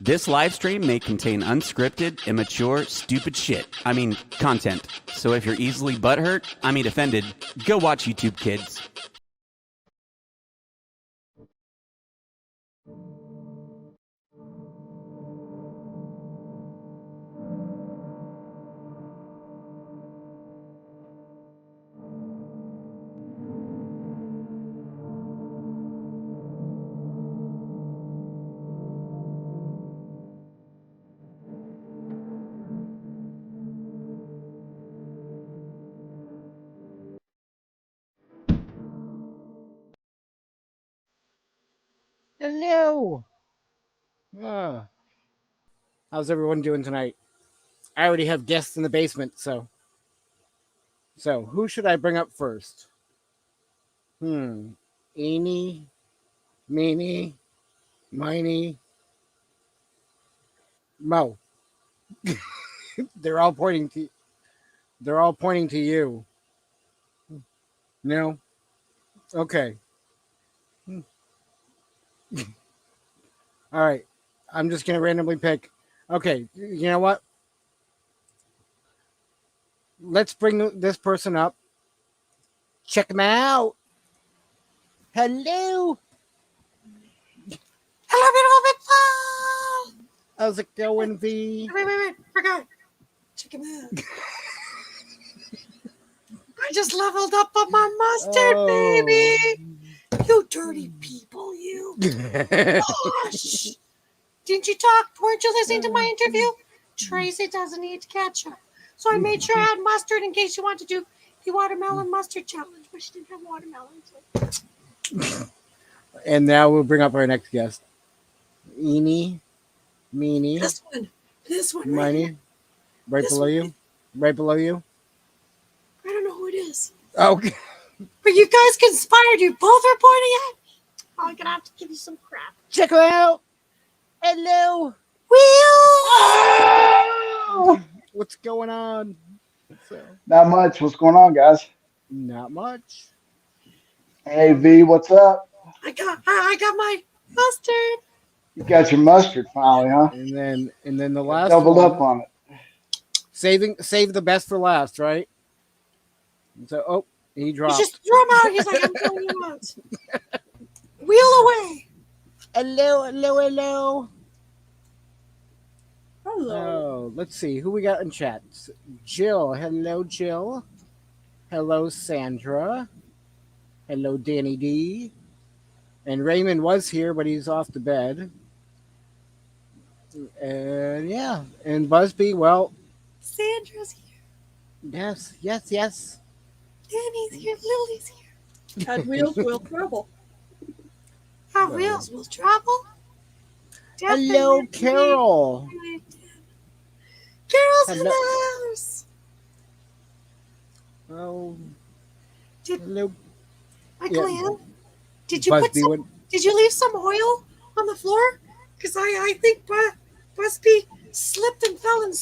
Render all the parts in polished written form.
This live stream may contain unscripted, immature, stupid shit. Content. So if you're easily offended, go watch YouTube Kids. Hello. How's everyone doing tonight? I already have guests in the basement, so who should I bring up first? Eeny, meeny, miny, mo. They're all pointing to you. No? Okay. All right. I'm just gonna randomly pick. Okay, you know what? Let's bring this person up. Check them out. Hello. Hello, beautiful people. How's it going, V? Wait. Forgot. Check him out. I just leveled up on my mustard, baby. You dirty people, you. Gosh. Didn't you talk? Weren't you listening to my interview? Tracy doesn't need to catch up. So I made sure I had mustard in case you want to do the watermelon mustard challenge, but she didn't have watermelon. So. And now we'll bring up our next guest. Eeny, meeny. This one. Miny. Right below you. I don't know who it is. Okay. But you guys conspired. You both are pointing at me. I'm going to have to give you some crap. Check her out. Hello. Will! What's going on? Not much. What's going on, guys? Not much. Hey, V, what's up? I got my mustard. You got your mustard finally, huh? And then the last doubled one, up on it. Save the best for last, right? So, he dropped. You just throw him out. He's like, I'm throwing you out. Wheel away. Hello. Hello. Oh, let's see who we got in chat. Jill. Hello, Jill. Hello, Sandra. Hello, Danny D. And Raymond was here, but he's off to bed. And yeah, and Busby. Well, Sandra's here. Yes. Danny's here. Lily's here. Had wheels will travel. Our wheels will travel. Hello, Definitely. Carol. Carol's in the house. Oh, Did, hello. Michael Yeah. Ann, did you did you leave some oil on the floor? Because I think Busby slipped and fell and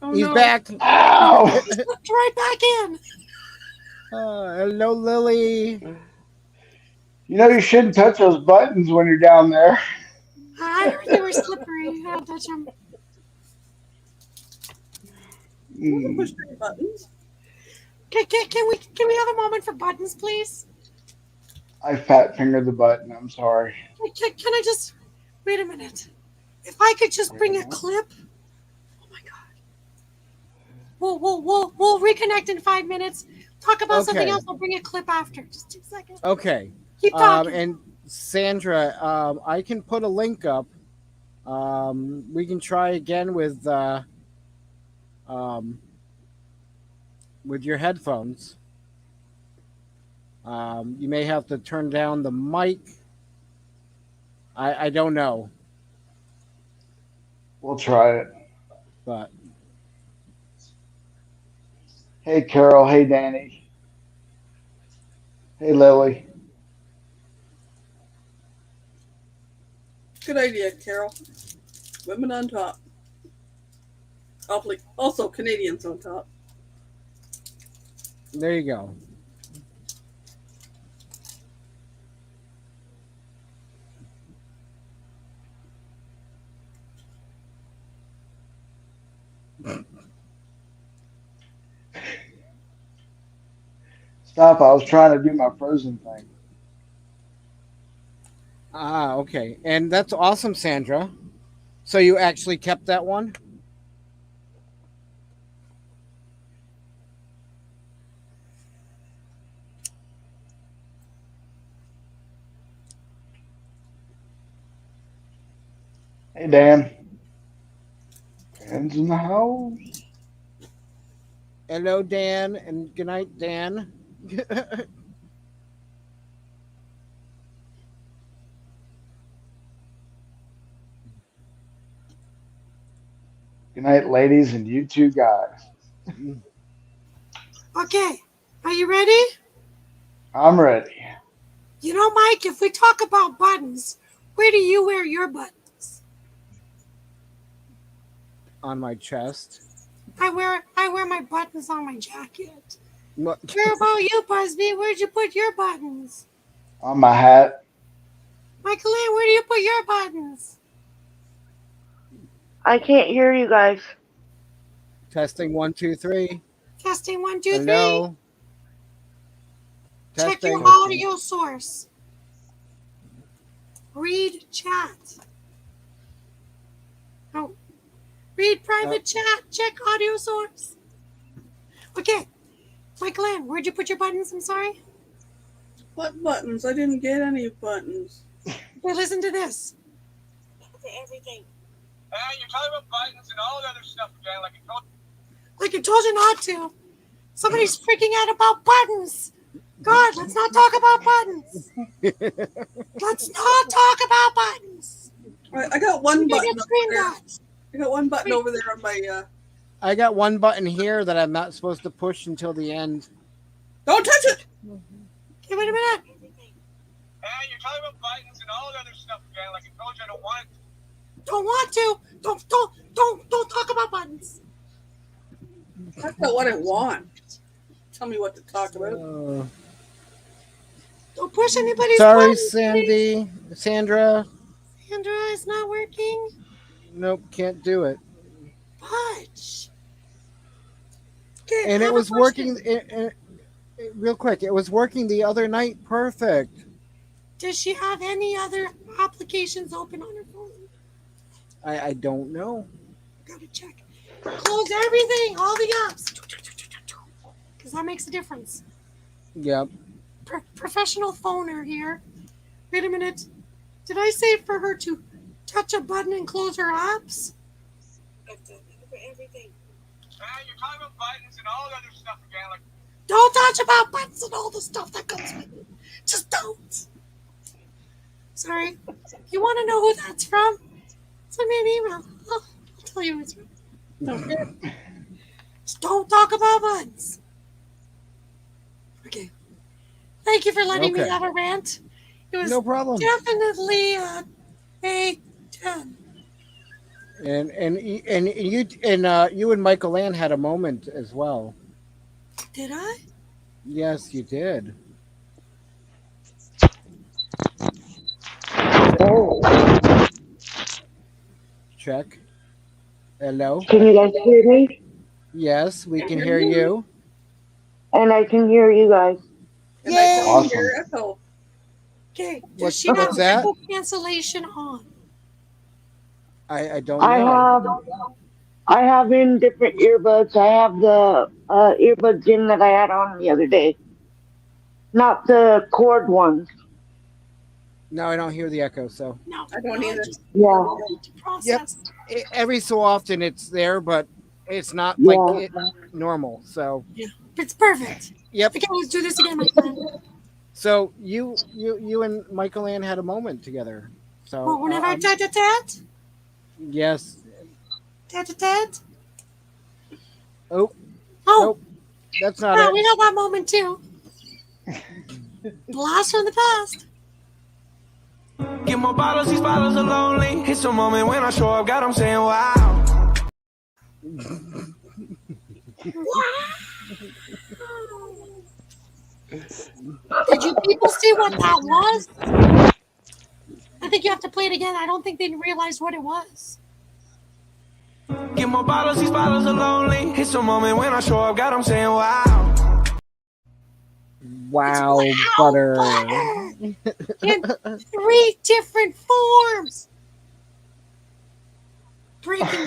Oh, He's no. back. Ow! slipped right back in. Hello, Lily. You know you shouldn't touch those buttons when you're down there. I heard they were slippery. Don't touch them. Push three buttons. Can we have a moment for buttons, please? I fat fingered the button. I'm sorry. Can I just wait a minute? If I could just bring a clip. Oh my god. We'll reconnect in 5 minutes. Talk about something else. We'll bring a clip after. Just 2 seconds. Okay. Keep talking. And Sandra, I can put a link up. We can try again with your headphones. You may have to turn down the mic. I don't know. We'll try it. But hey, Carol. Hey, Danny. Hey, Lily. Good idea, Carol. Women on top. Also, Canadians on top. There you go. Stop! I was trying to do my frozen thing. Ah, okay. And that's awesome, Sandra. So you actually kept that one? Hey, Dan. Dan's in the house. Hello, Dan, and good night, Dan. Good night, ladies, and you two guys. Okay, are you ready? I'm ready. You know, Mike, if we talk about buttons, where do you wear your buttons? On my chest. I wear my buttons on my jacket. What? Where about you, Busby? Where'd you put your buttons? On my hat. Michael Ann, where do you put your buttons? I can't hear you guys. Testing 1, 2, 3. Testing 1, 2, 3. Hello. Check Testing. your audio source. Read chat. Oh, read private chat. Check audio source. Okay, Michael Ann, where'd you put your buttons? I'm sorry. What buttons? I didn't get any buttons. Well, listen to this. Everything. You're talking about buttons and all the other stuff again, like I told you. Like I told you not to. Somebody's freaking out about buttons. God, let's not talk about buttons. Let's not talk about buttons. I got one You button get over screen there. dots. I got one button over there on my. I got one button here that I'm not supposed to push until the end. Don't touch it! Okay, wait a minute. You're talking about buttons and all the other stuff again, like I told you. I don't want it. Don't want to. Don't talk about buttons. That's not what I want. Tell me what to talk about. Don't push anybody's Sorry, buttons. Sandy. Sandra. Sandra, it's not working. Nope, can't do it. Fudge. Okay, And I it have a was question. working. Real quick, it was working the other night. Perfect. Does she have any other applications open on her phone? I don't know. Gotta check. Close everything, all the apps. Because that makes a difference. Yep. Professional phoner here. Wait a minute. Did I say for her to touch a button and close her apps? Everything. You're talking about buttons and all the other stuff again, like. Don't touch about buttons and all the stuff that comes with it. Just don't. Sorry. You want to know who that's from? Send me an email. I'll tell you who it's from. Just don't talk about buttons. Okay. Thank you for letting me Okay. have a rant. It was No problem. definitely a 10. And you and Michael Ann had a moment as well. Did I? Yes, you did. Check. Hello. Can you guys hear me? Yes, we can hear you. And I can hear you guys. And I can Awesome. hear echo. Okay. What- Does she have what's that? echo cancellation on? I don't know. I have in different earbuds. I have the earbuds in that I had on the other day. Not the cord ones. No, I don't hear the echo. So No. I don't either. Just Yeah. to process. every so often it's there, but it's not Yeah. like normal. So It's perfect. yep. Okay, let's do this again, my friend. So you and Michael Ann had a moment together. So Well, whenever tat-tat-tat, yes. tat-tat-tat. Oh, Oh, nope. That's not no, it. we had that moment too. Blast from the past. Get more bottles, these bottles are lonely. It's a moment when I show up, God, I'm saying wow. Wow. Did you people see what that was? I think you have to play it again. I don't think they realized what it was. Get more bottles, these bottles are lonely. It's a moment when I show up, God, I'm saying wow. Wow, butter. In 3 different forms. Breaking.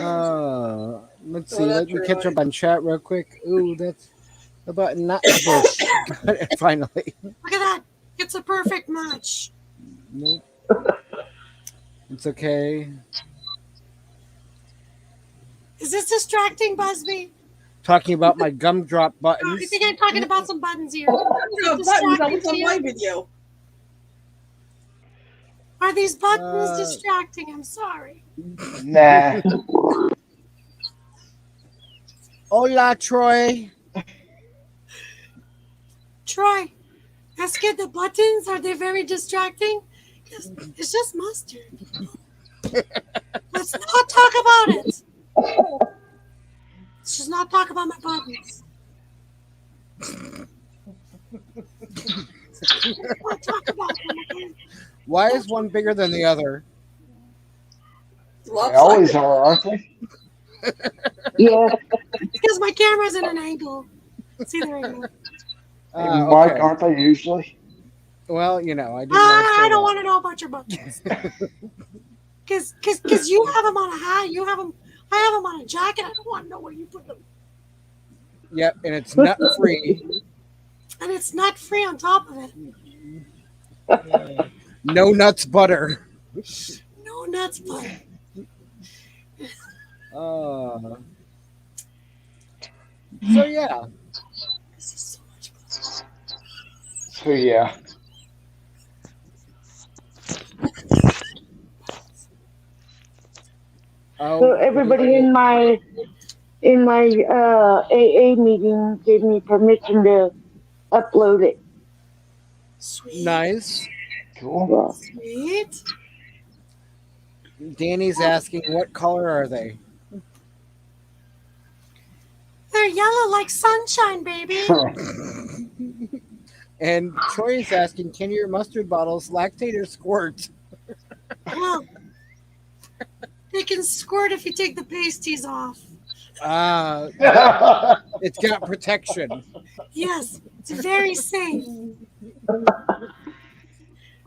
Let's see. Let me catch up on chat real quick. Ooh, that's the button, not bush. Got it, finally. Look at that. It's a perfect match. Nope. It's okay. Is this distracting, Busby? Talking about my gumdrop I buttons. think I'm talking about some buttons here. No Is it buttons. I distracting was to on you? my video. Are these buttons distracting? I'm sorry. Nah. Hola, Troy. Troy, ask it the buttons. Are they very distracting? It's just mustard. Let's not talk about it. Let's just not talk about my buttons. Let's not talk about them again. Why is one bigger than the other? They always are, aren't they? Yeah. Because my camera's in an angle. See, there you go. And Mike, Okay. aren't they usually? Well, you know, I didn't I don't want to know about your buttons. Because you have them on a hat. I have them on a jacket. I don't want to know where you put them. Yep, and it's nut free. And it's nut free on top of it. No nuts butter. No nuts butter. So yeah. This is so much fun. So yeah. So everybody in my AA meeting gave me permission to upload it. Sweet. Nice. Cool. Sweet. Danny's asking, what color are they? They're yellow like sunshine, baby. And Troy's asking, can your mustard bottles lactate or squirt? Well, they can squirt if you take the pasties off. It's got protection. Yes, it's very safe.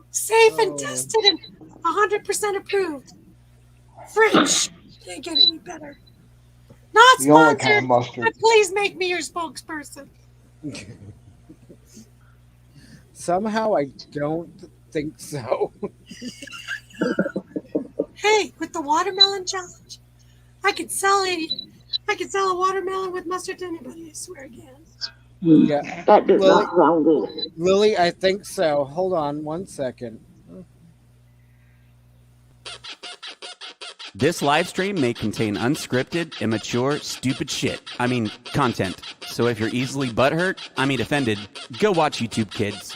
Safe and tested and 100% approved. French. Can't get any better. Not The only sponsored, kind of mustard. but please make me your spokesperson. Somehow I don't think so. Hey, with the watermelon challenge, I could sell a watermelon with mustard to anybody, I swear again. Yeah. That does not sound good. Lily, I think so. Hold on one second. This live stream may contain unscripted, immature, stupid shit. I mean, content. So if you're easily offended, go watch YouTube Kids.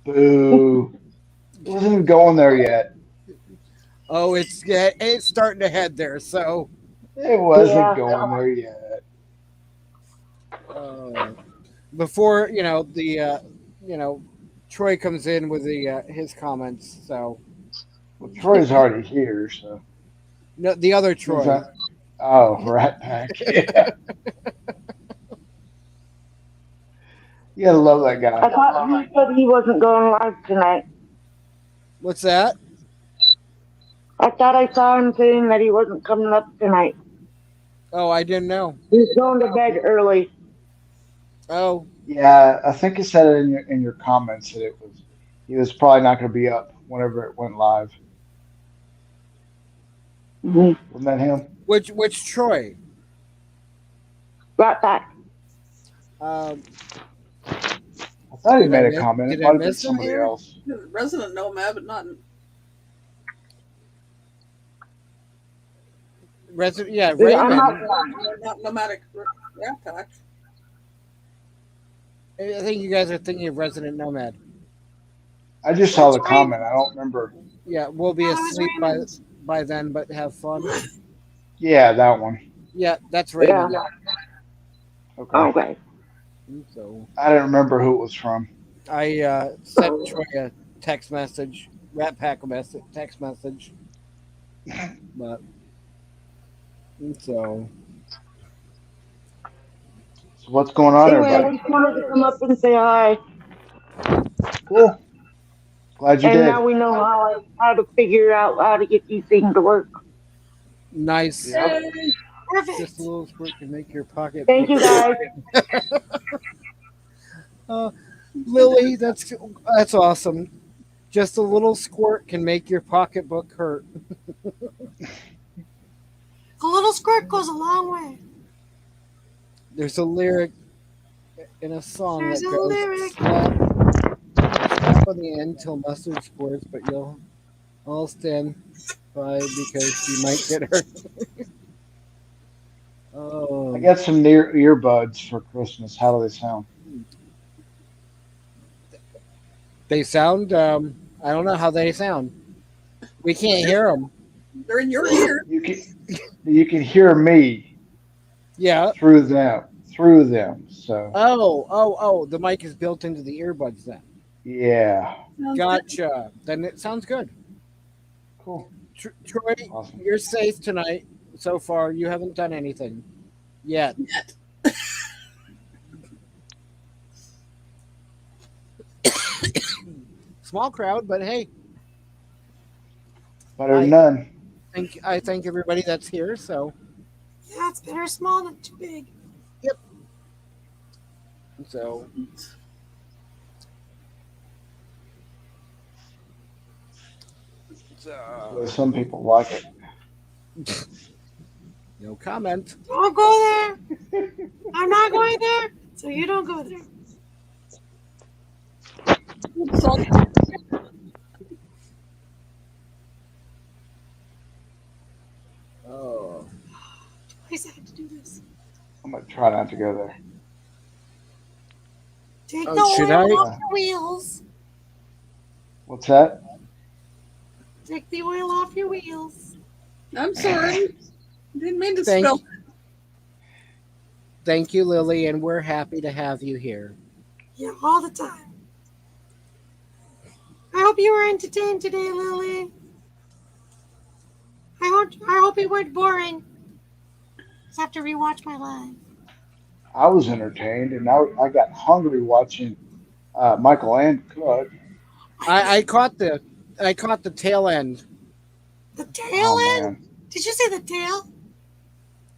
Boo. Wasn't even going there yet. Oh, it's starting to head there. So It wasn't going there yet. before Troy comes in with his comments. So Well, Troy's already here, so. no, the other Troy. Oh, right back. Yeah. You gotta love that I guy. thought he said he wasn't going live tonight. What's that? I thought I saw him saying that he wasn't coming up tonight. Oh, I didn't know. He's going to bed early. Oh, Yeah, I think he said it in your comments that he was probably not going to be up whenever it went live. Mm-hmm. Wasn't that him? which Troy? Right back. I thought he Did I made a miss- comment. It did I might have been miss him somebody here? else. Resident Nomad, but not. Resident, yeah, I'm Raymond. Not nomadic rap pack. I think you guys are thinking of Resident Nomad. I just saw the That's comment. I don't remember. Yeah, we'll be Oh, that's asleep Raymond. by then, but have fun. Yeah, that one. Yeah, that's Raymond. Yeah. Okay. Okay. So I don't remember who it was from. I sent Troy a text message, Rat Pack a message, text message, but so So what's going on, Anyway, I everybody? just wanted to come up and say hi. Cool. Glad you And did. now we know how to figure out how to get these things to work. nice. Yep. Just a Perfect. little squirt can make your pocket. Thank you guys. Lily, that's awesome. Just a little squirt can make your pocketbook hurt. A little squirt goes a long way. There's a lyric in a song There's that a goes lyric. slap on the end till mustard squirts, but you'll all stand by because you might get hurt. I Oh, got some near earbuds for Christmas. How do they sound? they sound. I don't know how they sound. We can't hear them. They're in your ear. You can hear me Yeah. through them. So Oh. The mic is built into the earbuds. Then. yeah, Sounds good. Gotcha. Then it sounds good. cool, Troy, awesome. you're safe tonight. So far, you haven't done anything yet. Small crowd, but hey, Better than none. I thank everybody that's here. So, Yeah, it's better small than too big. so Well, some people like it. no comment. Don't go there. I'm not going there, so you don't go there. Oh, Twice I have to do this. I'm gonna try not to go there. Take Oh, the should oil I? off your wheels. What's that? Take the oil off your wheels. I'm sorry. Didn't mean to Thank- spell. thank you, Lily, and we're happy to have you here. Yeah, all the time. I hope you were entertained today, Lily. I hope it weren't boring. Just have to rewatch my live. I was entertained, and I got hungry watching Michael and cook. I caught the tail end. The tail Oh end? man, Did you say the tail?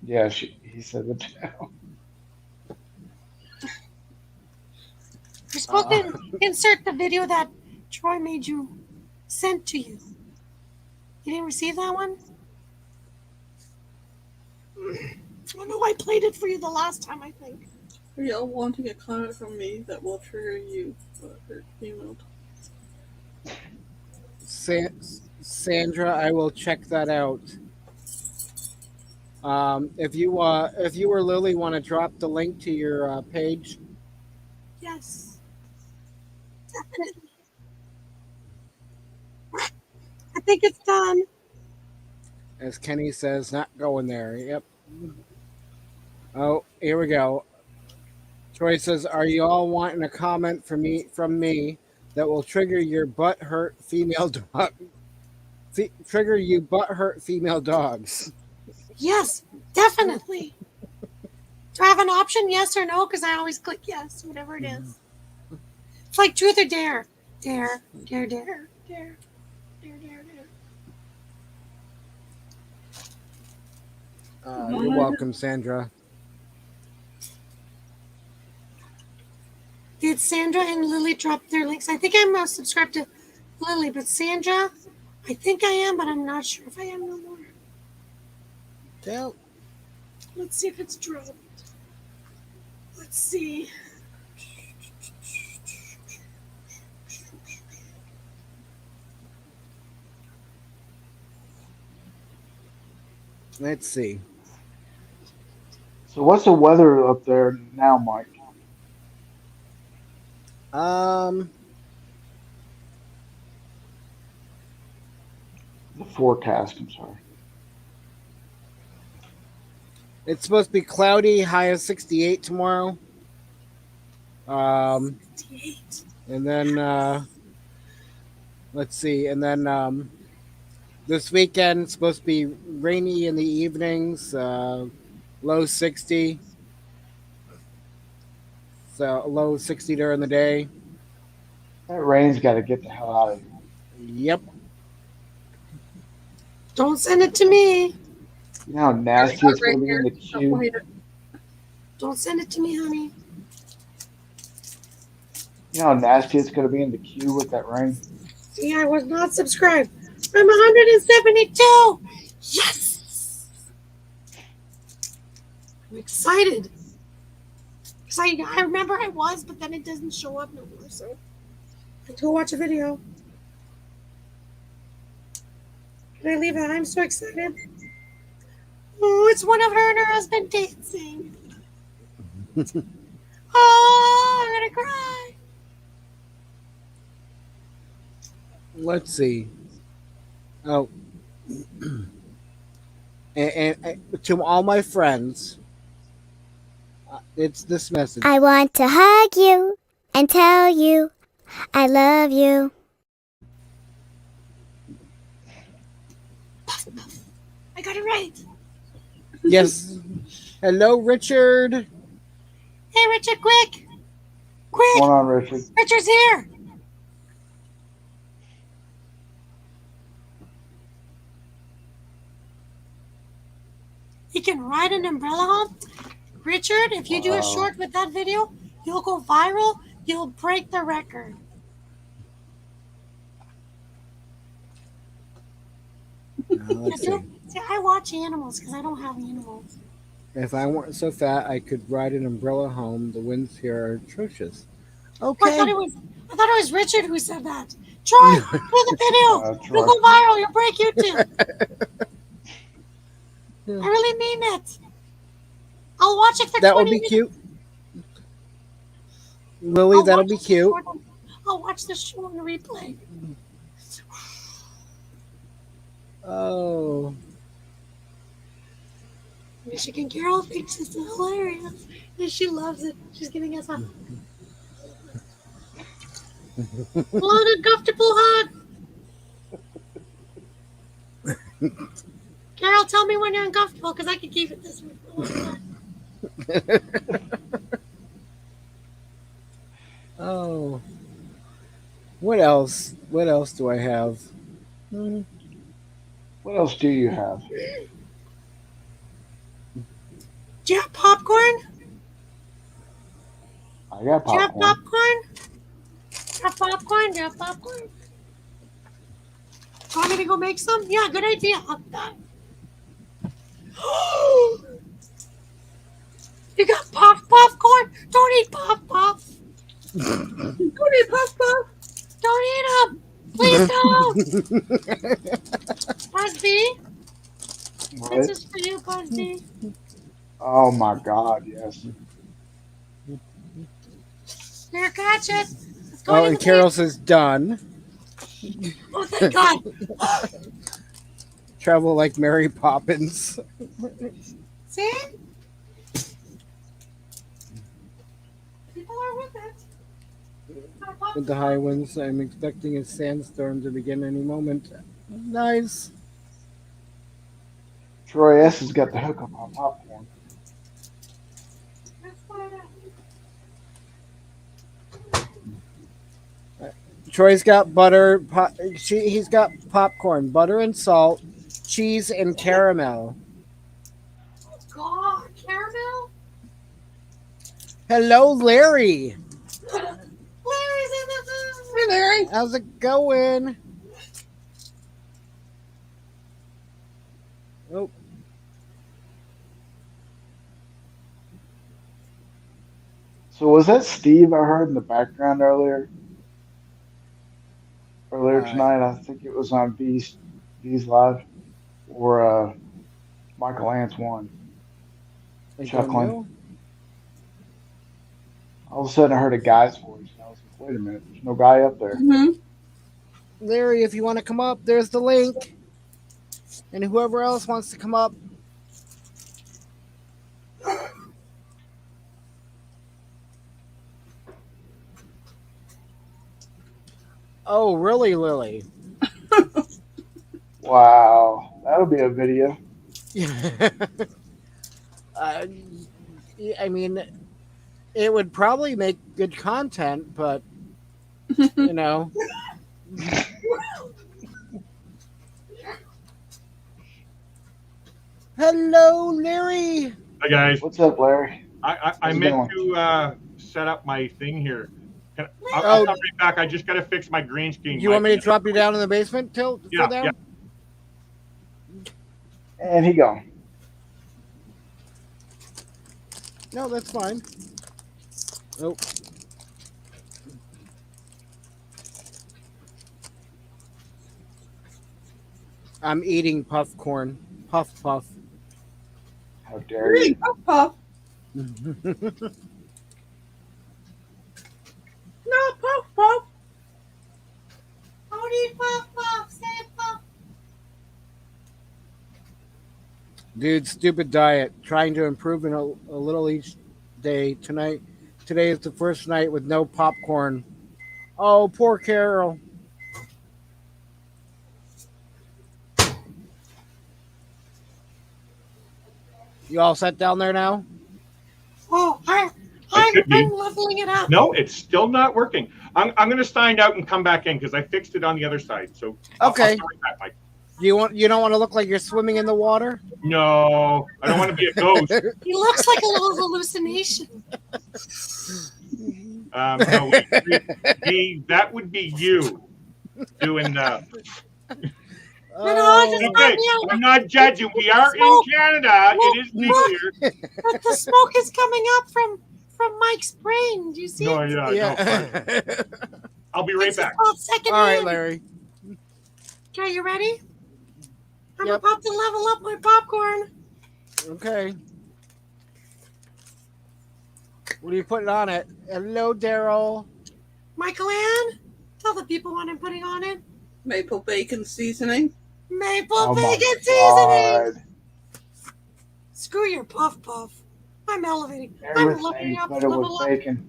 yeah, he said the tail. You're supposed to insert the video that Troy made you sent to you. You didn't receive that one? I know I played it for you the last time, I think. Are y'all wanting a comment from me that will trigger you? Or female? Sandra, I will check that out. If you or Lily want to drop the link to your page, Yes. Definitely. I think it's done. as Kenny says, not going there. Yep. Oh, here we go. Troy says, "Are you all wanting a comment from me that will trigger your butt hurt female dog? Trigger you butt hurt female dogs?" Yes, definitely. Do I have an option, yes or no? Because I always click yes, whatever it is. It's like truth or dare. Dare, dare, dare, dare, dare, dare, dare. You're welcome, Sandra. Did Sandra and Lily drop their links? I think I'm subscribed to Lily, but Sandra, I think I am, but I'm not sure if I am no more. Tell. Let's see if it's dropped. Let's see. Let's see. So what's the weather up there now, Mike? The forecast. I'm sorry. It's supposed to be cloudy, high of 68 tomorrow. And then let's see. And then this weekend it's supposed to be rainy in the evenings, low 60. So low 60 during the day. That rain's got to get the hell out of here. Yep. Don't send it to me. You know how nasty it's going to be in the Don't want queue? me to- Don't send it to me, honey. You know how nasty it's going to be in the queue with that rain? See, I was not subscribed. I'm 172. Yes. I'm excited. Because I remember I was, but then it doesn't show up no more. So I have to go watch a video. Can I leave it? I'm so excited. Oh, it's one of her and her husband dancing. Oh, I'm going to cry. Let's see. Oh. And to all my friends, it's this message. I want to hug you and tell you I love you. I got it right. Yes. Hello, Richard. Hey, Richard, quick. What's Quick. going on, Richard? Richard's here. He can ride an umbrella home. Richard, if you do a short with that video, you'll go viral. You'll break the record. Let's see. See, I watch animals because I don't have animals. If I weren't so fat, I could ride an umbrella home. The winds here are atrocious. I Okay. thought it was Richard who said that. Try do the video. You'll go viral. You'll break YouTube. I really mean it. I'll watch it for That 20 would be minutes. cute. Lily, that'll be cute. I'll watch the show on replay. Oh. Michigan Carol thinks it's hilarious. And she loves it. She's giving us a long and comfortable hug. Carol, tell me when you're uncomfortable because I can keep it this way. Oh. What else? What else do I have? What else do you have? Do you have popcorn? I got Do you have popcorn. popcorn? Do you have popcorn? Do you have popcorn? Do you want me to go make some? Yeah, good idea. You got popcorn? Don't eat pop. Don't eat pop. Don't eat them. Please don't. Busby, this What? is for you, Busby. Oh my God, yes. Here, catch it. It's Oh, going in and the Carol says done. bin. Oh, thank God. Travel like Mary Poppins. See? People are with it. With the high winds, I'm expecting a sandstorm to begin any moment. Nice. Troy S. has got the hook up on popcorn. Troy's got butter. He's got popcorn, butter and salt, cheese and caramel. God, caramel? Hello, Larry. Larry's in the house. Hey, Larry. How's it going? Oh. So was that Steve I heard in the background earlier? Earlier tonight, I think it was on V's Live, or Michael Ants one. I don't Chuckling. know. All of a sudden, I heard a guy's voice, and I was like, "Wait a minute, there's no guy up there." Mm-hmm. Larry, if you want to come up, there's the link. And whoever else wants to come up. Oh, really, Lily? Wow, that'll be a video. uh, I mean, it would probably make good content, but you know. Hello, Larry. Hi guys. What's up, Larry? I How's it meant going? to set up my thing here. I'll Oh. come right back. I just got to fix my green screen. You want me to drop you down in the basement till Yeah, down? yeah. And he gone. No, that's fine. Oh. I'm eating puff corn. Puff puff. How dare you? Puff puff. No, puff puff. Don't eat puff puff. Say puff. Dude, stupid diet. Trying to improve in a little each day. Today is the first night with no popcorn. Oh, poor Carol. You all set down there now? Oh, I'm leveling it up. No, it's still not working. I'm going to sign out and come back in because I fixed it on the other side. So Okay. I'll start back, Mike. You don't want to look like you're swimming in the water? No, I don't want to be a ghost. He looks like a little hallucination. No, that would be you doing the. Okay, I'm not judging. We are in Canada. It is legal here. But the smoke is coming up from Mike's brain. Do you see No, it? yeah. No, I'll be right back. Called second All right, hand. Larry. Okay, you ready? I'm about to level up my popcorn. Okay. What are you putting on it? Hello, Daryl. Michael Ann, tell the people what I'm putting on it. Maple bacon seasoning. Maple my bacon seasoning. God. Screw your puff puff. I'm elevating. I'm Everything's leveling up. better Level with up. bacon.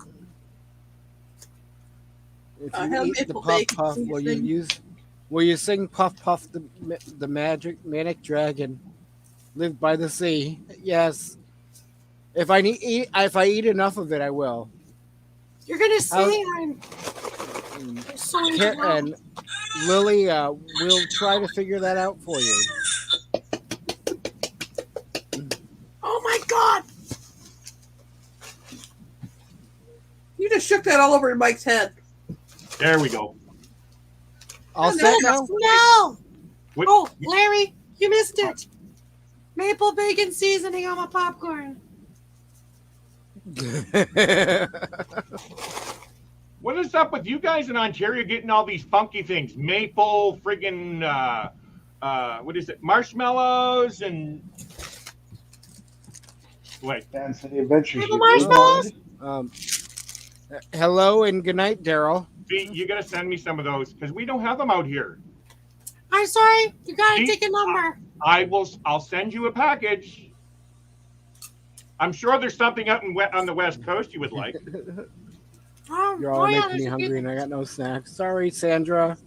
If I you have eat the maple puff bacon puff, will you seasoning. sing puff puff the manic dragon lived by the sea? Yes. If I eat enough of it, I will. You're gonna sing. I'm so And Lily, we'll try to figure that out for you. Oh my God! You just shook that all over Mike's head. There we go. All set now? No! What- Oh, Larry, you missed it. Maple bacon seasoning on my popcorn. What is up with you guys in Ontario getting all these funky things? Maple, friggin', what is it? Marshmallows and. Wait. Fan City Adventures. Maple you marshmallows? Hello and good night, Daryl. See, you gotta send me some of those because we don't have them out here. I'm sorry. You gotta See? take a number. I'll send you a package. I'm sure there's something out on the West Coast you would like. You're all making me hungry and I got no snacks. Sorry, Sandra.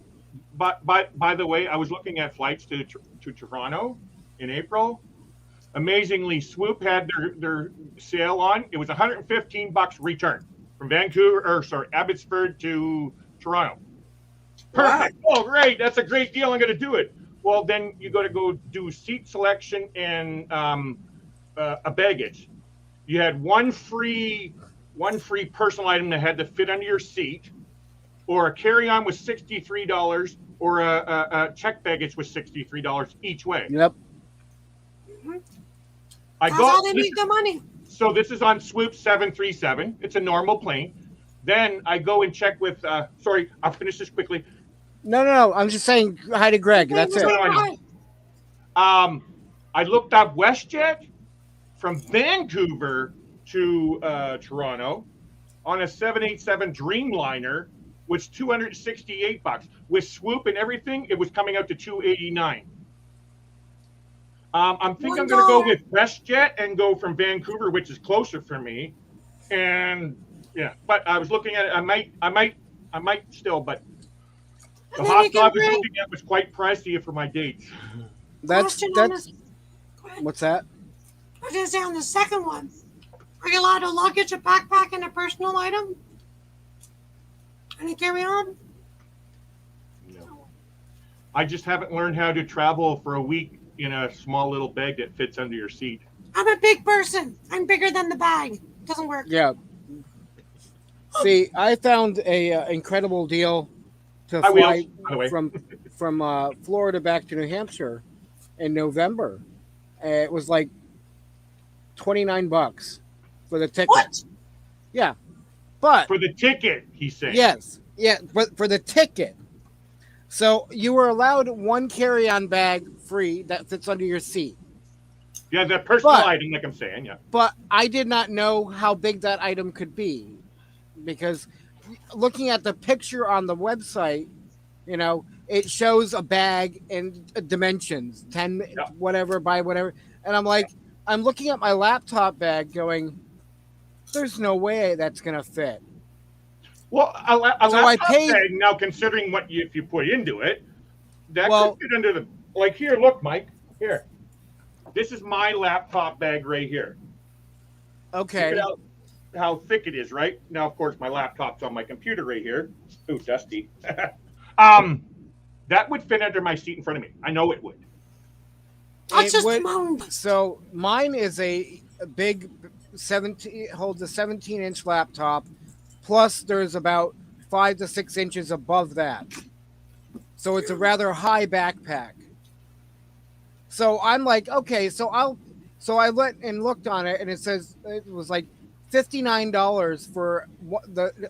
But by the way, I was looking at flights to Toronto in April. Amazingly, Swoop had their sale on. It was $115 return from Abbotsford to Toronto. Perfect. Wow. Oh, great. That's a great deal. I'm going to do it. Well, then you got to go do seat selection and a baggage. You had one free personal item that had to fit under your seat, or a carry-on was $63, or a check baggage was $63 each way. Yep. That's how they make the money. So this is on Swoop 737. It's a normal plane. Then I go and check with. Sorry, I'll finish this quickly. No. I'm just saying hi to Greg. That's it. I looked up WestJet from Vancouver to Toronto on a 787 Dreamliner was $268. With Swoop and everything, it was coming out to $289. I'm thinking I'm going to go with WestJet and go from Vancouver, which is closer for me. And yeah, but I was looking at it. I might still, but The then hot you can dog I was bring- looking at was quite pricey for my dates. That's Question on that's this. Go ahead. what's that? I was gonna say on the second one, are you allowed to luggage a backpack and a personal item? Any carry on? No. I just haven't learned how to travel for a week in a small little bag that fits under your seat. I'm a big person. I'm bigger than the bag. Doesn't work. Yeah. See, I found a incredible deal to I fly will, by the way. from Florida back to New Hampshire in November. It was like $29 for the ticket. What? Yeah, but For the ticket, he's saying. yes, yeah, but for the ticket. So you were allowed one carry-on bag free that fits under your seat. Yeah, the personal But- item, like I'm saying, yeah. But I did not know how big that item could be because looking at the picture on the website, you know, it shows a bag and dimensions 10 Yeah. whatever by whatever. And I'm looking at my laptop bag going, there's no way that's going to fit. Well, a So I laptop paid- bag, now considering what if you put into it, that Well- could fit under the, like here, look, Mike, here. This is my laptop bag right here. Okay. Look at how thick it is, right? Now, of course, my laptop's on my computer right here. Ooh, dusty. That would fit under my seat in front of me. I know it would. That's It just would- moaned. So mine is a big 17, holds a 17-inch laptop, plus there's about 5 to 6 inches above that. So it's a rather high backpack. So I'm like, okay, so I looked on it, and it says it was like $59 for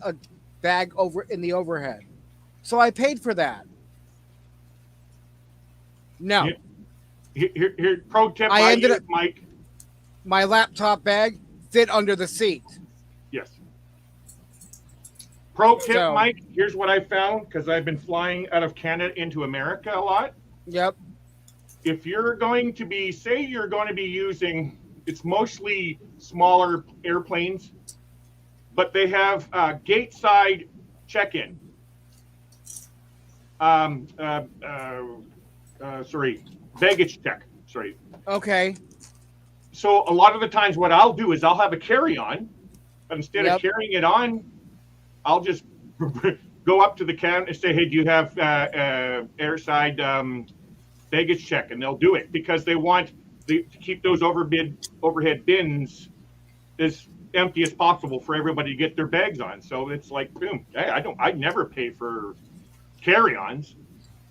a bag over in the overhead. So I paid for that. No. Yeah. Here, pro tip I I ended use, up- Mike. My laptop bag fit under the seat. Yes. Pro tip, So- Mike. Here's what I found because I've been flying out of Canada into America a lot. Yep. If you're going to be, say, you're going to be using, it's mostly smaller airplanes, but they have gate side check-in. Sorry, baggage check. Sorry. Okay. So a lot of the times, what I'll do is I'll have a carry-on, but instead Yep. of carrying it on, I'll just go up to the counter and say, "Hey, do you have airside baggage check?" And they'll do it because they want to keep those overhead bins as empty as possible for everybody to get their bags on. So it's like, boom. Hey, I never pay for carry-ons.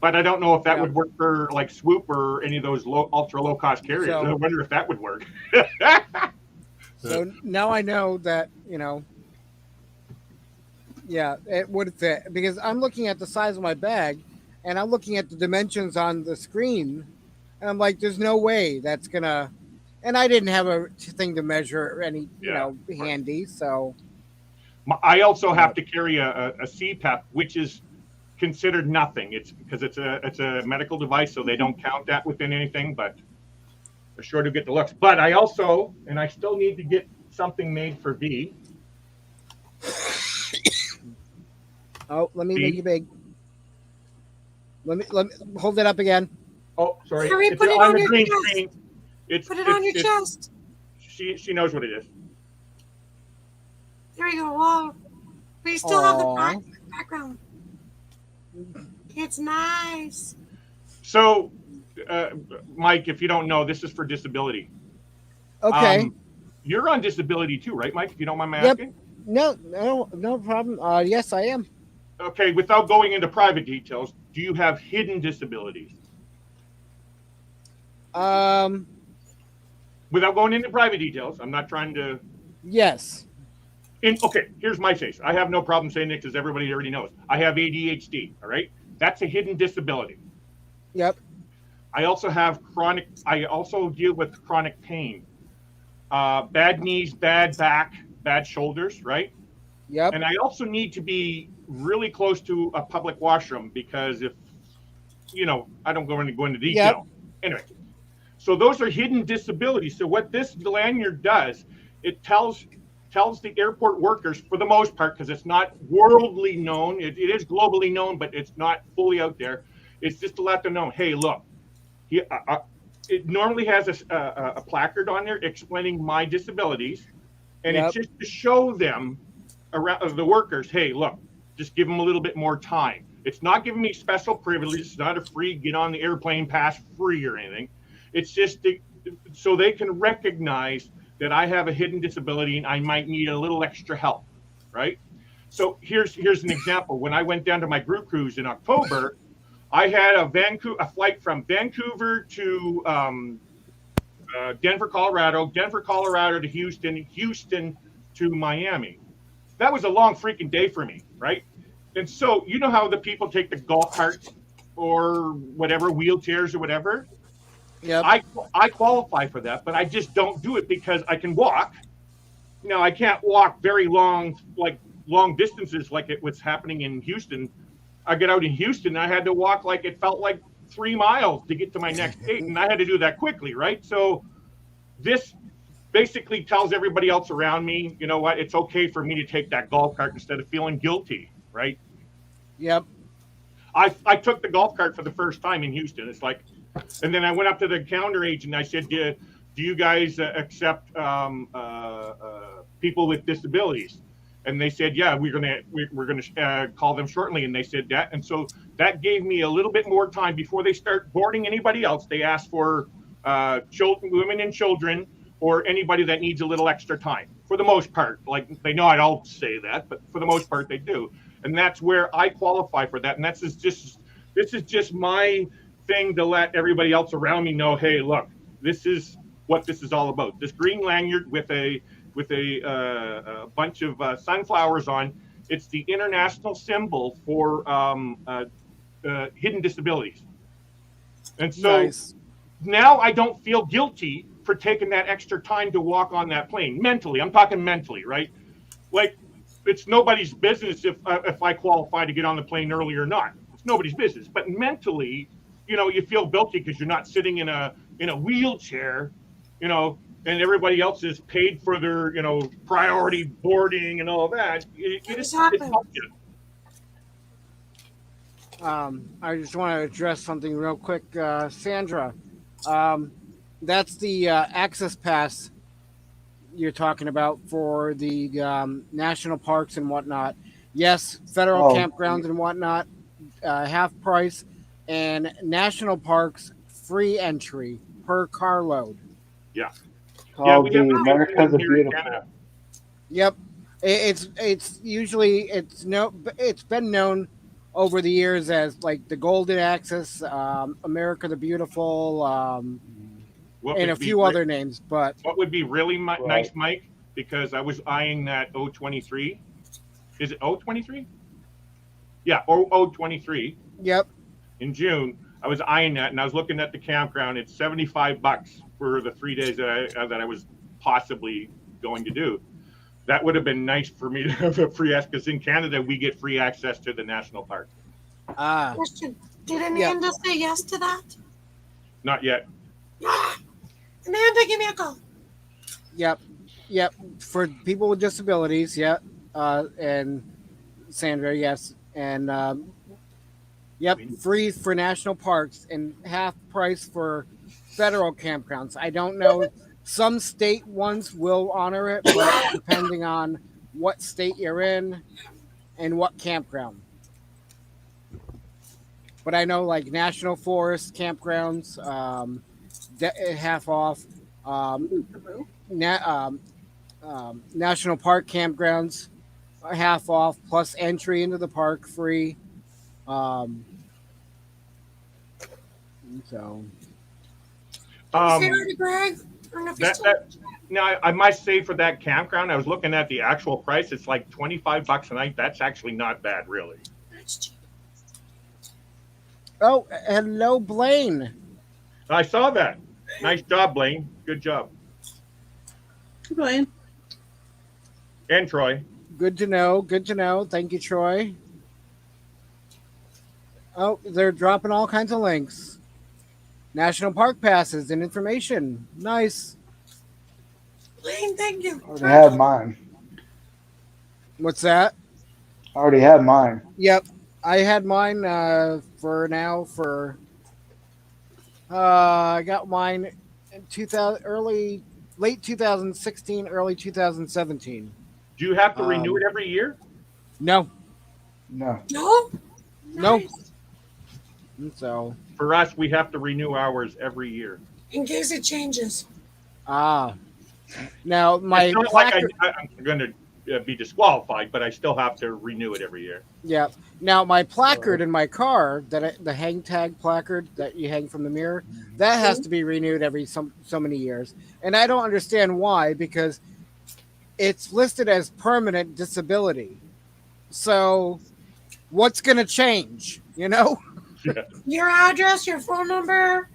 But I don't know if that would work for like Swoop or any of those ultra low cost carriers. So- I wonder if that would work. So now I know that, yeah, it would fit because I'm looking at the size of my bag and I'm looking at the dimensions on the screen and I'm like, there's no way that's gonna, and I didn't have a thing to measure or any, handy. So I also have to carry a CPAP, which is considered nothing. It's because it's a medical device, so they don't count that within anything, but they're sure to get the looks. But I also, and I still need to get something made for V. oh, let me See? make it big. Let me hold it up again. Oh, sorry. Hurry, It's put it on on the your green chest. screen. Put it on your chest. She knows what it is. There you go. Wow. But you still have the Aw. background. It's nice. So, Mike, if you don't know, this is for disability. Okay. You're on disability too, right, Mike? If you don't mind my Yep. asking. No problem. Yes, I am. Okay, without going into private details, do you have hidden disabilities? Without going into private details, I'm not trying to. Yes. Okay, here's my case. I have no problem saying it because everybody already knows. I have ADHD. All right, that's a hidden disability. Yep. I also have chronic. I also deal with chronic pain, bad knees, bad back, bad shoulders. Right. Yep. And I also need to be really close to a public washroom because if, I don't go into detail. Anyway, so those are hidden disabilities. So what this lanyard does, it tells tells the airport workers, for the most part, because it's not worldly known, it is globally known, but it's not fully out there. It's just to let them know, hey, look, it normally has a placard on there explaining my disabilities, and it's just to show them around the workers, hey, look, just give them a little bit more time. It's not giving me special privileges. It's not a free get on the airplane pass free or anything. It's just so they can recognize that I have a hidden disability and I might need a little extra help, right? So here's an example. When I went down to my group cruise in October, I had a flight from Vancouver to Denver, Colorado to Houston, Houston to Miami. That was a long freaking day for me, right? And so you know how the people take the golf carts or whatever, wheelchairs or whatever? Yep. I qualify for that, but I just don't do it because I can walk. Now, I can't walk very long distances like it was happening in Houston. I get out in Houston, I had to walk like it felt like 3 miles to get to my next gate, and I had to do that quickly, right? So this basically tells everybody else around me, you know what, it's okay for me to take that golf cart instead of feeling guilty, right? Yep. I took the golf cart for the first time in Houston. It's like, and then I went up to the counter agent and I said, do you guys accept people with disabilities? And they said, yeah, we're gonna call them shortly. And they said that, and so that gave me a little bit more time before they start boarding anybody else. They asked for women and children, or anybody that needs a little extra time. For the most part, like they know I don't say that, but for the most part they do, and that's where I qualify for that. And this is just my thing to let everybody else around me know, hey, look, this is what this is all about. This green lanyard with a bunch of sunflowers on. It's the international symbol for hidden disabilities. And so now I don't feel guilty for taking that extra time to walk on that plane. Mentally, I'm talking mentally, right? Like, it's nobody's business if I qualify to get on the plane early or not. It's nobody's business. But mentally, you know, you feel guilty because you're not sitting in a wheelchair, you know, and everybody else is paid for their, you know, priority boarding and all that. I just want to address something real quick. Sandra, that's the access pass you're talking about for the national parks and whatnot. Yes, federal campgrounds and whatnot, half price, and national parks, free entry per carload. Yeah. Called the America the Beautiful. Yep, it's usually it's been known over the years as like the Golden Access, America the Beautiful, and a few other names. But what would be really nice, Mike, because I was eyeing that 023. Is it 023? Yeah, 023. Yep. In June, I was eyeing that, and I was looking at the campground. It's $75 for the 3 days that I was possibly going to do. That would have been nice for me to have a free access, because in Canada we get free access to the national park. Question: did Amanda say yes to that? Not yet. Amanda, give me a call. Yep. For people with disabilities, and Sandra, yes, and free for national parks and half price for federal campgrounds. I don't know. Some state ones will honor it, but depending on what state you're in and what campground. But I know like national forest campgrounds, half off. National park campgrounds, half off, plus entry into the park free. So. Greg? Now, I must say for that campground, I was looking at the actual price. It's like $25 a night. That's actually not bad, really. That's cheap. Oh, hello, Blaine. I saw that. Nice job, Blaine. Good job. Blaine. And Troy. Good to know. Thank you, Troy. Oh, they're dropping all kinds of links. National park passes and information. Nice. Blaine, thank you. I have mine. What's that? I already had mine. Yep, I had mine I got mine in 2000 late 2016, early 2017. Do you have to renew it every year? No, No. No? no. Nice. So For us, we have to renew ours every year. In case it changes. now my It's not like placard. I'm going to be disqualified, but I still have to renew it every year. Yeah. Now my placard in my car, the hang tag placard that you hang from the mirror, that has to be renewed every so many years, and I don't understand why, because it's listed as permanent disability. So what's going to change? You know? Yeah. Your address, your phone number,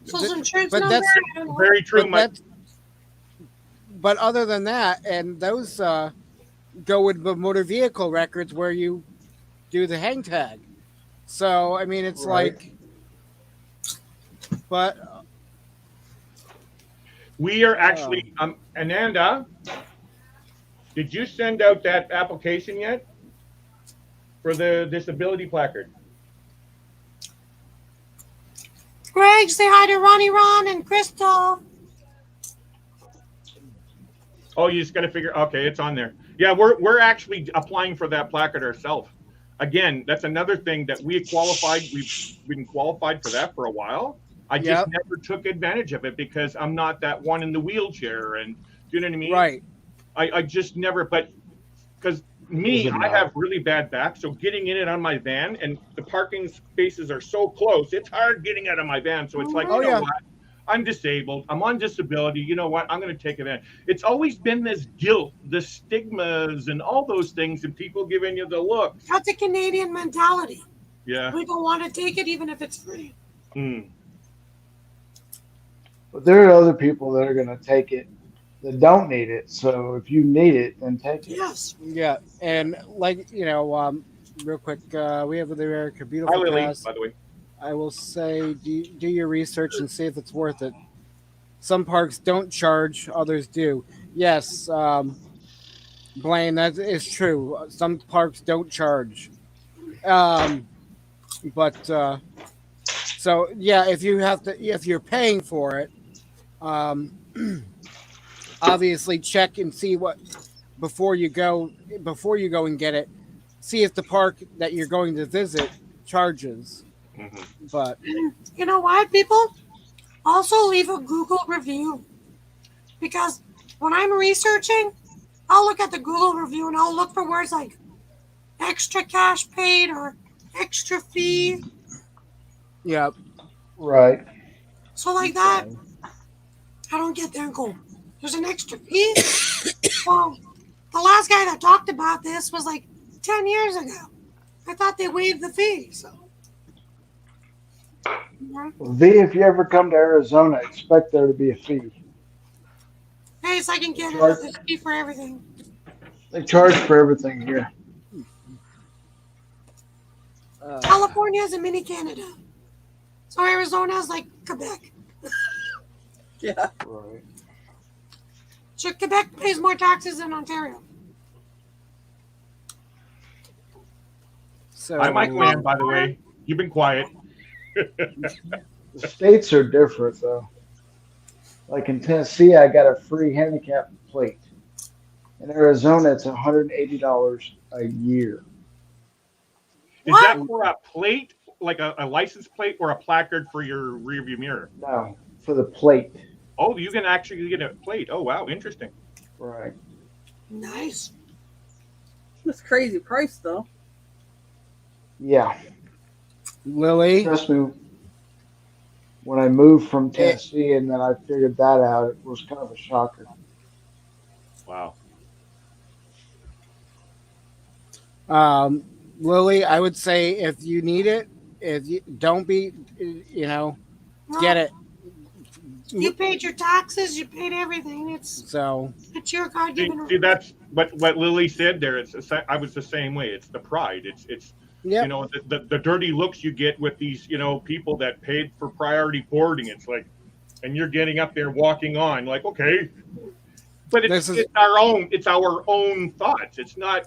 social insurance But number. that's I don't know. Very true. But other than that, and those go with the motor vehicle records where you do the hang tag. So I mean, it's Right. like, but We are actually, Ananda, did you send out that application yet for the disability placard? Greg, say hi to Ronnie Ron and Crystal. Oh, you just got to figure. Okay, it's on there. Yeah, we're actually applying for that placard ourselves. Again, that's another thing that we qualified. We've been qualified for that for a while. I just never took advantage of it because I'm not that one in the wheelchair, and you know what I mean. Right. I just never. But because me, I have really bad back, so getting in it on my van, and the parking spaces are so close, it's hard getting out of my van. So it's like, you know what? I'm disabled. I'm on disability. You know what? I'm going to take advantage. It's always been this guilt, the stigmas, and all those things, and people giving you the look. That's a Canadian mentality. Yeah. We don't want to take it even if it's free. But there are other people that are going to take it that don't need it. So if you need it, then take it. Yes. Yeah, and like real quick, we have the America Beautiful Hi, Lily, cast. by the way. I will say, do your research and see if it's worth it. Some parks don't charge, others do. Yes, Blaine, that is true. Some parks don't charge. But so yeah, if you're paying for it, obviously check and see what before you go and get it. See if the park that you're going to visit charges. But you know why, people? Also leave a Google review, because when I'm researching, I'll look at the Google review and I'll look for words like extra cash paid or extra fee. Yeah. Right. So like that, I don't get there and go, there's an extra fee? Well, the last guy that talked about this was like 10 years ago. I thought they waived the fee, so. V, if you ever come to Arizona, expect there to be a fee. Hey, so I can get a fee for everything. They charge for everything here. California is a mini Canada. So Arizona is like Quebec. Yeah. Right. So Quebec pays more taxes than Ontario. So Hi, Mike Man, by the way. You've been quiet. The states are different, though. Like in Tennessee, I got a free handicap plate. In Arizona, it's $180 a year. Is that for a plate, like a license plate, or a placard for your rearview mirror? No, for the plate. Oh, you can actually get a plate. Oh, wow, interesting. Right. Nice. That's crazy price, though. Yeah. Lily? Trust me, when I moved from Tennessee and then I figured that out, it was kind of a shocker. Wow. Lily, I would say if you need it, if you don't be, get it. You paid your taxes, you paid everything. It's your God given right. See, that's what Lily said there. I was the same way. It's the pride. It's Yep. you know, the dirty looks you get with these, people that paid for priority boarding. It's like, and you're getting up there walking on like, okay, But it's our own thoughts. It's not,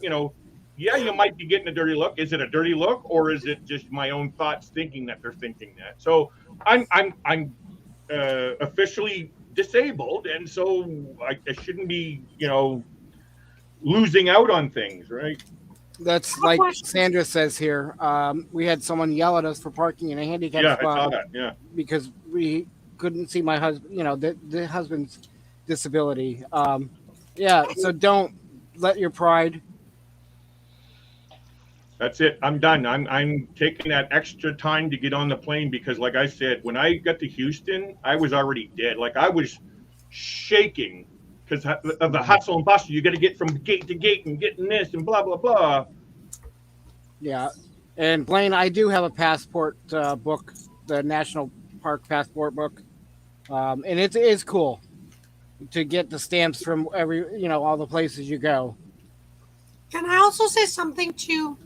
yeah, you might be getting a dirty look. Is it a dirty look, or is it just my own thoughts thinking that they're thinking that? So I'm officially disabled, and so I shouldn't be, losing out on things, right? That's like Sandra says here. We had someone yell at us for parking in a handicap spot. I saw that. Yeah, because we couldn't see my husband. The husband's disability. So don't let your pride. That's it. I'm done. I'm taking that extra time to get on the plane because, like I said, when I got to Houston, I was already dead. Like I was shaking because of the hustle and bustle. You got to get from gate to gate and getting this and blah blah blah. Yeah, and Blaine, I do have a passport book, the National Park passport book, and it is cool to get the stamps from all the places you go. Can I also say something to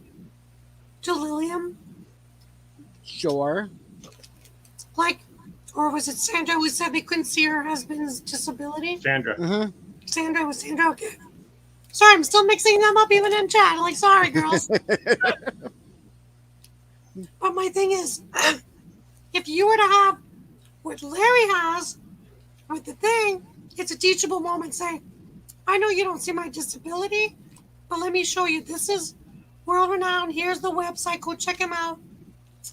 Lillian? Sure. Or was it Sandra who said they couldn't see her husband's disability? Sandra. Mm-hmm. Sandra was Sandra. Okay. Sorry, I'm still mixing them up even in chat. Like, sorry, girls. But my thing is, if you were to have what Larry has with the thing, it's a teachable moment. Say, I know you don't see my disability, but let me show you. This is world renowned. Here's the website. Go check him out.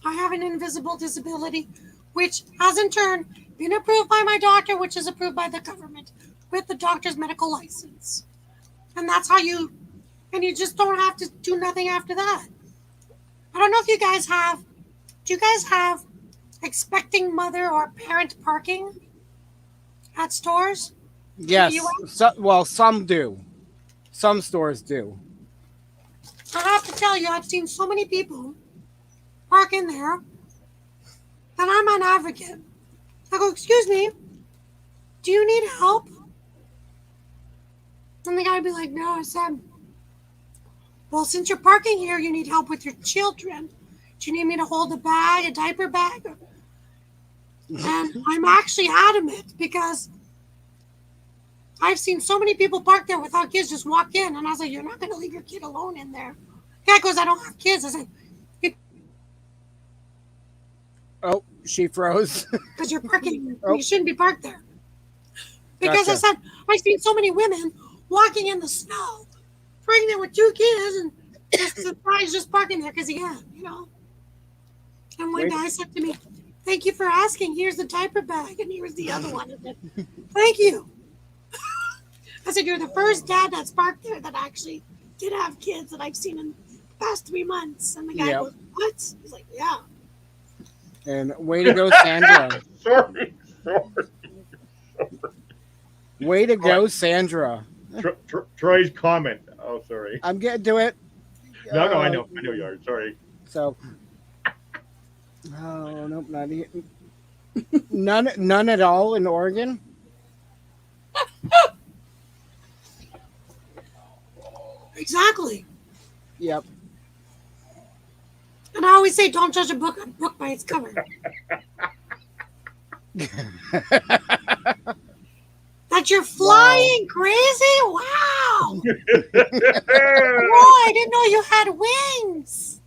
I have an invisible disability, which has in turn been approved by my doctor, which is approved by the government with the doctor's medical license. And that's how you just don't have to do nothing after that. I don't know if you guys have, do you guys have expecting mother or parent parking at stores? Yes. Some do. Some stores do. I have to tell you, I've seen so many people park in there that I'm an advocate. I go, excuse me, do you need help? And the guy would be like, no. I said, well, since you're parking here, you need help with your children. Do you need me to hold a bag, a diaper bag? And I'm actually adamant because I've seen so many people park there without kids just walk in. And I was like, you're not going to leave your kid alone in there. The guy goes, I don't have kids. I said, oh, she froze. Because you're parking. You shouldn't be parked there. Because Gotcha. I said, I've seen so many women walking in the snow, pregnant with 2 kids, and just parking there because he can, And one guy said to me, thank you for asking. Here's the diaper bag, and here's the other one. I said, thank you. I said, you're the first dad that's parked there that actually did have kids that I've seen in the past 3 months. And the guy goes, what? He's like, yeah. And way to go, Sandra. Sorry. Way to go, Sandra. Troy's comment. Oh, sorry. I'm getting to it. No, I know you are. Sorry. So, oh nope, not even. None at all in Oregon. Exactly. Yep. And I always say, don't judge a book by its cover. That you're flying crazy? Wow. Boy, I didn't know you had wings.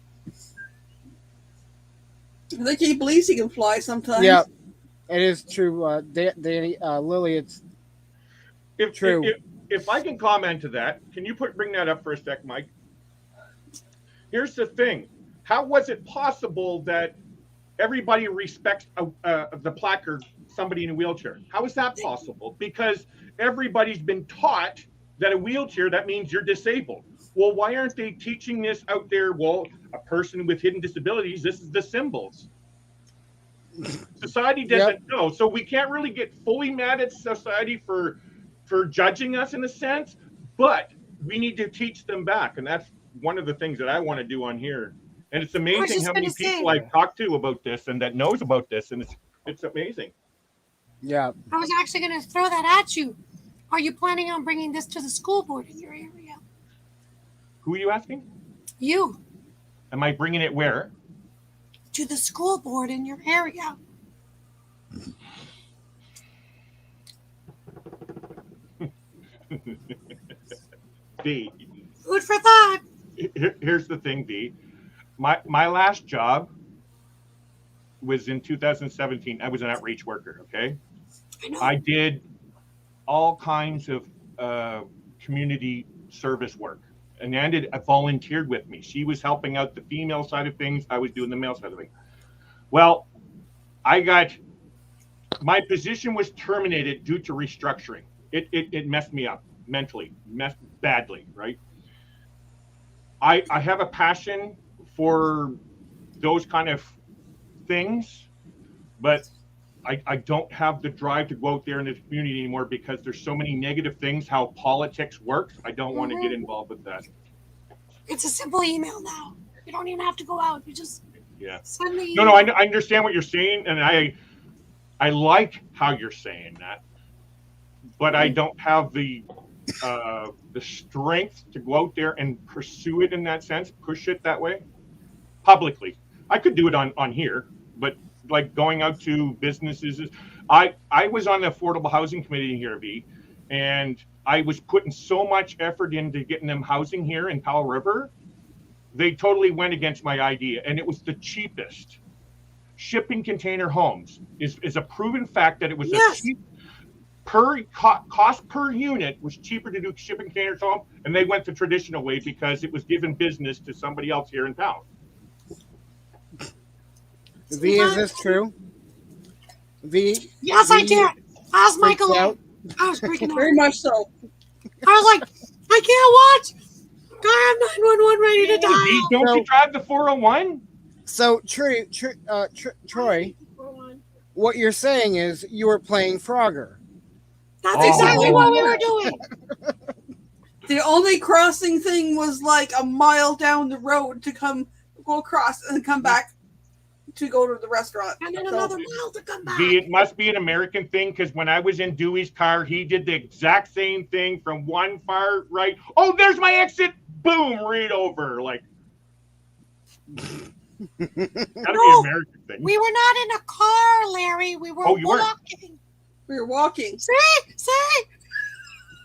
I think he believes he can fly sometimes. Yeah, it is true. Danny, Lily, it's true. If I can comment to that, can you bring that up for a sec, Mike? Here's the thing. How was it possible that everybody respects the placard, somebody in a wheelchair? How is that possible? Because everybody's been taught that a wheelchair, that means you're disabled. Well, why aren't they teaching this out there? Well, a person with hidden disabilities, this is the symbols. Society doesn't know. So we can't really get fully mad at society for judging us in a sense, but we need to teach them back. And that's one of the things that I want to do on here. And it's amazing how many people I've talked to about this and that knows about this. And it's amazing. Yeah. I was actually going to throw that at you. Are you planning on bringing this to the school board in your area? Who are you asking? You. Am I bringing it where? To the school board in your area. V, Food for thought. here's the thing, V. My last job was in 2017. I was an outreach worker. Okay, I did all kinds of community service work, and I volunteered with me. She was helping out the female side of things. I was doing the male side of things. Well, my position was terminated due to restructuring. It messed me up mentally, messed badly, right? I have a passion for those kind of things, but I don't have the drive to go out there in the community anymore because there's so many negative things, how politics works. I don't want to get involved with that. It's a simple email now. You don't even have to go out. You just send the email. No, I understand what you're saying, and I like how you're saying that, but I don't have the strength to go out there and pursue it in that sense, push it that way publicly. I could do it on here, but like going out to businesses, I was on the affordable housing committee here, V, and I was putting so much effort into getting them housing here in Powell River. They totally went against my idea, and it was the cheapest. Shipping container homes is a proven fact that it was a cheap cost per unit was cheaper to do shipping containers home, and they went the traditional way because it was giving business to somebody else here in town. V, is this true? V? Yes, I did. I was Michael. I was freaking out. Very much so. I was like, I can't watch. I have 911 ready to die. Don't you drive the 401? So, Troy, what you're saying is you were playing Frogger. That's exactly what we were doing. The only crossing thing was like a mile down the road to go across and come back to go to the restaurant. And then another mile to come back. It must be an American thing because when I was in Dewey's car, he did the exact same thing from one far right. Oh, there's my exit. Boom, right over. Like, gotta be an American thing. We were not in a car, Larry. We were walking. We were walking. See?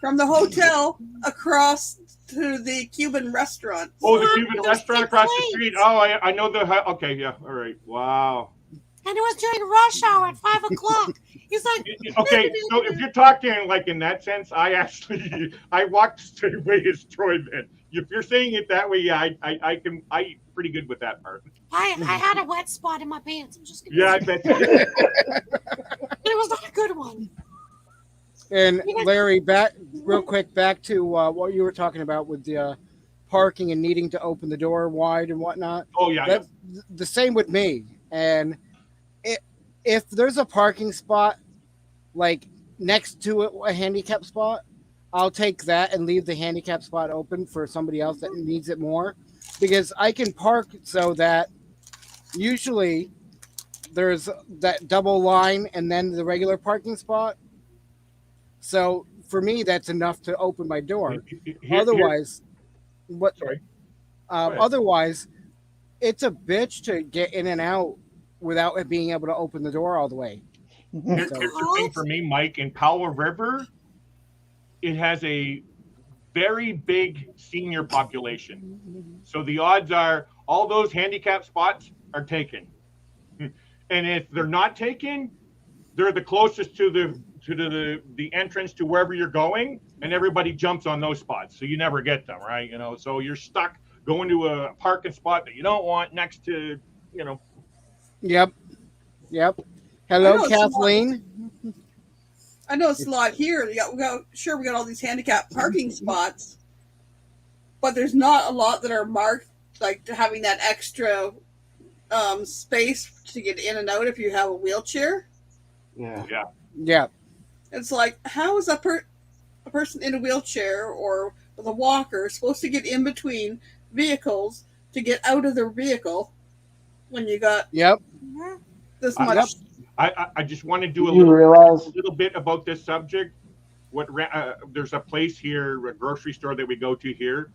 From the hotel across to the Cuban restaurant. Oh, the Cuban restaurant across the street. Oh, I know the. Okay, yeah. All right. Wow. And it was during rush hour at 5 o'clock. He's like, okay, so if you're talking like in that sense, I walked the same way as Troy then. If you're saying it that way, yeah, I pretty good with that part. I had a wet spot in my pants. I'm just I bet. It was not a good one. And Larry, real quick, back to what you were talking about with the parking and needing to open the door wide and whatnot. Oh yeah, that's the same with me. And if there's a parking spot like next to a handicap spot, I'll take that and leave the handicap spot open for somebody else that needs it more, because I can park so that usually there's that double line and then the regular parking spot. So for me, that's enough to open my door. Otherwise, otherwise, it's a bitch to get in and out without it being able to open the door all the way. Here's the thing for me, Mike. In Powell River, it has a very big senior population. So the odds are all those handicap spots are taken. And if they're not taken, they're the closest to the entrance to wherever you're going, and everybody jumps on those spots. So you never get them, right? So you're stuck going to a parking spot that you don't want next to, Yep. Hello, Kathleen. I know it's a lot here. We got all these handicap parking spots, but there's not a lot that are marked like having that extra space to get in and out if you have a wheelchair. Yeah. It's like, how is a person in a wheelchair or with a walker supposed to get in between vehicles to get out of their vehicle when you got this much? I just want to do a little bit about this subject. There's a place here, a grocery store that we go to here.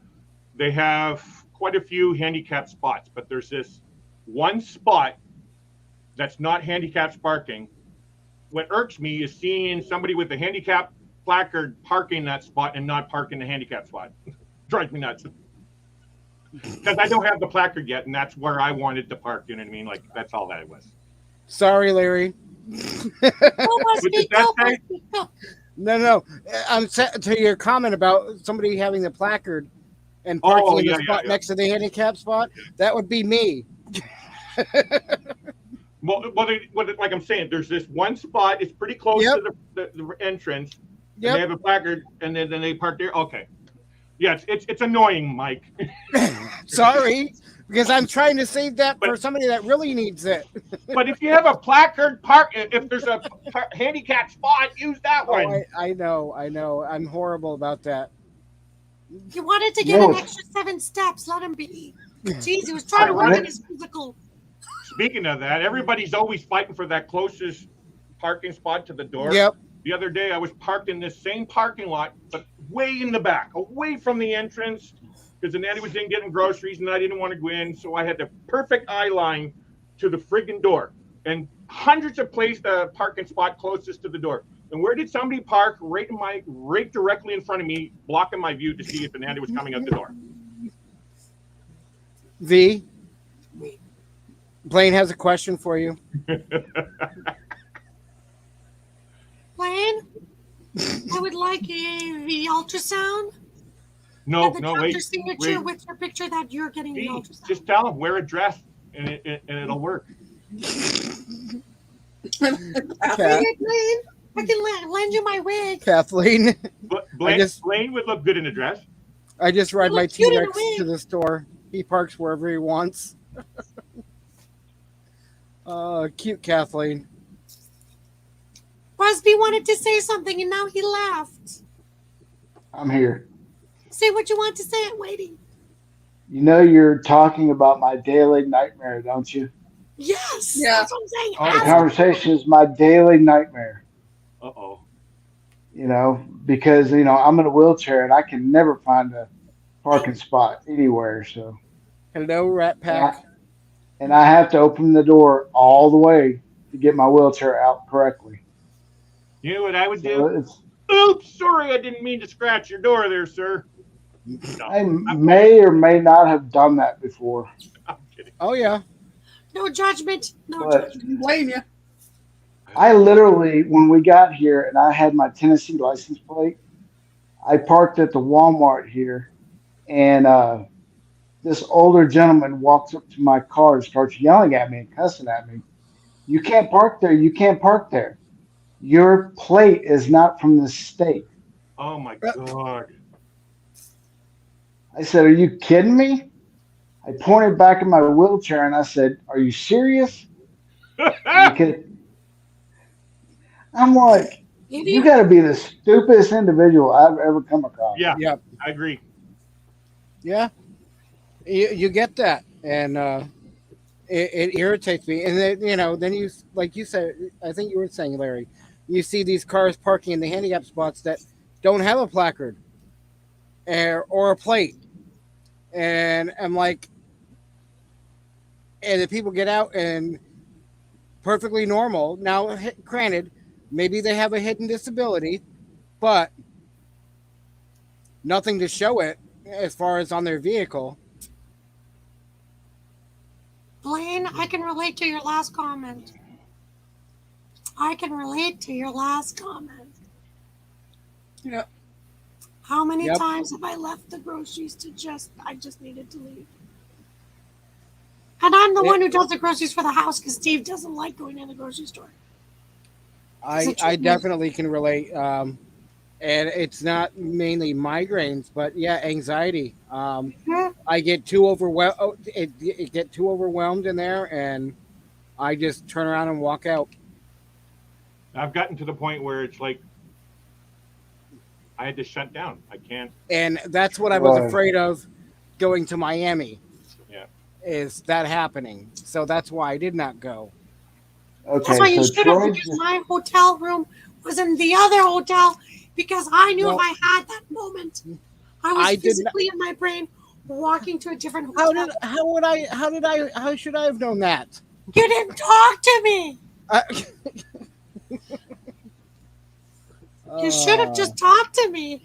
They have quite a few handicap spots, but there's this one spot that's not handicap parking. What irks me is seeing somebody with a handicap placard parking that spot and not parking the handicap spot. Drives me nuts. Because I don't have the placard yet, and that's where I wanted to park. You know what I mean? Like, that's all that was. Sorry, Larry. What did that say? No. To your comment about somebody having the placard and parking in the spot next to the handicap spot, that would be me. Well, like I'm saying, there's this one spot. It's pretty close to the entrance. Yep. They have a placard, and then they park there. Okay. Yeah, it's annoying, Mike. Sorry, because I'm trying to save that for somebody that really needs it. But if you have a placard park, if there's a handicap spot, use that one. I know. I'm horrible about that. You wanted to get an extra 7 steps. Let him be. Jeez, he was trying to work on his physical. Speaking of that, everybody's always fighting for that closest parking spot to the door. Yep. The other day, I was parked in this same parking lot, but way in the back, away from the entrance, because the nanny was in getting groceries, and I didn't want to go in, so I had the perfect eye line to the friggin' door, and hundreds of parking spot closest to the door. And where did somebody park? Right directly in front of me, blocking my view to see if the nanny was coming out the door. V. Blaine has a question for you. Blaine, I would like the ultrasound. No, wait. Wait. Signature with your picture that you're getting the ultrasound. Just tell them, wear a dress, and it'll work. Blaine, I can lend you my wig. Kathleen. Blaine would look good in a dress. I just ride my T-Rex to the store. He parks wherever he wants. Cute Kathleen. Busby wanted to say something and now he left. I'm here. Say what you want to say. I'm waiting. You know you're talking about my daily nightmare, don't you? Yes. Yeah. That's what I'm saying. The conversation is my daily nightmare. Uh-oh. You know, because, I'm in a wheelchair and I can never find a parking spot anywhere. So. Hello, Rat Pack. And I have to open the door all the way to get my wheelchair out correctly. You know what I would do? Oops, sorry, I didn't mean to scratch your door there, sir. No, I may or may not have done that before. I'm kidding. Oh, yeah. No judgment. No judgment. Blame you. I literally, when we got here and I had my Tennessee license plate, I parked at the Walmart here, and this older gentleman walks up to my car and starts yelling at me and cussing at me. You can't park there. You can't park there. Your plate is not from the state. Oh, my God. I said, are you kidding me? I pointed back at my wheelchair and I said, are you serious? I'm like, you got to be the stupidest individual I've ever come across. Yeah, I agree. Yeah. You get that. And it irritates me. And then, then you, like you said, I think you were saying, Larry, you see these cars parking in the handicap spots that don't have a placard or a plate. And I'm like, and the people get out and perfectly normal. Now, granted, maybe they have a hidden disability, but nothing to show it as far as on their vehicle. Blaine, I can relate to your last comment. Yep. How many times have I left the groceries I just needed to leave? And I'm the one who does the groceries for the house because Steve doesn't like going to the grocery store. I definitely can relate. And it's not mainly migraines, but anxiety. I get too overwhelmed. It get too overwhelmed in there, and I just turn around and walk out. I've gotten to the point where it's like I had to shut down. I can't. And that's what I was afraid of going to Miami. Yeah. Is that happening? So that's why I did not go. Okay, that's why you should have, because my hotel room was in the other hotel, because I knew if I had that moment, I was physically in my brain walking to a different hotel. How should I have known that? You didn't talk to me. You should have just talked to me.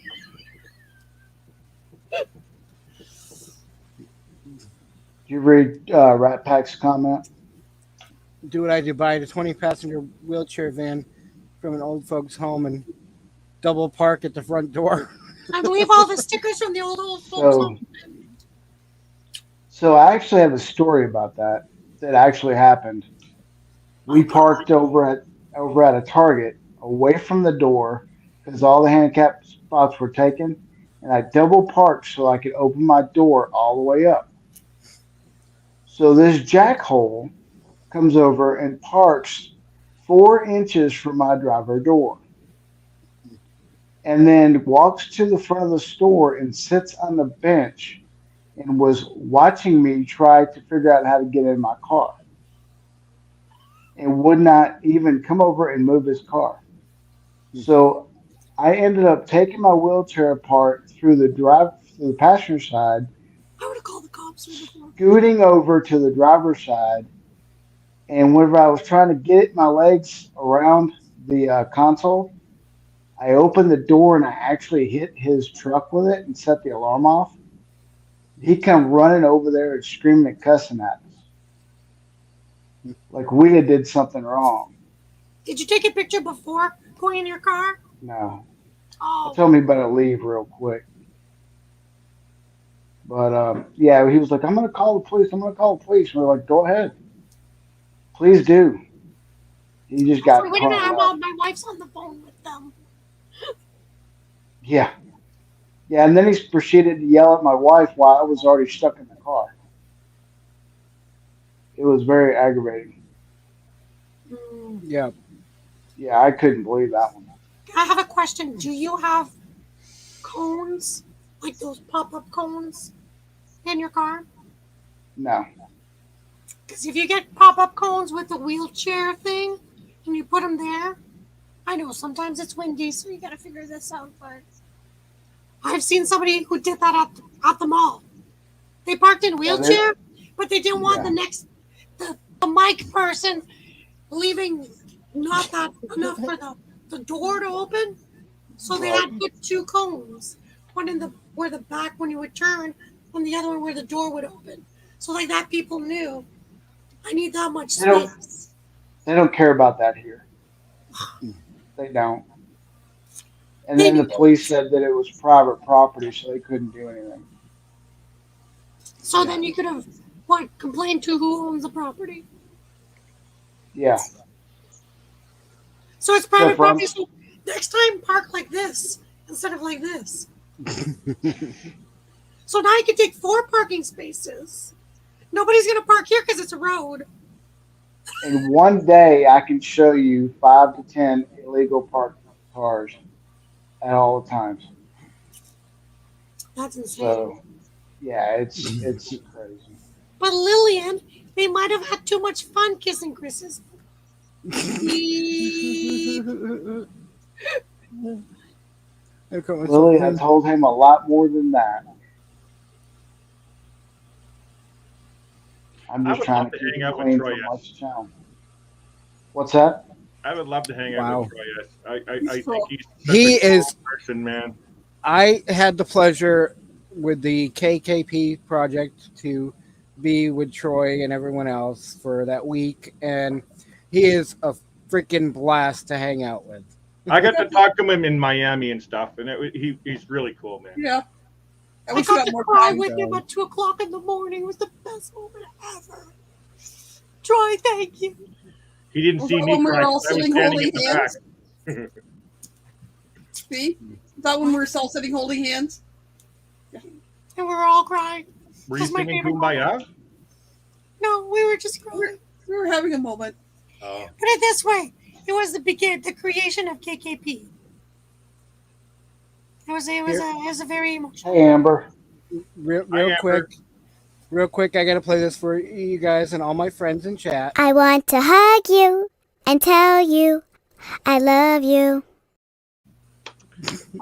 Did you read Rat Pack's comment? Do what I do: buy a 20-passenger wheelchair van from an old folks' home and double park at the front door. I believe all the stickers from the old folks home. So I actually have a story about that actually happened. We parked over at a Target away from the door because all the handicap spots were taken, and I double parked so I could open my door all the way up. So this jackhole comes over and parks 4 inches from my driver door, and then walks to the front of the store and sits on the bench and was watching me try to figure out how to get in my car, and would not even come over and move his car. So I ended up taking my wheelchair apart through the passenger side, I would have called the cops. scooting over to the driver's side, and whenever I was trying to get my legs around the console, I opened the door and I actually hit his truck with it and set the alarm off. He come running over there and screaming and cussing at us like we had did something wrong. Did you take a picture before going in your car? No. Oh. I told me better leave real quick. But yeah, he was like, I'm going to call the police. I'm going to call the police. And we're like, go ahead. Please do. He just got Wait a minute, my wife's on the phone with them. Yeah. Yeah, and then he proceeded to yell at my wife while I was already stuck in the car. It was very aggravating. Yeah. Yeah, I couldn't believe that one. I have a question. Do you have cones, like those pop-up cones, in your car? No. Because if you get pop-up cones with the wheelchair thing, and you put them there, I know sometimes it's windy, so you got to figure this out, but I've seen somebody who did that at the mall. They parked in a wheelchair, but they didn't want the mic person leaving not that enough for the door to open. So they had put 2 cones, one in where the back when you would turn, and the other one where the door would open. So like that, people knew I need that much space. They don't care about that here. They don't. And then the police said that it was private property, so they couldn't do anything. So then you could have complained to who owns the property. Yeah. So it's private property. So next time, park like this instead of like this. So now you can take 4 parking spaces. Nobody's going to park here because it's a road. And one day I can show you 5 to 10 illegal parked cars at all times. That's insane. So, yeah, it's crazy. But Lillian, they might have had too much fun kissing Chris's. Lily, I told him a lot more than that. I'm just trying to keep it clean from what's channel. What's that? I would love to hang out with Troy. I think he's he is person, man. I had the pleasure with the KKP project to be with Troy and everyone else for that week, and he is a freaking blast to hang out with. I got to talk to him in Miami and stuff, and he's really cool, man. Yeah. I got to cry with him at 2 o'clock in the morning. It was the best moment ever. Troy, thank you. He didn't see me when we were cry. all I was sitting standing holding in the hands. back. See? Is that when we were all sitting holding hands? And we were all crying. Were you singing Kumbaya? No, we were just crying. We were having a moment. Oh. Put it this way. It was the creation of KKP. It was a very emotional. Hey, Amber. Real Hi, quick, I gotta play this for you guys and all my friends in chat. I want to hug you and tell you I love you.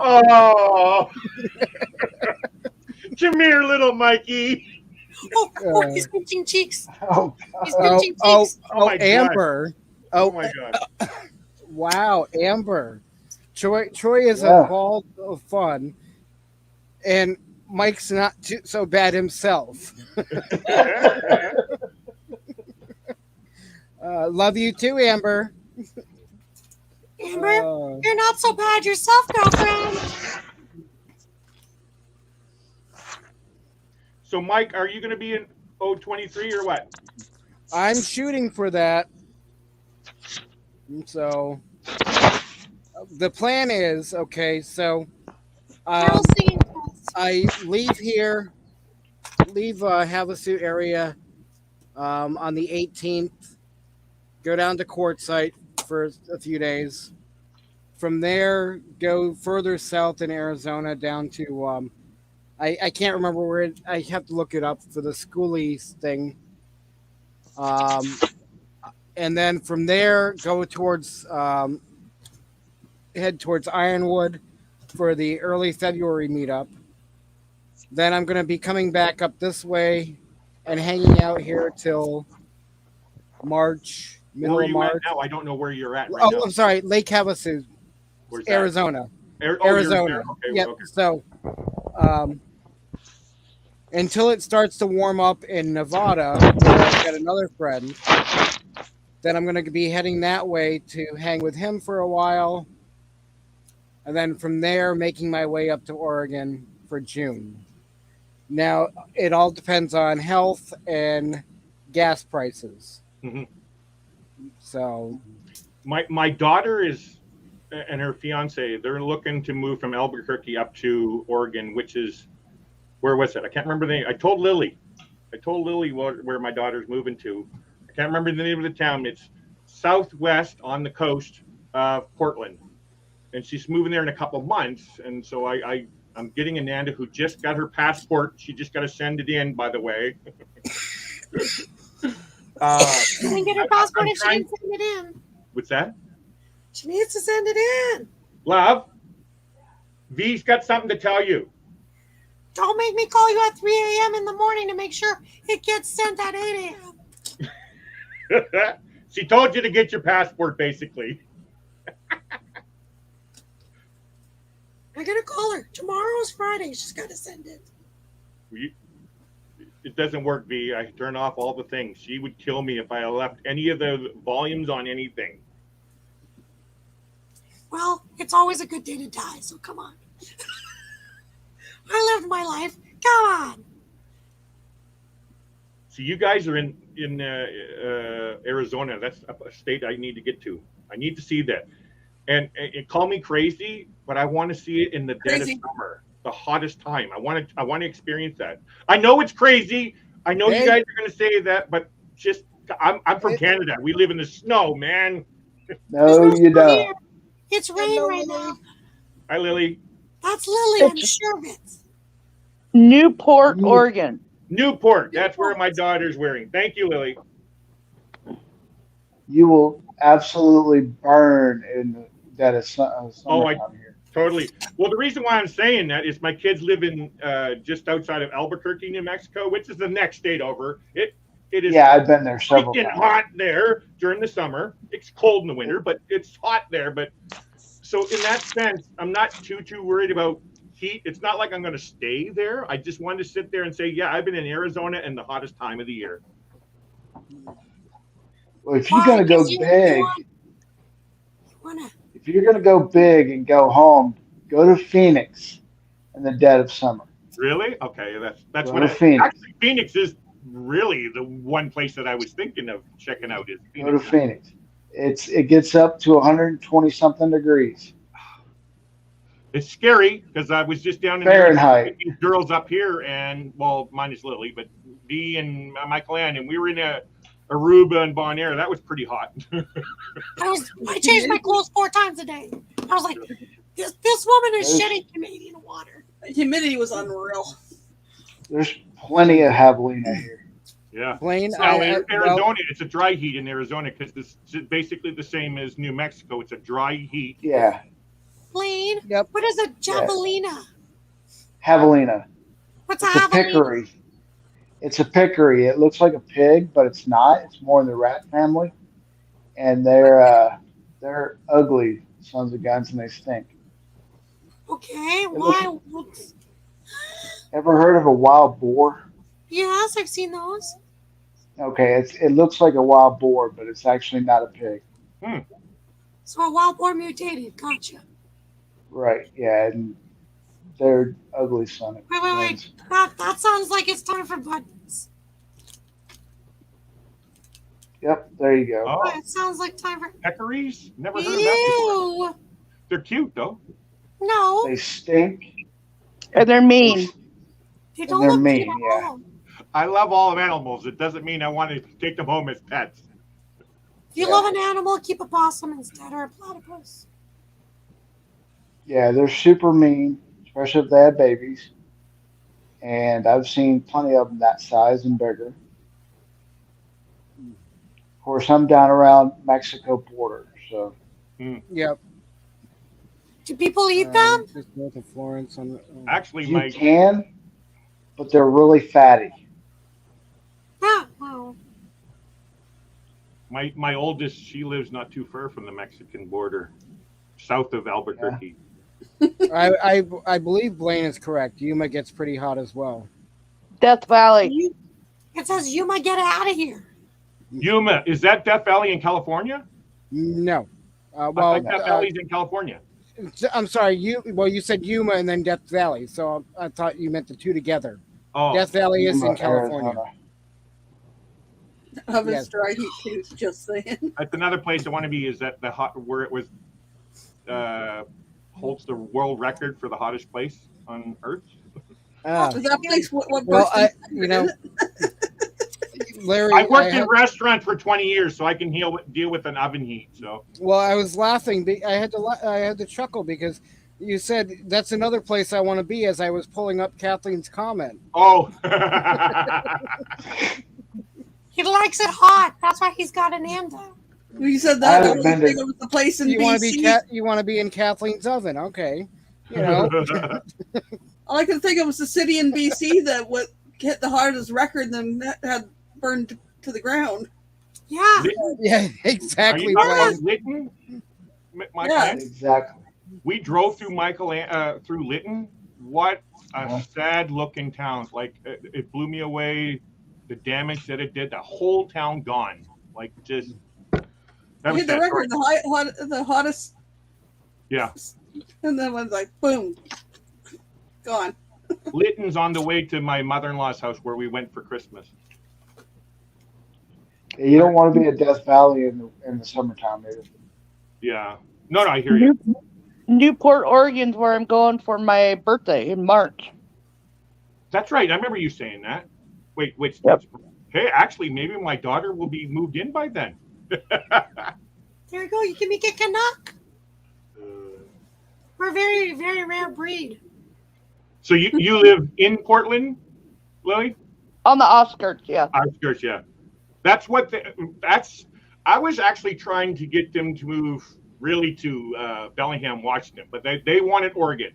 Oh, come here, little Mikey. He's pinching cheeks. Oh, He's pinching cheeks. Oh my God. Amber. Oh my God. Wow, Amber. Troy is Yeah. a ball of fun, and Mike's not so bad himself. Love you too, Amber. Amber, you're not so bad yourself, girlfriend. So, Mike, are you going to be in 023 or what? I'm shooting for that. So the plan is okay. So I leave here, leave Havasu area on the 18th. Go down to Quartzsite for a few days. From there, go further south in Arizona down to I can't remember where I have to look it up for the schoolies thing. And then from there, go towards head towards Ironwood for the early February meetup. Then I'm going to be coming back up this way and hanging out here till March, middle Where are of you March. at now? I don't know where you're at right now. I'm sorry, Lake Havasu, Where's that? Arizona. You're Arizona. there. Okay, Yep. okay. So until it starts to warm up in Nevada, where I've got another friend, then I'm going to be heading that way to hang with him for a while. And then from there, making my way up to Oregon for June. Now, it all depends on health and gas prices. Mm-hmm. So, my daughter is, and her fiance, they're looking to move from Albuquerque up to Oregon, which is, where was it? I can't remember the name. I told Lily where my daughter's moving to. I can't remember the name of the town. It's southwest on the coast of Portland. And she's moving there in a couple of months. And so I'm getting Ananda, who just got her passport. She just got to send it in, by the way. She didn't get her passport if she didn't send it in. What's that? She needs to send it in. Love, V's got something to tell you. Don't make me call you at 3 a.m. in the morning to make sure it gets sent at 8 a.m. She told you to get your passport, basically. I'm going to call her. Tomorrow's Friday. She's got to send it. It doesn't work, V. I turn off all the things. She would kill me if I left any of the volumes on anything. Well, it's always a good day to die, so come on. I lived my life. Come on. So you guys are in Arizona. That's a state I need to get to. I need to see that. And call me crazy, but I want to see it in the dead of summer, the hottest time. I want to experience that. I know it's crazy. I know you guys are going to say that, but just I'm from Canada. We live in the snow, man. No, you don't. It's rain right now. Hi, Lily. That's Lily and Sherbets. Newport, Oregon. Newport. That's where my daughter's wearing. Thank you, Lily. You will absolutely burn in the dead of summer here. Totally. Well, the reason why I'm saying that is my kids live in just outside of Albuquerque, New Mexico, which is the next state over. It is. Yeah, I've been there several times. Hot there during the summer. It's cold in the winter, but it's hot there. But so in that sense, I'm not too worried about heat. It's not like I'm going to stay there. I just wanted to sit there and say, yeah, I've been in Arizona in the hottest time of the year. Well, if you're going to go big, if you're going to go big and go home, go to Phoenix in the dead of summer. Really? Okay, that's go what to Phoenix. Actually, Phoenix is really the one place that I was thinking of checking out. Is Phoenix. Go to Phoenix. It gets up to 120 something degrees. It's scary because I was just down in Fahrenheit. With these girls up here, and well, minus Lily, but Dee and Michael Ann, and we were in Aruba and Bonaire. That was pretty hot. I changed my clothes 4 times a day. I was like, this woman is shedding Canadian water. The humidity was unreal. There's plenty of javelina here. Yeah. Arizona, it's a dry heat in Arizona because this is basically the same as New Mexico. It's a dry heat. Yeah. Blaine, what is a javelina? Javelina. What's it's a pickery. It's a pickery. It looks like a pig, but it's not. It's more in the rat family, and they're ugly sons of guns, and they stink. Okay, It looks- why? Ever heard of a wild boar? Yes, I've seen those. Okay, it looks like a wild boar, but it's actually not a pig. So a wild boar mutated. Gotcha. Right? Yeah, and they're ugly son of Wait. guns. That sounds like it's time for buttons. Yep, there you go. Oh, It sounds like time for. peccaries? Never heard of that before. Ew. They're cute though. No, They stink. And they're mean. they And don't they're look mean, cute at yeah. all. I love all of animals. It doesn't mean I want to take them home as pets. If you love an animal, keep a possum instead or a platypus. Yeah, they're super mean, especially if they have babies. And I've seen plenty of them that size and bigger. Of course, I'm down around Mexico border, so Yep. Do people eat them? Just north of Florence. Actually, you can, but they're really fatty. Yeah. Wow. my oldest, she lives not too far from the Mexican border, south of Albuquerque. I believe Blaine is correct. Yuma gets pretty hot as well. Death Valley. It says Yuma, get out of here. Yuma, is that Death Valley in California? No. I Well, think Death Valley's in California. I'm sorry. You said Yuma and then Death Valley, so I thought you meant the two together. Oh, Death Valley is in Yuma, California. Arizona. Of his Yes. dry heat too, just saying. That's another place I want to be. Is that the hot where it was holds the world record for the hottest place on Earth? Is that place what Well, burst you know, Larry, I worked I in restaurants for 20 years, so I can deal with an oven heat. So Well, I was laughing. I had to chuckle because you said that's another place I want to be. As I was pulling up Kathleen's comment. oh, He likes it hot. That's why he's got an ando. You said I that. I haven't was been to- thinking it was the place in You want to BC. be you want to be in Kathleen's oven? Okay, you know. I like to think it was the city in BC that would hit the hardest record and then had burned to the ground. Yeah. Yeah, are exactly. you talking about Blaine. Lytton? Michael, Yeah. Exactly. we drove through through Lytton. What a Uh-huh. sad-looking town! Like it blew me away. The damage that it did. The whole town gone. Like just. That was Hit the sad. record, the hottest, Yeah. and then was like boom, gone. Lytton's on the way to my mother-in-law's house where we went for Christmas. You don't want to be at Death Valley in the summertime either. Yeah. No, I hear you. Newport, Oregon's where I'm going for my birthday in March. That's right. I remember you saying that. Wait. Yep. Hey, actually, maybe my daughter will be moved in by then. There you go. You can make a Canuck. We're a very, very rare breed. So you live in Portland, Lily? On the outskirts, yeah. Outskirts, yeah. That's I was actually trying to get them to move really to Bellingham, Washington, but they wanted Oregon.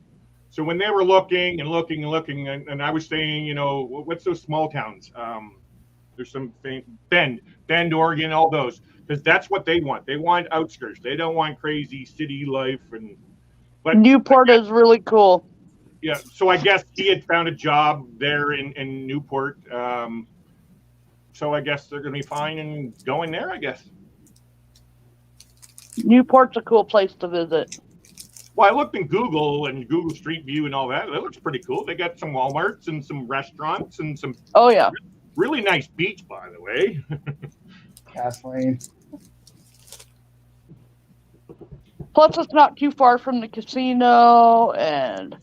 So when they were looking, and I was saying, you know, what's those small towns? There's some Bend, Oregon, all those, because that's what they want. They want outskirts. They don't want crazy city life. But Newport is really cool. yeah, so I guess he had found a job there in Newport. So I guess they're going to be fine and going there, I guess. Newport's a cool place to visit. Well, I looked in Google and Google Street View and all that. It looks pretty cool. They got some Walmarts and some restaurants and some Oh, yeah. really nice beach, by the way. Kathleen. Plus, it's not too far from the casino and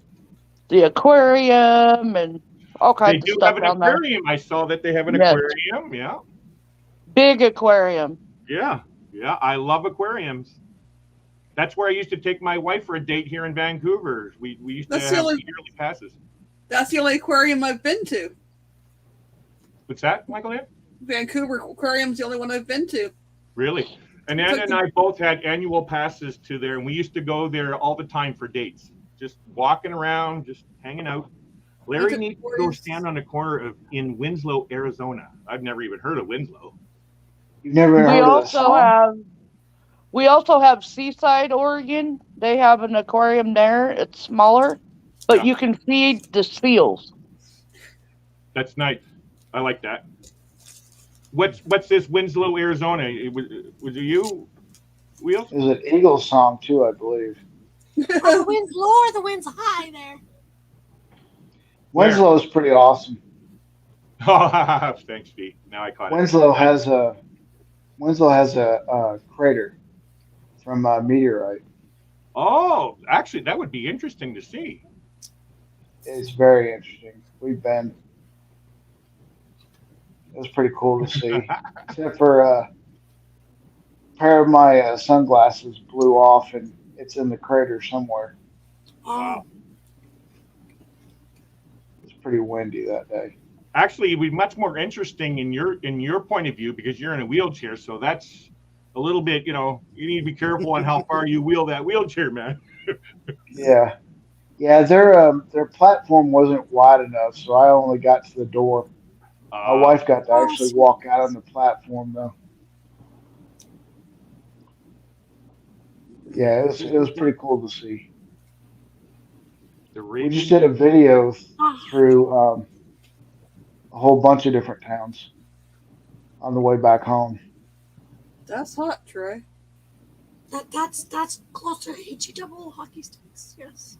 the aquarium and all They kinds of do stuff have an down there. aquarium. I saw that they have an Yes. aquarium. Yeah. Big aquarium. Yeah. I love aquariums. That's where I used to take my wife for a date here in Vancouver. We used to That's the have only- yearly passes. That's the only aquarium I've been to. What's that, Michael? Ann? Vancouver Aquarium's the only one I've been to. Really? And Anna and I both had annual passes to there, and we used to go there all the time for dates. Just walking around, just hanging out. Larry Look at needs to go aquariums. stand on the corner in Winslow, Arizona. I've never even heard of Winslow. You've never We heard of the also song? We also have Seaside, Oregon. They have an aquarium there. It's smaller, but Yeah. you can feed the seals. That's nice. I like that. What's this Winslow, Arizona? Was it you, Wheels? There's an Eagle song too, I believe. Are the winds low or the winds high there? Winslow is pretty awesome. Thanks, Steve. Now I caught Winslow it. has a crater from a meteorite. Oh, actually, that would be interesting to see. It's very interesting. We've been. It was pretty cool to see. Except for a pair of my sunglasses blew off, and it's in the crater somewhere. Oh, It's pretty windy that day. Actually, it would be much more interesting in your point of view because you're in a wheelchair. So that's a little bit, you need to be careful on how far you wheel that wheelchair, man. Yeah, yeah. Their platform wasn't wide enough, so I only got to the door. My wife got to actually walk out on the platform, though. Yeah, it was pretty cool to see. We just did a video through a whole bunch of different towns on the way back home. That's hot, Troy. that's close to HE double hockey sticks. Yes.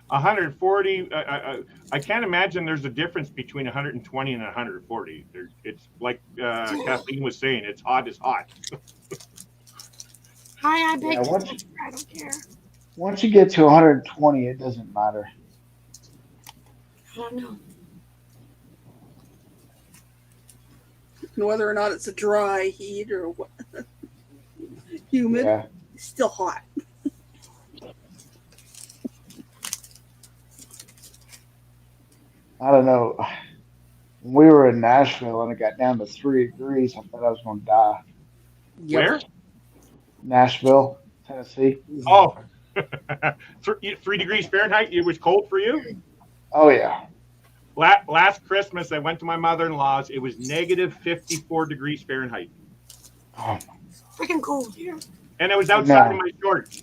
140. I can't imagine there's a difference between 120 and 140. It's like Kathleen was saying, it's hot as hot. Hi, I beg Yeah, to once- differ. I don't care. Once you get to 120, it doesn't matter. I don't know. And whether or not it's a dry heat or what, humid, Yeah. it's still hot. I don't know. When we were in Nashville and it got down to 3 degrees, I thought I was going to die. Where? Nashville, Tennessee. Oh, 3 degrees Fahrenheit. It was cold for you? Oh, yeah. Last Christmas, I went to my mother-in-law's. It was negative 54 degrees Fahrenheit. Oh, Freaking cold here. And I was outside in No. my shorts.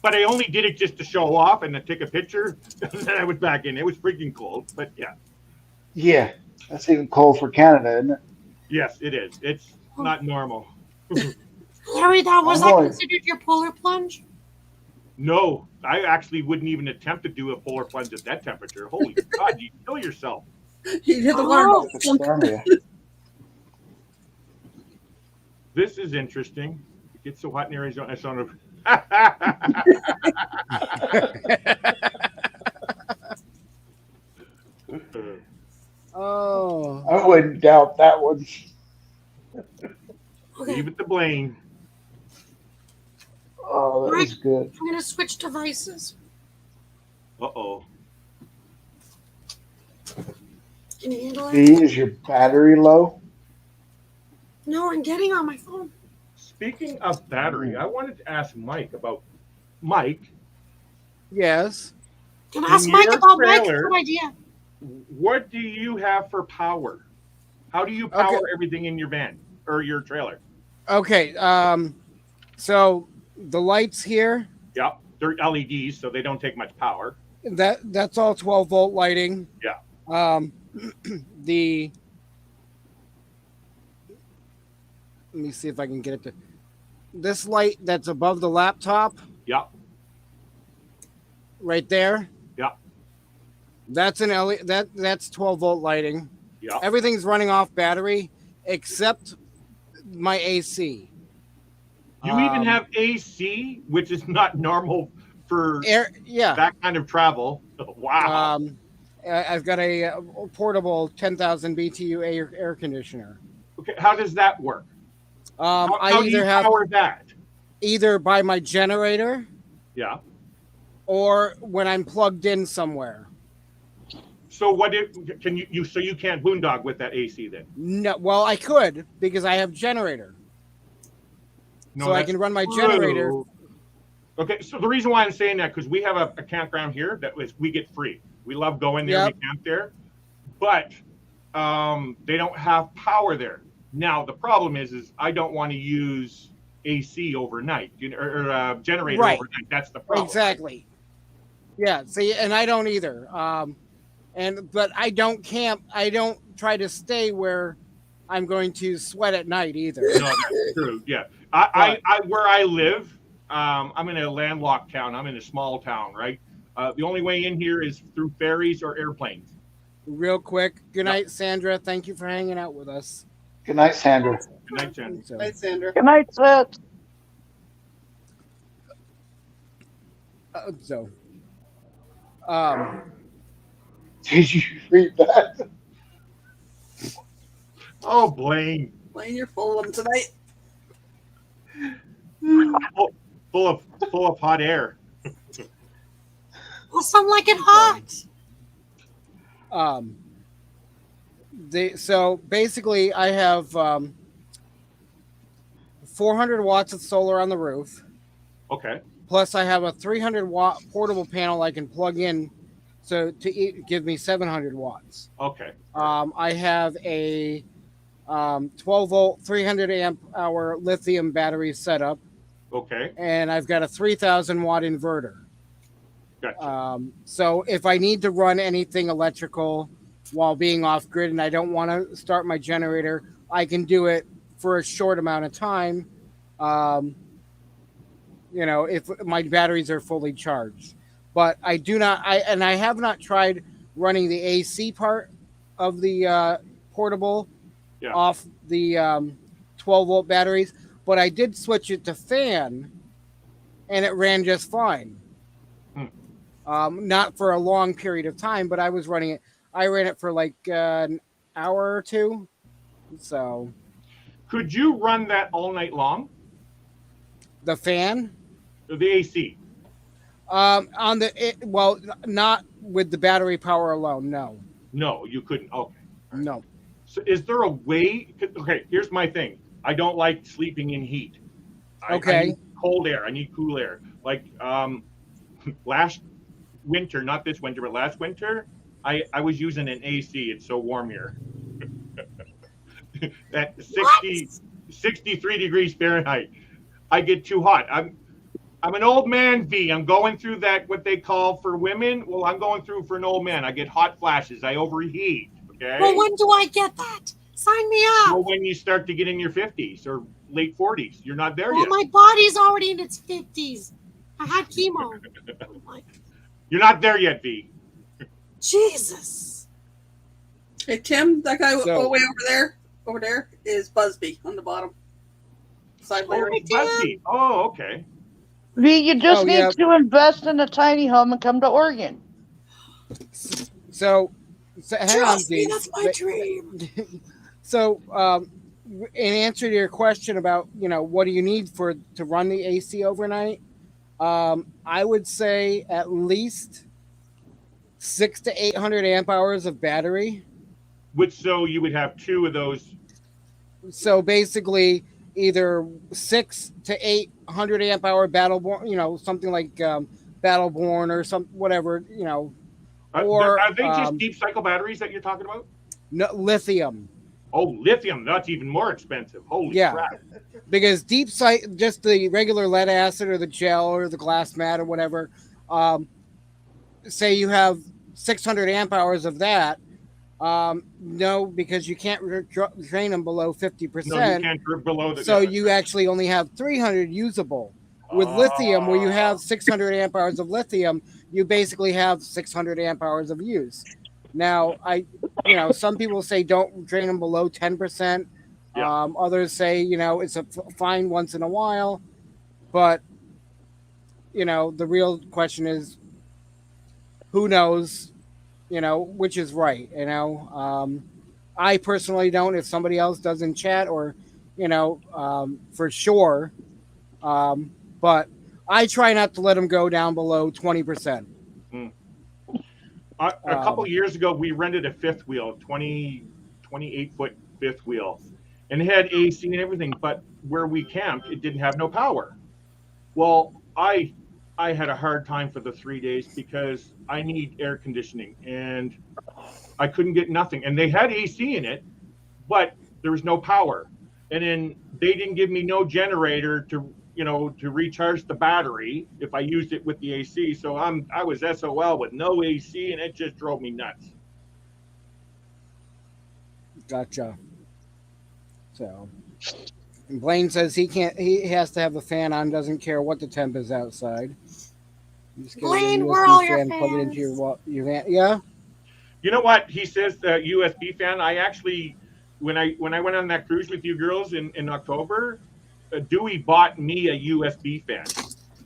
But I only did it just to show off and to take a picture. And then I was back in. It was freaking cold. But yeah. yeah. That's even cold for Canada, isn't it? Yes, it is. It's not normal. Larry, was I'm that going- considered your polar plunge? No, I actually wouldn't even attempt to do a polar plunge at that temperature. Holy God, you kill yourself. You hit the water. Oh. Hypothermia. This is interesting. It gets so hot in Arizona. I sort of. Oh. I wouldn't doubt that one. Okay, Leave it to Blaine. Oh, that was good. I'm gonna switch devices. Uh-oh. Can you handle it? B, is your battery low? No, I'm getting on my phone. Speaking of battery, I wanted to ask Mike about Mike. Yes. Can I ask In Mike your about Mike? trailer- Good idea. What do you have for power? How do you power Okay. everything in your van or your trailer? Okay. So the lights here, Yep, they're LEDs, so they don't take much power. that's all 12-volt lighting. Yeah. The let me see if I can get it to this light that's above the laptop Yep, right there. yep, That's an LED. That's 12-volt lighting. yep. Everything's running off battery except my AC. You even have AC, which is not normal for air. Yeah. that kind of travel. Wow. I've got a portable 10,000 BTU air conditioner. Okay, how does that work? How I do you either have power that? either by my generator Yeah. or when I'm plugged in somewhere. So what if can you so you can't boondog with that AC then? No, well, I could because I have generator, No, so I that's can run my true. generator. Okay, so the reason why I'm saying that because we have a campground here that we get free. We love going there. Yep. We camp there, but they don't have power there. Now the problem is I don't want to use AC overnight, or generator Right. overnight. That's the problem. Exactly. Yeah. See, and I don't either. But I don't camp. I don't try to stay where I'm going to sweat at night either. No, that's true. Yeah, I where I live, I'm in a landlocked town. I'm in a small town, right? The only way in here is through ferries or airplanes. Real quick. Good night, Sandra. Thank you for hanging out with us. Good night, Sandra. Good night, Sandra. So, Hi, Sandra. Good night, Seth. so, Did you read that? Oh, Blaine, Blaine, you're full of them tonight. full of hot air. Well, some like it hot. So basically, I have 400 watts of solar on the roof. Okay. Plus, I have a 300 watt portable panel I can plug in, so give me 700 watts. Okay. I have a 12 volt, 300 amp hour lithium battery setup, Okay. and I've got a 3,000 watt inverter. Gotcha. So if I need to run anything electrical while being off grid and I don't want to start my generator, I can do it for a short amount of time. If my batteries are fully charged. But I do not, I have not tried running the AC part of the portable off the 12 volt batteries, but I did switch it to fan and it ran just fine. Not for a long period of time, but I was running it. I ran it for like an hour or two. So, could you run that all night long? The fan, the AC. Not with the battery power alone. No. No, you couldn't. Okay. No. So, is there a way? Okay, here's my thing. I don't like sleeping in heat. I need cold air. I need cool air. Like last winter, not this winter, but last winter, I was using an AC. It's so warm here. At 63 degrees Fahrenheit. I get too hot. I'm an old man, V. I'm going through that, what they call for women. Well, I'm going through for an old man. I get hot flashes. I overheat. Okay. Well, when do I get that? Sign me up. Well, when you start to get in your 50s or late 40s, you're not there well, yet. My body's already in its 50s. I had chemo. You're not there yet, V. Jesus. Hey, Tim, that guy way over there is Busby on the bottom. Side layer. Busby. Oh, okay. V, you just need to invest in a tiny home and come to Oregon. So hang on, me, that's my dream. So, in answer to your question about what do you need to run the AC overnight, I would say at least 600 to 800 amp hours of battery. So you would have two of those. So basically, either 600 to 800 amp hour Battleborn, something like Battleborn or whatever, Or are they just deep cycle batteries that you're talking about? No, lithium. Oh, lithium. That's even more expensive. Holy crap. Because just the regular lead acid or the gel or the glass mat or whatever, say you have 600 amp hours of that. No, because you can't drain them below 50%. No, you can't below so you actually only have 300 usable. With lithium, where you have 600 amp hours of lithium, you basically have 600 amp hours of use. Now, some people say don't drain them below 10%. Others say, it's a fine once in a while. But, the real question is, who knows, which is right, I personally don't. If somebody else does in chat or, for sure. But I try not to let them go down below 20%. A couple of years ago, we rented a fifth wheel, 28-foot fifth wheel, and it had AC and everything. But where we camped, it didn't have no power. Well, I had a hard time for the 3 days because I need air conditioning, and I couldn't get nothing. And they had AC in it, but there was no power, and then they didn't give me no generator to to recharge the battery if I used it with the AC. So I was SOL with no AC, and it just drove me nuts. Gotcha. So, and Blaine says he can't. He has to have a fan on. Doesn't care what the temp is outside. You just get a Blaine, USB we're all your fan, plug it into your van. Yeah. You know what he says? The USB fan. I actually, when I went on that cruise with you girls in October, Dewey bought me a USB fan.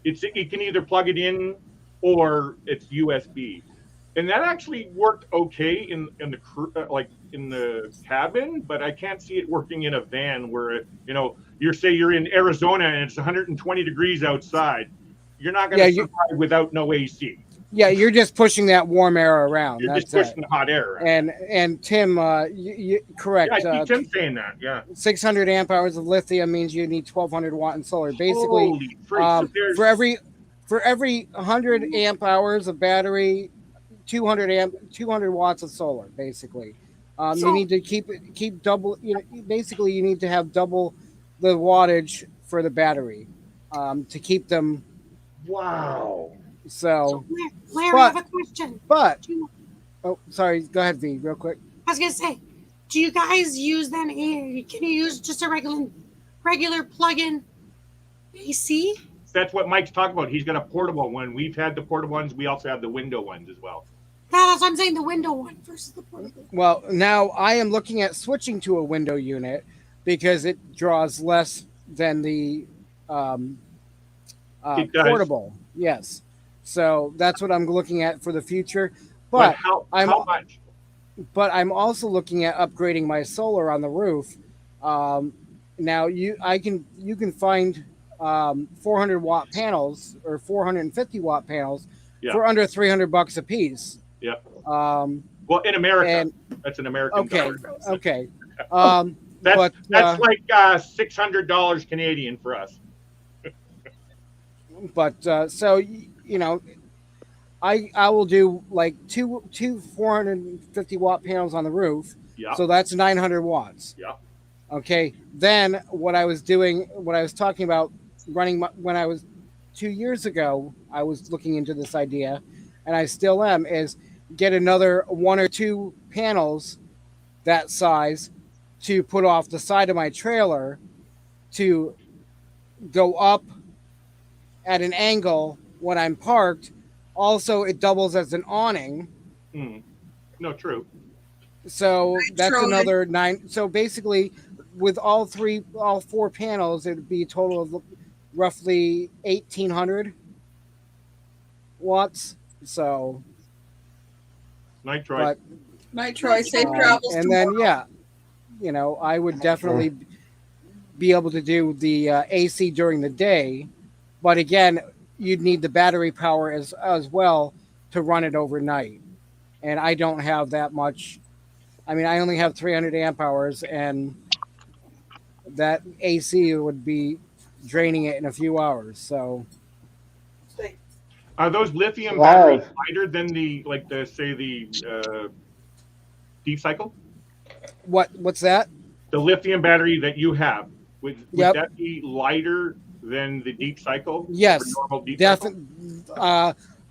You can either plug it in or it's USB, and that actually worked okay in the in the cabin, but I can't see it working in a van where you're in Arizona and it's 120 degrees outside. You're not going to survive without no AC. Yeah, you're just pushing that warm air around. You're That's just pushing the hot air around. And Tim, you correct. Yeah, I see Tim saying that. Yeah. 600 amp hours of lithium means you need 1200 watt in solar. Basically, so for every 100 amp hours of battery, 200 watts of solar. Basically, you need to keep double. Basically, you need to have double the wattage for the battery to keep them. Wow. So Larry, I have a question. Oh, sorry. Go ahead, V, real quick. I was gonna say, do you guys use then? Can you use just a regular plug-in AC? That's what Mike's talking about. He's got a portable one. We've had the portable ones. We also have the window ones as well. That's what I'm saying. The window one versus the portable. Well, now I am looking at switching to a window unit because it draws less than the portable. Yes. So that's what I'm looking at for the future. But how much? But I'm also looking at upgrading my solar on the roof. Now you can find 400 watt panels or 450 watt panels for under $300 a piece. Yeah. Well, in America, that's an American. Okay. That's like $600 Canadian for us. But so I will do like two 450 watt panels on the roof. Yeah. So that's 900 watts. Yeah. Okay. Then what I was talking about running when I was 2 years ago, I was looking into this idea, and I still am, is get another 1 or 2 panels that size to put off the side of my trailer to go up at an angle when I'm parked. Also, it doubles as an awning. No, true. So that's another 9. So basically, with all 4 panels, it would be a total of roughly 1,800 watts. So, Night Troy, safe travels. And then, I would definitely be able to do the AC during the day. But again, you'd need the battery power as well to run it overnight. And I don't have that much. I mean, I only have 300 amp hours, and that AC would be draining it in a few hours. So, are those lithium batteries lighter than the Deep Cycle? What's that? The lithium battery that you have would that be lighter than the Deep Cycle? Yes, definitely.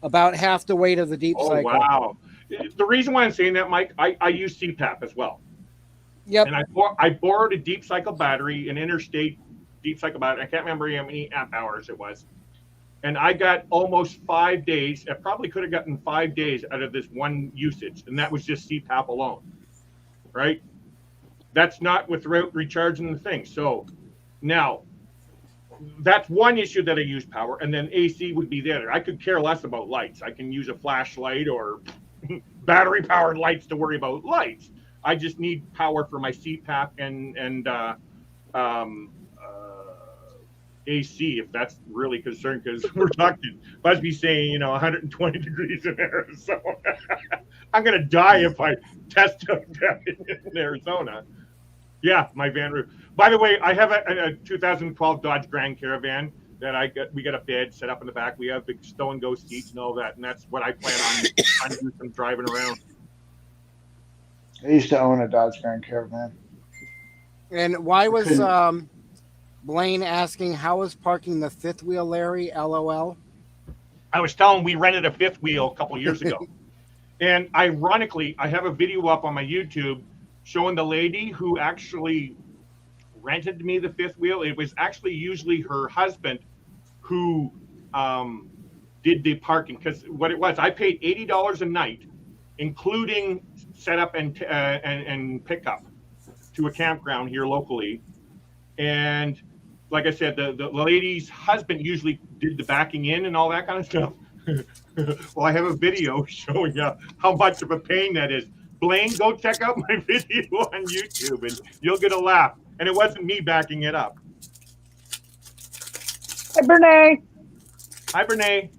About half the weight of the Deep Cycle. Oh wow! The reason why I'm saying that, Mike, I use CPAP as well. Yep. And I borrowed a Deep Cycle battery, an Interstate Deep Cycle battery. I can't remember how many amp hours it was. And I got almost 5 days. I probably could have gotten 5 days out of this one usage, and that was just CPAP alone, right? That's not without recharging the thing. So now, that's one issue that I use power, and then AC would be the other. I could care less about lights. I can use a flashlight or battery-powered lights to worry about lights. I just need power for my CPAP and AC, if that's really concerned, because we're talking Busby saying 120 degrees in Arizona. I'm gonna die if I test out down in Arizona. Yeah, my van roof. By the way, I have a 2012 Dodge Grand Caravan that we got a bed set up in the back. We have big stow and go seats and all that, and that's what I plan on doing some driving around. I used to own a Dodge Grand Caravan. And why was Blaine asking how is parking the fifth wheel, Larry? LOL. I was telling we rented a fifth wheel a couple years ago. And ironically, I have a video up on my YouTube showing the lady who actually rented me the fifth wheel. It was actually usually her husband who did the parking, because what it was, I paid $80 a night, including setup and pickup to a campground here locally. And like I said, the lady's husband usually did the backing in and all that kind of stuff. Well, I have a video showing how much of a pain that is. Blaine, go check out my video on YouTube and you'll get a laugh. And it wasn't me backing it up. Hi, Brene. Hi, Brene.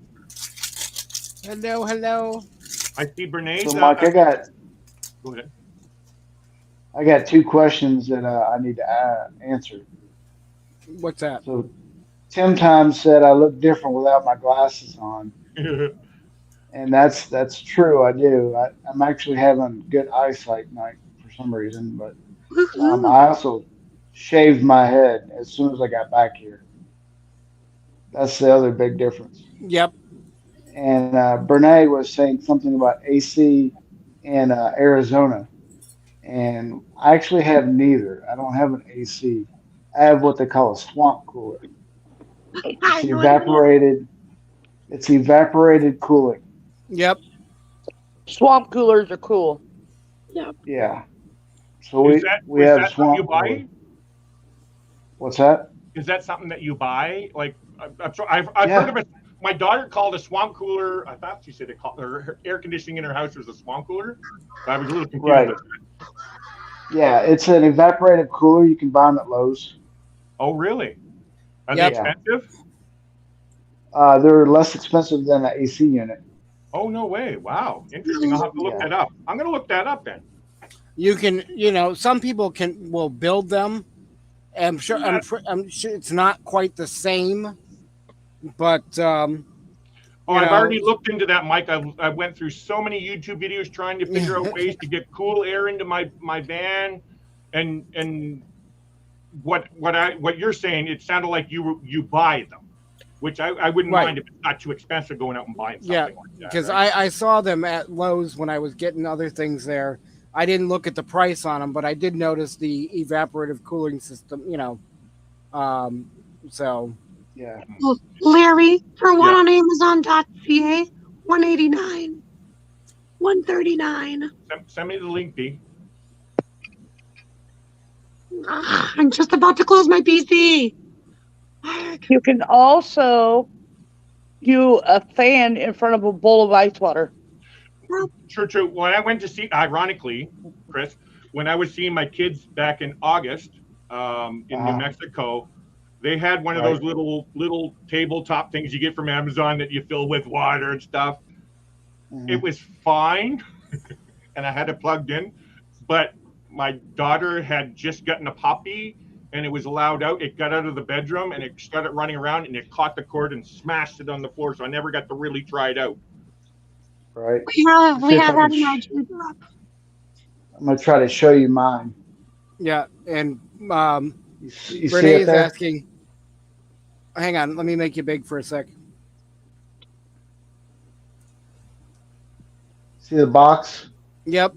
Hello, hello. I see Brene. So, Mike, Go ahead. I got two questions that I need to answer. What's that? So, Tim Time said I look different without my glasses on, and that's true. I do. I'm actually having good eyesight tonight for some reason, but I also shaved my head as soon as I got back here. That's the other big difference. Yep. And Brene was saying something about AC in Arizona, and I actually have neither. I don't have an AC. I have what they call a swamp cooler. It's evaporated. It's evaporated cooling. Yep. Swamp coolers are cool. Yep. Yeah. So we have swamp cooler. What's that? Is that something that you buy? Like, I've heard of it. My daughter called a swamp cooler. I thought she said her air conditioning in her house was a swamp cooler. But I was a little confused. Right. Yeah, it's an evaporated cooler. You can buy them at Lowe's. Oh, really? Are they expensive? They're less expensive than an AC unit. Oh, no way. Wow. Interesting. I'll have to look that up. I'm going to look that up then. You can, some people will build them. I'm sure it's not quite the same, but I've already looked into that, Mike. I went through so many YouTube videos trying to figure out ways to get cool air into my van, and what you're saying, it sounded like you buy them, which I wouldn't mind if it's not too expensive going out and buying something like that. Because I saw them at Lowe's when I was getting other things there. I didn't look at the price on them, but I did notice the evaporative cooling system, so. Yeah. Well, Larry, for one on Amazon.ca, $189, $139. Send me the link, B. I'm just about to close my PC. You can also do a fan in front of a bowl of ice water. True. When I went to see, ironically, Chris, when I was seeing my kids back in August in New Mexico, they had one of those little tabletop things you get from Amazon that you fill with water and stuff. Mm-hmm. It was fine, and I had it plugged in, but my daughter had just gotten a puppy, and it was allowed out. It got out of the bedroom, and it started running around, and it caught the cord and smashed it on the floor, so I never got to really try it out. Right. We have that in our chamber up. I'm going to try to show you mine. Yeah, and you Renee is asking, hang on, let me make you big for a sec. See the box? Yep.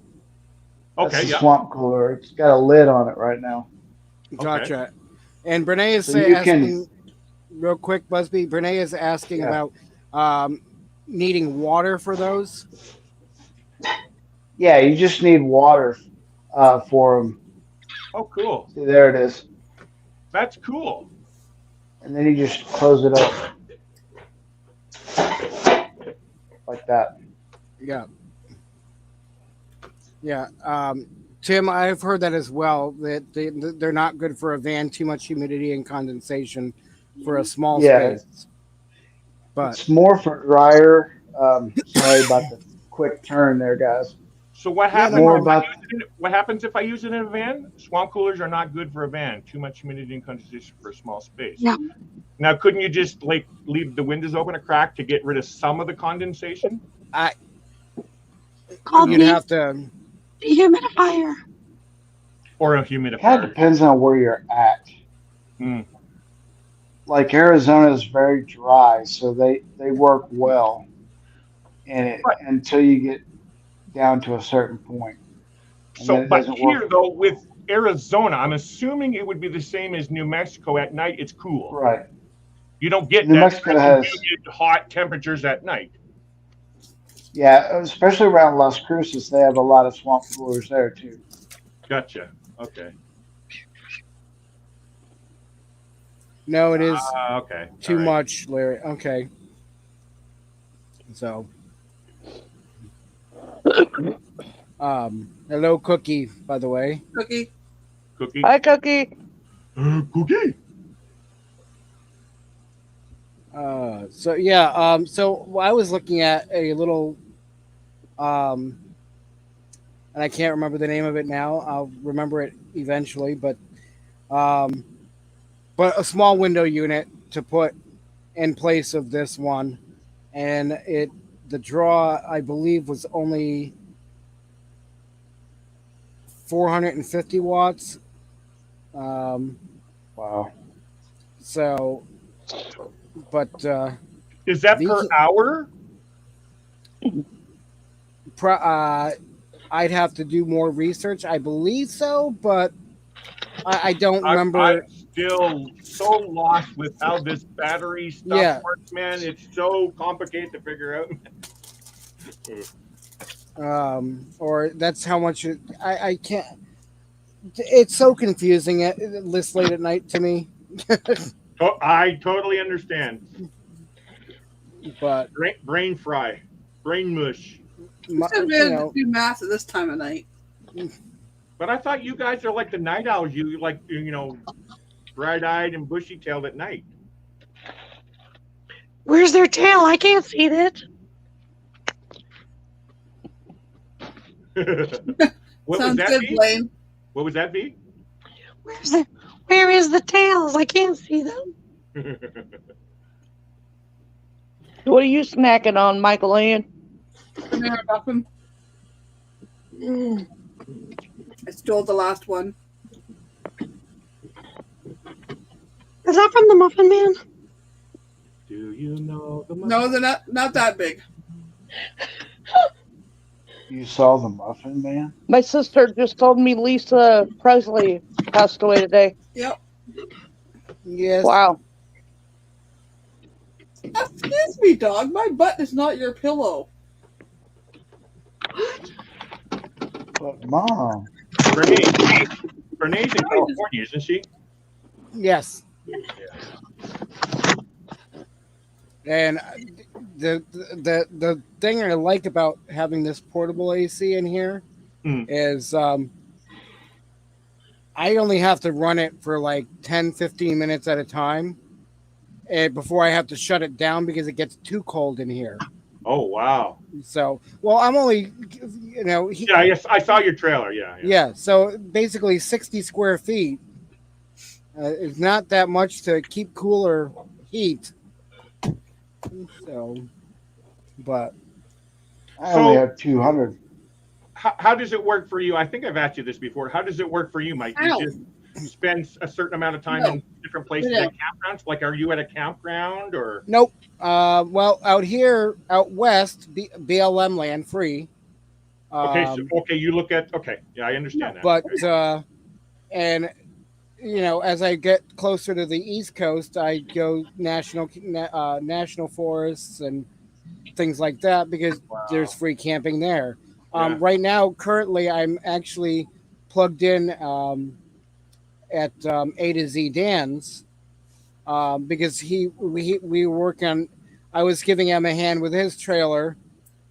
Okay, That's the swamp cooler. It's got a lid on it right now. Gotcha. Okay. And Brene is asking, real quick, Busby, Brene is asking about needing water for those. Yeah, you just need water for them. Oh, cool. See, there it is. That's cool. And then you just close it up like that. Yeah. Yeah. Tim, I've heard that as well, that they're not good for a van, too much humidity and condensation for a small space. But it's more for dryer. Sorry about the quick turn there, guys. So what happens? What happens if I use it in a van? Swamp coolers are not good for a van. Too much humidity and condensation for a small space. Yeah. Now, couldn't you just leave the windows open a crack to get rid of some of the condensation? You'd have to dehumidifier. Or a Kind of humidifier. depends on where you're at. Mm. Like Arizona is very dry, so they work well in it But until you get down to a certain point, and then so, it but doesn't work. here though with Arizona, I'm assuming it would be the same as New Mexico. At night, it's cool. Right. You don't get New that Mexico has, humid, hot temperatures at night. yeah, especially around Las Cruces, they have a lot of swamp coolers there too. Gotcha. Okay. No, it is Okay. too All right. much, Larry. Okay. So, hello, Cookie. By the way, Cookie. Cookie. Hi, Cookie. Cookie. so yeah, so I was looking at a little, and I can't remember the name of it now. I'll remember it eventually, um, but a small window unit to put in place of this one, and the draw I believe was only 450 watts. Wow. So, but Is that per hour? I'd have to do more research. I believe so, but I don't remember. I'm still so lost with how this battery stuff works, man. It's so complicated to figure out. Or that's how much I can't. It's so confusing this late at night to me. I totally understand. But brain fry, brain mush. It's so bad to do math at this time of night. But I thought you guys are like the night owls. You like, bright-eyed and bushy-tailed at night. Where's their tail? I can't see that. What Sounds was that, good, V? Blaine. What was that, V? Where is the tails? I can't see them. What are you snacking on, Michael Ann? Banana muffin. I stole the last one. Is that from the Muffin Man? Do you know the No, they're not that big. You saw the Muffin Man? My sister just told me Lisa Presley passed away today. Yep. Yes. Wow. Excuse me, dog. My butt is not your pillow. But Mom. Renee's in California, isn't she? Yes. And the thing I like about having this portable AC in here is I only have to run it for like 10-15 minutes at a time before I have to shut it down because it gets too cold in here. Oh, wow. So, well, I'm only, yeah, yes, I saw your trailer. Yeah. So basically 60 square feet is not that much to keep cooler heat. So, but I only have 200. How does it work for you? I think I've asked you this before. How does it work for you, Mike? You just spend a certain amount of time in different places at campgrounds? Like, are you at a campground or? Nope. Well, out here, out west, BLM land free. Okay, you look at, yeah, I understand that. But, and, as I get closer to the East Coast, I go national forests and things like that because there's free camping there. Right now, currently, I'm actually plugged in at A to Z Dan's because we were working on. I was giving him a hand with his trailer,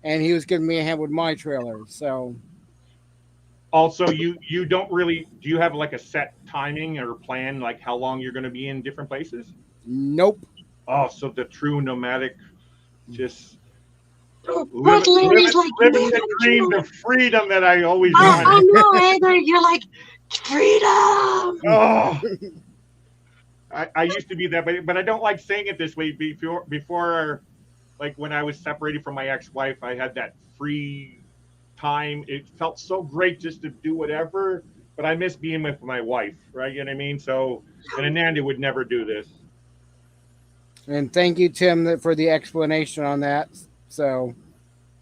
and he was giving me a hand with my trailer. So, also, you don't really. Do you have like a set timing or plan, like how long you're going to be in different places? Nope. Oh, so the true nomadic, just. But Larry's like living the dream, the freedom that I always wanted. I know, Heather. You're like freedom. Oh, I used to be that, but I don't like saying it this way. Before, like when I was separated from my ex-wife, I had that free time. It felt so great just to do whatever. but I miss being with my wife, right? You know what I mean? So, and Ananda would never do this. And thank you, Tim, for the explanation on that. So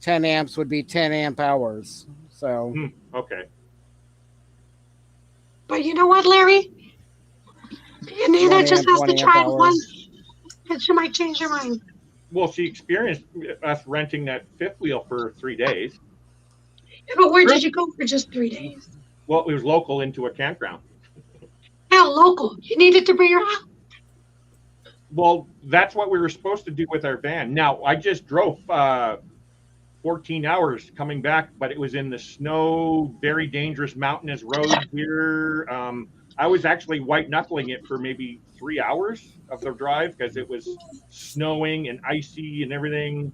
10 amps would be 10 amp hours. So Okay. But you know what, Larry? Ananda 1 just amp, has 1 to amp try it hour. once, and she might change her mind. Well, she experienced us renting that fifth wheel for 3 days. Yeah, but where did you go for just 3 days? Well, it was local into a campground. How local? You needed to bring her out. Well, that's what we were supposed to do with our van. Now, I just drove 14 hours coming back, but it was in the snow, very dangerous mountainous roads here. I was actually white knuckling it for maybe 3 hours of the drive because it was snowing and icy and everything.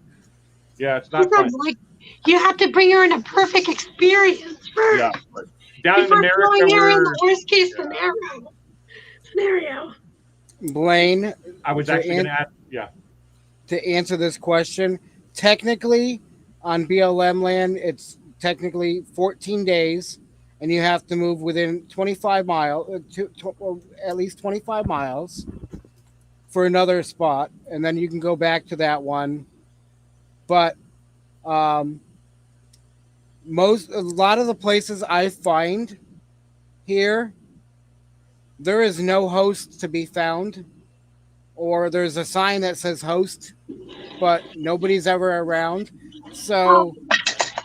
Yeah, it's not fun. Like, you have to bring her in a perfect experience first. Yeah, but down in before America, throwing her in we're the worst case scenario. Blaine, I was actually going to ask, yeah. to answer this question, technically on BLM land, it's technically 14 days, and you have to move within 25 miles, at least 25 miles for another spot, and then you can go back to that one. But a lot of the places I find here, there is no host to be found, or there's a sign that says host, but nobody's ever around. So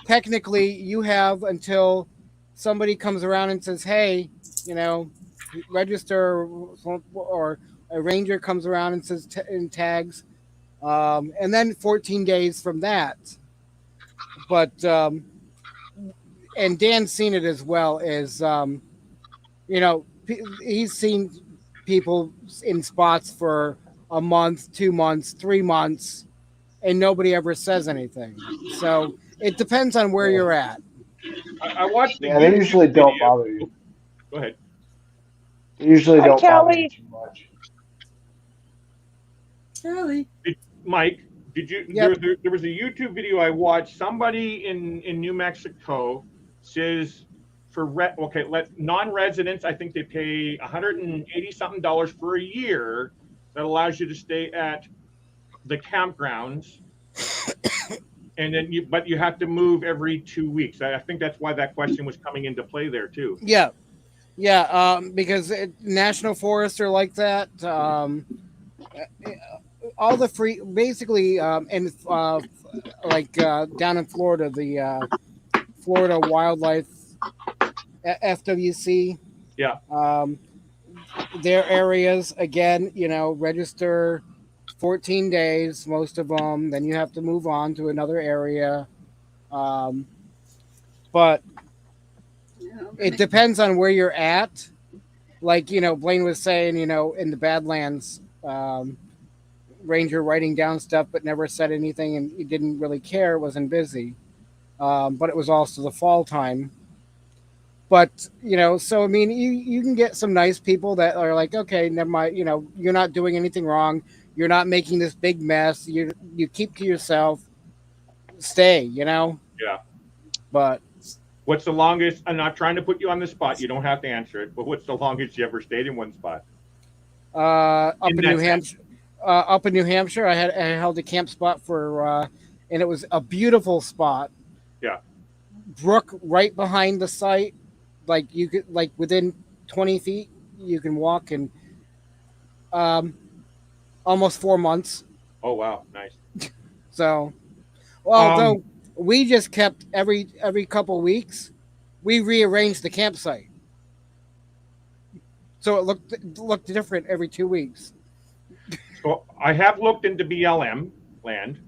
technically you have until somebody comes around and says, hey, register, or a ranger comes around and says and tags, and then 14 days from that. But and Dan's seen it as well as he's seen people in spots for a month, 2 months, 3 months, and nobody ever says anything. So it depends on where you're at. I watched the they usually don't bother you. Go ahead. They usually don't bother you too much. Kelly. Mike, did you? Yep. There was a YouTube video I watched. Somebody in New Mexico says for non-residents, I think they pay $180 something for a year. That allows you to stay at the campgrounds, and then you have to move every 2 weeks. I think that's why that question was coming into play there too. Yeah, because national forests are like that. All the free, basically, down in Florida, the Florida Wildlife FWC. Yeah. Their areas, again, register 14 days, most of them. Then you have to move on to another area. But it depends on where you're at. Like, Blaine was saying, in the Badlands, ranger writing down stuff but never said anything, and he didn't really care, wasn't busy. But it was also the fall time. But, so, I mean, you can get some nice people that are like, okay, never mind, you're not doing anything wrong. You're not making this big mess. You keep to yourself. Stay, Yeah. But what's the longest? I'm not trying to put you on the spot. You don't have to answer it. But what's the longest you ever stayed in one spot? Up in New Hampshire. Up in New Hampshire, I held a camp spot and it was a beautiful spot. Yeah. Brook right behind the site. Like you could, within 20 feet, you can walk, and almost 4 months. Oh, wow. Nice. So, although we just kept every couple of weeks, we rearranged the campsite. So it looked different every 2 weeks. So I have looked into BLM land.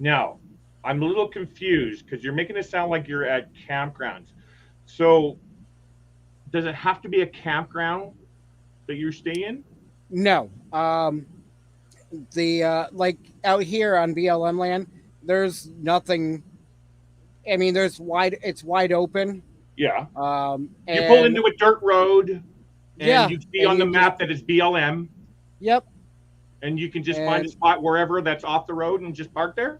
Now, I'm a little confused because you're making it sound like you're at campgrounds. So does it have to be a campground that you stay in? No. Like out here on BLM land, there's nothing. I mean, it's wide open. Yeah. You pull into a dirt road, and you see on the map that it's BLM. Yep. And you can just find a spot wherever that's off the road and just park there?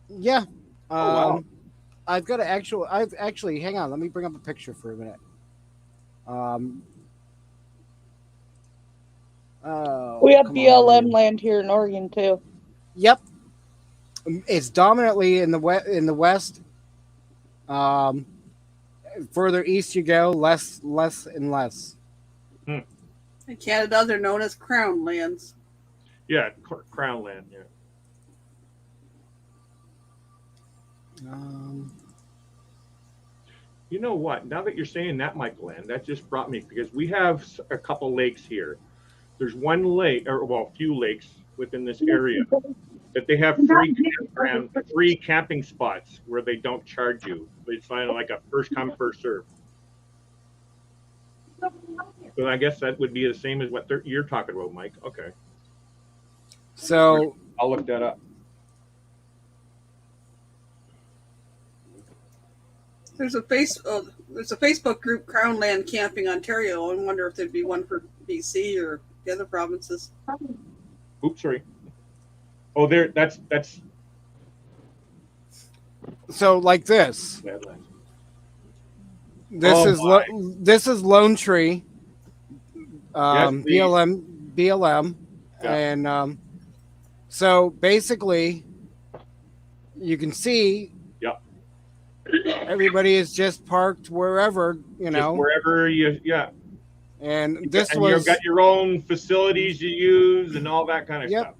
Yeah. Oh, wow. I've actually, hang on, let me bring up a picture for a minute. Um, oh, We have come BLM on. land here in Oregon too. Yep, it's dominantly in the west. Um, Further east you go, less and less. Hmm. In Canada, they're known as crown lands. Yeah, crown land. Yeah. You know what? Now that you're saying that, Michael, and that just brought me because we have a couple lakes here. There's one lake, or well, a few lakes within this area that they have free camping spots where they don't charge you. It's kind of like a first come first serve. So I guess that would be the same as what you're talking about, Mike. Okay. So I'll look that up. There's a Facebook group, Crownland Camping Ontario. I wonder if there'd be one for BC or the other provinces. Oops, sorry. Oh, there. That's. so like this. This is Lone Tree. BLM, Yeah. and so basically, you can see. Yeah. Everybody is just parked wherever, you know. Just wherever you, yeah. And you've got your own facilities you use and all that kind of stuff.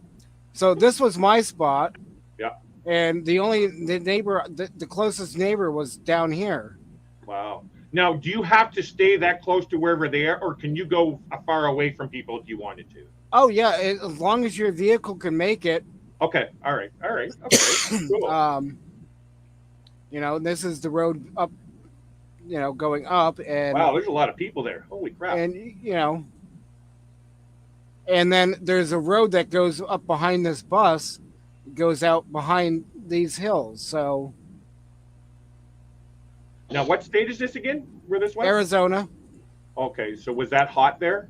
So this was my spot. Yeah. And the closest neighbor was down here. Wow. Now, do you have to stay that close to wherever they are, or can you go far away from people if you wanted to? Oh yeah, as long as your vehicle can make it. Okay. All right. Okay. Cool. You know, this is the road up, you know, going up, and wow, there's a lot of people there. Holy crap. And you know, and then there's a road that goes up behind this bus, goes out behind these hills. So now, what state is this again? Where this was? Arizona. Okay, so was that hot there?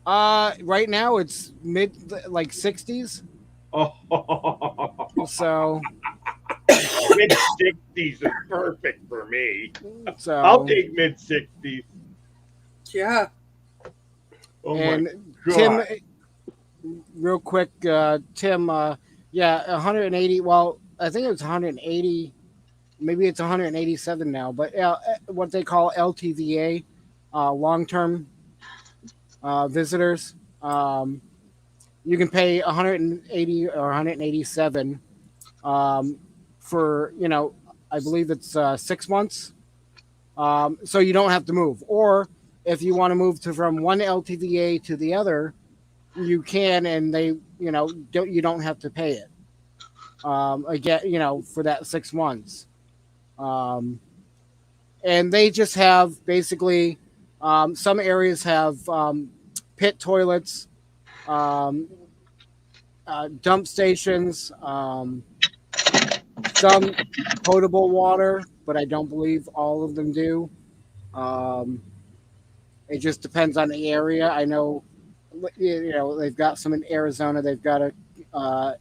Right now it's mid 60s. Oh, so mid 60s is perfect for me. So I'll take mid 60s. Yeah. Oh and my God. Tim, real quick, Tim, 180. Well, I think it was 180. Maybe it's 187 now. But what they call LTVA, long-term visitors. You can pay 180 or 187 for, you know, I believe it's 6 months. So you don't have to move. Or if you want to move from one LTVA to the other, you can, and they, you know, you don't have to pay it. Again, you know, for that 6 months. And they just have basically some areas have pit toilets, dump stations, some potable water, but I don't believe all of them do. It just depends on the area. I know, you know, they've got some in Arizona. They've got a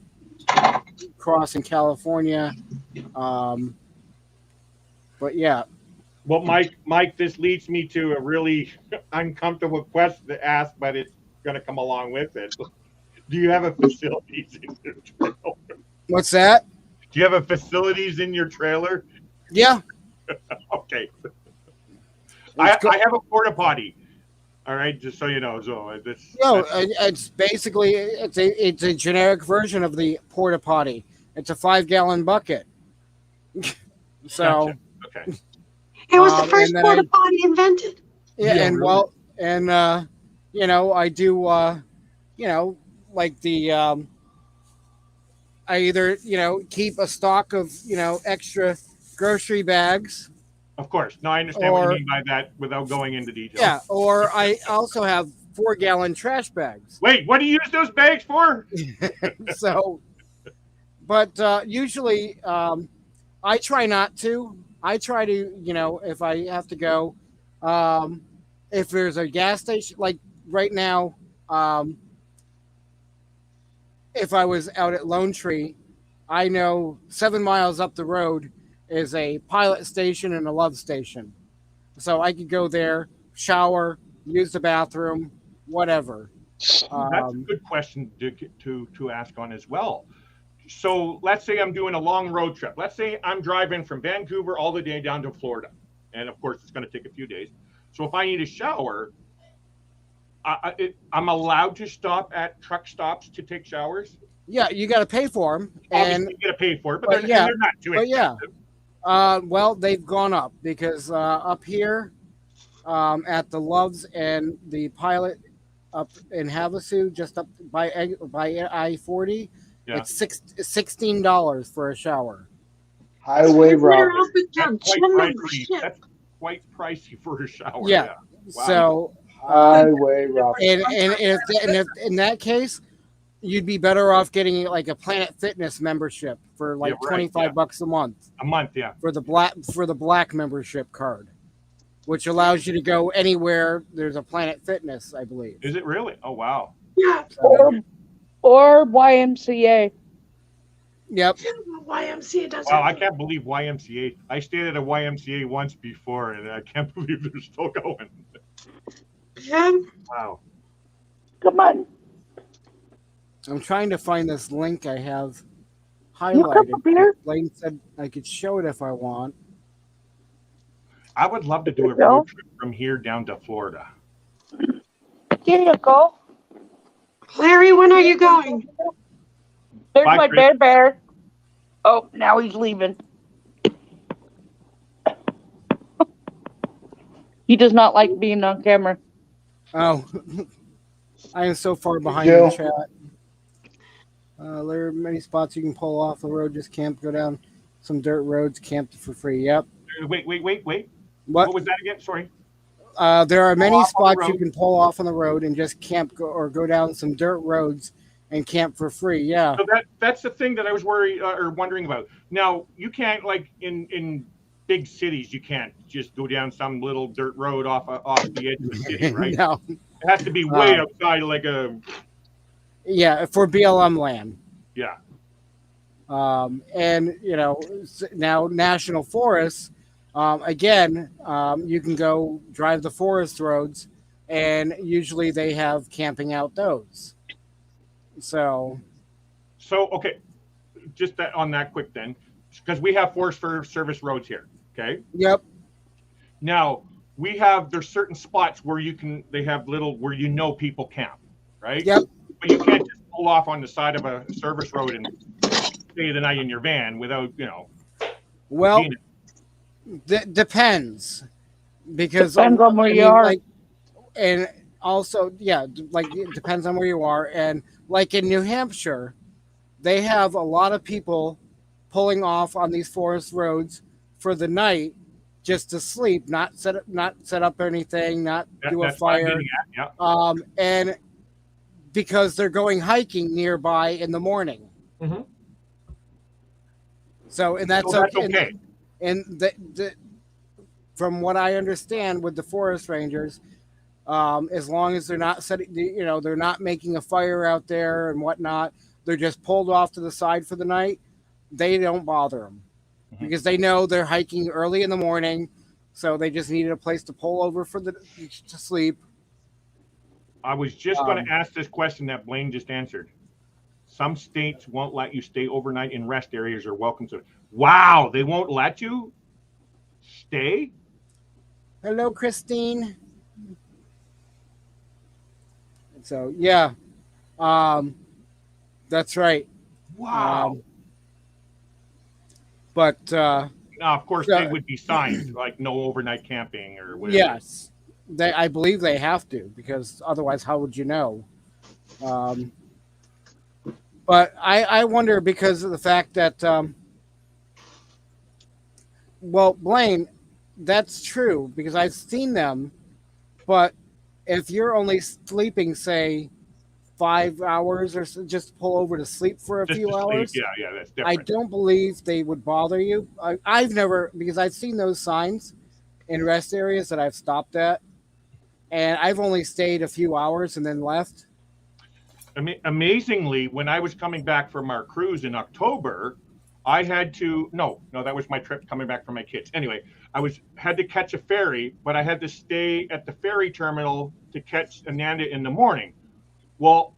cross in California. But yeah. Well, Mike, this leads me to a really uncomfortable question to ask, but it's going to come along with it. Do you have a facilities in your trailer? What's that? Do you have a facilities in your trailer? Yeah. Okay. I have a porta potty. All right, just so you know. So it's basically it's a generic version of the porta potty. It's a 5-gallon bucket. So. Gotcha. Okay. It was the first porta potty invented. Yeah, and really? Well, and you know, I do you know, like the I either, you know, keep a stock of, you know, extra grocery bags. Of course. No, I understand what you mean by that without going into detail. Yeah, or I also have 4-gallon trash bags. Wait, what do you use those bags for? So, but usually I try not to. I try to, you know, if I have to go, if there's a gas station, like right now, if I was out at Lone Tree, I know 7 miles up the road is a Pilot station and a Love station. So I could go there, shower, use the bathroom, whatever. That's a good question to ask on as well. So let's say I'm doing a long road trip. Let's say I'm driving from Vancouver all the way down to Florida. And of course, it's going to take a few days. So if I need a shower, I'm allowed to stop at truck stops to take showers? Yeah, you got to pay for them. Obviously, you got to pay for it, but they're not too expensive. Well, they've gone up because up here at the Loves and the Pilot up in Havasu, just up by I-40, it's $16 for a shower. Highway robbery. That's quite pricey for a shower. Yeah. Wow. So highway robbery. And if in that case, you'd be better off getting like a Planet Fitness membership for like $25 a month. A month, yeah. For the black membership card, which allows you to go anywhere there's a Planet Fitness, I believe. Is it really? Oh wow. Yeah. Or YMCA. Yep. YMCA does. Wow, I can't believe YMCA. I stayed at a YMCA once before, and I can't believe they're still going. Yeah. Wow. Come on. I'm trying to find this link I have highlighted. Blaine said I could show it if I want. I would love to do a road trip from here down to Florida. Here you go. Larry, when are you going? There's Bye, my Chris. bear. Oh, now he's leaving. He does not like being on camera. Oh, I am so far behind Jill. in chat. There are many spots you can pull off the road, just camp, go down some dirt roads, camp for free. Yep. Wait. What was that again? Sorry. There are many off on the spots you road. can pull off on the road and just camp or go down some dirt roads and camp for free. Yeah. So that's the thing that I was wondering about. Now you can't, like in big cities, you can't just go down some little dirt road off the edge of the city, right? No. It has to be way outside, like a. Yeah, for BLM land. Yeah. And now national forests. Again, you can go drive the forest roads, and usually they have camping out those. So Okay, just on that quick then, because we have Forest Service roads here. Okay. Yep. Now there's certain spots where they have where people camp, right? Yep. But you can't just pull off on the side of a service road and stay the night in your van without Well, depends, because Depends on where you are. And also, it depends on where you are. And like in New Hampshire, they have a lot of people pulling off on these forest roads for the night just to sleep, not set up anything, not do a fire. Yeah. And because they're going hiking nearby in the morning. Mm-hmm. So, and that's okay. And from what I understand with the forest rangers, as long as they're not they're not making a fire out there and whatnot, they're just pulled off to the side for the night. They don't bother them because they know they're hiking early in the morning, so they just needed a place to pull over to sleep. I was just going to ask this question that Blaine just answered. Some states won't let you stay overnight in rest areas or welcome to. Wow, they won't let you stay? Hello, Christine. So yeah, that's right. Wow. But now, of course, they would be signs like no overnight camping or whatever. Yes, I believe they have to, because otherwise, how would you know? But I wonder, because of the fact that, Blaine, that's true, because I've seen them. But if you're only sleeping, say, 5 hours or so, just pull over to sleep for a few hours. Yeah, that's different. I don't believe they would bother you. I've never, because I've seen those signs in rest areas that I've stopped at, and I've only stayed a few hours and then left. Amazingly, when I was coming back from our cruise in October, I had to that was my trip coming back from my kids. Anyway, had to catch a ferry, but I had to stay at the ferry terminal to catch Ananda in the morning. Well,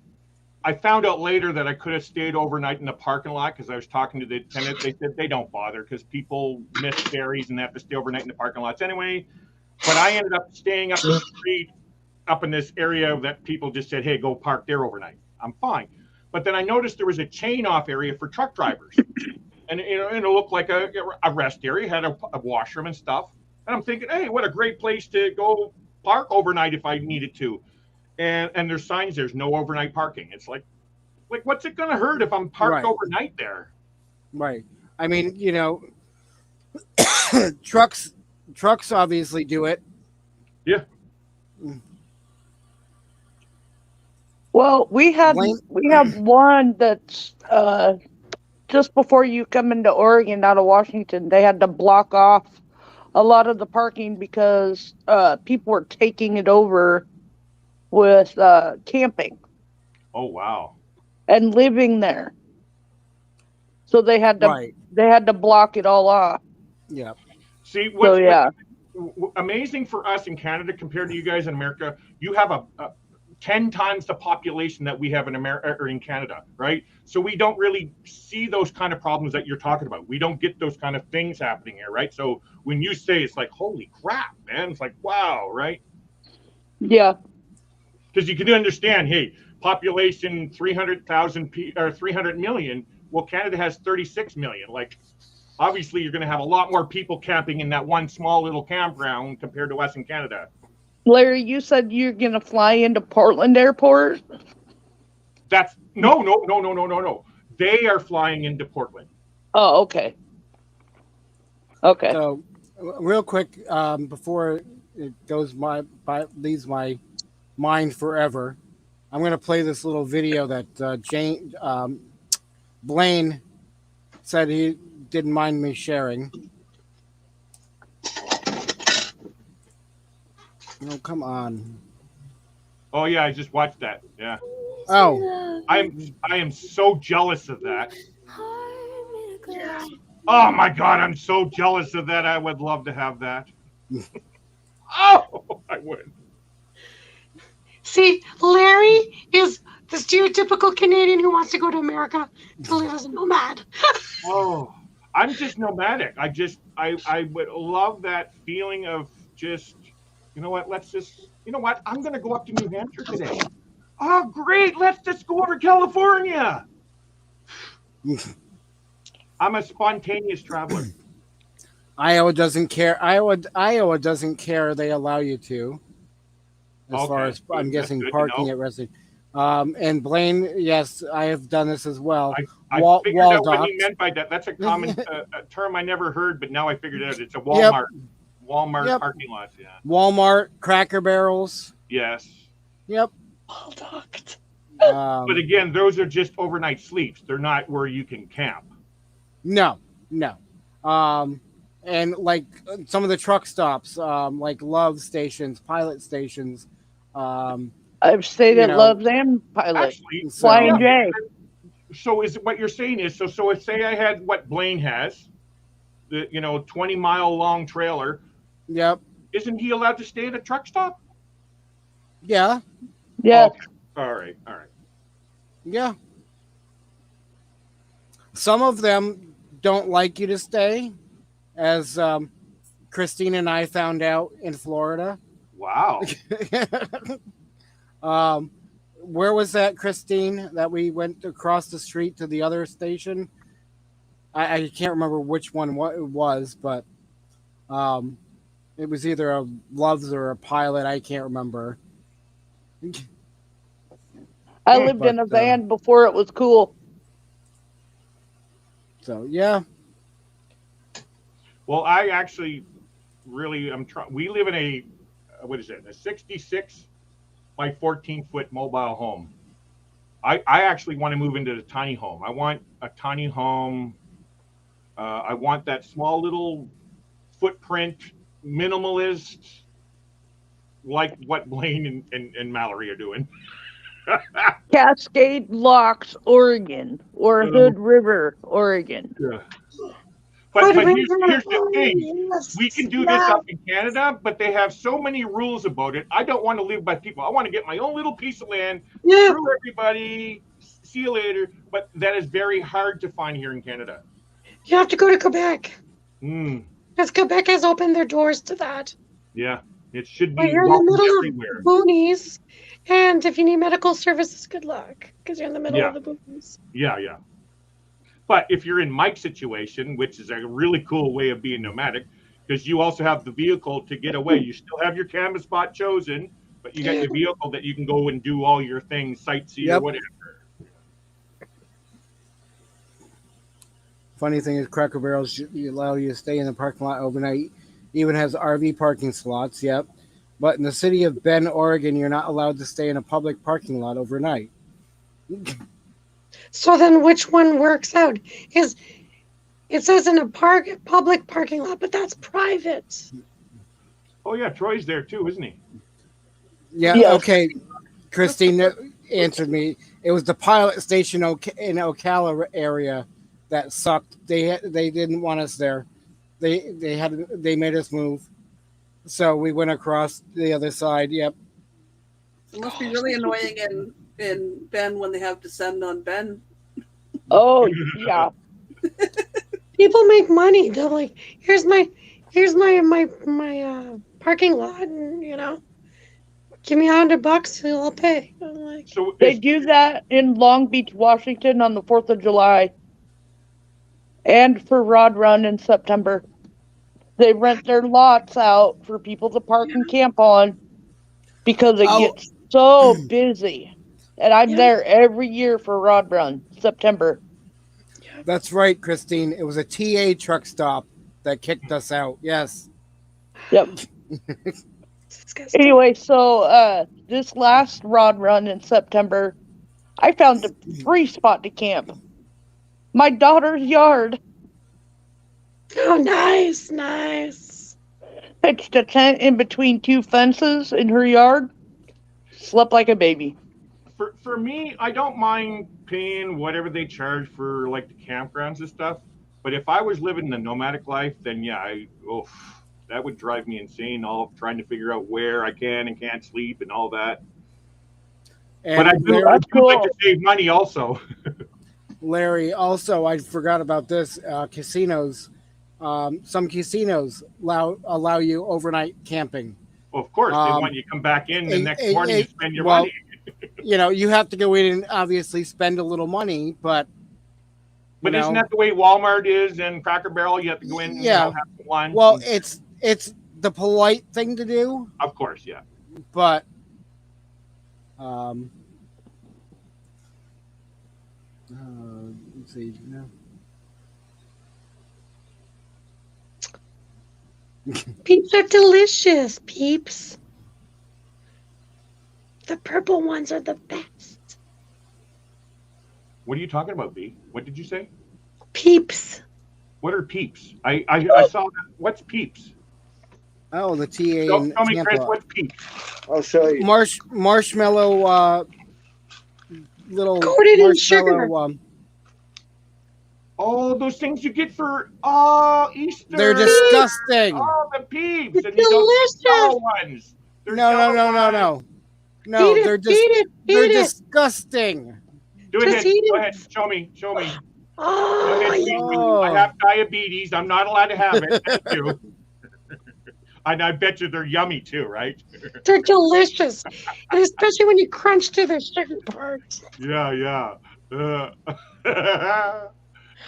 I found out later that I could have stayed overnight in the parking lot because I was talking to the attendant. They said they don't bother because people miss ferries and they have to stay overnight in the parking lots anyway. But I ended up staying up the street, up in this area that people just said, hey, go park there overnight. I'm fine. But then I noticed there was a chain off area for truck drivers. And it looked like a rest area, had a washroom and stuff. And I'm thinking, hey, what a great place to go park overnight if I needed to. And there's signs, there's no overnight parking. It's like what's it going to hurt if I'm parked overnight there? Right. I mean, trucks obviously do it. Yeah. Well, we have one that's just before you come into Oregon out of Washington, they had to block off a lot of the parking because people were taking it over with camping. Oh wow! And living there, so they had to block it all off. Yeah. See, what's amazing for us in Canada compared to you guys in America, you have a 10 times the population that we have in America or in Canada, right? So we don't really see those kind of problems that you're talking about. We don't get those kind of things happening here, right? So when you say it's like, holy crap, man, it's like, wow, right? Yeah. Because you can understand, hey, population 300,000 or 300 million. Well, Canada has 36 million. Like, obviously, you're going to have a lot more people camping in that one small little campground compared to us in Canada. Larry, you said you're going to fly into Portland Airport? That's no. They are flying into Portland. Oh, okay. Okay. So, real quick, before it leaves my mind forever, I'm going to play this little video that Blaine said he didn't mind me sharing. Oh, come on. Oh yeah, I just watched that. Yeah. Oh. I am so jealous of that. Oh my God, I'm so jealous of that. I would love to have that. Oh, I would. See, Larry is the stereotypical Canadian who wants to go to America to live as a nomad. Oh, I'm just nomadic. I would love that feeling of just, you know what, I'm going to go up to New Hampshire today. Oh, great. Let's just go over to California. I'm a spontaneous traveler. Iowa doesn't care. Iowa doesn't care. They allow you to. As far as I'm guessing, parking at resident. And Blaine, yes, I have done this as well. I figured out what he meant by that. That's a common term I never heard, but now I figured it out. It's a Walmart. Yep. Walmart parking lot. Yeah. Walmart, Cracker Barrels. Yes. Yep. But again, those are just overnight sleeps. They're not where you can camp. No. And like some of the truck stops, like Love stations, Pilot stations. I've stayed at Love's and Pilot. Flying J. So is what you're saying is so if say I had what Blaine has, the 20-mile long trailer. Yep. Isn't he allowed to stay at a truck stop? Yeah. Yeah. Okay. All right. Yeah. Some of them don't like you to stay, as Christine and I found out in Florida. Wow. Where was that, Christine, that we went across the street to the other station? I can't remember which one it was, but it was either a Love's or a Pilot. I can't remember. I lived in a van before it was cool. So, yeah. Well, I actually really am trying. We live in a 66 by 14-foot mobile home. I actually want to move into the tiny home. I want a tiny home. I want that small little footprint, minimalist, like what Blaine and Mallory are doing. Cascade Locks, Oregon, or Hood River, Oregon. Yeah. But here's the thing. We can do this up in Canada, but they have so many rules about it. I don't want to live by people. I want to get my own little piece of land. Screw everybody. See you later. But that is very hard to find here in Canada. You have to go to Quebec. Mm. Because Quebec has opened their doors to that. Yeah, it should be But you're in the middle everywhere. of boonies, and if you need medical services, good luck, because you're in the middle of the boonies. Yeah. But if you're in Mike's situation, which is a really cool way of being nomadic, because you also have the vehicle to get away. You still have your canvas spot chosen, but you got your vehicle that you can go and do all your things, sightsee or whatever. Funny thing is, Cracker Barrels allow you to stay in the parking lot overnight. Even has RV parking slots. Yep. But in the city of Bend, Oregon, you're not allowed to stay in a public parking lot overnight. So then which one works out? Because it says in a public parking lot, but that's private. Oh, yeah. Troy's there too, isn't he? Yeah. Yes. Okay. Christine answered me. It was the pilot station in Ocala area that sucked. They didn't want us there. They made us move. So we went across the other side. Yep. It must be really annoying in Ben when they have to send on Ben. Oh yeah. People make money. They're like, here's my parking lot, and give me $100, and I'll pay. I'm like, So They do that in Long Beach, Washington on the 4th of July. And for Rod Run in September. They rent their lots out for people to park and camp on because it gets so busy. And I'm there every year for Rod Run, September. That's right, Christine. It was a TA truck stop that kicked us out. Yes. Yep. Anyway, so this last Rod Run in September, I found a free spot to camp. My daughter's yard. oh, nice. Pitched a tent in between two fences in her yard. Slept like a baby. For me, I don't mind paying whatever they charge for like the campgrounds and stuff. But if I was living the nomadic life, then that would drive me insane. All trying to figure out where I can and can't sleep and all that. And but I do like to save money also. Larry, also, I forgot about this. Casinos. Some casinos allow you overnight camping. Well, of course, they want you to come back in the next morning and spend your money. You have to go in and obviously spend a little money, but isn't that the way Walmart is and Cracker Barrel? You have to go in and have some lunch. Well, it's the polite thing to do. Of course, yeah. But let's see. Peeps are delicious, peeps. The purple ones are the best. What are you talking about, B? What did you say? Peeps. What are peeps? I saw that. What's peeps? Oh, the TA. Tell me, Chris, what's peeps? I'll show you. Marshmallow. Little coated in sugar. Oh, those things you get for Easter. They're disgusting. Oh, the peeps. It's and delicious. delicious. No. No, they're disgusting. Go ahead. Show me. Go ahead, I have diabetes. I'm not allowed to have it. Thank you. And I bet you they're yummy too, right? They're delicious. And especially when you crunch through the sugar parts. Yeah. One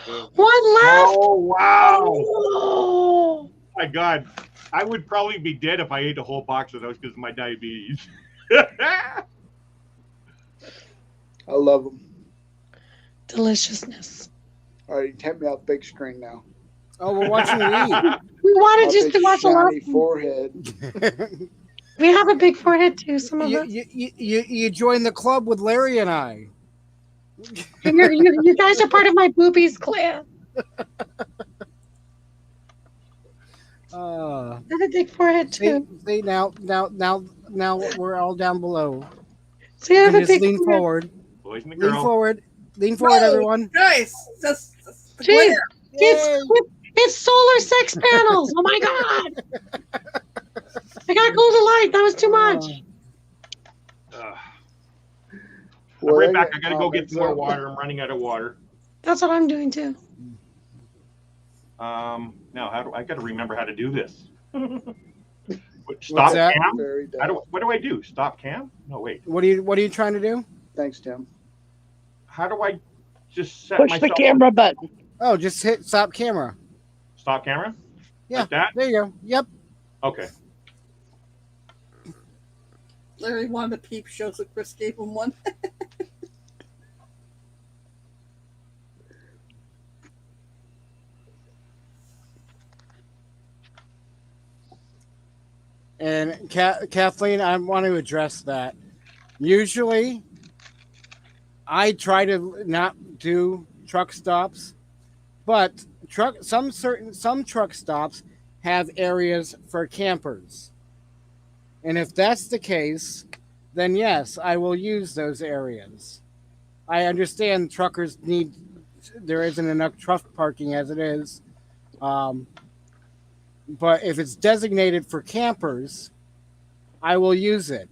left. Oh, wow. Oh. My God. I would probably be dead if I ate a whole box of those because of my diabetes. I love them. Deliciousness. All right, take me out big screen now. Oh, we're watching you eat. We wanted just to watch a lot. Forehead. We have a big forehead too. Some of us. You join the club with Larry and I. And you guys are part of my boobies clan. I have a big forehead too. See now we're all down below. See, I have a just big lean forehead. forward. Boys and the Lean girl. forward. Lean forward, everyone. Nice. That's the Jeez. glare. Jeez, It's solar sex panels. Oh my god! I gotta close the light. That was too much. I'll be right back. I gotta go get some more water. I'm running out of water. That's what I'm doing too. Now I gotta remember how to do this. What's that? Cam? What do I do? Stop cam? No, wait. What are you trying to do? Thanks, Tim. How do I just set Push myself the camera button. Oh, just hit stop camera. Stop camera? Yeah. Like that? There you go. Yep. Okay. Larry wanted a peep show, so Chris gave him one. And Kathleen, I want to address that. Usually, I try to not do truck stops, but some truck stops have areas for campers. And if that's the case, then yes, I will use those areas. I understand truckers there isn't enough truck parking as it is. But if it's designated for campers, I will use it.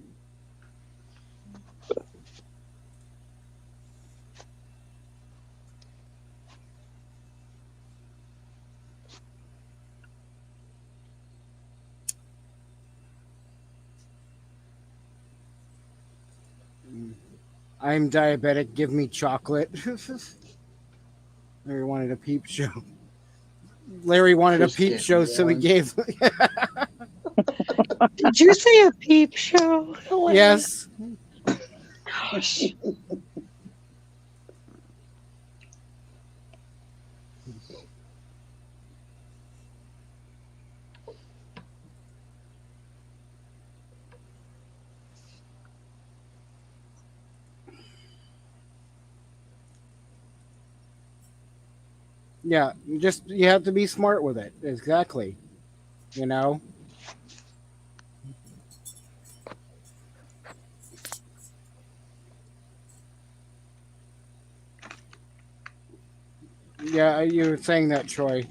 I'm diabetic. Give me chocolate. Larry wanted a peep show. Larry wanted a peep show, so he gave. Did you say a peep show? Yes. Gosh. Yeah, you have to be smart with it. Exactly. You know? Yeah, you were saying that, Troy.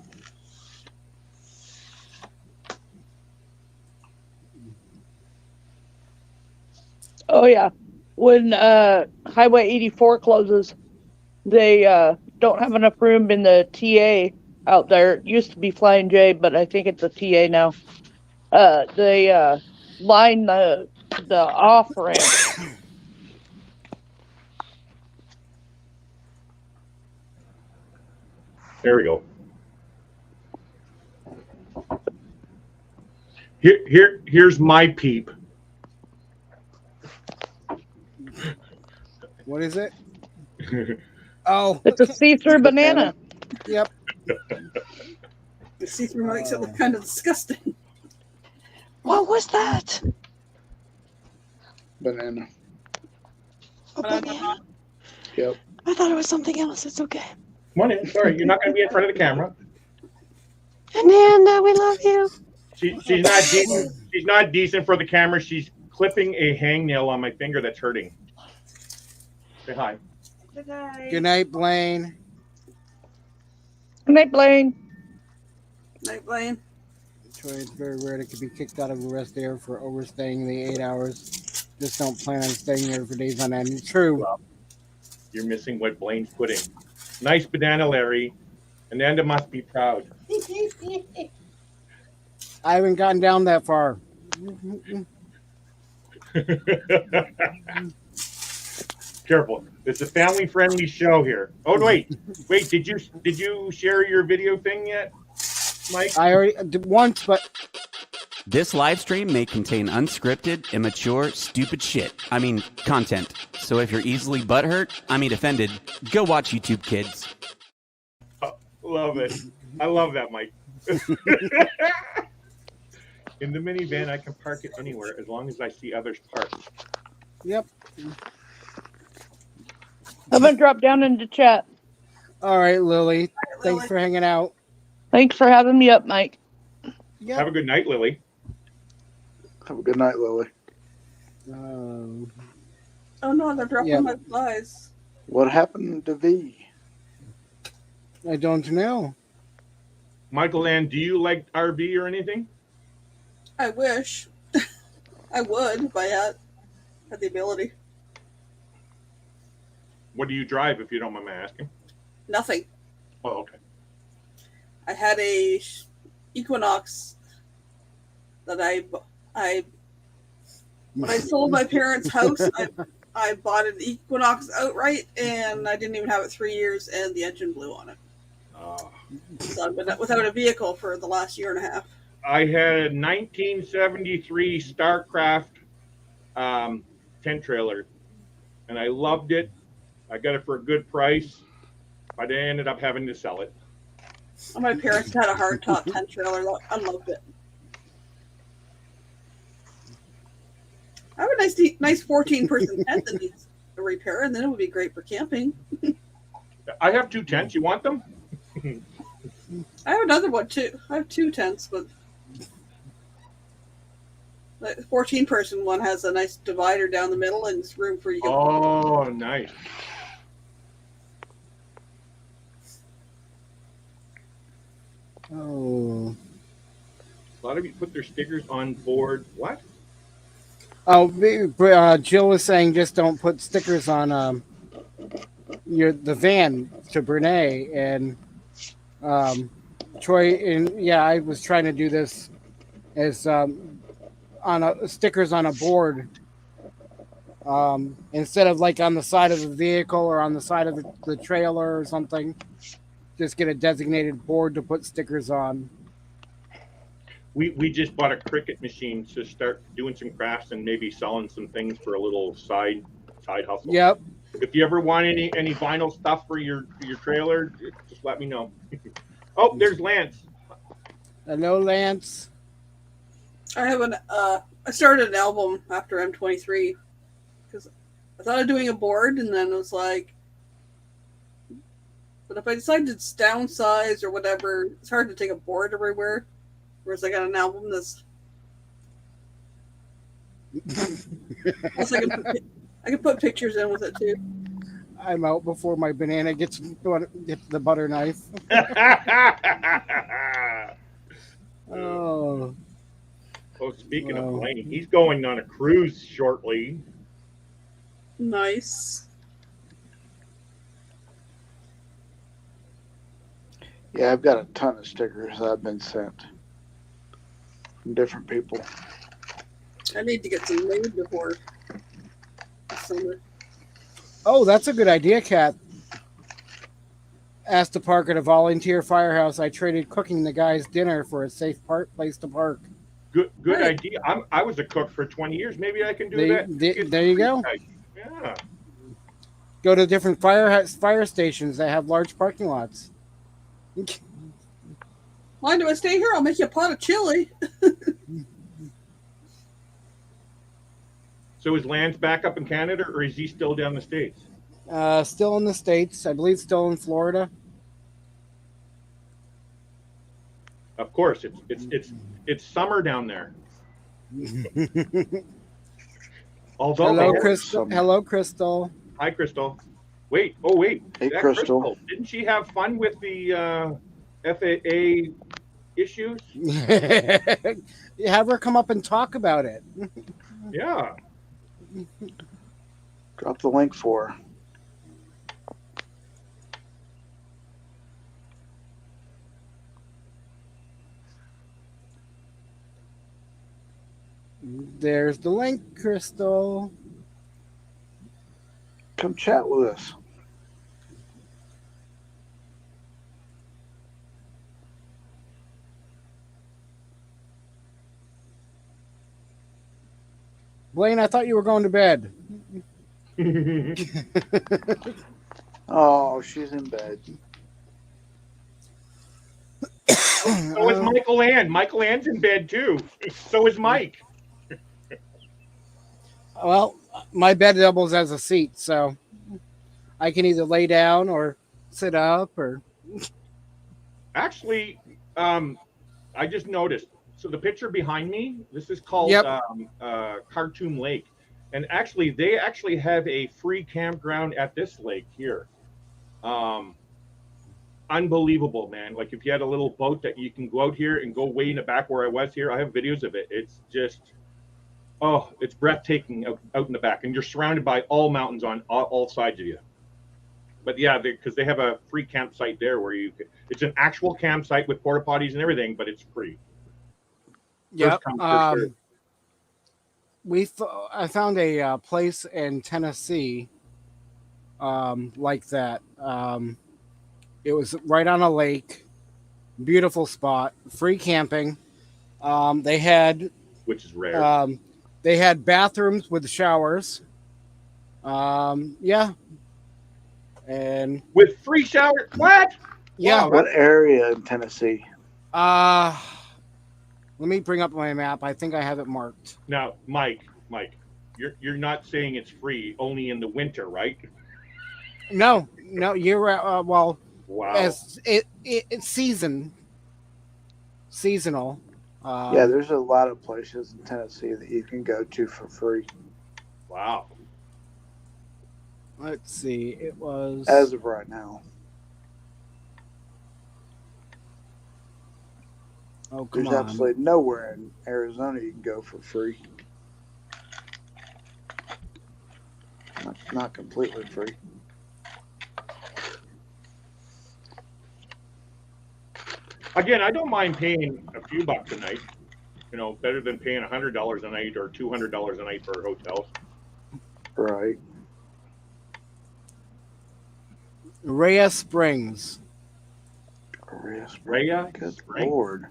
Oh yeah, when Highway 84 closes, they don't have enough room in the TA out there. It used to be Flying J, but I think it's a TA now. They line the off ramp. There we go. Here's my peep. What is it? Oh, it's a see-through banana. Yep. The see-through makes it look kind of disgusting. What was that? Banana. A banana? Yep. I thought it was something else. It's okay. Come on in. Sorry, you're not going to be in front of the camera. Amanda, we love you. She's not decent. She's not decent for the camera. She's clipping a hangnail on my finger that's hurting. Say hi. Good night. Good night, Blaine. Good night, Blaine. Night, Blaine. Troy, it's very rare to be kicked out of a rest area for overstaying the 8 hours. Just don't plan on staying there for days on end. True. Well, you're missing what Blaine's putting. Nice banana, Larry. Amanda must be proud. I haven't gotten down that far. Careful. It's a family-friendly show here. Oh wait. Did you share your video thing yet, Mike? I already did once, but This live stream may contain unscripted, immature, stupid shit. I mean, content. So if you're easily butthurt, offended, go watch YouTube, kids. Love it. I love that, Mike. In the minivan, I can park it anywhere as long as I see others park. Yep. I'm gonna drop down into chat. All right, Lily. Thanks for hanging out. Thanks for having me up, Mike. Yep. Have a good night, Lily. Have a good night, Lily. Oh no, they're dropping Yep. my flies. What happened to V? I don't know. Michael Ann, do you like RV or anything? I wish. I would if I had the ability. What do you drive, if you don't mind me asking? Nothing. Oh, okay. I had a Equinox that I when I sold my parents' house, I bought an Equinox outright, and I didn't even have it 3 years, and the engine blew on it. So I've been without a vehicle for the last year and a half. I had a 1973 StarCraft tent trailer, and I loved it. I got it for a good price, but I ended up having to sell it. My parents had a hardtop tent trailer. I loved it. I have a nice 14-person tent that needs a repair, and then it would be great for camping. I have 2 tents. You want them? I have another one too. I have 2 tents, but the 14-person one has a nice divider down the middle and it's room for you. Oh, nice. Oh. A lot of you put their stickers on board. What? Oh, Jill was saying just don't put stickers on the van to Brene, and Troy, and yeah, I was trying to do this as stickers on a board, instead of like on the side of the vehicle or on the side of the trailer or something. Just get a designated board to put stickers on. We just bought a Cricut machine to start doing some crafts and maybe selling some things for a little side hustle. Yep. If you ever want any vinyl stuff for your trailer, just let me know. Oh, there's Lance. Hello, Lance. I have I started an album after M23 because I thought of doing a board, and then it was like, but if I decide to downsize or whatever, it's hard to take a board everywhere. Whereas I got an album that's plus I can put pictures in with it too. I'm out before my banana gets the butter knife. Oh. Oh, speaking of Blaine, he's going on a cruise shortly. Nice. Yeah, I've got a ton of stickers that have been sent from different people. I need to get some made before summer. Oh, that's a good idea, Kat. Asked to park at a volunteer firehouse. I traded cooking the guys dinner for a safe place to park. Good idea. I was a cook for 20 years. Maybe I can do that. There you go. Yeah. Go to different fire stations that have large parking lots. Why do I stay here? I'll make you a pot of chili. So is Lance back up in Canada, or is he still down the States? Still in the States. I believe still in Florida. Of course, it's summer down there. Although Hello, Crystal. Hi, Crystal. Wait. Hey, Crystal. Didn't she have fun with the FAA issues? Have her come up and talk about it. Yeah. Drop the link for her. There's the link, Crystal. Come chat with us. Blaine, I thought you were going to bed. Oh, she's in bed. So is Michael Ann. Michael Ann's in bed too. So is Mike. Well, my bed doubles as a seat, so I can either lay down or sit up or. Actually, I just noticed. So the picture behind me, this is called Khartoum Lake. And actually, they actually have a free campground at this lake here. unbelievable, man. Like if you had a little boat that you can go out here and go way in the back where I was here, I have videos of it. It's just, oh, it's breathtaking out in the back, and you're surrounded by all mountains on all sides of you. But yeah, because they have a free campsite there where it's an actual campsite with porta potties and everything, but it's free. Yep. Sure. I found a place in Tennessee like that. It was right on a lake, beautiful spot, free camping. They had, which is rare. They had bathrooms with showers. Yeah, and with free shower. What? Yeah. Wow, what area in Tennessee? Let me bring up my map. I think I have it marked. Now, Mike, you're not saying it's free only in the winter, right? No, you're well. Wow. As it's seasonal. Yeah, there's a lot of places in Tennessee that you can go to for free. Wow. Let's see. It was as of right now. Oh, come There's on. absolutely nowhere in Arizona you can go for free. Not completely free. Again, I don't mind paying a few bucks a night. Better than paying $100 a night or $200 a night for hotels. Right. Rhea Springs. Rhea Good Springs. Lord.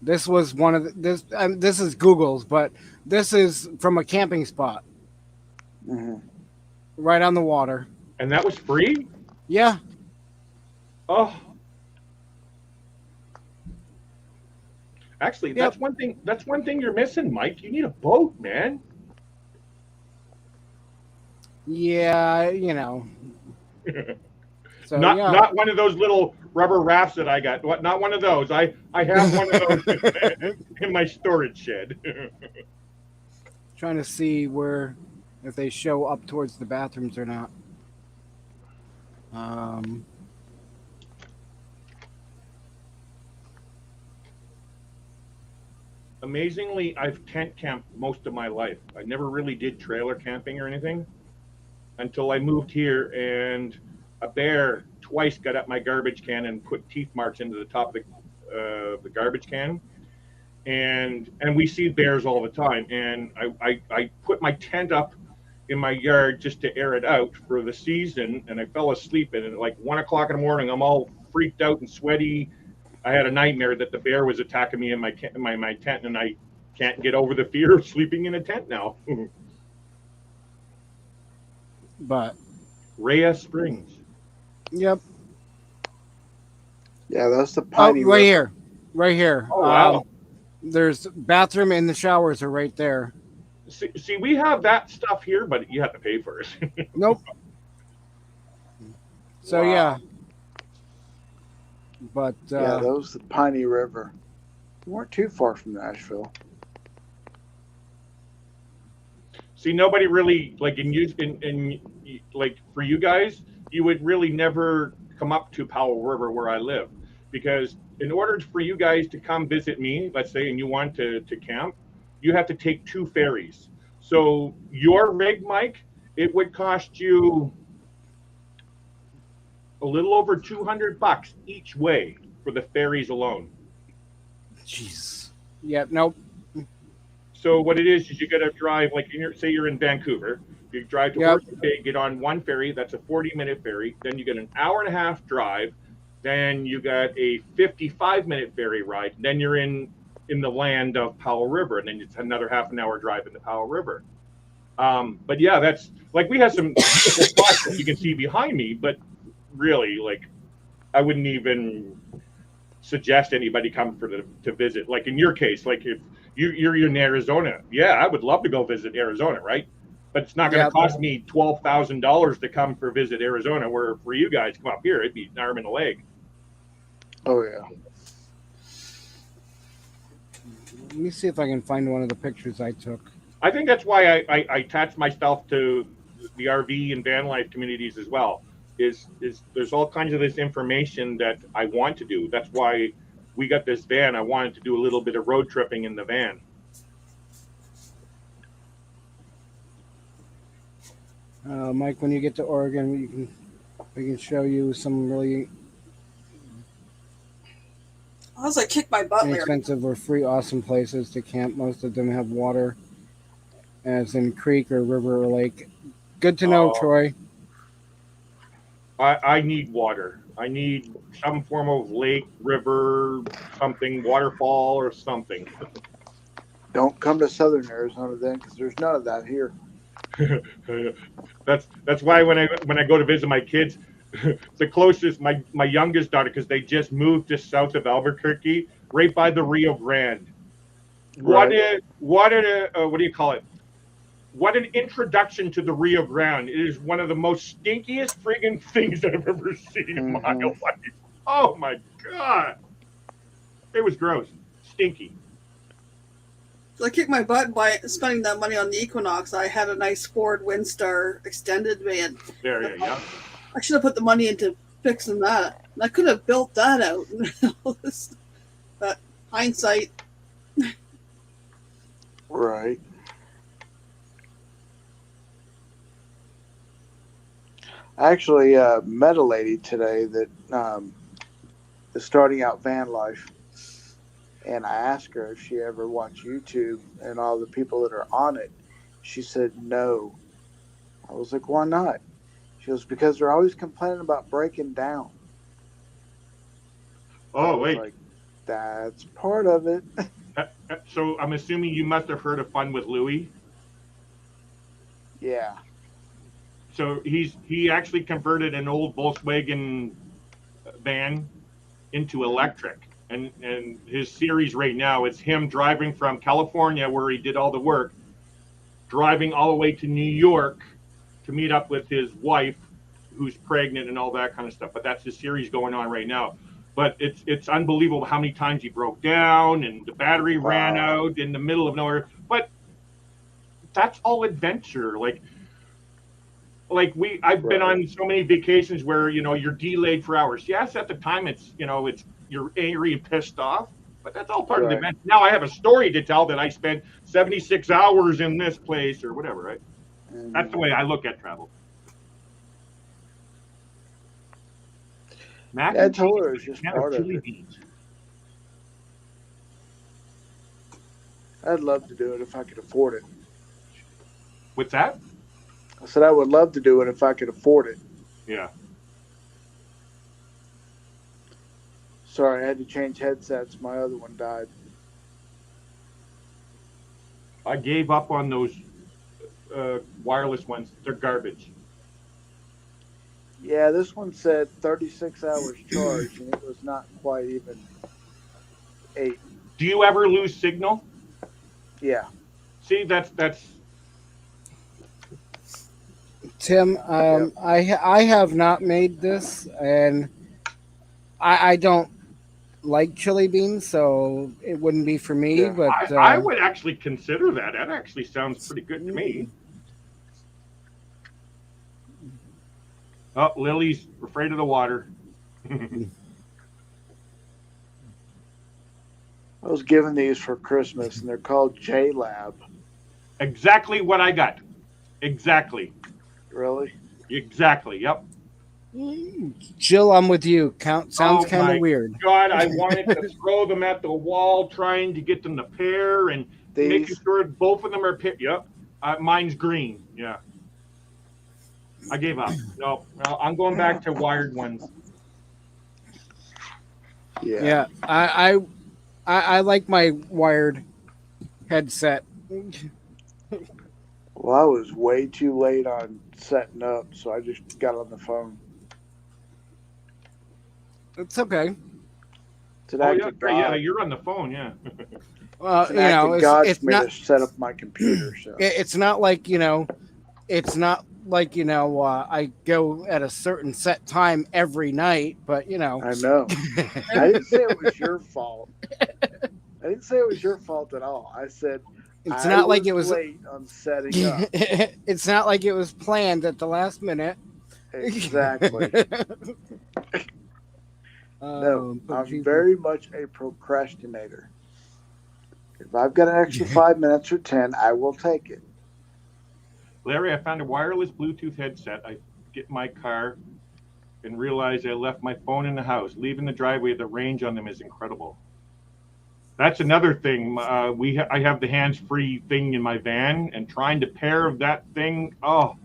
This was one of this. This is Google's, but this is from a camping spot, right on the water. And that was free? Yeah. Oh. Actually, that's one thing. That's one thing you're missing, Mike. You need a boat, man. Yeah, So, not one of those little rubber rafts that I got. Not one of those. I have one of those in my storage shed. Trying to see if they show up towards the bathrooms or not. Amazingly, I've tent camped most of my life. I never really did trailer camping or anything until I moved here, and a bear twice got up my garbage can and put teeth marks into the top of the garbage can. And we see bears all the time. And I put my tent up in my yard just to air it out for the season, and I fell asleep. And at like 1 o'clock in the morning, I'm all freaked out and sweaty. I had a nightmare that the bear was attacking me in my tent, and I can't get over the fear of sleeping in a tent now. But Rhea Springs. Yep. Yeah, that's the Piney River. Right here. Oh, wow. There's bathroom and the showers are right there. See, we have that stuff here, but you have to pay for it. Nope. So, yeah. But yeah, that was the Piney River. We weren't too far from Nashville. See, nobody really in like for you guys, you would really never come up to Powell River where I live, because in order for you guys to come visit me, let's say, and you want to camp, you have to take 2 ferries. So your rig, Mike, it would cost you a little over $200 each way for the ferries alone. Jeez. Yeah. Nope. So what it is you got to drive, like say you're in Vancouver, you drive to Orchard Bay, get on one ferry, that's a 40-minute ferry, then you get an hour and a half drive, then you got a 55-minute ferry ride, then you're in the land of Powell River, and then it's another half an hour drive in the Powell River. But yeah, that's like we have some beautiful spots that you can see behind me, but really, like, I wouldn't even suggest anybody come to visit. Like in your case, like if you're in Arizona, yeah, I would love to go visit Arizona, right? But it's not going to cost me $12,000 to come for visit Arizona. Where for you guys come up here, it'd be an arm and a leg. Oh yeah. Let me see if I can find one of the pictures I took. I think that's why I attached myself to the RV and van life communities as well. Is there's all kinds of this information that I want to do. That's why we got this van. I wanted to do a little bit of road tripping in the van. Mike, when you get to Oregon, we can show you some really I was like, kick my butt, Larry. inexpensive or free awesome places to camp. Most of them have water, as in creek or river or lake. Good to know, Troy. I need water. I need some form of lake, river, something, waterfall, or something. Don't come to Southern Arizona then, because there's none of that here. That's why when I go to visit my kids, the closest my youngest daughter, because they just moved to south of Albuquerque, right by the Rio Grande. What do you call it? What an introduction to the Rio Grande. It is one of the most stinkiest friggin' things I've ever seen in my life. Oh my God. It was gross. Stinky. So I kicked my butt by spending that money on the Equinox. I had a nice Ford Windstar extended van. There, yeah. I should have put the money into fixing that. I could have built that out. But hindsight. Right. I actually met a lady today that is starting out van life, and I asked her if she ever watched YouTube and all the people that are on it. She said no. I was like, why not? She goes, because they're always complaining about breaking down. Oh, wait. Like, that's part of it. So I'm assuming you must have heard of Fun with Louie. Yeah. So he actually converted an old Volkswagen van into electric, and his series right now is him driving from California, where he did all the work, driving all the way to New York to meet up with his wife, who's pregnant and all that kind of stuff. But that's his series going on right now. But it's unbelievable how many times he broke down and the battery ran out in the middle of nowhere. But that's all adventure. I've been on so many vacations where, you're delayed for hours. Yes, at the time you're angry and pissed off, but that's all part of the event. Now I have a story to tell that I spent 76 hours in this place or whatever, right? That's the way I look at travel. Mac and cheese is just part of it. Beans. I'd love to do it if I could afford it. What's that? I said I would love to do it if I could afford it. Yeah. Sorry, I had to change headsets. My other one died. I gave up on those wireless ones. They're garbage. Yeah, this one said 36 hours charge, and it was not quite even 8. Do you ever lose signal? Yeah. See, that's Tim, I have not made this, and I don't like chili beans, so it wouldn't be for me. Yeah. But I would actually consider that. That actually sounds pretty good to me. Oh, Lily's afraid of the water. I was given these for Christmas, and they're called J-Lab. Exactly what I got. Exactly. Really? Exactly. Yep. Jill, I'm with you. Sounds kind of weird. God, I wanted to throw them at the wall, trying to get them to pair and making sure both of them are paired. Yep. Mine's green. Yeah. I gave up. No, well, I'm going back to wired ones. Yeah. I like my wired headset. Well, I was way too late on setting up, so I just got on the phone. It's okay. Yeah, you're on the phone, yeah. Well, God's it's not to set up my computer. So it's not like it's not like I go at a certain set time every night, but I know. I didn't say it was your fault. I didn't say it was your fault at all. I said It's I not like it was late on setting up. It's not like it was planned at the last minute. Exactly. No, But I'm Jesus. very much a procrastinator. If I've got an extra 5 minutes or 10, I will take it. Larry, I found a wireless Bluetooth headset. I get in my car and realize I left my phone in the house. Leaving the driveway, the range on them is incredible. That's another thing. I have the hands-free thing in my van, and trying to pair that thing. Oh,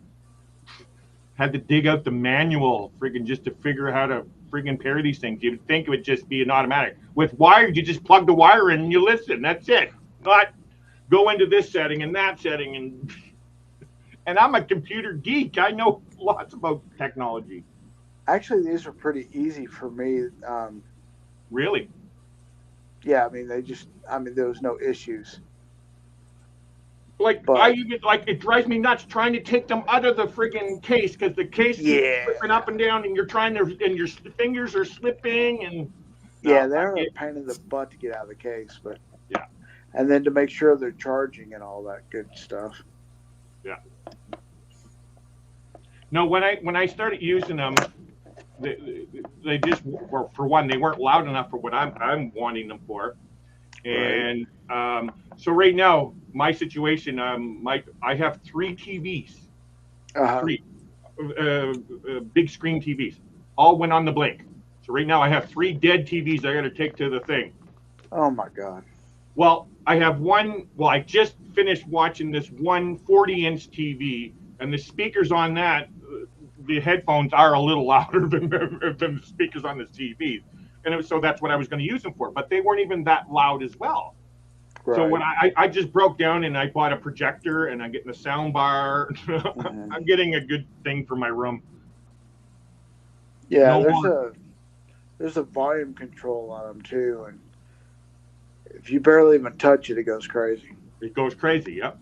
had to dig out the manual, friggin' just to figure out how to friggin' pair these things. You'd think it would just be an automatic. With wired, you just plug the wire in and you listen. That's it. Not go into this setting and that setting, and I'm a computer geek. I know lots about technology. Actually, these are pretty easy for me. Really? Yeah, I mean, there was no issues. Like, it drives me nuts trying to take them out of the friggin' case, because the case keeps slipping up and down, and you're trying to, and your fingers are slipping, and they're a pain in the butt to get out of the case, but yeah, and then to make sure they're charging and all that good stuff. Yeah. No, when I started using them, they just were, for one, they weren't loud enough for what I'm wanting them for, and so right now my situation, I have 3 TVs, 3 big screen TVs, all went on the blink. So right now I have 3 dead TVs I got to take to the thing. Oh my God. Well, I have one. Well, I just finished watching this 40-inch TV, and the speakers on that, the headphones are a little louder than the speakers on the TV, and so that's what I was going to use them for. But they weren't even that loud as well. Right. So when I just broke down and I bought a projector, and I'm getting a sound bar. I'm getting a good thing for my room. Yeah, there's a volume control on them too, and if you barely even touch it, it goes crazy. It goes crazy. Yep.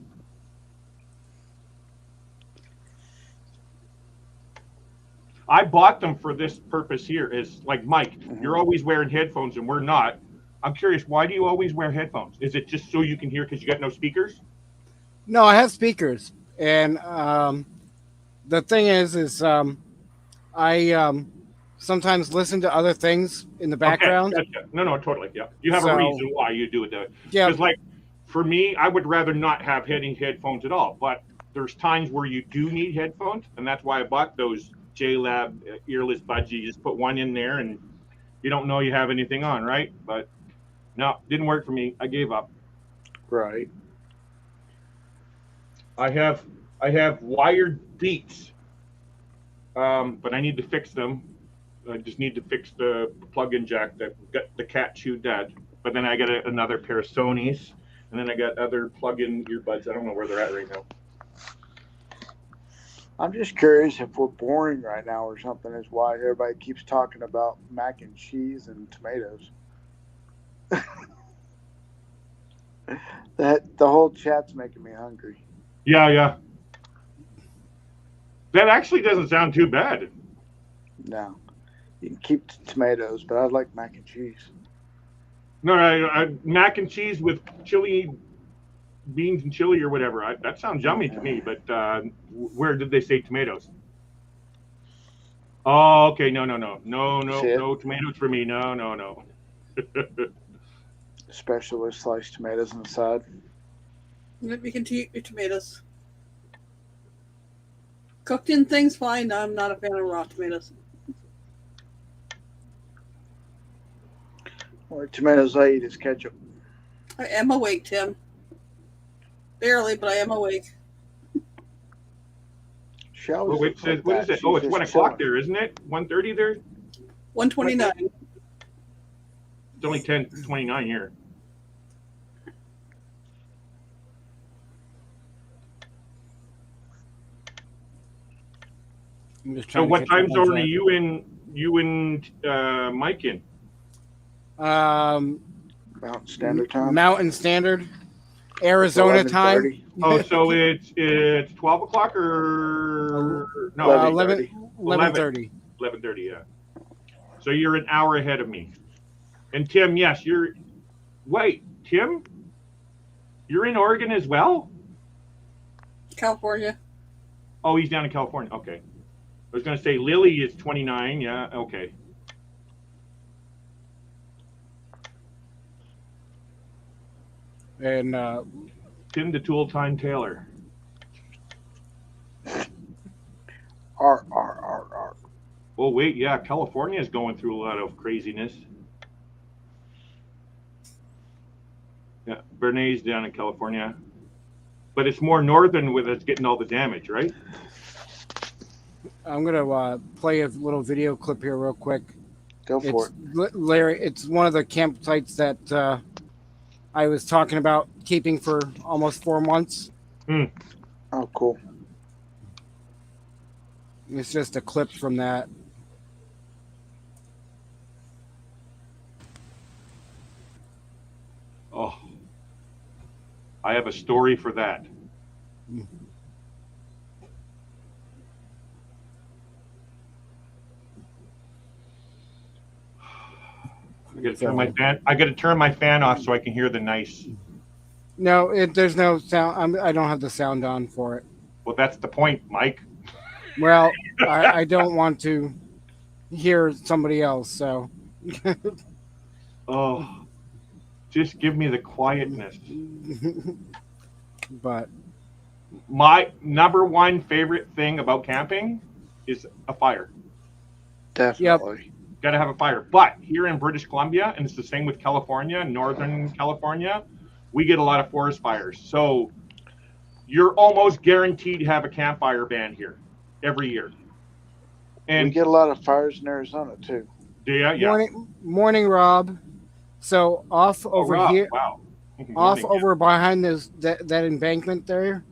I bought them for this purpose here. Is like, Mike, you're always wearing headphones and we're not. I'm curious, why do you always wear headphones? Is it just so you can hear because you got no speakers? No, I have speakers, and the thing is I sometimes listen to other things in the background. Okay, gotcha. No, totally. Yeah, you have a reason why you do it. Yeah, because like for me, I would rather not have headphones at all. But there's times where you do need headphones, and that's why I bought those JLab earless buds. You just put one in there, and you don't know you have anything on, right? But no, didn't work for me. I gave up. Right. I have wired Beats, but I need to fix them. I just need to fix the plug-in jack that got the cat chewed dead. But then I got another pair of Sonys, and then I got other plug-in earbuds. I don't know where they're at right now. I'm just curious if we're boring right now or something, is why everybody keeps talking about mac and cheese and tomatoes. The whole chat's making me hungry. Yeah. That actually doesn't sound too bad. No. You can keep the tomatoes, but I like mac and cheese. No, mac and cheese with chili, beans and chili or whatever. That sounds yummy to me, but where did they say tomatoes? Oh, okay. No tomatoes for me. No. Specialist sliced tomatoes on the side. You can eat your tomatoes. Cooked in things, fine. I'm not a fan of raw tomatoes. Or tomatoes I eat is ketchup. I am awake, Tim. Barely, but I am awake. What is it? Oh, it's 1 o'clock there, isn't it? 1:30 there? 1:29. It's only 10:29 here. So what time zone are you in? You and Mike in? Mountain Standard Time. Mountain Standard. Arizona time. Oh, so it's 12 o'clock or no? 11:30. 11:30. Yeah. So you're an hour ahead of me. And Tim, yes, you're You're in Oregon as well? California. Oh, he's down in California. Okay. I was going to say Lily is 29. Yeah, okay. And Tim the Tool Time Taylor. R. Oh, wait, yeah, California is going through a lot of craziness. Yeah, Bernays down in California. But it's more northern with us getting all the damage, right? I'm gonna play a little video clip here real quick. Go for it, Larry. It's one of the campsites that I was talking about keeping for almost 4 months. Oh, cool. It's just a clip from that. Oh, I have a story for that. I got to turn my fan off so I can hear the nice. No, there's no sound. I don't have the sound on for it. Well, that's the point, Mike. Well, I don't want to hear somebody else. So. Oh, just give me the quietness. But my number one favorite thing about camping is a fire. Definitely. Yep. Got to have a fire. But here in British Columbia, and it's the same with California, Northern California, we get a lot of forest fires. So you're almost guaranteed to have a campfire ban here every year. And we get a lot of fires in Arizona too. Yeah. Morning, Rob. So off over Rob. here, wow. Off morning, over behind that embankment there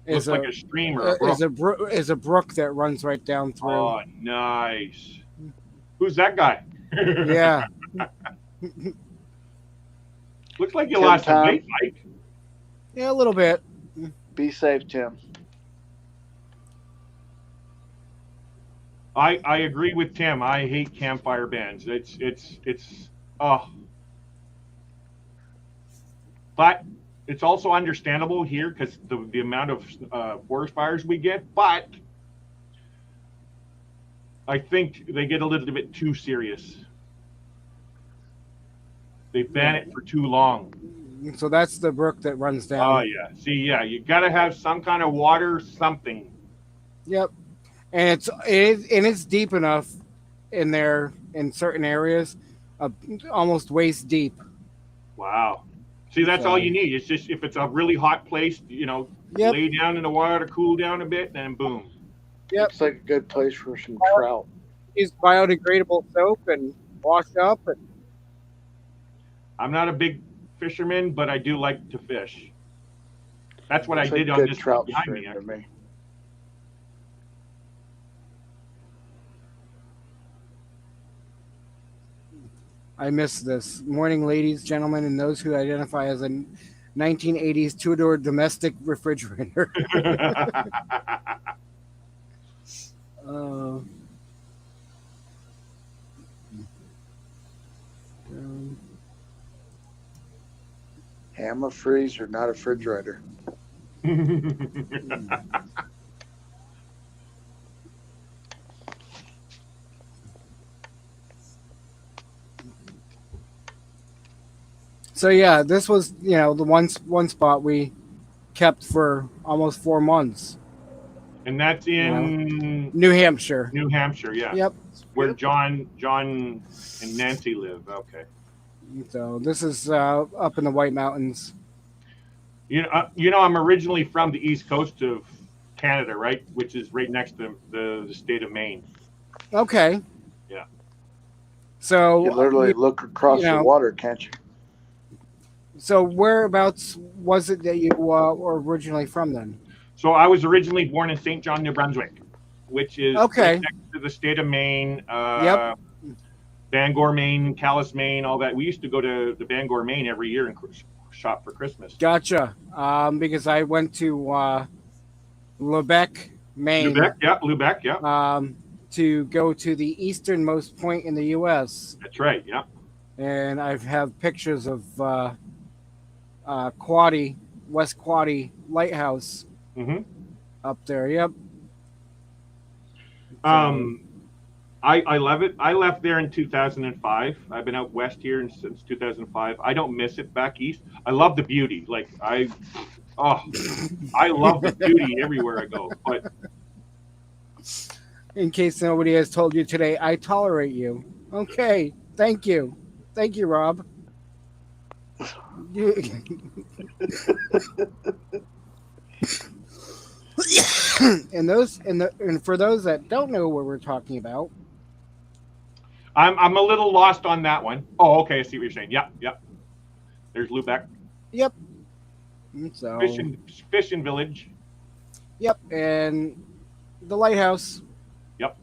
is like a stream or a brook. Is a brook that runs right down through. Oh, nice. Who's that guy? Yeah. Looks like you lost some weight, Mike. Yeah, a little bit. Be safe, Tim. I agree with Tim. I hate campfire bans. It's but it's also understandable here because the amount of forest fires we get. But I think they get a little bit too serious. They ban it for too long. So that's the brook that runs down. Oh yeah. See, yeah, you got to have some kind of water, something. Yep. And it's deep enough in there in certain areas, almost waist deep. Wow. See, that's all you need. It's just if it's a really hot place, lay down in the water, cool down a bit, and boom. Yep. It's like a good place for some trout. Use biodegradable soap and wash up. I'm not a big fisherman, but I do like to fish. That's what I did on this trout behind stream to me. I miss this. Morning, ladies, gentlemen, and those who identify as a 1980s two-door domestic refrigerator. Am a freezer, not a refrigerator. So yeah, this was the one spot we kept for almost 4 months. And that's in New Hampshire. New Hampshire, yeah. Yep. Where John and Nancy live. Okay. So this is up in the White Mountains. I'm originally from the east coast of Canada, right? Which is right next to the state of Maine. Okay. Yeah. So you literally look across the water, can't you? So whereabouts was it that you were originally from then? So I was originally born in St. John, New Brunswick, which is right next to the state of Maine. Yep. Bangor, Maine, Calais, Maine, all that. We used to go to the Bangor, Maine every year and shop for Christmas. Gotcha. Because I went to Lubec, Maine. Lubec, yeah. To go to the easternmost point in the U.S. That's right, yeah. And I have pictures of Quaddy, West Quaddy Lighthouse up there. Yep. I love it. I left there in 2005. I've been out west here since 2005. I don't miss it back east. I love the beauty. Like I love the beauty everywhere I go. But in case nobody has told you today, I tolerate you. Okay, thank you, Rob. And for those that don't know what we're talking about, I'm a little lost on that one. Oh, okay, I see what you're saying. Yep. There's Lubeck. Yep. So Fishing Village. Yep, and the lighthouse. Yep.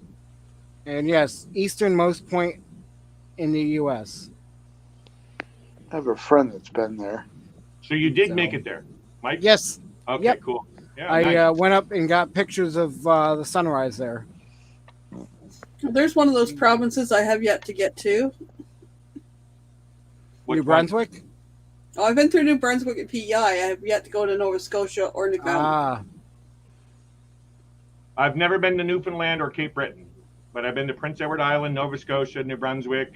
And yes, easternmost point in the U.S. I have a friend that's been there. So you did make it there, Mike? Yes. Okay, yep. Cool. Yeah, I nice. went up and got pictures of the sunrise there. There's one of those provinces I have yet to get to. New Brunswick? Oh, I've been through New Brunswick and PEI. I have yet to go to Nova Scotia or Newfoundland. I've never been to Newfoundland or Cape Breton, but I've been to Prince Edward Island, Nova Scotia, New Brunswick,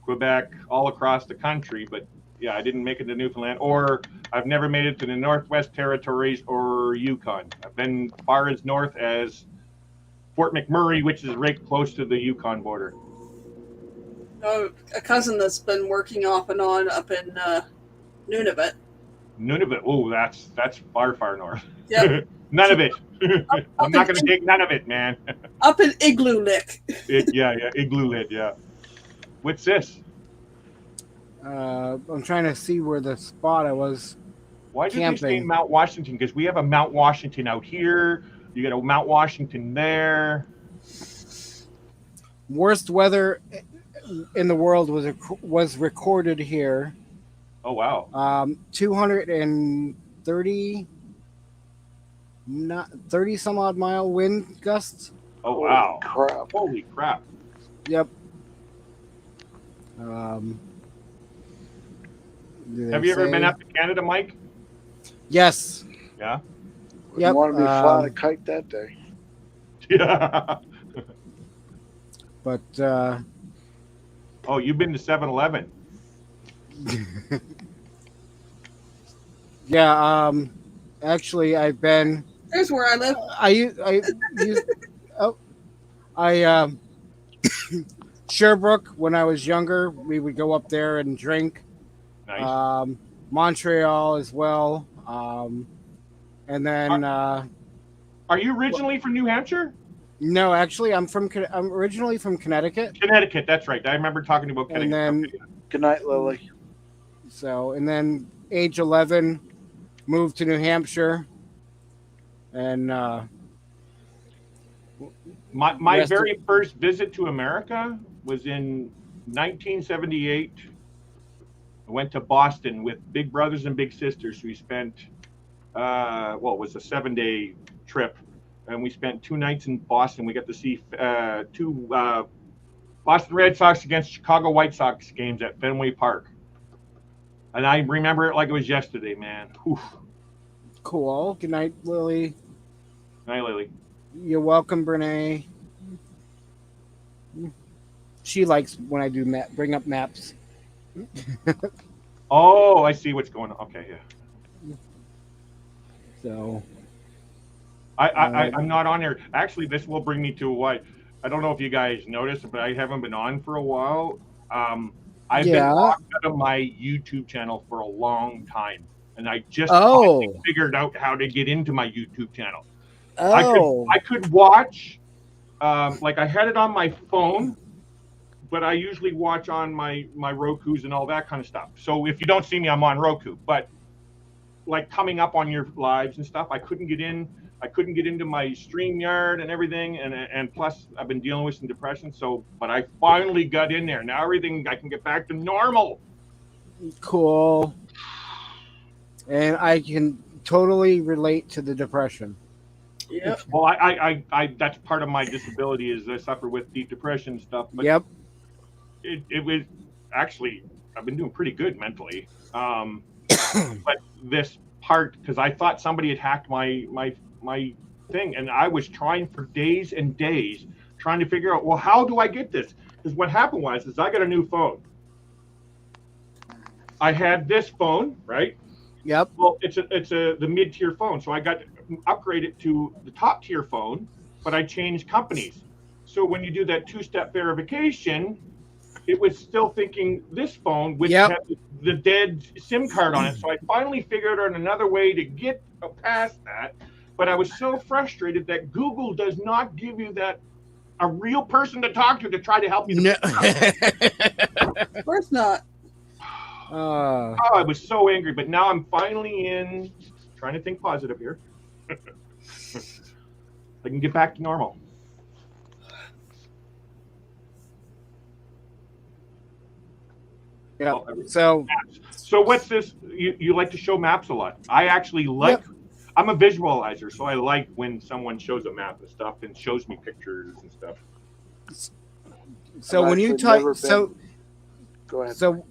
Quebec, all across the country. But yeah, I didn't make it to Newfoundland, or I've never made it to the Northwest Territories or Yukon. I've been far as north as Fort McMurray, which is right close to the Yukon border. Oh, a cousin that's been working off and on up in Nunavut. Nunavut. Oh, that's far, far north. Yep. None of it. I'm not going to take none of it, man. Up in Igloolik. Yeah, Igloolik, yeah. What's this? I'm trying to see where the spot I was Why did camping. they say Mount Washington? Because we have a Mount Washington out here. You got a Mount Washington there. Worst weather in the world was recorded here. Oh, wow. 230 some odd mile wind gusts. Oh, wow. Crap. Holy crap. Yep. Have you ever been up to Canada, Mike? Yes. Yeah. Wouldn't want to be flying a kite that day. Yeah. But oh, you've been to 7-Eleven. yeah, actually I've been. There's where I live. Sherbrooke, when I was younger, we would go up there and drink. Nice. Montreal as well. And then Are you originally from New Hampshire? No, actually I'm originally from Connecticut. Connecticut, that's right. I remember talking about Connecticut. And then good night, Lily. And then age 11 moved to New Hampshire. And my very first visit to America was in 1978. I went to Boston with big brothers and big sisters. We spent, it was a 7-day trip, and we spent 2 nights in Boston. We got to see two Boston Red Sox against Chicago White Sox games at Fenway Park. And I remember it like it was yesterday, man. Whew. Cool. Good night, Lily. Night, Lily. You're welcome, Brene. She likes when I do bring up maps. Oh, I see what's going on. Okay, yeah. So I'm not on there. Actually, this will bring me to what I don't know if you guys noticed, but I haven't been on for a while. I've been locked out of my YouTube channel for a long time, and I just finally figured out how to get into my YouTube channel. I could watch, like I had it on my phone, but I usually watch on my Rokus and all that kind of stuff. So if you don't see me, I'm on Roku. But like coming up on your lives and stuff, I couldn't get in. I couldn't get into my StreamYard and everything, and plus I've been dealing with some depression. But I finally got in there. Now everything I can get back to normal. Cool. And I can totally relate to the depression. Yep. Well, I that's part of my disability is I suffer with deep depression and stuff. But yep. It was actually I've been doing pretty good mentally. But this apart because I thought somebody had hacked my thing, and I was trying for days and days trying to figure out, well, how do I get this? Because what happened was I got a new phone. I had this phone, right? Yep. Well, it's the mid-tier phone, so I got upgraded to the top-tier phone, but I changed companies. So when you do that two-step verification, it was still thinking this phone, which Yep. had the dead SIM card on it. So I finally figured out another way to get past that. But I was so frustrated that Google does not give you a real person to talk to try to help you. No. Of course not. Oh, I was so angry, but now I'm finally trying to think positive here. I can get back to normal. Yeah. So what's this? You like to show maps a lot. I actually like. Yep. I'm a visualizer, so I like when someone shows a map and stuff and shows me pictures and stuff. So when you type, go ahead. So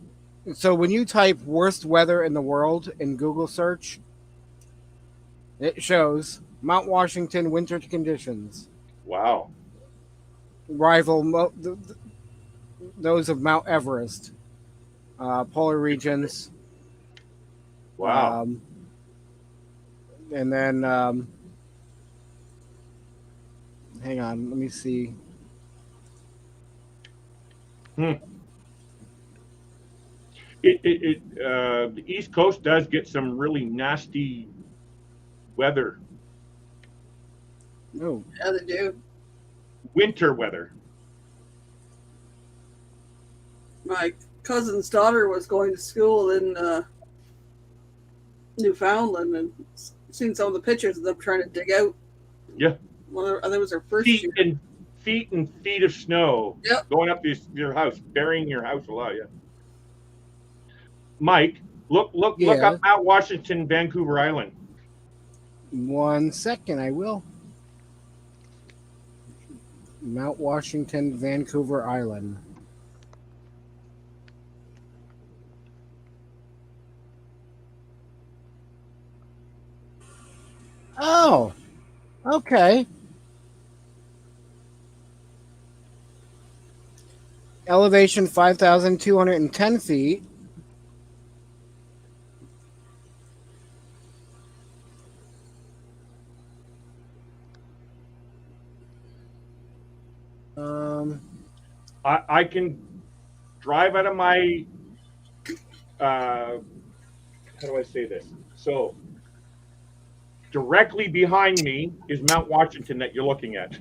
when you type worst weather in the world in Google search, it shows Mount Washington winter conditions. Wow. Rival those of Mount Everest, polar regions. Wow. And then, hang on, let me see. The East Coast does get some really nasty weather. Oh. Yeah, they do. Winter weather. My cousin's daughter was going to school in Newfoundland and seen some of the pictures of them trying to dig out. Yeah. Well, I think it was her first feet year. And feet of snow. Yep. Going up your house, burying your house alive. Yeah. Mike, look up Mount Washington, Vancouver Island. 1 second, I will. Mount Washington, Vancouver Island. Oh, okay. Elevation 5,210 feet. I can drive out of my how do I say this? So directly behind me is Mount Washington that you're looking at.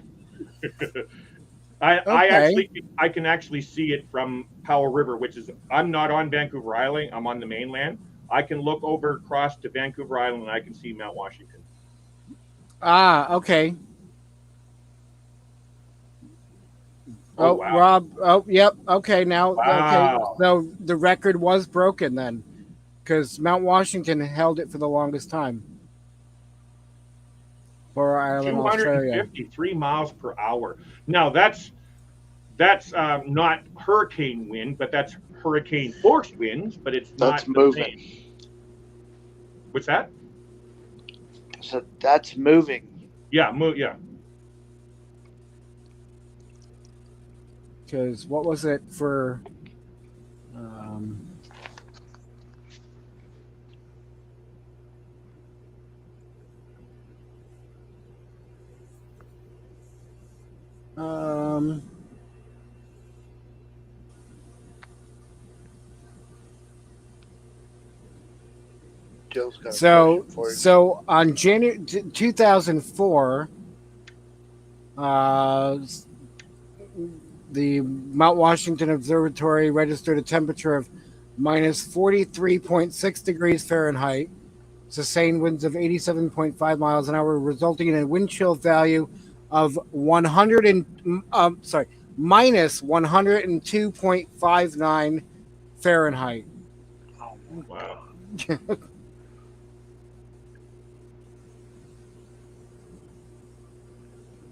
I can actually see it from Powell River, which is, I'm not on Vancouver Island, I'm on the mainland. I can look over across to Vancouver Island and I can see Mount Washington. Ah, okay. Oh, wow. Rob. Oh, yep. Okay, now. Wow. Okay, so the record was broken then, because Mount Washington held it for the longest time. For Ireland, Australia. 253 miles per hour. Now that's not hurricane wind, but that's hurricane force winds. But it's that's not moving. What's that? So that's moving. Yeah, yeah. Because what was it for? So on January 2004, the Mount Washington Observatory registered a temperature of minus 43.6 degrees Fahrenheit, sustained winds of 87.5 miles an hour, resulting in a wind chill value of minus 102.59 Fahrenheit. Oh, wow.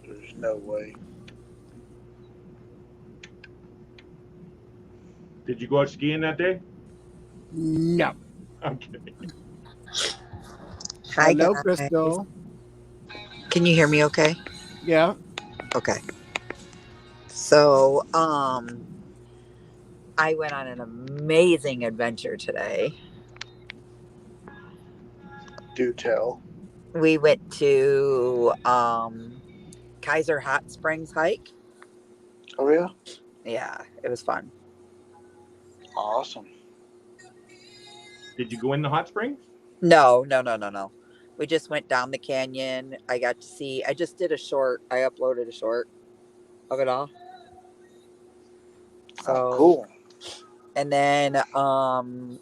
There's no way. Did you go out skiing that day? No. Okay. Hi, Hello, guys. Crystal. Can you hear me okay? Yeah. Okay. So, I went on an amazing adventure today. Do tell. We went to Kaiser Hot Springs hike. Oh yeah. Yeah, it was fun. Awesome. Did you go in the hot springs? No. We just went down the canyon. I got to see. I just did a short. I uploaded a short of it all. Oh, So, cool. and then from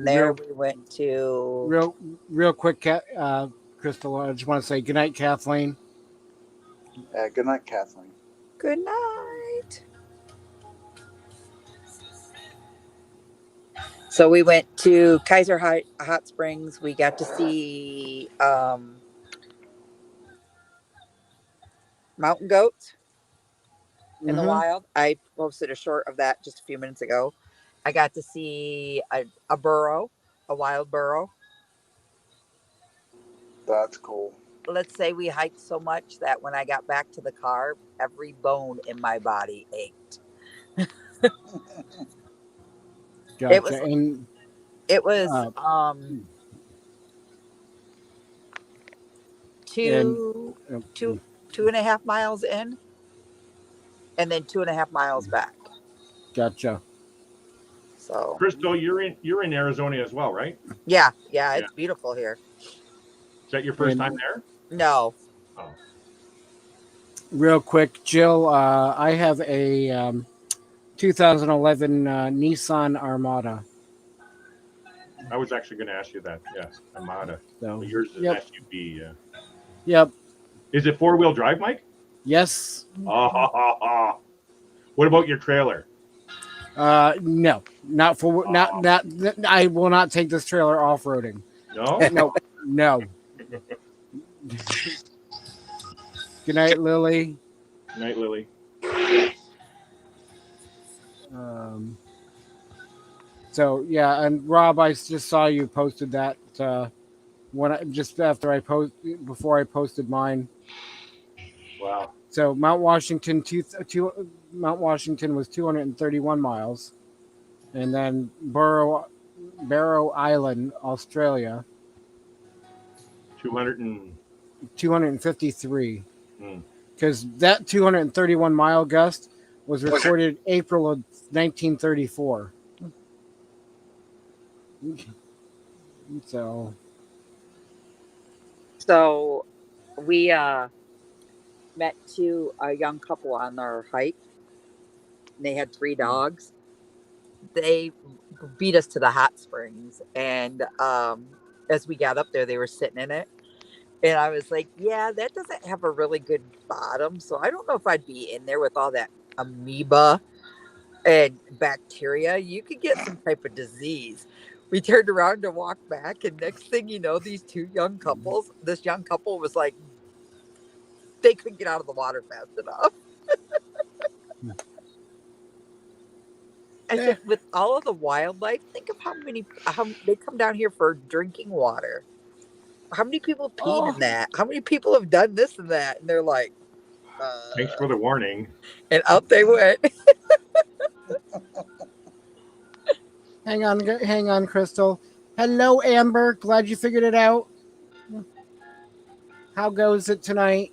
there Real, we went to. real quick, Crystal. I just want to say goodnight, Kathleen. Good night, Kathleen. Good night. So we went to Kaiser Hot Springs. We got to see mountain goats in the wild. I posted a short of that just a few minutes ago. I got to see a burro, a wild burro. That's cool. Let's say we hiked so much that when I got back to the car, every bone in my body ached. Gotcha. It was And it was two and two and a half miles in, and then 2.5 miles back. Gotcha. So Crystal, you're in Arizona as well, right? yeah, it's beautiful here. Is that your first time there? No. Oh. Real quick, Jill. I have a 2011 Nissan Armada. I was actually going to ask you that. Yeah, Armada. So, yours is an SUV. Yeah. Yep. Is it 4-wheel drive, Mike? Yes. What about your trailer? No, not for not. I will not take this trailer off roading. No. No. Good night, Lily. Good night, Lily. So yeah, and Rob, I just saw you posted that before I posted mine. Wow. So Mount Washington was 231 miles, and then Barrow Island, Australia, 253. Because that 231 mile gust was recorded April of 1934. So we met a young couple on their hike. They had 3 dogs. They beat us to the hot springs, and as we got up there, they were sitting in it, and I was like, yeah, that doesn't have a really good bottom, so I don't know if I'd be in there with all that amoeba and bacteria. You could get some type of disease. We turned around to walk back, and next thing you know, this young couple was like, they couldn't get out of the water fast enough. I said, with all of the wildlife, think of how they come down here for drinking water. How many people peed in that? How many people have done this and that? And they're like, thanks for the warning. And out they went. hang on, Crystal. Hello, Amber. Glad you figured it out. How goes it tonight?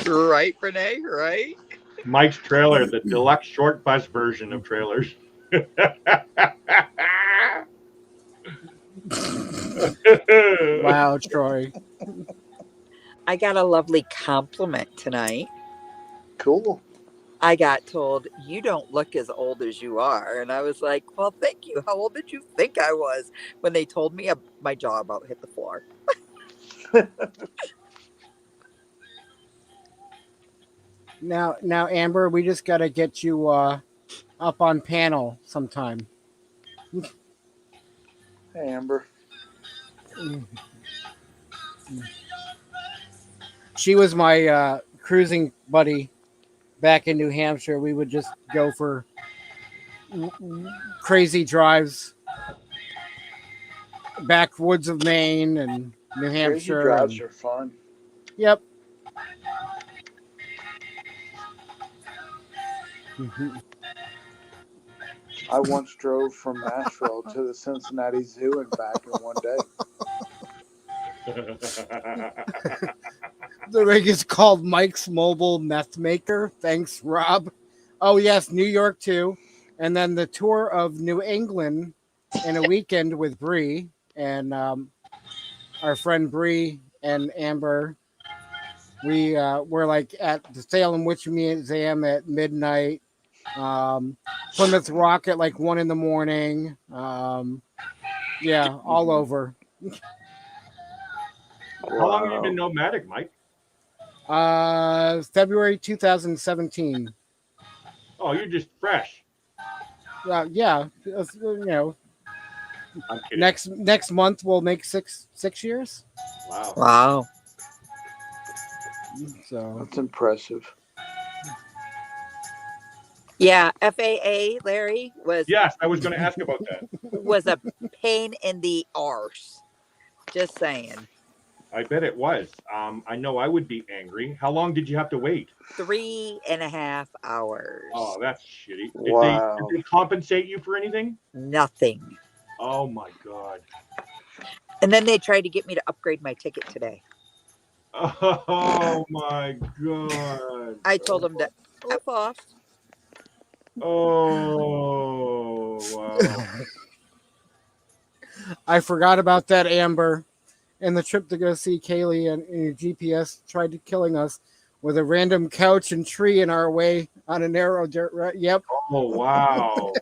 Right, Renee, right? Mike's trailer, the deluxe short bus version of trailers. Wow, Troy. I got a lovely compliment tonight. Cool. I got told, you don't look as old as you are. And I was like, well, thank you. How old did you think I was? When they told me, my jaw about hit the floor. Now, Amber, we just got to get you up on panel sometime. Hey, Amber. She was my cruising buddy back in New Hampshire. We would just go for crazy drives, backwoods of Maine and New Crazy Hampshire. drives And, are fun. yep. I once drove from Nashville to the Cincinnati Zoo and back in one day. The rig is called Mike's Mobile Meth Maker. Thanks, Rob. Oh, yes, New York too. And then the tour of New England in a weekend with Bree and our friend Bree and Amber. We were like at the Salem Witch Museum at midnight. Plymouth Rock at like 1 a.m. Yeah, all over. How long have you been nomadic, Mike? February 2017. Oh, you're just fresh. Yeah, you know. I'm kidding. Next month we'll make six years. Wow. Wow. So that's impressive. Yeah, FAA, Larry, was. Yes, I was going to ask about that. Was a pain in the arse. Just saying. I bet it was. I know I would be angry. How long did you have to wait? 3.5 hours. Oh, that's shitty. Wow. Did they compensate you for anything? Nothing. Oh my God. And then they tried to get me to upgrade my ticket today. Oh my God. I told them to F off. Oh, wow. I forgot about that, Amber. And the trip to go see Kaylee and your GPS tried to killing us with a random couch and tree in our way on a narrow dirt road. Yep. Oh, wow.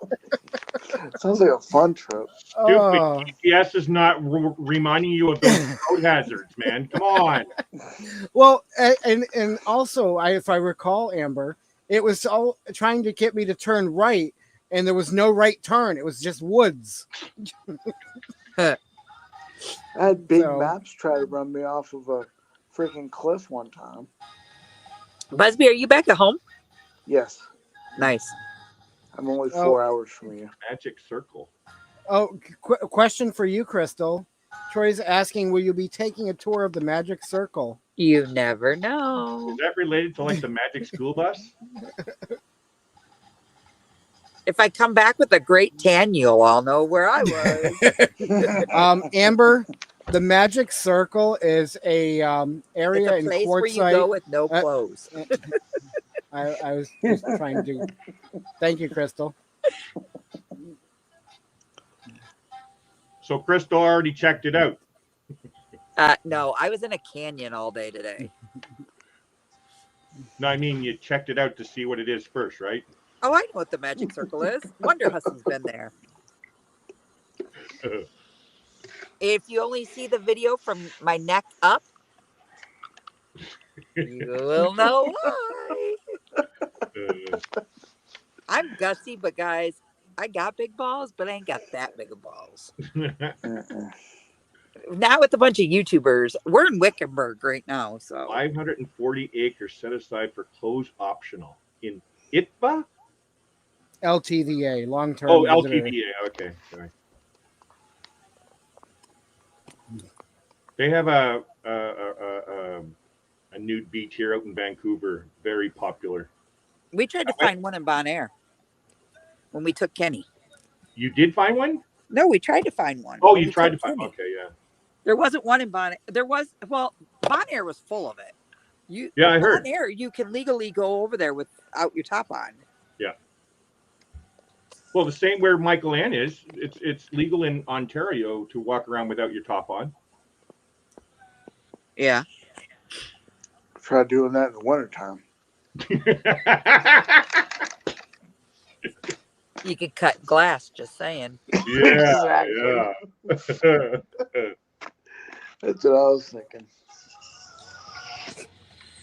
Sounds like a fun trip. Stupid GPS is not reminding you of those road hazards, man. Come on. Well, and also, if I recall, Amber, it was all trying to get me to turn right, and there was no right turn. It was just woods. I had Big Maps try to run me off of a freaking cliff one time. Busby, are you back at home? Yes. Nice. I'm only 4 hours from you. Magic circle. Oh, question for you, Crystal. Troy's asking, will you be taking a tour of the Magic Circle? You never know. Is that related to like the Magic School Bus? If I come back with a great tan, you'll all know where I was. Amber, the Magic Circle is a area it's a place in where Quartzsite. you go with no clothes. I was just trying to. Thank you, Crystal. So Crystal already checked it out. No, I was in a canyon all day today. No, I mean you checked it out to see what it is first, right? Oh, I know what the Magic Circle is. Wonder Hussey's been there. If you only see the video from my neck up, you will know why. I'm gutsy, but guys, I got big balls, but I ain't got that big of balls. Now with a bunch of YouTubers, we're in Wickenburg right now. So 540 acres set aside for close optional in Itba. LTVA, long-term. Oh, visitor. LTVA. Okay, sorry. They have a nude beach here out in Vancouver. Very popular. we tried to find one in Bonaire when we took Kenny. You did find one? No, we tried to find one. Oh, you tried to find. Kenny. Okay, yeah. There wasn't one in Bonaire. There was. Well, Bonaire was full of it. Yeah, I heard. Bonaire, you can legally go over there without your top on. Yeah. Well, the same where Michael Ann is. It's legal in Ontario to walk around without your top on. Yeah. Try doing that in the wintertime. You could cut glass, just saying. Yeah, yeah. That's what I was thinking.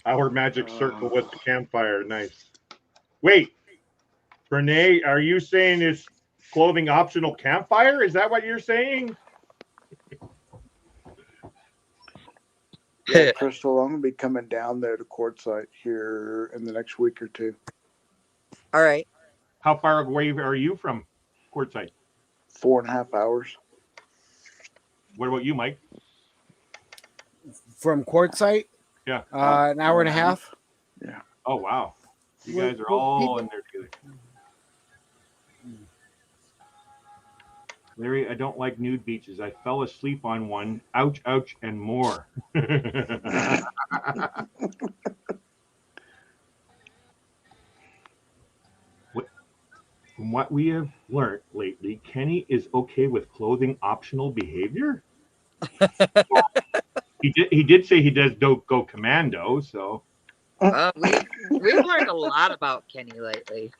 Our magic circle with the campfire. Nice. Wait, Renee, are you saying it's clothing optional campfire? Is that what you're saying? Yeah, Crystal, I'm going to be coming down there to Quartzsite here in the next week or two. All right. How far away are you from Quartzsite? 4.5 hours. What about you, Mike? From Quartzsite, Yeah. an hour and a half. Yeah. Oh wow. You Well, guys are well, all people- in there together. Larry, I don't like nude beaches. I fell asleep on one. Ouch, ouch, and more. From what we have learned lately, Kenny is okay with clothing optional behavior. He did say he don't go commando, so We've learned a lot about Kenny lately.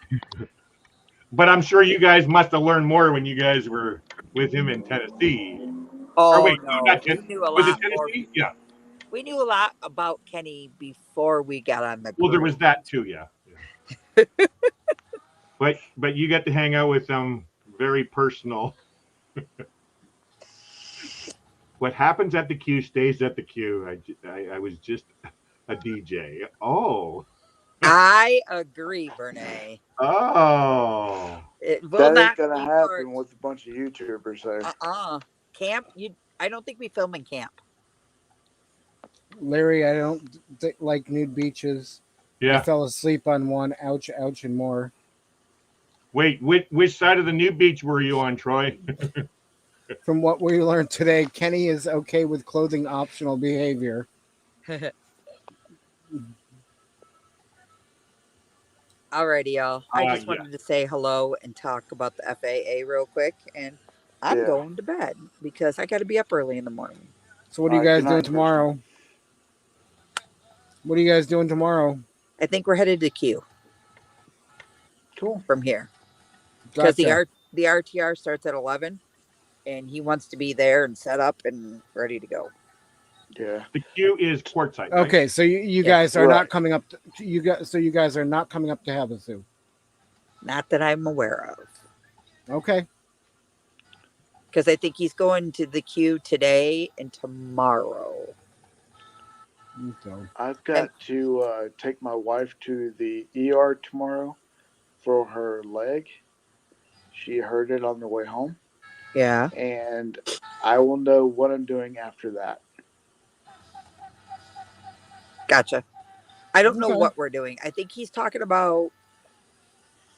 but I'm sure you guys must have learned more when you guys were with him in Tennessee. Oh, or wait, no, not we Tennessee. knew a Was it lot more. Tennessee? Yeah. We knew a lot about Kenny before we got on the Well, there crew. was that too, yeah. But you got to hang out with them very personal. What happens at the queue stays at the queue. I was just a DJ. Oh. I agree, Bernay. Oh. It will That not ain't gonna be happen with a bunch of YouTubers there. Camp, I don't think we film in camp. Larry, I don't like nude beaches. Yeah. I fell asleep on one. Ouch, ouch, and more. Wait, which side of the new beach were you on, Troy? From what we learned today, Kenny is okay with clothing optional behavior. Alrighty, y'all. I just yeah. wanted to say hello and talk about the FAA real quick, and I'm going to bed because I got to be up early in the morning. So what are you guys doing tomorrow? What are you guys doing tomorrow? I think we're headed to Q. Cool. From here. Because Gotcha. the RTR starts at 11, and he wants to be there and set up and ready to go. Yeah. The queue is Quartzsite. Right? Okay, so you guys are not coming up. You guys are not coming up to Havasu. Not that I'm aware of. Okay. Because I think he's going to the queue today and tomorrow. So. I've got to take my wife to the ER tomorrow for her leg. She hurt it on the way home. Yeah. And I will know what I'm doing after that. Gotcha. I don't know what we're doing. I think he's talking about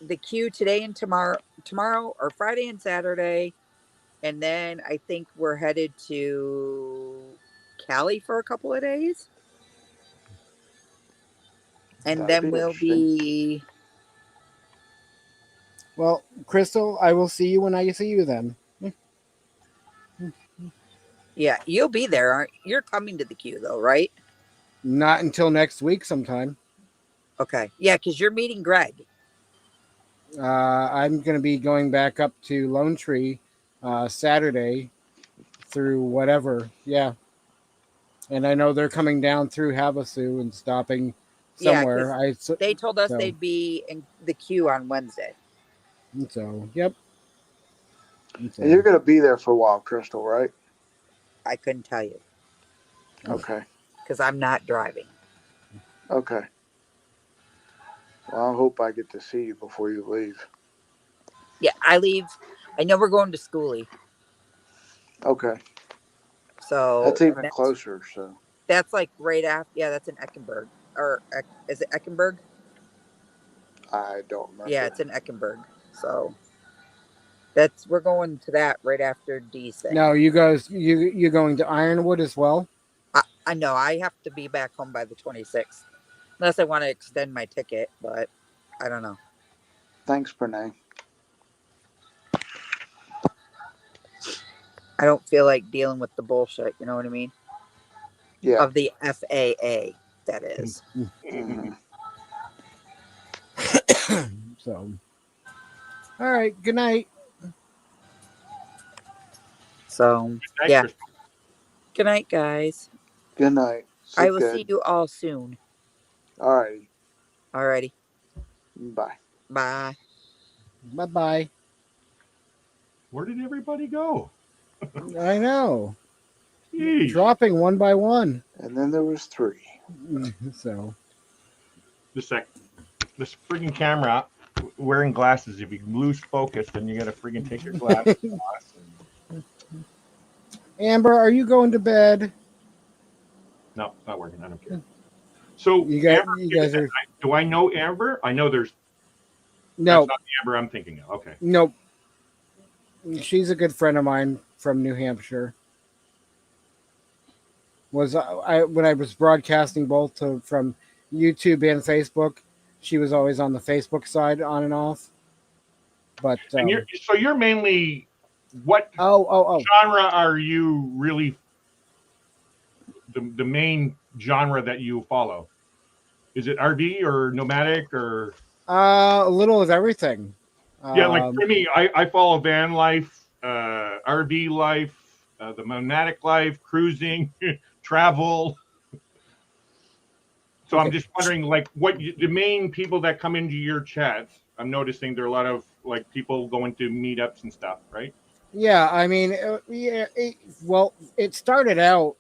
the queue today and tomorrow or Friday and Saturday. And then I think we're headed to Cali for a couple of days. And then we'll be... Well, Crystal, I will see you when I see you then. Yeah, you'll be there. You're coming to the queue though, right? Not until next week sometime. Okay. Yeah, because you're meeting Greg. I'm going to be going back up to Lone Tree Saturday through whatever. Yeah. And I know they're coming down through Havasu and stopping somewhere. Yeah, they told us they'd be in the queue on Wednesday. So, yep. And you're going to be there for a while, Crystal, right? I couldn't tell you. Okay. Because I'm not driving. Okay. Well, I hope I get to see you before you leave. Yeah, I leave. I know we're going to Schoolie. Okay. So that's even closer. So that's like right after. Yeah, that's in Eckenberg. Or is it Eckenberg? I don't remember. Yeah, it's in Eckenberg. So we're going to that right after D's thing. No, you guys, you're going to Ironwood as well? I know. I have to be back home by the 26th. Unless I want to extend my ticket, but I don't know. Thanks, Bernay. I don't feel like dealing with the bullshit, you know what I mean? Yeah. Of the FAA, that is. Mm-hmm. So, all right. Good night. So, yeah. Good night, guys. Good night. I will see you all soon. All righty. All righty. Bye. Bye. Bye-bye. Where did everybody go? I know. Jeez. Dropping one by one. And then there was 3. So. The friggin' camera wearing glasses. If you lose focus, then you got to freaking take your glasses off. Amber, are you going to bed? No, it's not working. I don't care. So You Amber, guys are do I know Amber? I know there's. no, That's not the Amber I'm thinking of. Okay. nope. She's a good friend of mine from New Hampshire. Was I when I was broadcasting both from YouTube and Facebook, she was always on the Facebook side, on and off. But And you're mainly what oh genre are you really the main genre that you follow? Is it RV or nomadic or a little of everything. yeah, like for me, I follow van life, RV life, the nomadic life, cruising, travel. So I'm just wondering, like, the main people that come into your chats. I'm noticing there are a lot of like people going to meetups and stuff, right? Yeah, I mean, it started out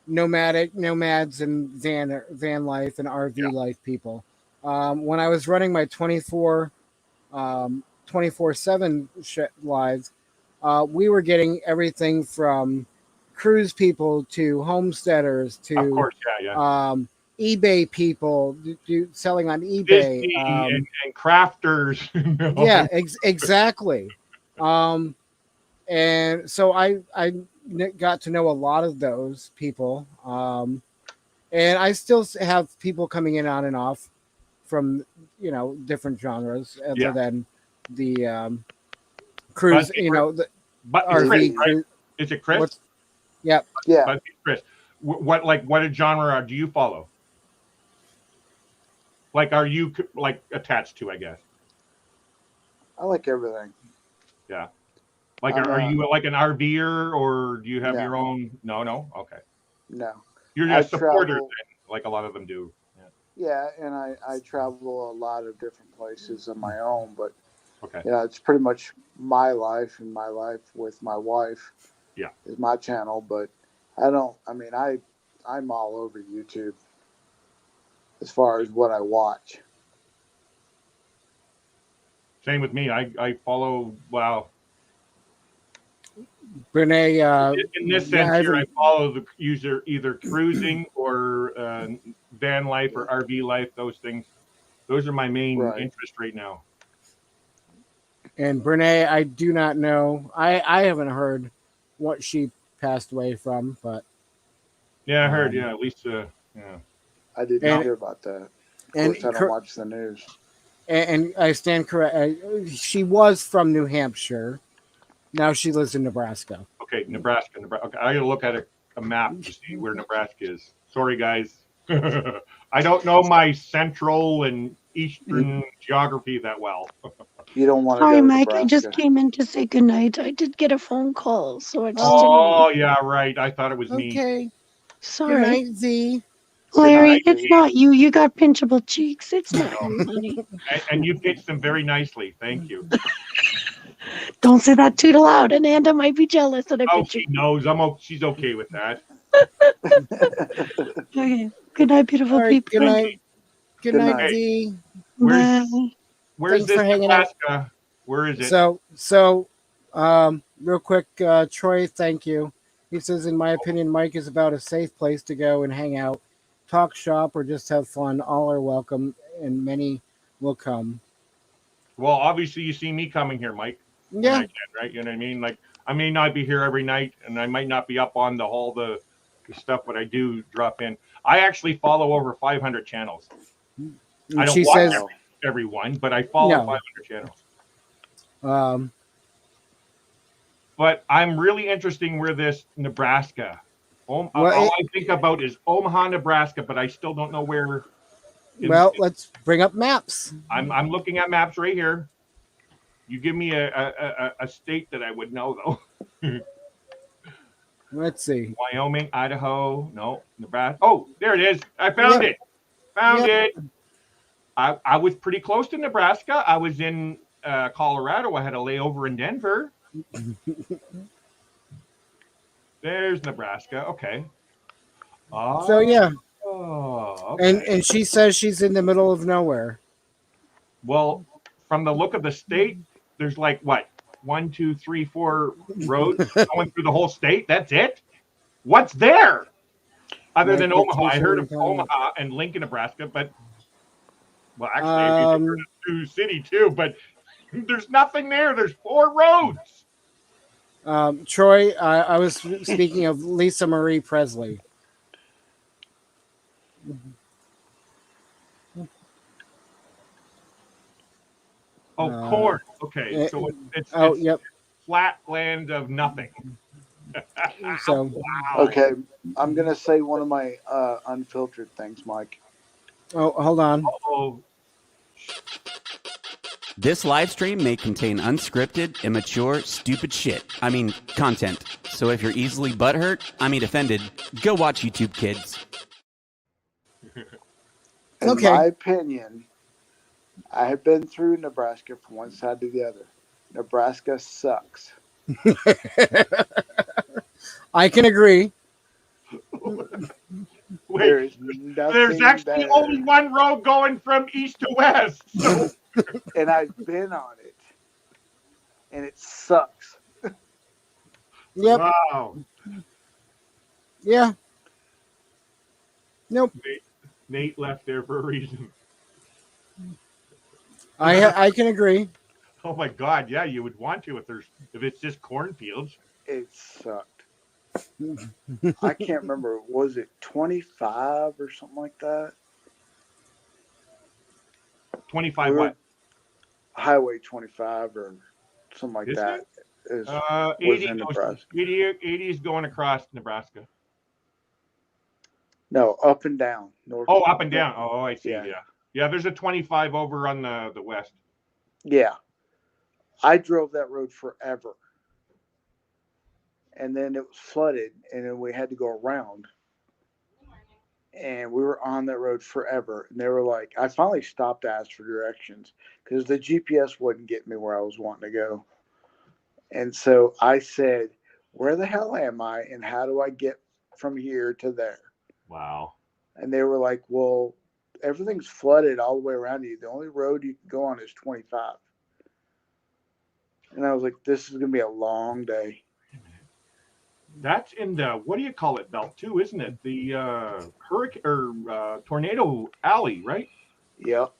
nomads and van life and RV life people. When I was running my 24/7 lives, we were getting everything from cruise people to homesteaders to Of course, yeah. eBay people selling on eBay, Disney and crafters. Yeah, exactly. And so I got to know a lot of those people, and I still have people coming in on and off from different genres other than the cruise. The but RV Chris, right? Is it Chris? Yeah. But Chris, what genre do you follow? Like, are you like attached to? I guess. I like everything. Yeah. Like, are you like an RVer or do you have your own? No. Okay. No. You're just a supporter, then, like a lot of them do. Yeah, and I travel a lot of different places on my own, but okay. It's pretty much my life, and my life with my wife. Yeah. Is my channel, but I'm all over YouTube as far as what I watch. Same with me. I follow. Wow. Renee, in this sense here, I follow the user either cruising or van life or RV life. Those things, those are my main interest right now. And Brene, I do not know. I haven't heard what she passed away from, but yeah, I heard. Yeah, Lisa. Yeah, I did not hear about that. Of course, I don't watch the news. And I stand correct. She was from New Hampshire. Now she lives in Nebraska. Okay, Nebraska. Okay, I gotta look at a map to see where Nebraska is. Sorry, guys. I don't know my central and eastern geography that well. You don't want to Sorry, go to Mike. Nebraska. I just came in to say goodnight. I did get a phone call, so I just Oh, yeah, right. I thought it was me. Okay. Sorry. Good night, Z. Larry, it's not you. You got pinchable cheeks. It's not you, honey. And you pitched them very nicely. Thank you. Don't say that too loud. Ananda might be jealous that I pitched she you. knows. She's okay with that. Okay. Good night, beautiful people. Good night. Good night, Z. Where's this Nebraska? Where is it? So, real quick, Troy, thank you. He says, in my opinion, Mike is about a safe place to go and hang out, talk shop, or just have fun. All are welcome, and many will come. Well, obviously, you see me coming here, Mike. Yeah. I can, right? You know what I mean? Like, I may not be here every night, and I might not be up on all the stuff, but I do drop in. I actually follow over 500 channels. I don't watch every one, but I follow 500 channels. But I'm really interested where this Nebraska. All I think about is Omaha, Nebraska, but I still don't know where. Let's bring up maps. I'm looking at maps right here. You give me a state that I would know, though. Let's see. Wyoming, Idaho, no, Nebraska. Oh, there it is. I found it. Found it. I was pretty close to Nebraska. I was in Colorado. I had a layover in Denver. There's Nebraska. Okay. So yeah. Oh, okay. And she says she's in the middle of nowhere. Well, from the look of the state, there's like what 1, 2, 3, 4 roads going through the whole state. That's it. What's there other than Omaha? I heard of Omaha and Lincoln, Nebraska, but well, actually, I heard of Sioux City too. But there's nothing there. There's 4 roads. Troy, I was speaking of Lisa Marie Presley. Oh, corn. Okay, so it's yep. Flat land of nothing. So wow. Okay, I'm gonna say one of my unfiltered things, Mike. Oh, hold on. Oh. This live stream may contain unscripted, immature, stupid shit. I mean, content. So if you're easily butthurt, offended, go watch YouTube Kids. In my opinion, I have been through Nebraska from one side to the other. Nebraska sucks. I can agree. Wait, there's actually only one road going from east to west. So. And I've been on it. And it sucks. Yep. Wow. Yeah. Nope. Nate left there for a reason. I can agree. Oh my God! Yeah, you would want to if it's just cornfields. It sucked. I can't remember. Was it 25 or something like that? 25 what? Highway 25 or something like that. It? Was 80 in Nebraska. 80 is going across Nebraska. No, up and down. North. Oh, up and down. Oh, I see. Yeah. Yeah, there's a 25 over on the west. Yeah. I drove that road forever. And then it was flooded, and then we had to go around. And we were on that road forever. And they were like, I finally stopped to ask for directions because the GPS wouldn't get me where I was wanting to go. And so I said, where the hell am I? And how do I get from here to there? Wow. And they were like, well, everything's flooded all the way around you. The only road you can go on is 25. And I was like, this is going to be a long day. That's in the, what do you call it, belt too, isn't it? The hurricane or tornado alley, right? Yep.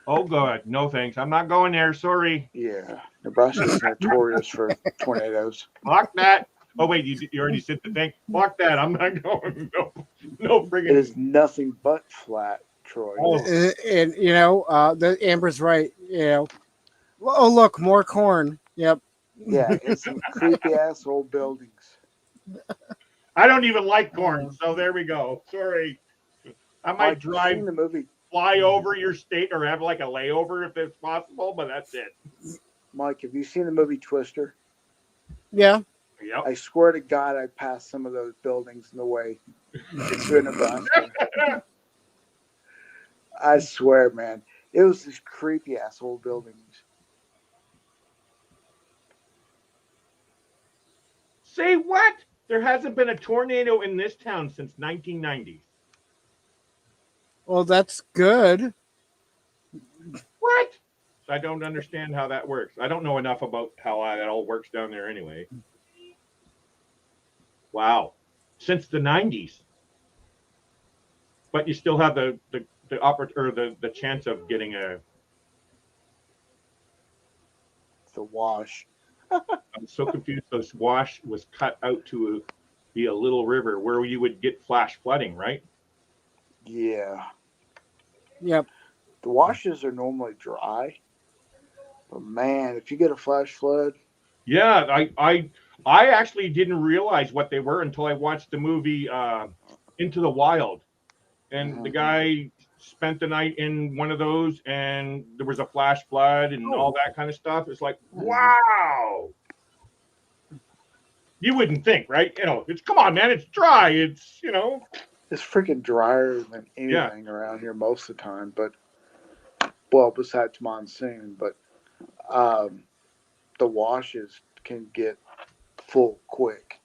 Oh, God. No, thanks. I'm not going there. Sorry. Yeah. Nebraska's notorious for tornadoes. Fuck that. Oh, wait. You already said the thing. Fuck that. I'm not going. No friggin'. It is nothing but flat, Troy. Oh. And the Amber's right. Oh, look, more corn. Yep. Yeah, it's some creepy ass old buildings. I don't even like corn, so there we go. Sorry. I might drive the movie. Fly over your state or have like a layover if it's possible, but that's it. Mike, have you seen the movie Twister? Yeah. Yep. I swear to God, I passed some of those buildings in the way to Nebraska. I swear, man. It was these creepy ass old buildings. Say what? There hasn't been a tornado in this town since 1990. Well, that's good. What? I don't understand how that works. I don't know enough about how that all works down there anyway. Wow. Since the 90s. But you still have the chance of getting the wash. I'm so confused. This wash was cut out to be a little river where you would get flash flooding, right? Yeah. Yep. The washes are normally dry. But man, if you get a flash flood. Yeah, I actually didn't realize what they were until I watched the movie Into the Wild. And the guy spent the night in one of those and there was a flash flood and all that kind of stuff. It's like, wow. You wouldn't think, right? Come on, man, it's dry. It's, It's freaking drier than anything around here most of the time. But, well, besides monsoon. But the washes can get full quick.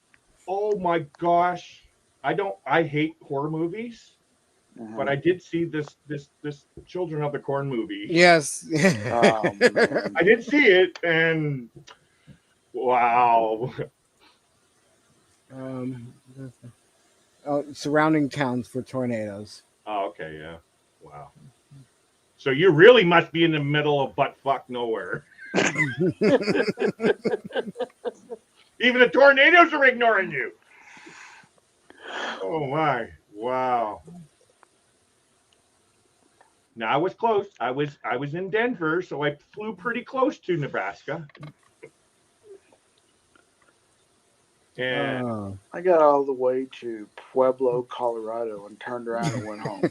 Oh, my gosh. I hate horror movies. but I did see this Children of the Corn movie. Yes. I did see it, and wow. Surrounding towns for tornadoes. Oh, okay, yeah. Wow. So you really must be in the middle of butt fuck nowhere. Even the tornadoes are ignoring you. Oh my! Wow. Now I was close. I was in Denver, so I flew pretty close to Nebraska. And I got all the way to Pueblo, Colorado, and turned around and went home.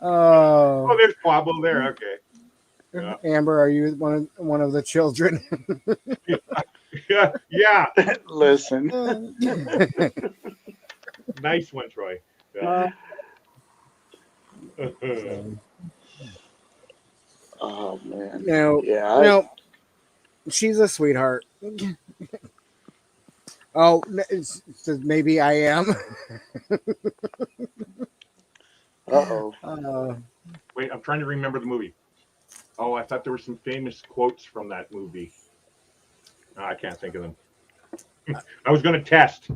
Oh, there's Pueblo there. Okay. Yeah. Amber, are you one of the children? Yeah. Listen. Nice one, Troy. Yeah. Oh man. No. Yeah. No. She's a sweetheart. Oh, maybe I am. Uh-oh. Wait, I'm trying to remember the movie. Oh, I thought there were some famous quotes from that movie. Oh, I can't think of them. I was going to test.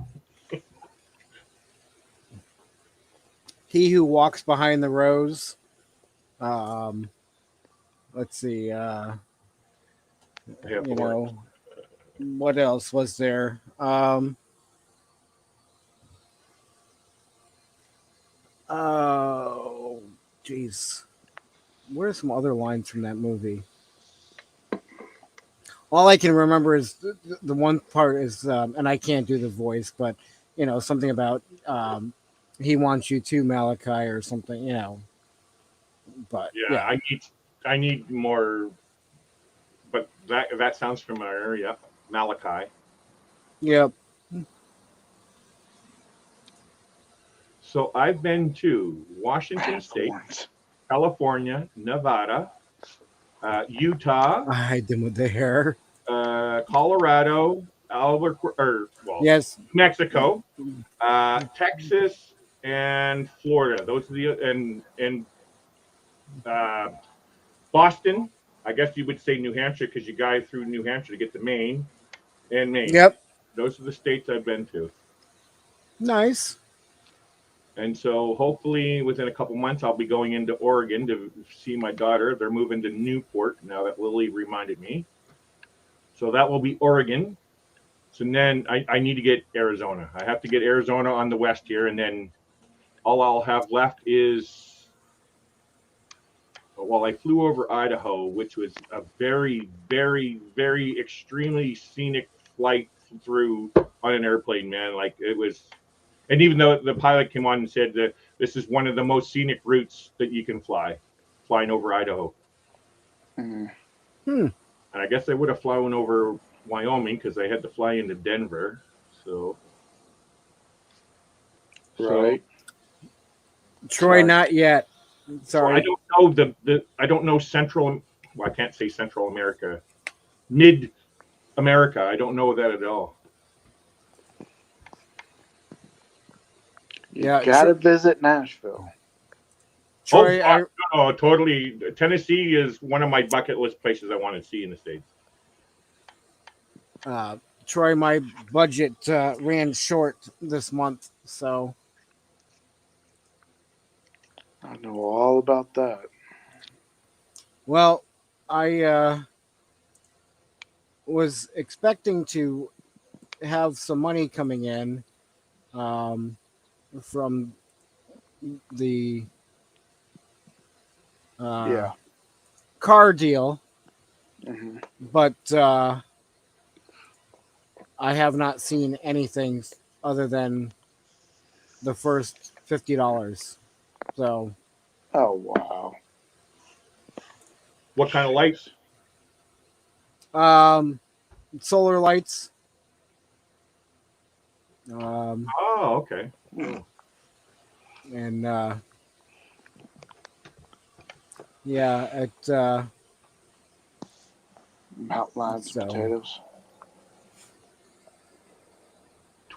He who walks behind the rose. Let's see. You know, what else was there? Oh, jeez. What are some other lines from that movie? All I can remember is the one part is, and I can't do the voice, but something about he wants you to Malachi or something, But yeah. I need more. But that sounds familiar. Yeah, Malachi. Yep. So I've been to Washington State, California, Nevada, Utah. I hide them with the hair. Colorado, yes, Mexico, Texas, and Florida. Those are the and Boston. I guess you would say New Hampshire because you guys through New Hampshire to get to Maine and Maine. Yep. Those are the states I've been to. Nice. And so hopefully within a couple months, I'll be going into Oregon to see my daughter. They're moving to Newport now that Lily reminded me. So that will be Oregon. So then I need to get Arizona. I have to get Arizona on the west here. And then all I'll have left is, well, I flew over Idaho, which was a very, very, very extremely scenic flight through on an airplane, man. Like it was. And even though the pilot came on and said that this is one of the most scenic routes that you can flying over Idaho. Mm. And I guess they would have flown over Wyoming because they had to fly into Denver. So, right. Troy, not yet. Sorry. So I don't know I don't know Central. Well, I can't say Central America. Mid America. I don't know that at all. You gotta visit Nashville. Troy, totally. Tennessee is one of my bucket list places I want to see in the States. Troy, my budget ran short this month, so I know all about that. Well, I was expecting to have some money coming in from the car deal, but I have not seen anything other than the first $50. So, oh wow! What kind of lights? Solar lights. Oh, okay. And yeah, at Mountain Lions potatoes.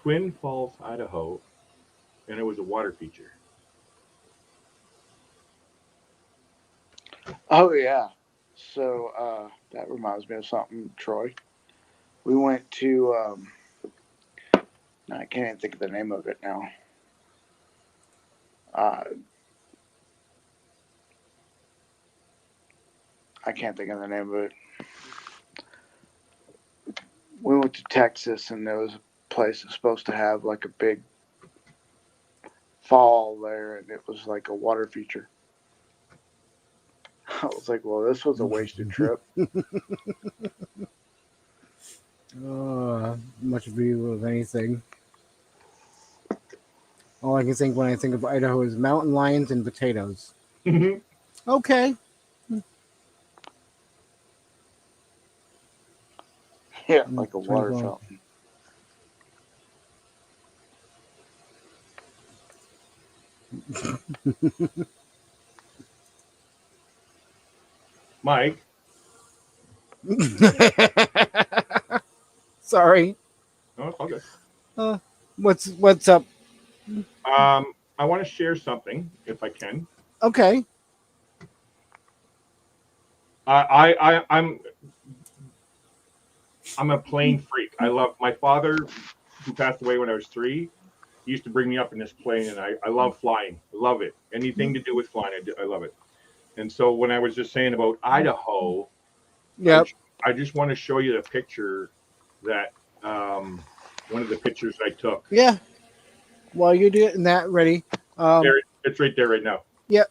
Twin Falls, Idaho, and it was a water feature. Oh yeah. So that reminds me of something, Troy. We went to I can't even think of the name of it now. I can't think of the name of it. We went to Texas, and there was a place that's supposed to have like a big fall there, and it was like a water feature. I was like, well, this was a wasted trip. Much view of anything. All I can think when I think of Idaho is mountain lions and potatoes. Okay. Yeah, like a water fountain. Mike. Sorry. No, it's all good. What's up? I want to share something if I can. Okay. I'm a plane freak. I love my father, who passed away when I was 3. He used to bring me up in this plane, and I love flying. I love it. Anything to do with flying, I love it. And so when I was just saying about Idaho, yep. I just want to show you the picture that one of the pictures I took. Yeah. While you're getting that ready, it's right there right now. Yep.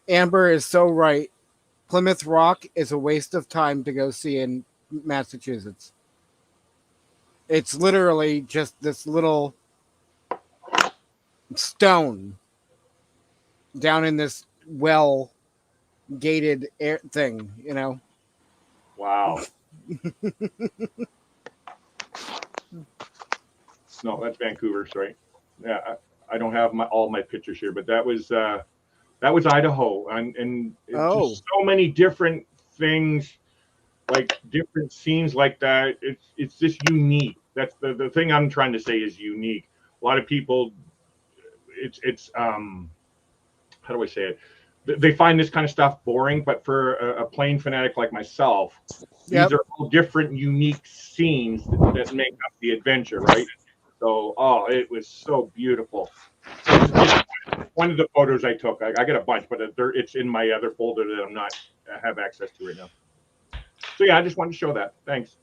Amber is so right. Plymouth Rock is a waste of time to go see in Massachusetts. It's literally just this little stone down in this well gated air thing, you know. Wow. No, that's Vancouver, sorry. Yeah, I don't have all my pictures here, but that was Idaho, and just so many different things, like different scenes like that. It's just unique. That's the thing I'm trying to say is unique. A lot of people, it's how do I say it? They find this kind of stuff boring, but for a plane fanatic like myself, these are all different, unique scenes that make up the adventure, right? So, it was so beautiful. One of the photos I took, I got a bunch, but it's in my other folder that I have access to right now. So yeah, I just wanted to show that. Thanks.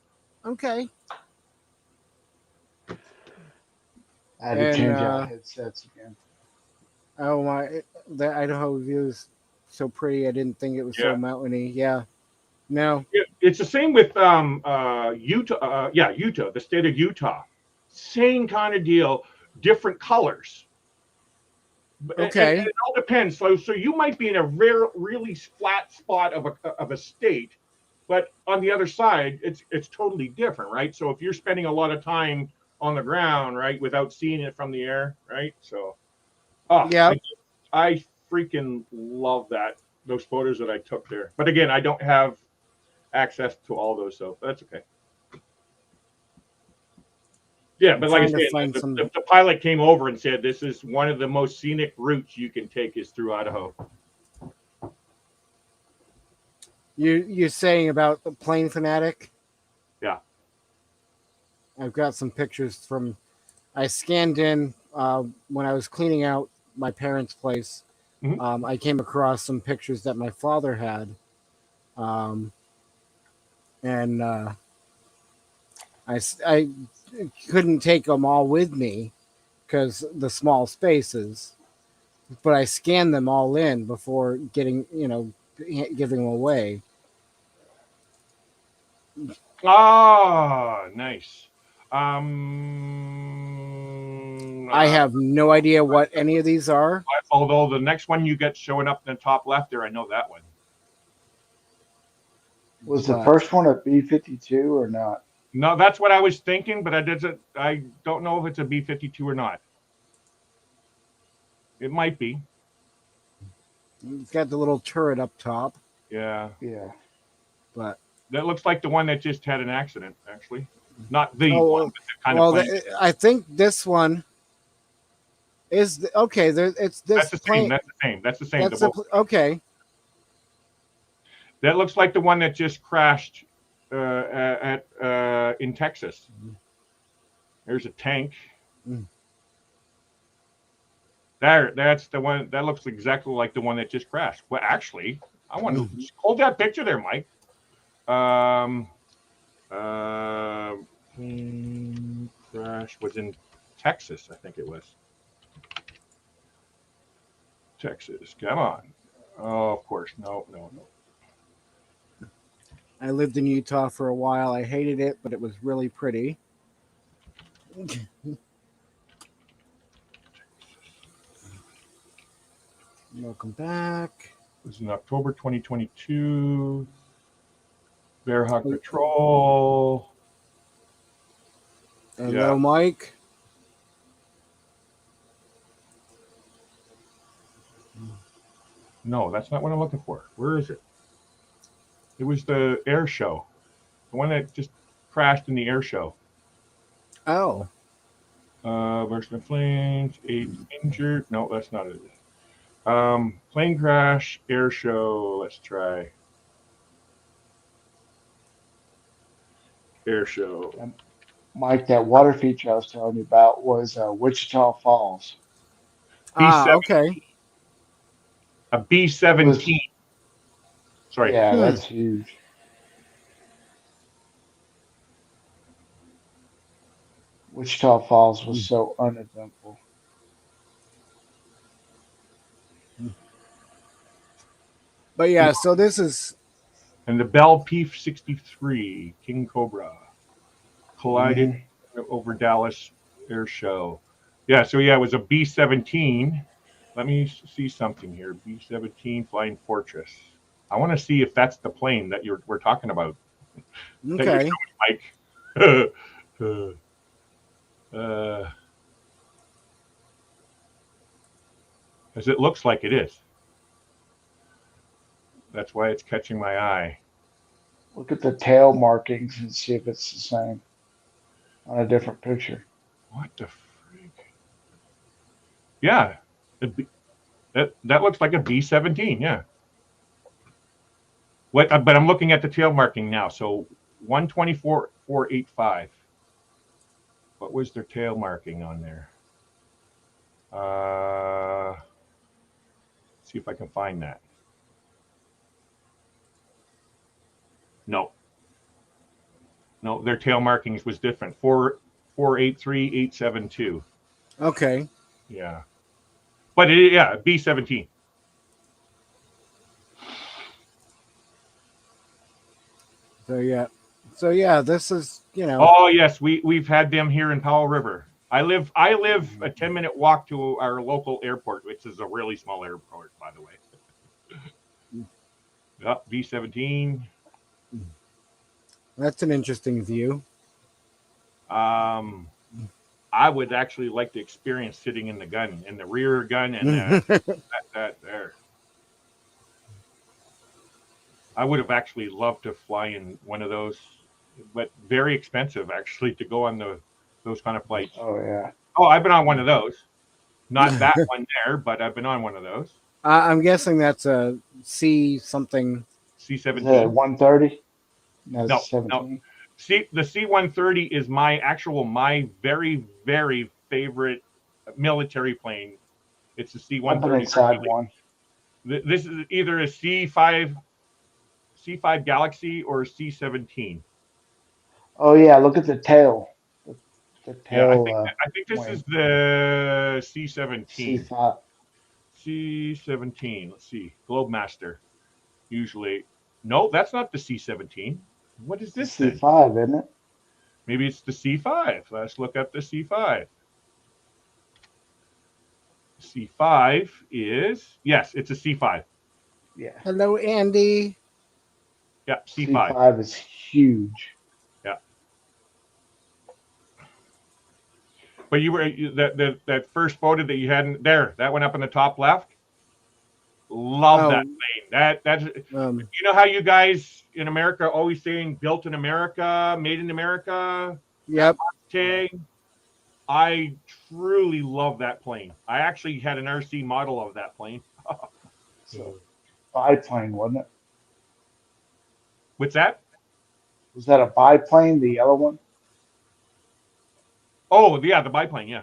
Okay. I had to change out headsets again. Oh my! The Idaho view is so pretty. I didn't think it was so mountainy. Yeah. No. It's the same with Utah. Utah, the state of Utah. Same kind of deal, different colors. Okay. And it all depends. So you might be in a really flat spot of a state, but on the other side, it's totally different, right? So if you're spending a lot of time on the ground, right, without seeing it from the air, right? So, I freaking love those photos that I took there. But again, I don't have access to all those, so that's okay. Yeah, but like I said, the pilot came over and said this is one of the most scenic routes you can take is through Idaho. You're saying about the plane fanatic? Yeah. I've got some pictures from. I scanned in when I was cleaning out my parents' place. Mm-hmm. I came across some pictures that my father had, and I couldn't take them all with me because the small spaces, but I scanned them all in before giving them away. Nice. I have no idea what any of these are. Although the next one you get showing up in the top left there, I know that one. Was the first one a B-52 or not? No, that's what I was thinking, but I don't know if it's a B-52 or not. It might be. It's got the little turret up top. Yeah. Yeah. But that looks like the one that just had an accident, actually. Not the Oh, one, but the kind well, of plane. I think this one is okay. It's this That's the same. plane. That's the same. That's the same. That's the okay. That looks like the one that just crashed at in Texas. There's a tank. That's the one. That looks exactly like the one that just crashed. Well, actually, I want to hold that picture there, Mike. Crash was in Texas, I think it was. Texas, come on. Oh, of course. No. I lived in Utah for a while. I hated it, but it was really pretty. Welcome back. It was in October 2022. Bearhawk Patrol. Hello, Mike. No, that's not what I'm looking for. Where is it? It was the air show. The one that just crashed in the air show. Oh. Burst of flames, 8 injured. No, that's not it. Plane crash, air show. Let's try. Air show. Mike, that water feature I was telling you about was Wichita Falls. Okay. A B-17. Sorry. Yeah, that's huge. Wichita Falls was so uneventful. But yeah, so this is. And the Bell P-63 King Cobra collided over Dallas Air Show. Yeah, so yeah, it was a B-17. Let me see something here. B-17 Flying Fortress. I want to see if that's the plane that we're talking about. Okay. Mike. As it looks like it is. That's why it's catching my eye. Look at the tail markings and see if it's the same on a different picture. What the freak? Yeah, that looks like a B-17. Yeah. What? But I'm looking at the tail marking now. So 124.485. What was their tail marking on there? See if I can find that. No, their tail markings was different. 483.872. Okay. Yeah, but B-17. So yeah, this is Oh yes, we've had them here in Powell River. I live a 10-minute walk to our local airport, which is a really small airport, by the way. B-17. That's an interesting view. I would actually like to experience sitting in the rear gun, and that there. I would have actually loved to fly in one of those, but very expensive actually to go on those kind of flights. Oh yeah. Oh, I've been on one of those. Not that one there, but I've been on one of those. I'm guessing that's a C something. C-17. 130. No. The C-130 is my very, very favorite military plane. It's the C-130. I've been inside one. This is either a C5 Galaxy or a C-17. Oh yeah, look at the tail. The tail. Yeah, I think this is the C-17. C5. C-17. Let's see. Globemaster. Usually. No, that's not the C-17. What is this? C5, isn't it? Maybe it's the C5. Let's look up the C5. C5 is, yes, it's a C5. Yeah. Hello, Andy. Yeah, C5. C5 is huge. Yeah. But you were that first photo that you had there, that one up in the top left. Love that plane. That's you know how you guys in America are always saying built in America, made in America? Yep. Mustang. I truly love that plane. I actually had an RC model of that plane. So biplane, wasn't it? What's that? Was that a biplane, the yellow one? Oh, yeah, the biplane. Yeah.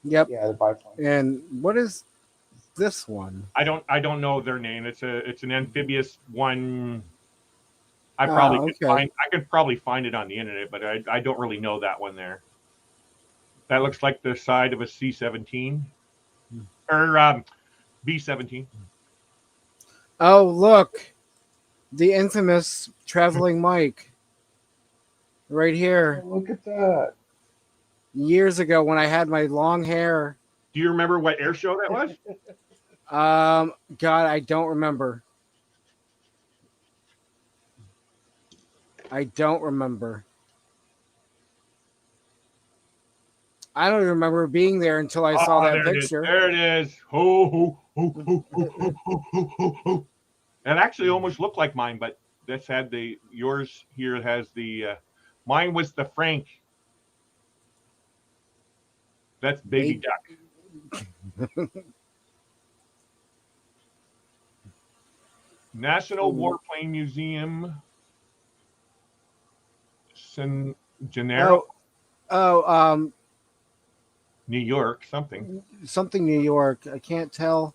Yep. Yeah, the biplane. And what is this one? I don't know their name. It's an amphibious one. I could probably find it on the internet, but I don't really know that one there. That looks like the side of a C-17 or B-17. Oh, look, the infamous traveling mic, right here. Oh, look at that. Years ago, when I had my long hair. Do you remember what air show that was? God, I don't remember. I don't remember. I don't remember being there until I saw that picture. There it is. Ho, ho, ho, ho, ho, ho, ho, ho, ho. It actually almost looked like mine, but this had yours here has the, mine was the Frank. That's Baby Duck. National Warplane Museum. San Gennaro. New York, something New York. I can't tell.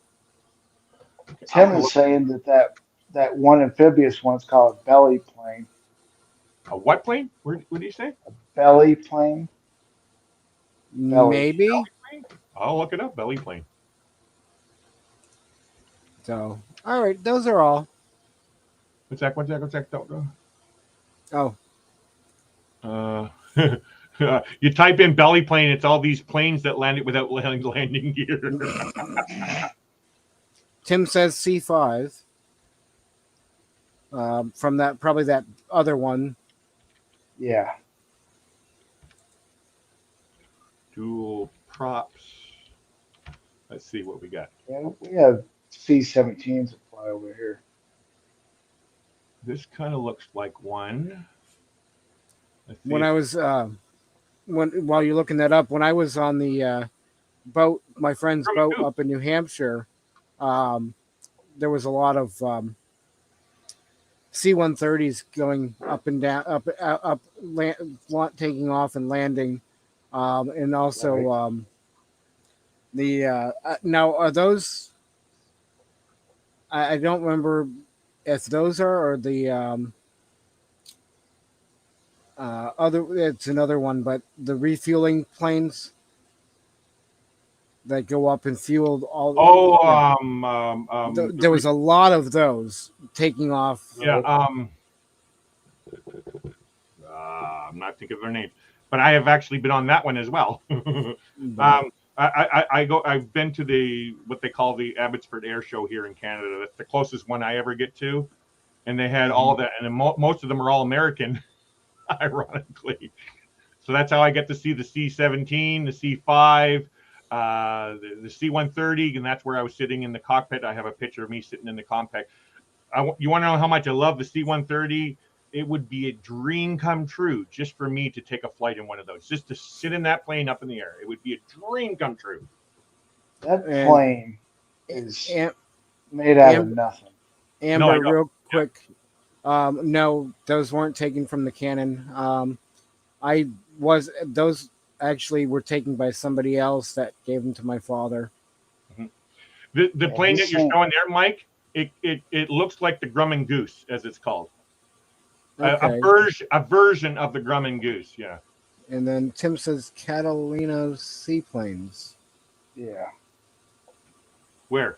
Tim is saying that one amphibious one's called a belly plane. A what plane? What did you say? A belly plane. Belly. Maybe. Belly plane? I'll look it up. Belly plane. So, all right, those are all. What's that? Don't go. Oh. You type in belly plane, it's all these planes that landed without landing gear. Tim says C5. From probably that other one. Yeah. Dual props. Let's see what we got. Yeah, we have C-17s that fly over here. This kind of looks like one. When I was while you're looking that up, when I was on the boat, my friend's boat up in New Hampshire, there was a lot of C-130s going up and down, taking off and landing, and also now are those? I don't remember if those are or the it's another one, but the refueling planes that go up and fuel all. There was a lot of those taking off. Yeah. I'm not thinking of their names, but I have actually been on that one as well. I've been to what they call the Abbotsford Air Show here in Canada. That's the closest one I ever get to, and they had all that, and most of them are all American. Ironically, so that's how I get to see the C-17, the C-5, the C-130, and that's where I was sitting in the cockpit. I have a picture of me sitting in the cockpit. You want to know how much I love the C-130? It would be a dream come true just for me to take a flight in one of those, just to sit in that plane up in the air. It would be a dream come true. That plane is made out of nothing. Amber, real quick. No, those weren't taken from the cannon. Those actually were taken by somebody else that gave them to my father. The plane that you're showing there, Mike, it looks like the Grumman Goose, as it's called. Okay. A version of the Grumman Goose, yeah. And then Tim says Catalina seaplanes. Yeah. Where?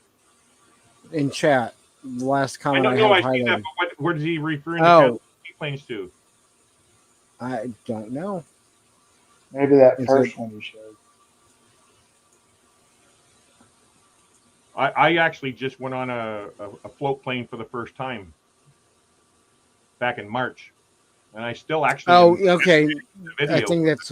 In chat. The last comment I see that, but where does he refer to seaplanes to? I don't know. Maybe that first one you showed. I actually just went on a float plane for the first time back in March, and I still actually. Oh, okay. I think that's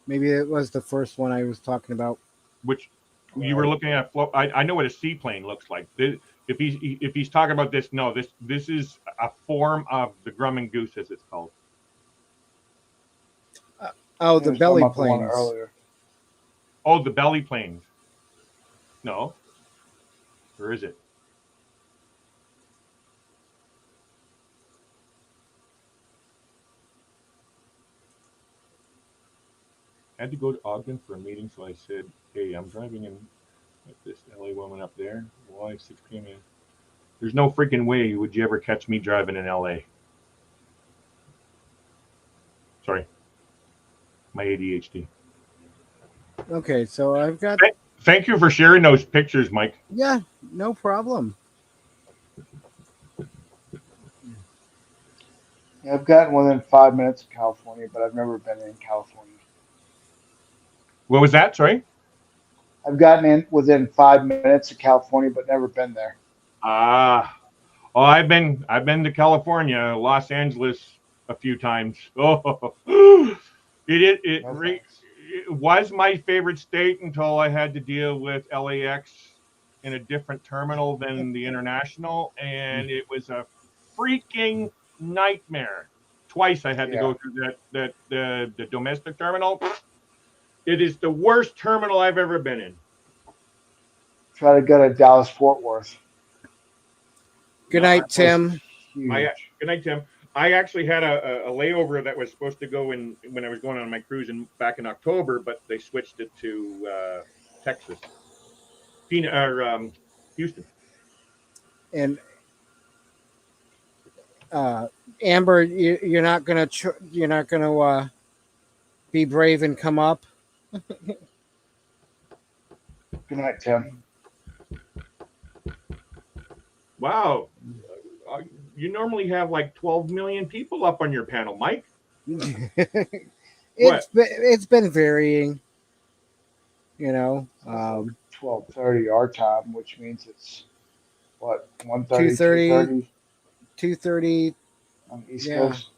maybe it was the first one I was talking about. Which you were looking at float. I know what a seaplane looks like. If he's talking about this, no, this is a form of the Grumman Goose, as it's called. Oh, He the was talking belly about the one planes. earlier. Oh, the belly planes. No. Or is it? I had to go to Ogden for a meeting, so I said, hey, I'm driving in with this LA woman up there. Why 6 p.m.? There's no freaking way would you ever catch me driving in LA. Sorry. My ADHD. Okay, so I've got. Thank you for sharing those pictures, Mike. Yeah, no problem. Yeah, I've gotten within 5 minutes of California, but I've never been in California. What was that? Sorry? I've gotten in within 5 minutes of California, but never been there. Ah. Oh, I've been to California, Los Angeles a few times. Oh, it was my favorite state until I had to deal with LAX in a different terminal than the international, and it was a freaking nightmare. Twice I had to go through the domestic terminal. It is the worst terminal I've ever been in. Try to go to Dallas Fort Worth. Good night, Tim. Good night, Tim. I actually had a layover that was supposed to go in when I was going on my cruise back in October, but they switched it to Texas, Houston. And Amber, you're not gonna be brave and come up. Good night, Tim. Wow. You normally have like 12 million people up on your panel, Mike. It's been varying, you know. 12:30 our time, which means it's what 1:30, 2:30 on the East Coast.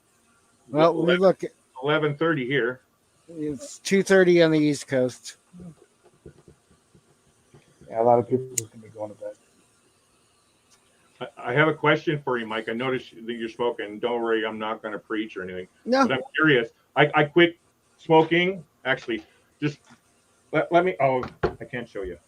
Well, let me look. 11:30 here. It's 2:30 on the East Coast. Yeah, a lot of people are going to be going to bed. I have a question for you, Mike. I noticed that you're smoking. Don't worry, I'm not going to preach or anything. No. But I'm curious. I quit smoking. Actually, just let me. Oh, I can't show you.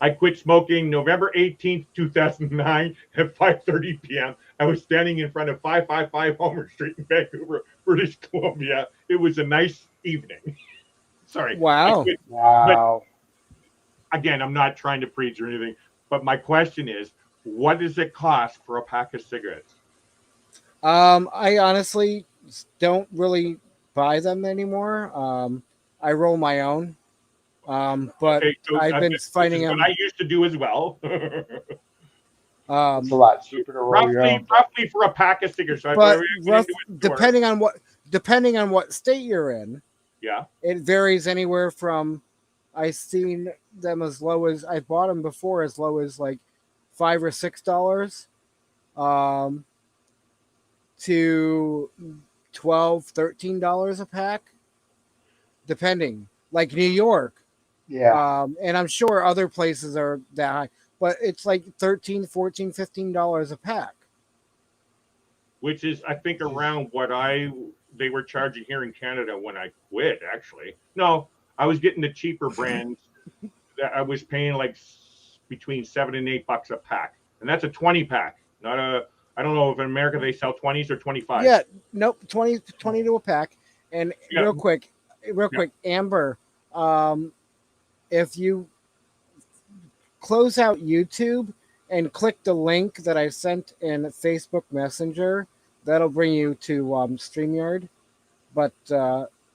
I quit smoking November 18th, 2009 at 5:30 p.m. I was standing in front of 555 Homer Street in Vancouver, British Columbia. It was a nice evening. Sorry. Wow. Wow. But again, I'm not trying to preach or anything, but my question is, what does it cost for a pack of cigarettes? I honestly don't really buy them anymore. I roll my own. But Okay, so I've been finding them. What I used to do as well. It's a lot cheaper to roll your own. Roughly for a pack of cigarettes. So But depending on what state you're in, yeah, it varies anywhere from. I've seen them as low as I bought them before, as low as like $5 or $6, to $12, $13 a pack, depending. Like New York. Yeah. And I'm sure other places are that high, but it's like $13, $14, $15 a pack. Which is, I think, around what they were charging here in Canada when I quit, actually. No, I was getting the cheaper brands. I was paying like between $7 and $8 a pack. And that's a 20 pack, not a, I don't know if in America they sell 20s or 25. Yeah, nope, 20 to a pack. And real quick, Amber, if you close out YouTube and click the link that I sent in Facebook Messenger, that'll bring you to StreamYard. But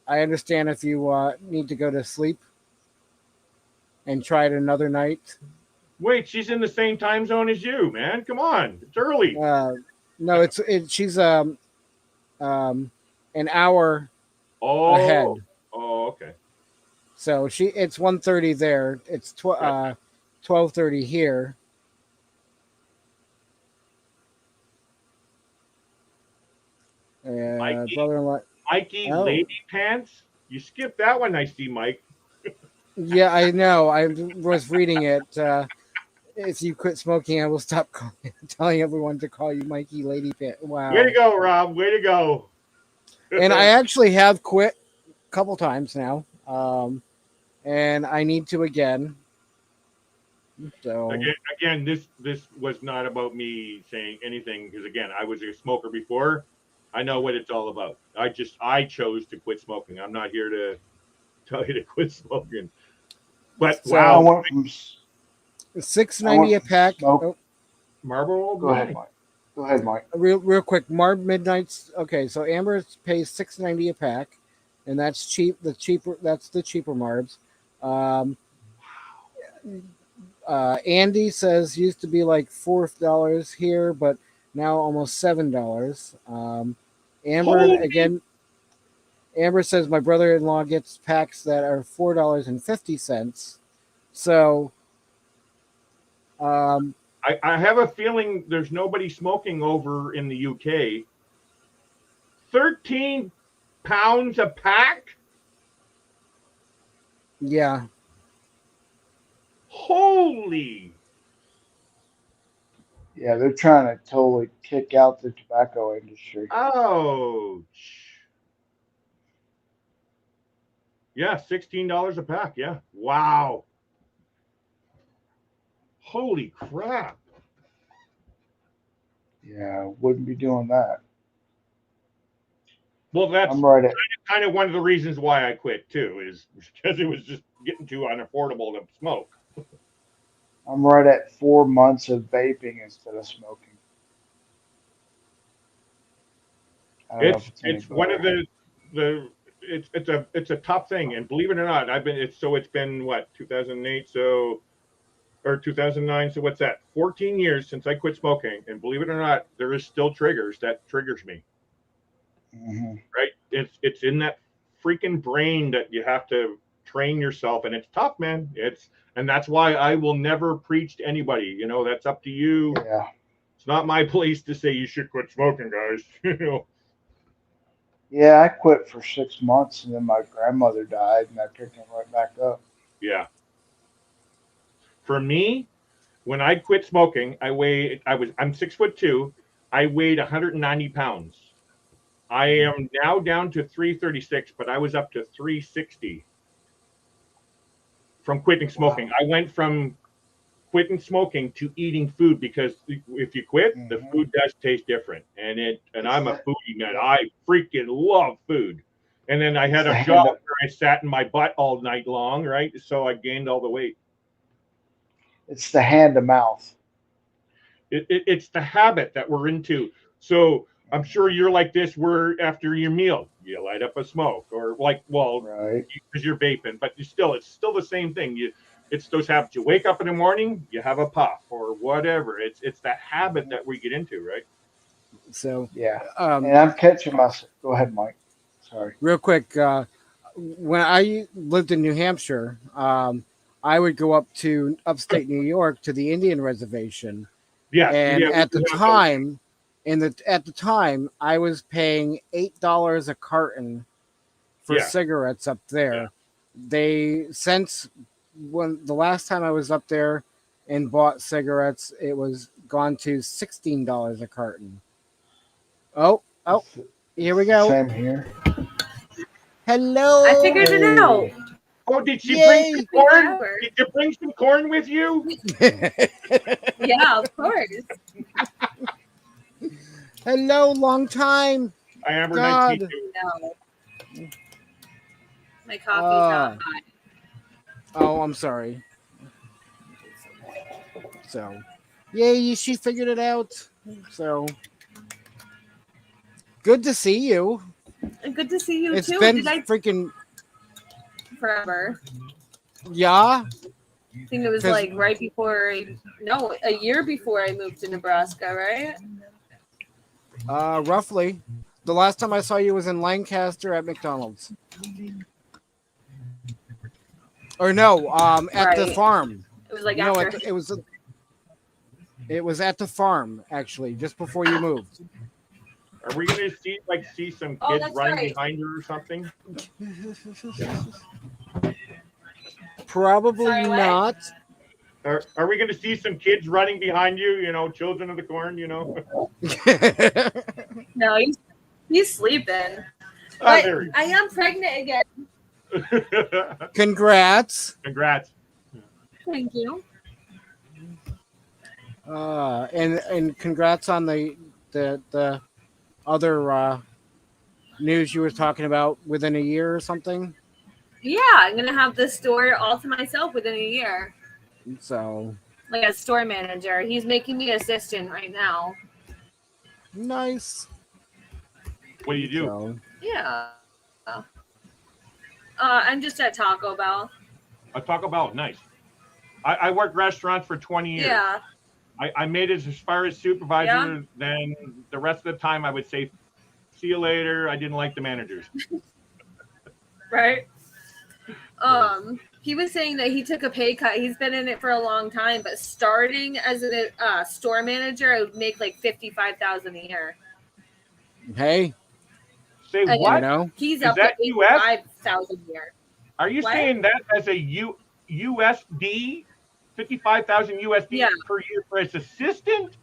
I understand if you need to go to sleep and try it another night. Wait, she's in the same time zone as you, man. Come on, it's early. No, she's an hour ahead. Oh, okay. So it's 1:30 there. It's 12:30 here. Brother-in-law. Mikey, Lady Pants. You skipped that one, I see, Mike. Yeah, I know. I was reading it. If you quit smoking, I will stop telling everyone to call you Mikey Lady Pants. Wow. Way to go, Rob. Way to go. And I actually have quit couple times now, and I need to again. So Again, this was not about me saying anything because again, I was a smoker before. I know what it's all about. I chose to quit smoking. I'm not here to tell you to quit smoking. But So I wow, went from $6.90 a pack. smoke. Oh, Marlboro Old Go ahead, Man. Mike. Go ahead, Mike. real quick, Marb Midnight's okay. So Amber pays $6.90 a pack, and that's cheap. That's the cheaper Marbs. Um, Andy says used to be like $4 here, but now almost $7. Amber Holy again. Amber says my brother-in-law gets packs that are $4.50. So, I have a feeling there's nobody smoking over in the UK. 13 pounds a pack? yeah, Holy. Yeah, they're trying to totally kick out the tobacco industry. Ouch. Yeah, $16 a pack. Yeah. Wow. Holy crap. Yeah, wouldn't be doing that. Well, that's I'm right at kind of one of the reasons why I quit too, is because it was just getting too unaffordable to smoke. 4 months of vaping instead of smoking. I don't know if it's any It's one of better. the it's a tough thing, and believe it or not, it's been what 2008, so or 2009, so what's that? 14 years since I quit smoking, and believe it or not, there is still triggers me. Mm-hmm. Right? It's in that freaking brain that you have to train yourself, and it's tough, man. And that's why I will never preach to anybody. You know, that's up to you. Yeah. It's not my place to say you should quit smoking, guys. You know. Yeah, I quit for 6 months and then my grandmother died and I picked it right back up. Yeah. For me, when I quit smoking, I'm 6'2". I weighed 190 pounds. I am now down to 336, but I was up to 360 from quitting smoking. Wow. I went from quitting smoking to eating food because if you quit, the Mm-hmm. food does taste different. And It's I'm a the foodie man. yeah, I freaking love food. And then I it's had the a job hand of where I sat in my butt all night long, right? So I gained all the weight. it's the hand to mouth. It's the habit that we're into. So I'm sure you're like this where after your meal, you light up a smoke or like, well, Right. because you're vaping, but it's still the same thing. It's those habits. You wake up in the morning, you have a puff or whatever. It's that habit Mm-hmm. that we get into, right? so Yeah. um, And I'm catching myself. Go ahead, Mike. Sorry. real quick, when I lived in New Hampshire, I would go up to upstate New York to the Indian reservation, Yes, and yeah, we at the do have those. time, I was paying $8 a carton for Yeah, cigarettes up yeah. there. They since when the last time I was up there and bought cigarettes, it was gone to $16 a carton. Oh, It's here we it's the go. same here. I Hello. figured it out. Hey. Oh, did she bring some Yay. corn? Hour. Did you bring some corn with you? Yeah, of course. Hello, long time. I am God. 19. No, my coffee's not hot. Oh, I'm sorry. So, yay, she figured it out. So, good to see you. And good to see you It's too. been Did I freaking forever? yeah. I think it was 'Cause- like right before a year before I moved to Nebraska, right? Roughly. The last time I saw you was in Lancaster at McDonald's. Or no, at the Right. farm. It was like No, after. it was at the farm actually, just before you moved. Are we going to see some Oh, kids that's running right. behind her or something? Probably Sorry, what? not. Are we going to see some kids running behind you? You know, children of the corn. You know. No, he's sleeping. Ah, But there I am pregnant again. Congrats. Congrats. Thank you. And congrats on the other news you were talking about within a year or something. Yeah, I'm gonna have the store all to myself within a year. So Like a store manager. He's making me assistant right now. nice. What do you do? So, Yeah. I'm just at Taco Bell. A Taco Bell, nice. I worked restaurants for 20 years. Yeah. I made it as far as supervisor. Yeah. Then the rest of the time, I would say, "See you later." I didn't like the managers. Right. He was saying that he took a pay cut. He's been in it for a long time, but starting as a store manager, I would make like $55,000 a year. hey, Say And what? you know, He's Is up to that US? $85,000 a year. Are you What? saying that as a USD, 55,000 USD Yeah. per year for his assistant?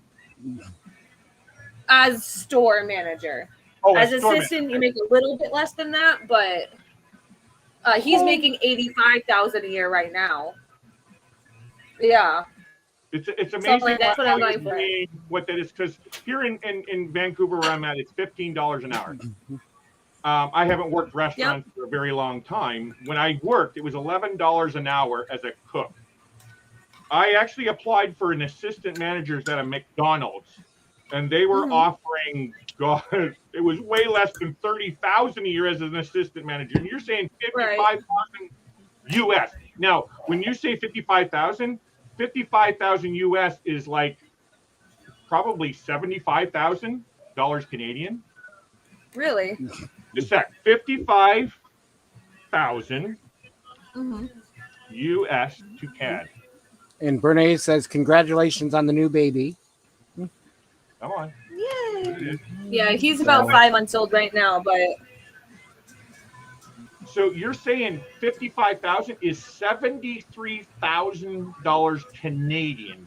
As store manager. Oh, As store assistant, you make a little bit less than that, but he's making $85,000 a year right now. Yeah. It's amazing like, that's what how I'm you're going for. saying what that is, because here in Vancouver where I'm at, it's $15 an hour. I haven't worked restaurants for a very long time. When I worked, it was $11 an hour as a cook. I actually applied for an assistant manager's at a McDonald's, and they were offering, God, it was way less than $30,000 a year as an assistant manager. And you're saying 55,000 US. Now, when you say 55,000 US is like probably $75,000 Canadian. Really? Just a sec. 55,000 US to CAD. and Bernays says congratulations on the new baby. Come on. Yay. Yeah, he's about 5 months old right now, but So you're saying 55,000 is $73,000 Canadian.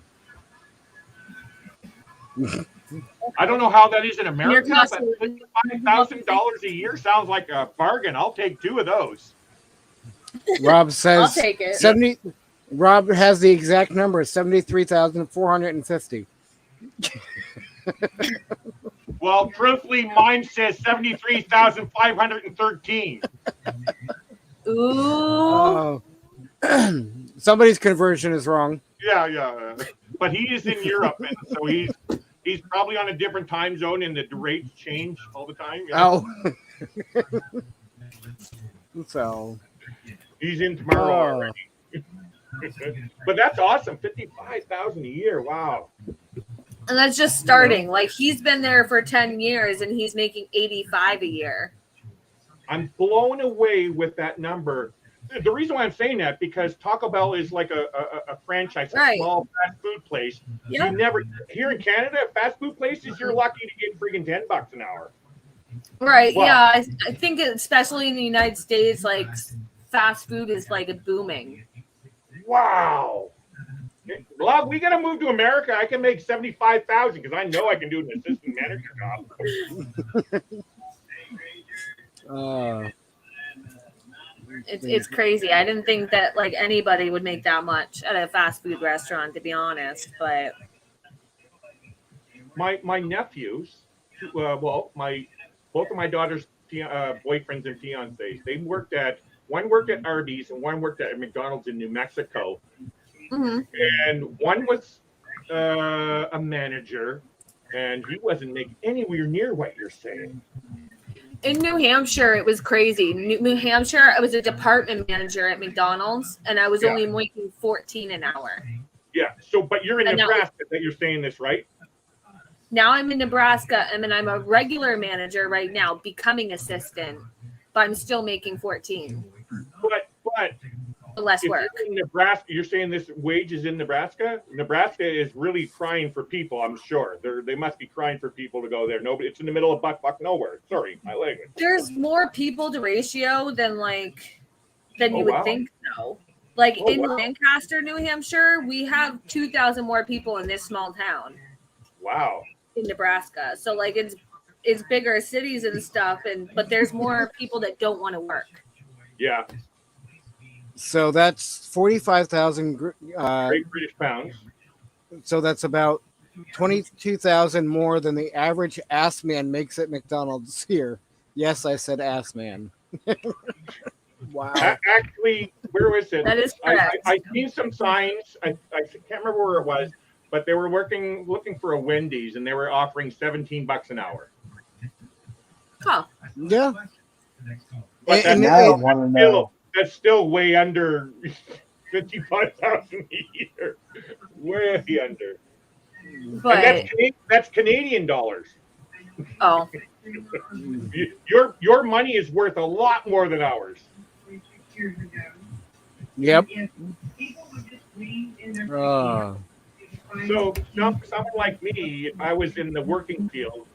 I don't know how that is in America, but $55,000 a year sounds like a bargain. I'll take 2 of those. Rob says I'll take it. 70. Rob has the exact number, 73,450. Well, truthfully, mine says 73,513. Ooh. Oh. Somebody's conversion is wrong. Yeah. But he is in Europe, and so he's probably on a different time zone, and the rates change all the time. You know? Oh. So he's in tomorrow already. But that's awesome. 55,000 a year. Wow. And that's just starting. Like, he's been there for 10 years and he's making $85,000 a year. I'm blown away with that number. The reason why I'm saying that, because Taco Bell is like a franchise, a small fast food place. Yep. You never, here in Canada, fast food places, you're lucky to get freaking $10 an hour. Right. Wow. Yeah. I think especially in the United States, like, fast food is like booming. Wow. Well, we got to move to America. I can make 75,000 because I know I can do an assistant manager job. It's crazy. I didn't think that like anybody would make that much at a fast food restaurant, to be honest. But my nephews, both of my daughters' boyfriends and fiancés, one worked at Arby's and one worked at McDonald's in New Mexico. And one was a manager, and he wasn't making anywhere near what you're saying. in New Hampshire, it was crazy. New Hampshire, I was a department manager at McDonald's, and I was only making $14 an hour. Yeah. So, but you're in Nebraska that you're saying this, right? Now I'm in Nebraska, and then I'm a regular manager right now, becoming assistant, but I'm still making 14. But less work. In Nebraska, you're saying this wage is in Nebraska? Nebraska is really crying for people, I'm sure. They must be crying for people to go there. Nobody. It's in the middle of buck nowhere. Sorry, my language. There's more people to ratio than you would think so. Like in Lancaster, New Hampshire, we have 2,000 more people in this small town. Wow. In Nebraska. So like it's it's bigger cities and stuff, but there's more people that don't want to work. Yeah. So that's 45,000 Great British pounds. So that's about 22,000 more than the average ass man makes at McDonald's here. Yes, I said ass man. Wow. Actually, where was it? That is correct. I seen some signs. I can't remember where it was, but they were looking for a Wendy's, and they were offering $17 an hour. Huh. Yeah. But And Now I want to know. that's still way under 55,000 a year. Way under. But And that's Canadian dollars. oh, Your money is worth a lot more than ours. Yep. So someone like me, if I was in the working field,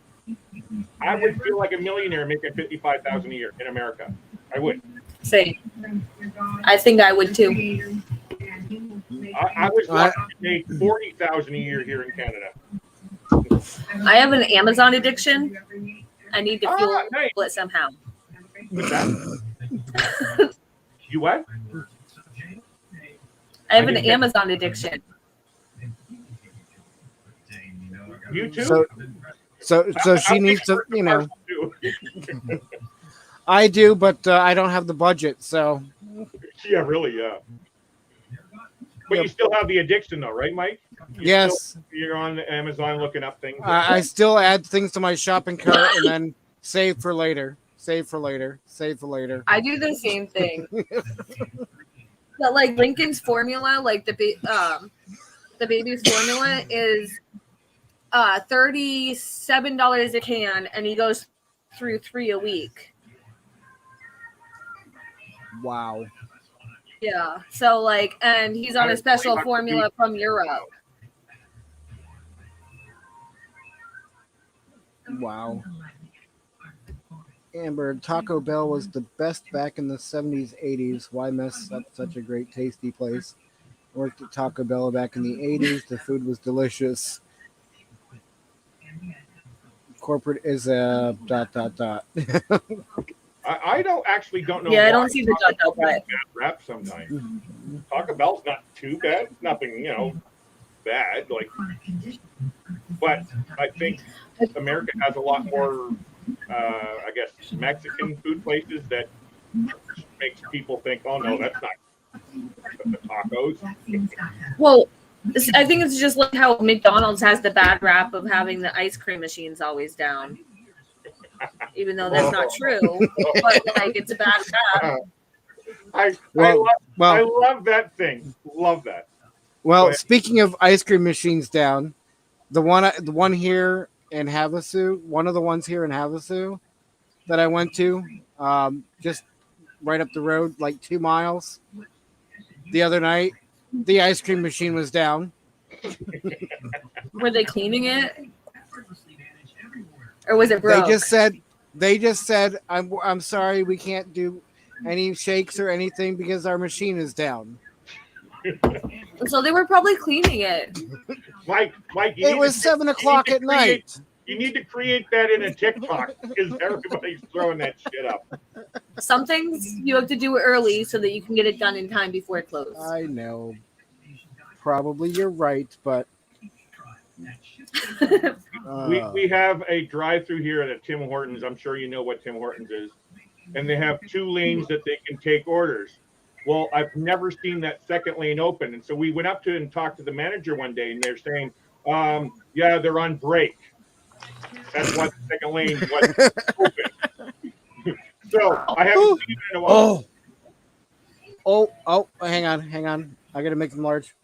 I would feel like a millionaire making $55,000 a year in America. I would. same. I think I would too. I was lucky to make $40,000 a year here in Canada. I have an Amazon addiction. I need to fuel nice. it somehow. What's that? You what? I have an Amazon addiction. You too? So she needs to, I do, but I don't have the budget, so. Yeah, really, yeah. But you still have the addiction, though, right, Mike? Yes. You're on Amazon looking up things. I still add things to my shopping cart and then save for later. Save for later. Save for later. I do the same thing. But like Lincoln's formula, like the baby's formula is $37 a can, and he goes through 3 a week. Wow. Yeah. So like, and he's on a special formula from Europe. Wow. Amber, Taco Bell was the best back in the 70s, 80s. Why mess up such a great, tasty place? Worked at Taco Bell back in the 80s. The food was delicious. Corporate is a ... I don't know. Yeah, I don't see the dot. Bad rap sometimes. Taco Bell's not too bad. Nothing, bad. Like, but I think America has a lot more, I guess, Mexican food places that makes people think, oh no, that's not the tacos. Well, I think it's just like how McDonald's has the bad rap of having the ice cream machines always down. Even though that's not true, but like it's a bad rap. I love that thing. Love that. Well, speaking of ice cream machines down, the one here in Havasu, one of the ones here in Havasu that I went to, just right up the road, like 2 miles. The other night, the ice cream machine was down. Were they cleaning it, or was it broke? They just said, I'm sorry, we can't do any shakes or anything because our machine is down. So they were probably cleaning it. Mike, it was 7 o'clock at night. You need to create that in a TikTok because everybody's throwing that shit up. Some things you have to do early so that you can get it done in time before it closes. I know. Probably you're right, but we have a drive-through here at a Tim Hortons. I'm sure you know what Tim Hortons is, and they have 2 lanes that they can take orders. Well, I've never seen that second lane open, and so we went up to and talked to the manager one day, and they're saying, "Yeah, they're on break. That's why the second lane wasn't open." So I haven't seen it in a while. Oh! Hang on! I gotta make them large.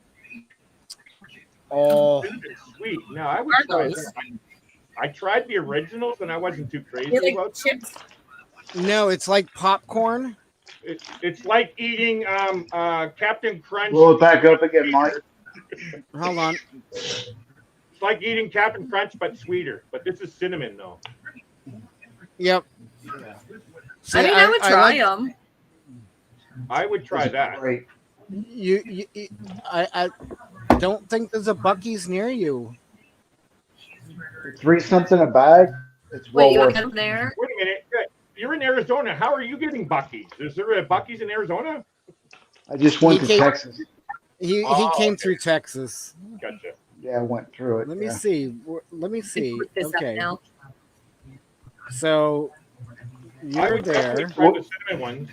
Oh, sweet. No, I would try that. I tried the originals and I wasn't too crazy about them. No, it's like popcorn. It's like eating Captain Crunch. Roll it back up again, Mike. Hold on. It's like eating Captain Crunch but sweeter. But this is cinnamon though. Yep. See, I would try them. I would try that. Great. I don't think there's a Buc-ee's near you. 3 cents in a bag. It's well Wait, worth you're it. there? Wait a minute. You're in Arizona. How are you getting Buc-ee's? Is there a Buc-ee's in Arizona? I just went to came, Texas. He Oh, came okay. through Texas. Gotcha. Yeah, I went through it. Let me Yeah. see. Let me see. Look this up Okay. now. So I you're would definitely there. try the cinnamon ones.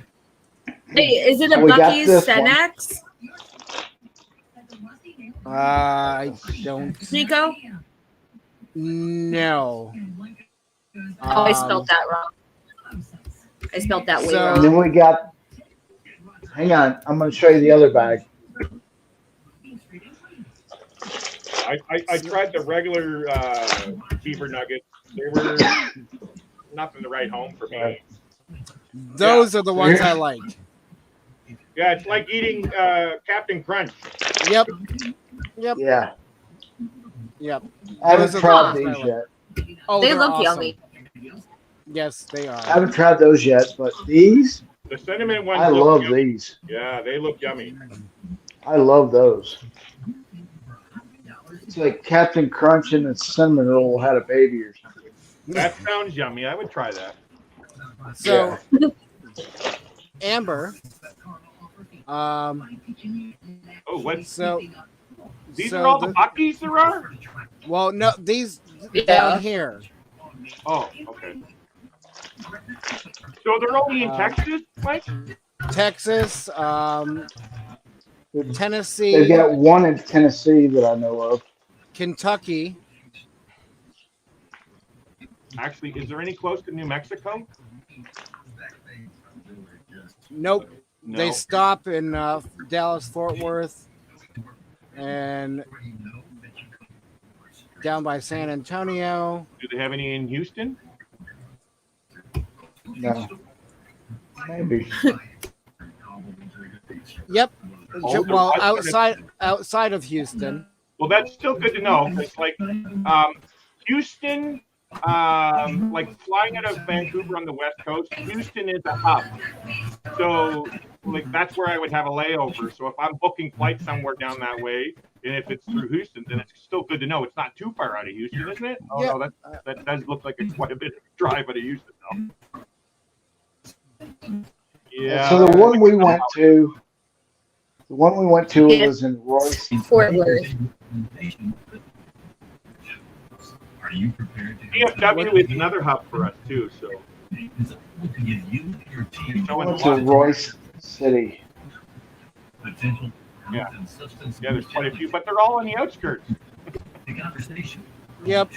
Hey, is it a So we got Buc-ee's this one. Senex? I don't Nico? know. Oh, I spelled that wrong. I spelled that way So- And then wrong. we got. Hang on, I'm going to show you the other bag. I tried the regular beaver nuggets. They were nothing to write home for me. Those are the ones I like. Yeah, it's like eating Captain Crunch. Yep. Yep. Yeah. Yep. I haven't Those are the tried ones I these like. yet. Oh, They they're look awesome. yummy. Yes, they I are. haven't tried those yet, but these, The cinnamon ones. I look love yummy. these. Yeah, they look yummy. I love those. It's like Captain Crunch and the cinnamon roll had a baby or something. That sounds yummy. I would try that. So, Amber. Oh, what? So These so are all the Buc-ee's there are? Well, no, these Yeah. down here. Oh, okay. So they're only in Texas, Mike? Texas, Tennessee, They've got one in Tennessee that I know of. Kentucky. Actually, is there any close to New Mexico? Nope. No. They stop in Dallas, Fort Worth, and down by San Antonio. Do they have any in Houston? No. Maybe. Yep. Oh, Well, the- outside of Houston. Well, that's still good to know. It's like Houston, like flying out of Vancouver on the West Coast, Houston is a hub. So, like, that's where I would have a layover. So if I'm booking flights somewhere down that way, and if it's through Houston, then it's still good to know it's not too far out of Houston, isn't it? Oh, Yeah. no, that does look like it's quite a bit of a drive out of Houston, though. Yeah. So the one we went to was in Royce. Fort Worth. DFW is another hub for us, too, so. We went to Royce City. Yeah. Yeah, there's quite a few, but they're all on the outskirts. Yep.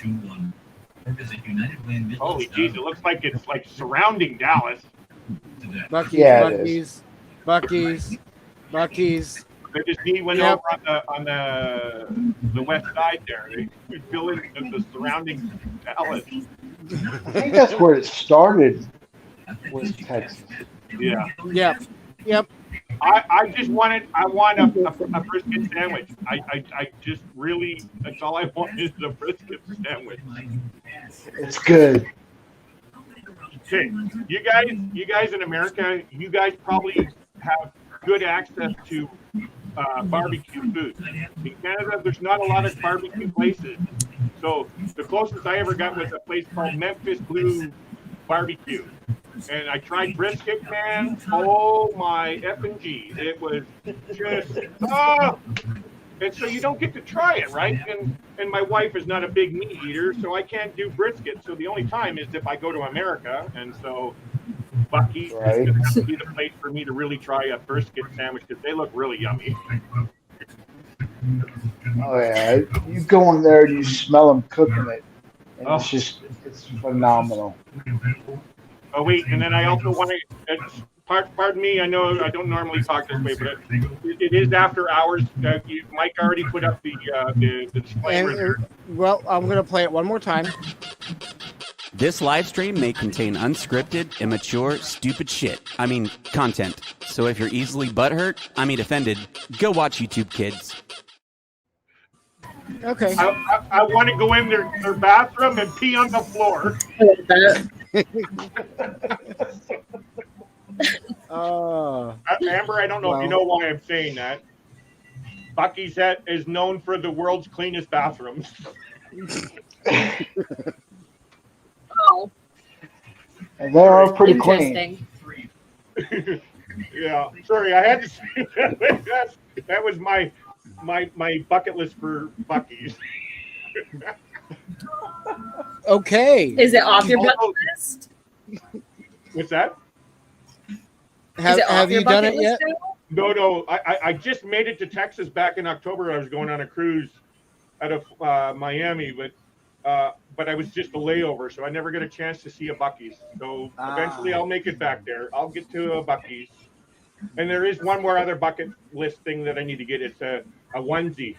Holy jeez, it looks like it's like surrounding Dallas. Buc-ee's, Yeah, it is. Buc-ee's. They just need one Yep. over on the west side there. They fill in the surrounding Dallas. I think that's where it started, was Texas. Yeah. Yep. I want a brisket sandwich. I just really, that's all I want is a brisket sandwich. It's good. Okay, you guys in America, you guys probably have good access to barbecue food. In Canada, there's not a lot of barbecue places. So the closest I ever got was a place called Memphis Blue Barbecue. And I tried brisket, man. Oh my effing G. It was just, and so you don't get to try it, right? And my wife is not a big meat eater, so I can't do brisket. So the only time is if I go to America. And so Buc-ee's Right. is going to have to be the place for me to really try a brisket sandwich because they look really yummy. Oh yeah, you go in there and you smell them cooking it, and Oh. it's phenomenal. Oh wait, and then I also want to. Pardon me. I know I don't normally talk this way, but it is after hours. Mike already put up the disclaimer. there. Well, I'm gonna play it one more time. This live stream may contain unscripted, immature, stupid shit. I mean, content. So if you're easily offended, go watch YouTube Kids. Okay. I want to go in their bathroom and pee on the floor. Amber, I don't know if you know why I'm saying that. Buc-ee's is known for the world's cleanest bathrooms. And they are pretty clean. Interesting. Yeah, sorry, I had to say that. That was my bucket list for Buc-ee's. Okay. Is it off your bucket list? What's that? Have you done it yet? No. I just made it to Texas back in October. I was going on a cruise out of Miami, but I was just a layover, so I never get a chance to see a Buc-ee's. So eventually I'll make it back there. I'll get to a Buc-ee's. And there is one more other bucket list thing that I need to get. It's a onesie.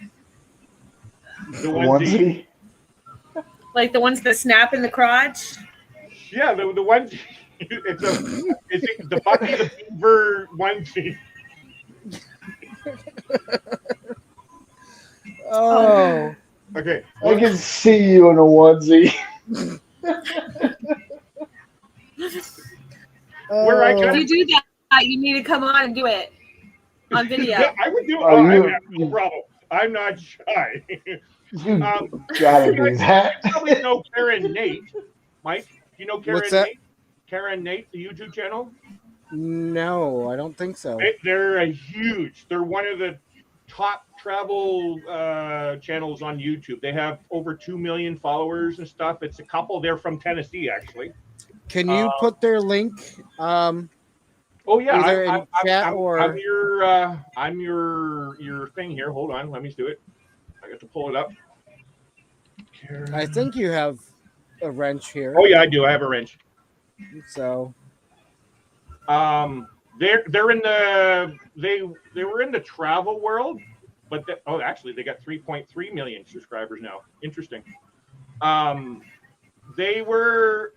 The onesie. Like the ones that snap in the crotch? Yeah, the onesie. It's the Buc-ee the Beaver onesie. Oh. Okay. I can see you in a onesie. If you do that, you need to come on and do it on video. Yeah, I would do it. Oh, I have no problem. I'm not shy. You gotta do that. You probably know Karen Nate. Mike, do you know Karen What's that? Nate? Karen Nate, the YouTube channel? No, I don't think so. They're one of the top travel channels on YouTube. They have over 2 million followers and stuff. It's a couple. They're from Tennessee, actually. Can you put their link? Oh yeah, either in chat or I'm your thing here. Hold on, let me do it. I got to pull it up. I think you have a wrench here. Oh yeah, I do. I have a wrench. So, they're in the they were in the travel world, but actually they got 3.3 million subscribers now. Interesting. They were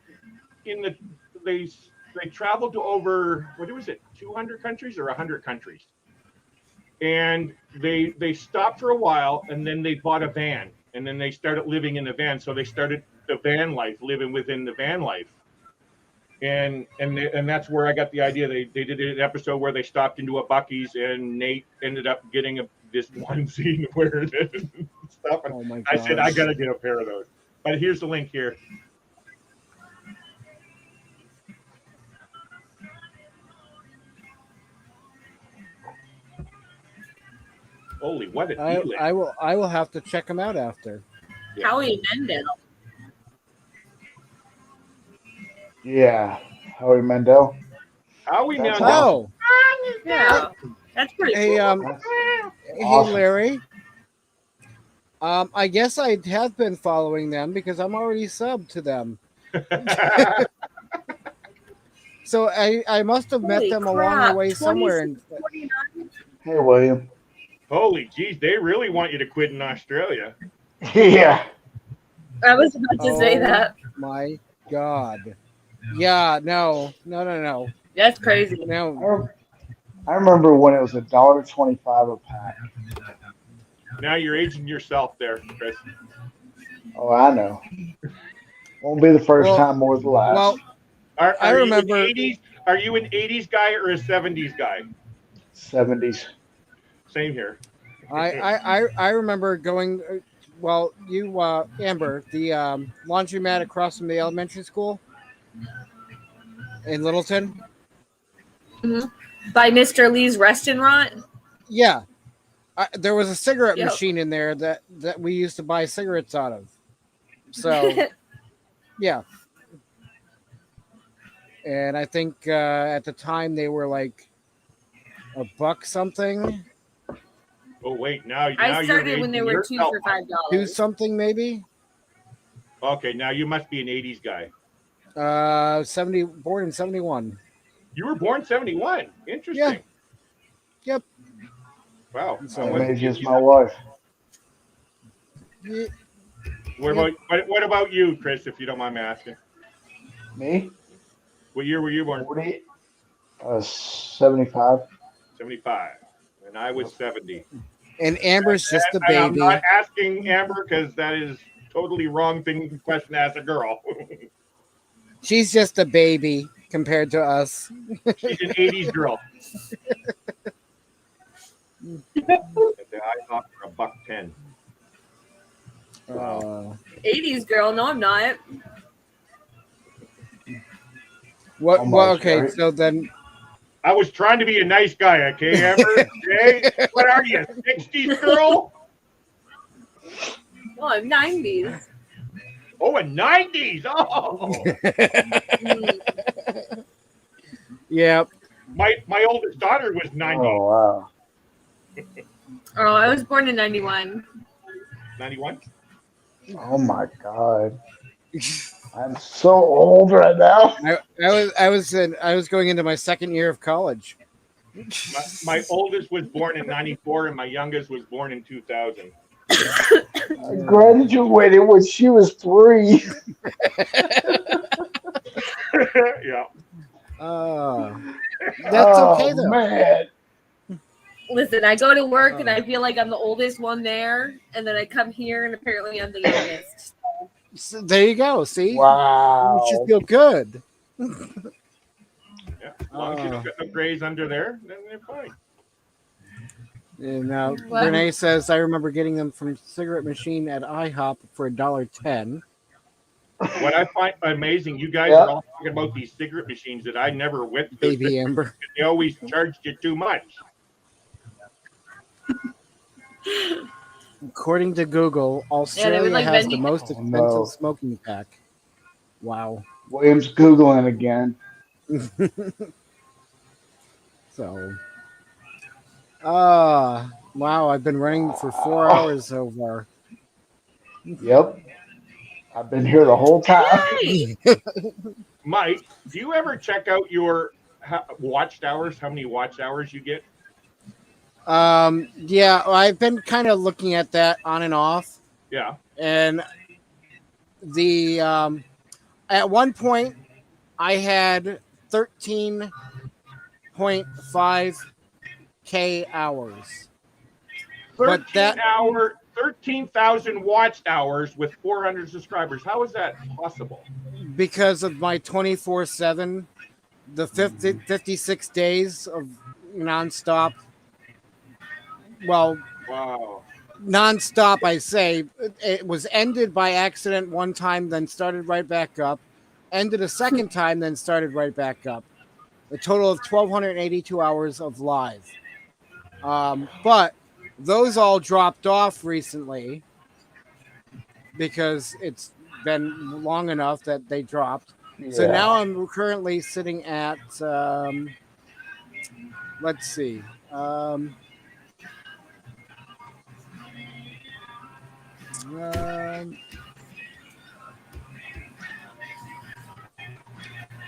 in the they traveled to over, what was it, 200 countries or 100 countries, and they stopped for a while, and then they bought a van, and then they started living in the van. So they started the van life, living within the van life. And that's where I got the idea. They did an episode where they stopped into a Buc-ee's, and Nate ended up getting this onesie to wear it and stuff. And oh my I said, I got to get a pair of those. But here's the link here. Holy, what a deal. I will have to check them out after. Yeah. Howie Mandel. Yeah, Howie Mandel. Howie Mandel. Oh, yeah, that's pretty hey, cool. Hey, Larry. I guess I have been following them because I'm already subbed to them. So I must have met them along the way somewhere. Hey, William. Holy geez, they really want you to quit in Australia. Yeah. I was about to say that. My God. Yeah, no. That's crazy. No. I remember when it was $1.25 a pack. Now you're aging yourself there, Chris. Oh, I know. Won't be the first time or the last. Well, I remember. Are you an 80s guy or a 70s guy? 70s. Same here. I remember going. Well, you Amber, the laundromat across from the elementary school in Littleton. Mm-hmm. By Mr. Lee's restaurant. Yeah, there was a cigarette machine in there that we used to buy cigarettes out of. So, yeah. And I think at the time they were like $1 something. Oh wait, now I started when they were 2 for $5. 2 something maybe. Okay, now you must be an 80s guy. 70, born in 71. You were born 71. Interesting. Yeah. Yep. Wow. Same age as my wife. Yeah. What about you, Chris? If you don't mind me asking. Me? What year were you born? 75. 75, and I was 70. And Amber's just a baby. I'm not asking Amber because that is totally wrong question to ask a girl. She's just a baby compared to us. She's an 80s girl. I thought for $1.10. 80s girl? No, I'm not. What? Almost, Well, okay. right? So then, I was trying to be a nice guy, okay, Amber? Okay? What are you, 60s girl? Well, I'm 90s. Oh, a 90s. Oh. yeah. My oldest daughter was 90. Oh wow. Oh, I was born in 91. 91? Oh my god. I'm so old right now. I was going into my second year of college. My oldest was born in 94 and my youngest was born in 2000. I graduated when she was 3. Yeah. That's okay though. Man. Listen, I go to work and I feel like I'm the oldest one there, and then I come here and apparently I'm the youngest. So there you go. See, wow, you should feel good. Yeah. As long as you don't get no grays under there, then they're fine. And What? Renee says, I remember getting them from cigarette machine at IHOP for $1.10. What I find amazing, you guys Yeah. are all talking about these cigarette machines that I never went to. Baby Amber. They always charged you too much. According to Google, Australia would, like, has vend the you- most Oh, expensive no. smoking pack. Wow. William's Googling again. So, wow, I've been running for 4 hours so far. Yep. I've been here the whole time. Yay! Mike, do you ever check out your watched hours? How many watch hours you get? Yeah, I've been kind of looking at that on and off. Yeah. And the at one point I had 13.5K hours. But 13,000 watched hours with 400 subscribers. How is that possible? Because of my 24/7, the 56 days of nonstop. Well, wow. Nonstop, I say. It was ended by accident one time, then started right back up. Ended a second time, then started right back up. A total of 1,282 hours of live. But those all dropped off recently because it's been long enough that they dropped. So Yeah. now I'm currently sitting at, let's see.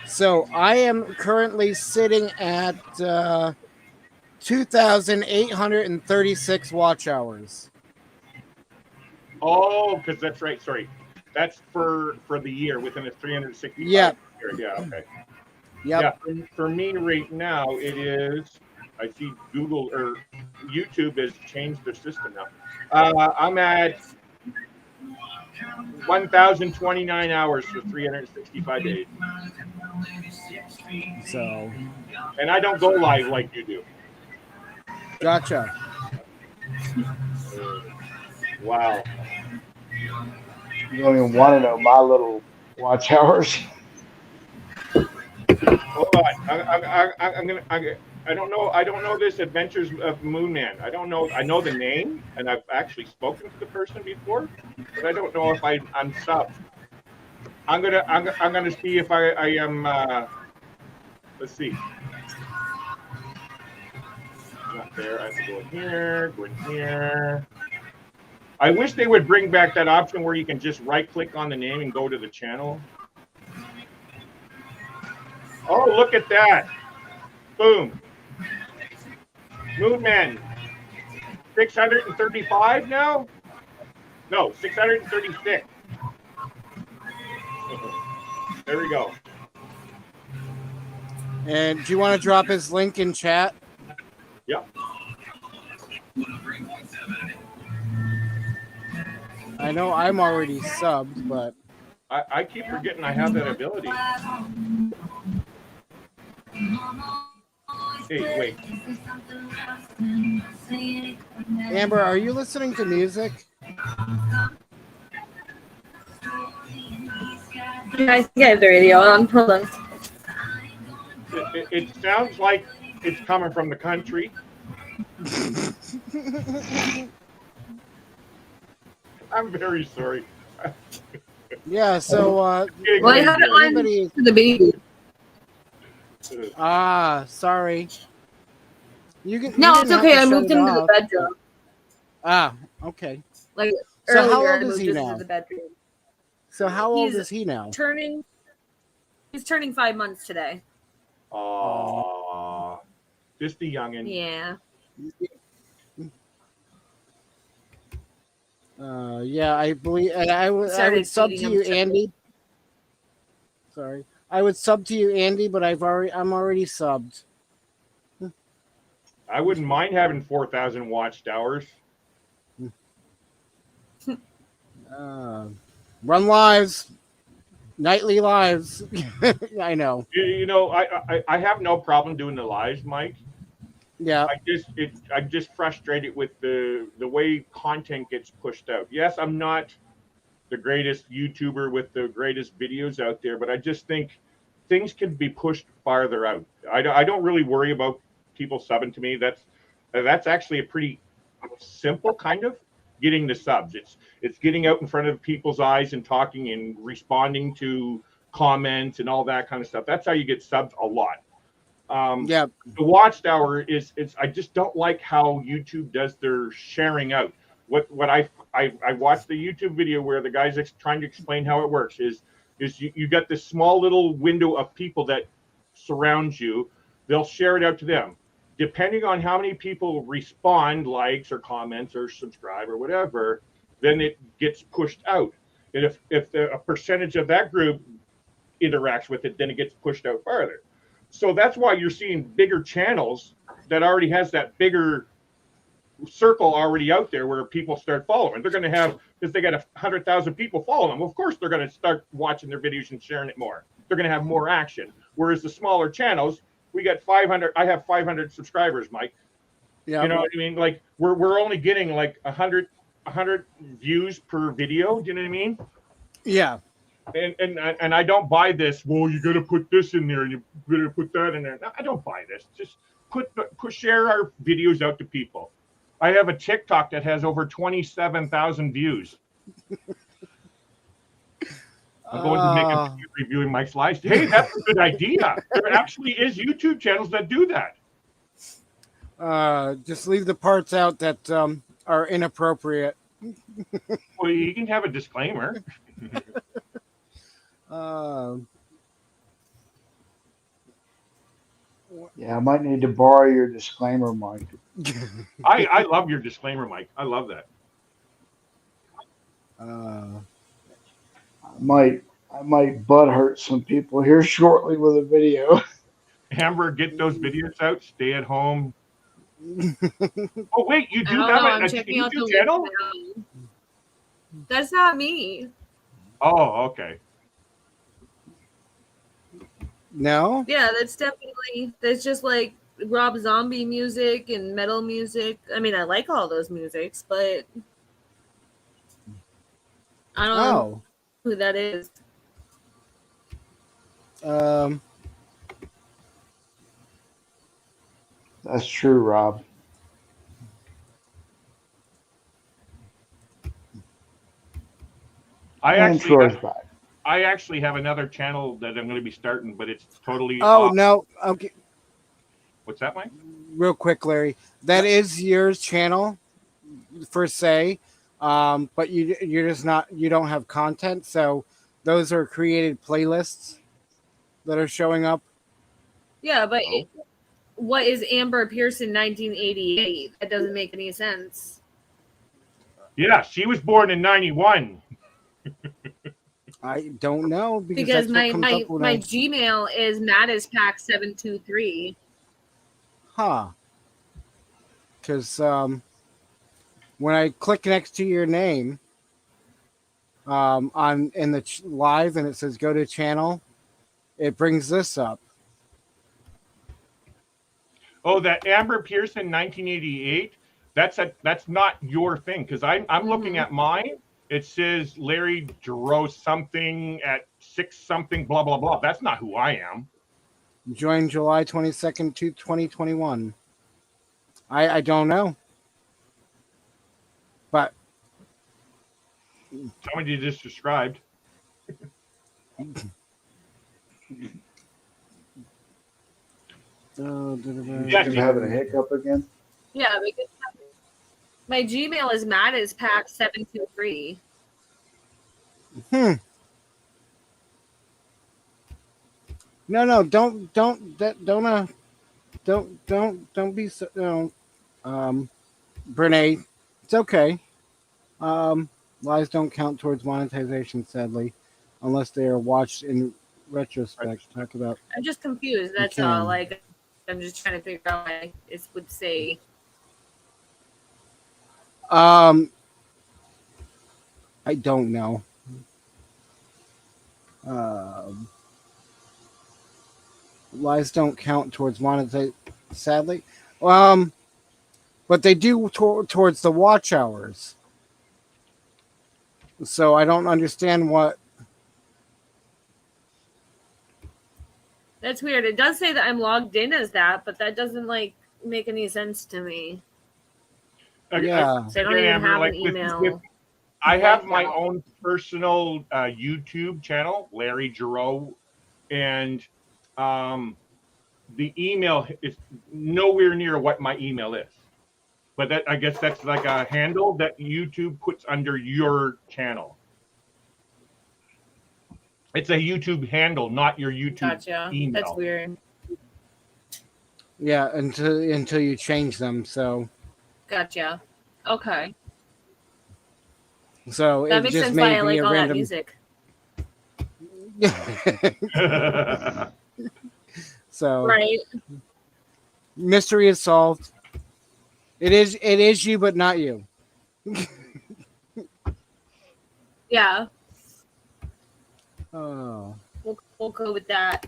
So I am currently sitting at 2,836 watch hours. Oh, because that's right. Sorry. That's for the year within a 365 Yeah. year. Yeah, okay. Yep. Yeah, for me right now, it is, I see Google or YouTube has changed their system now. I'm at 1,029 hours for 365 days. So, and I don't go live like you do. Gotcha. Wow. You don't even want to know my little watch hours. Hold on. I don't know this Adventures of Moon Man. I don't know. I know the name, and I've actually spoken to the person before, but I don't know if I'm subbed. I'm gonna see if I am. Let's see. Not there. I have to go in here. Go in here. I wish they would bring back that option where you can just right-click on the name and go to the channel. Oh, look at that. Boom. Moonman. 635 now? No, 636. There we go. And do you want to drop his link in chat? Yep. I know I'm already subbed, but I keep forgetting I have that ability. Hey, wait. Amber, are you listening to music? I think I have the radio on. Hold on. It sounds like it's coming from the country. I'm very sorry. Yeah, so Well, I had it on anybody... to the baby. Sorry. You can, No, you it's didn't have okay. to I shut moved it him to the off. bedroom. Okay. Like So earlier, how old I is moved he us now? to the bedroom. So how old He's is he now? He's turning 5 months today. Aww. Just a youngin'. Yeah. Yeah, I believe I would sub to you, Andy. Sorry, I would sub to you, Andy, but I'm already subbed. I wouldn't mind having 4,000 watched hours. Run lives, nightly lives. I know. You know, I have no problem doing the lives, Mike. Yeah. I'm just frustrated with the way content gets pushed out. Yes, I'm not the greatest YouTuber with the greatest videos out there, but I just think things can be pushed farther out. I don't really worry about people subbing to me. That's actually a pretty simple kind of getting the subs. It's getting out in front of people's eyes and talking and responding to comments and all that kind of stuff. That's how you get subs a lot. Yeah. The watchtower is I just don't like how YouTube does their sharing out. What I watched the YouTube video where the guy's trying to explain how it works is you got this small little window of people that surround you. They'll share it out to them. Depending on how many people respond, likes or comments or subscribe or whatever, then it gets pushed out. And if a percentage of that group interacts with it, then it gets pushed out farther. So that's why you're seeing bigger channels that already has that bigger circle already out there where people start following. They're going to have, because they got 100,000 people following them, of course they're going to start watching their videos and sharing it more. They're going to have more action. Whereas the smaller channels, we got 500. I have 500 subscribers, Mike. Yeah. You know what I mean? Like we're only getting like 100 views per video. Do you know what I mean? Yeah. And I don't buy this. Well, you got to put this in there and you got to put that in there. No, I don't buy this. Just share our videos out to people. I have a TikTok that has over 27,000 views. I'm going to make a video reviewing Mike's live. Hey, that's a good idea. There actually is YouTube channels that do that. Just leave the parts out that are inappropriate. Well, you can have a disclaimer. Yeah, I might need to borrow your disclaimer, Mike. I love your disclaimer, Mike. I love that. I might butt hurt some people here shortly with a video. Amber, get those videos out. Stay at home. Oh wait, you do have a YouTube channel? That's not me. Oh, okay. No? Yeah, that's just like Rob Zombie music and metal music. I mean, I like all those musics, but I don't know who that is. That's true, Rob. I actually have another channel that I'm going to be starting, but it's totally. Oh, no. Okay. What's that, Mike? Real quick, Larry. That is your channel, per se, but you're just not. You don't have content, so those are created playlists that are showing up. Yeah, but what is Amber Pearson 1988? That doesn't make any sense. Yeah, she was born in 91. I don't know because my Gmail is mattispack723. Huh. Because when I click next to your name in the live and it says go to channel, it brings this up. Oh, that Amber Pearson 1988. That's not your thing because I'm looking at mine. It says Larry Drew something at 6 something blah blah blah. That's not who I am. Joined July 22nd, 2021. I don't know. But somebody you just described. Yes, you having a hiccup again? Yeah, because my Gmail is mattispack723. No, don't be so. No, Brene, it's okay. Lies don't count towards monetization, sadly, unless they are watched in retrospect. Talk about. I'm just confused. That's all. Like, I'm just trying to figure out why it would say. I don't know. Lies don't count towards monetization, sadly. But they do towards the watch hours. So I don't understand what. That's weird. It does say that I'm logged in as that, but that doesn't like make any sense to me. Yeah. So I don't even have an email. I have my own personal YouTube channel, Larry Giroux, and the email is nowhere near what my email is. But that, I guess that's like a handle that YouTube puts under your channel. It's a YouTube handle, not your YouTube email. That's weird. Yeah, until you change them. So. Gotcha. Okay. So that it makes just sense may why I be like a all random... that music. So right. Mystery is solved. It is you, but not you. Yeah. Oh. We'll go with that.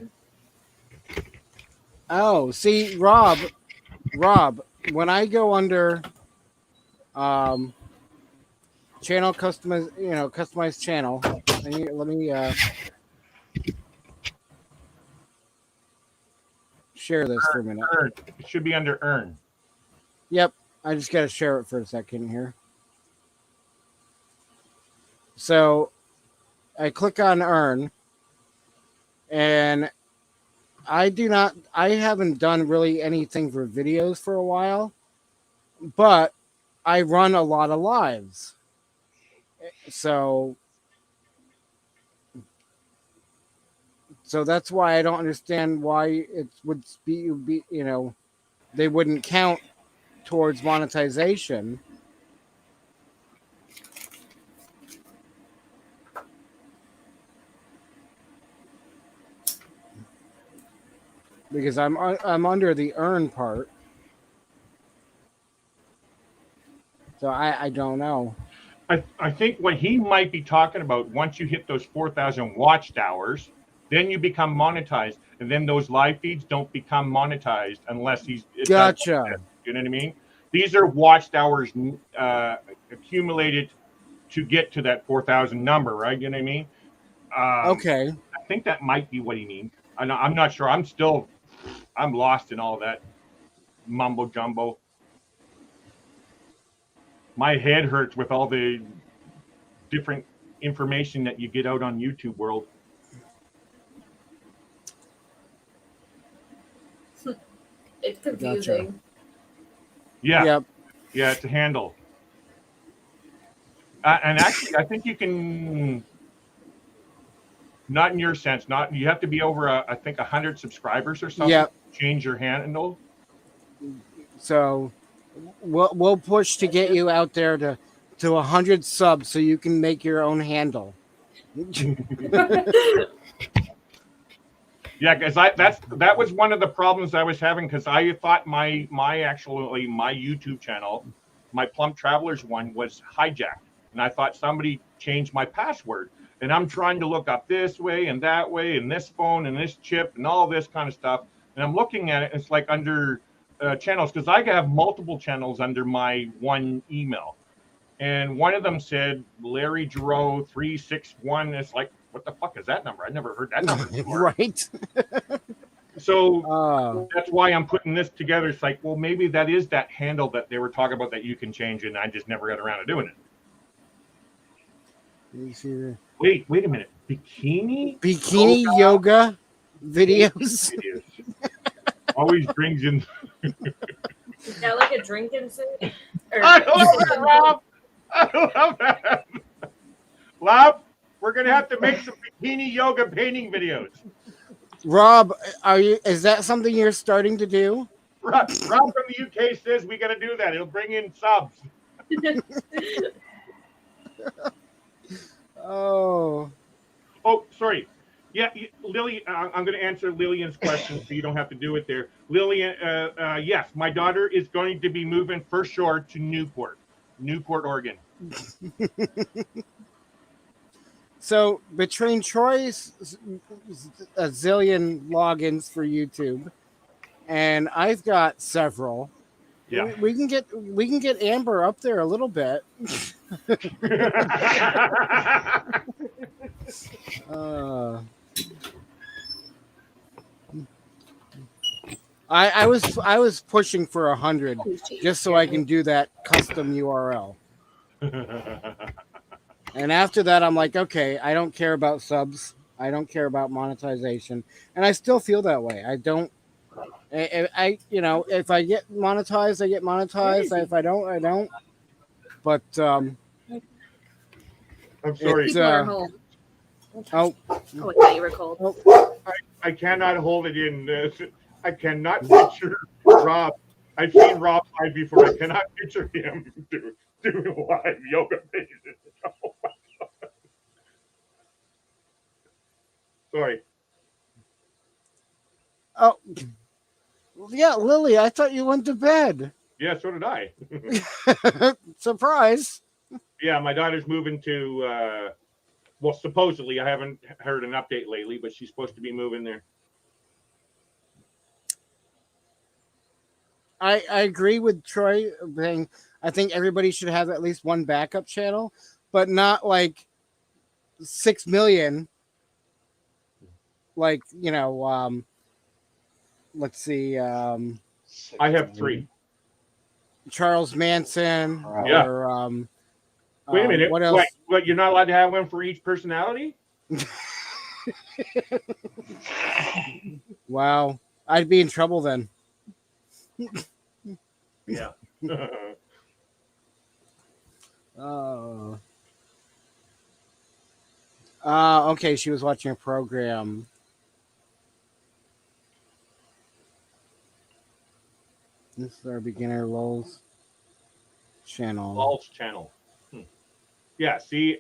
Oh, see, Rob, when I go under channel customized channel, let me share this for a minute. Earn. It should be under earn. Yep, I just got to share it for a second here. So I click on earn, and I haven't done really anything for videos for a while, but I run a lot of lives. So that's why I don't understand why it would be they wouldn't count towards monetization. Because I'm under the earn part. So I don't know. I think what he might be talking about, once you hit those 4,000 watched hours, then you become monetized, and then those live feeds don't become monetized unless Gotcha. You know what I mean? These are watched hours accumulated to get to that 4,000 number, right? You know what I mean? Okay. I think that might be what he means. I'm not sure. I'm lost in all that mumbo jumbo. My head hurts with all the different information that you get out on YouTube world. It's confusing. Gotcha. Yeah. Yep. Yeah, it's a handle. And actually, I think you can, not in your sense, you have to be over, I think, 100 subscribers or something. Yep. Change your handle. So we'll push to get you out there to 100 subs so you can make your own handle. Yeah, because that was one of the problems I was having, because I thought my YouTube channel, my Plump Travelers one, was hijacked, and I thought somebody changed my password, and I'm trying to look up this way and that way and this phone and this chip and all this kind of stuff, and I'm looking at it, and it's like under channels, because I have multiple channels under my one email, and one of them said Larry Giroux 361. It's like, what the fuck is that number? I never heard that number before. Right. So that's why I'm putting this together. It's like, well, maybe that is that handle that they were talking about that you can change, and I just never got around to doing it. Wait a minute. Bikini yoga videos. Always brings in. Is that like a drinking suit? I love that, Rob. I love that. Rob, we're gonna have to make some bikini yoga painting videos. Rob, is that something you're starting to do? Rob from the UK says we got to do that. It'll bring in subs. Oh, sorry. Yeah, Lily, I'm going to answer Lillian's question so you don't have to do it there. Lillian, yes, my daughter is going to be moving for sure to Newport, Oregon. So between Troy's a zillion logins for YouTube, and I've got several. Yeah, we can get Amber up there a little bit. I was pushing for 100 just so I can do that custom URL. And after that, I'm like, okay, I don't care about subs. I don't care about monetization. And I still feel that way. I don't. If I get monetized, I get monetized. If I don't, I don't. But I'm sorry. People are home. Oh, I thought you were cold. I cannot hold it in. I cannot picture Rob. I've seen Rob live before. I cannot picture him doing live yoga pages. Oh my God. Sorry. Oh, yeah, Lily, I thought you went to bed. Yeah, so did I. Surprise. Yeah, my daughter's moving to, well, supposedly, I haven't heard an update lately, but she's supposed to be moving there. I agree with Troy. I think everybody should have at least one backup channel, but not like 6 million. Like, let's see. I have 3. Charles Manson. Yeah. Or, wait a minute. What else? What, you're not allowed to have one for each personality? Wow. I'd be in trouble then. Yeah. Okay, she was watching a program. This is our beginner Lulz channel. Lulz channel. Yeah, see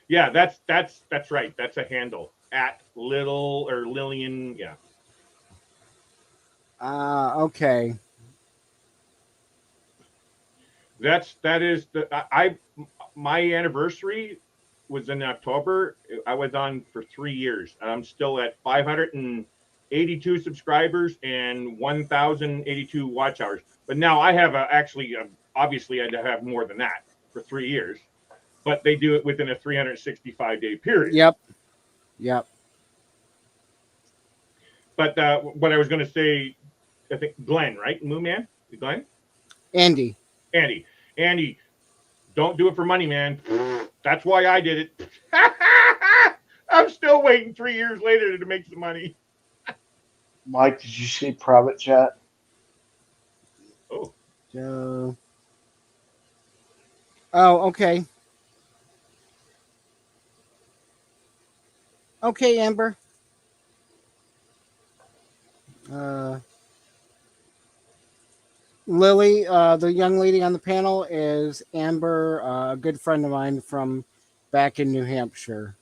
yeah, that's right. That's a handle. At Little or Lillian, yeah. Okay. That is my anniversary was in October. I was on for 3 years. I'm still at 582 subscribers and 1,082 watch hours. But now I have obviously I have more than that for 3 years. But they do it within a 365-day period. Yep. But what I was going to say, I think Glenn, right? Moo Man? Glenn? Andy, don't do it for money, man. That's why I did it. I'm still waiting 3 years later to make some money. Mike, did you see private chat? Oh. Okay. Okay, Amber. Lily, the young lady on the panel, is Amber, a good friend of mine from back in New Hampshire.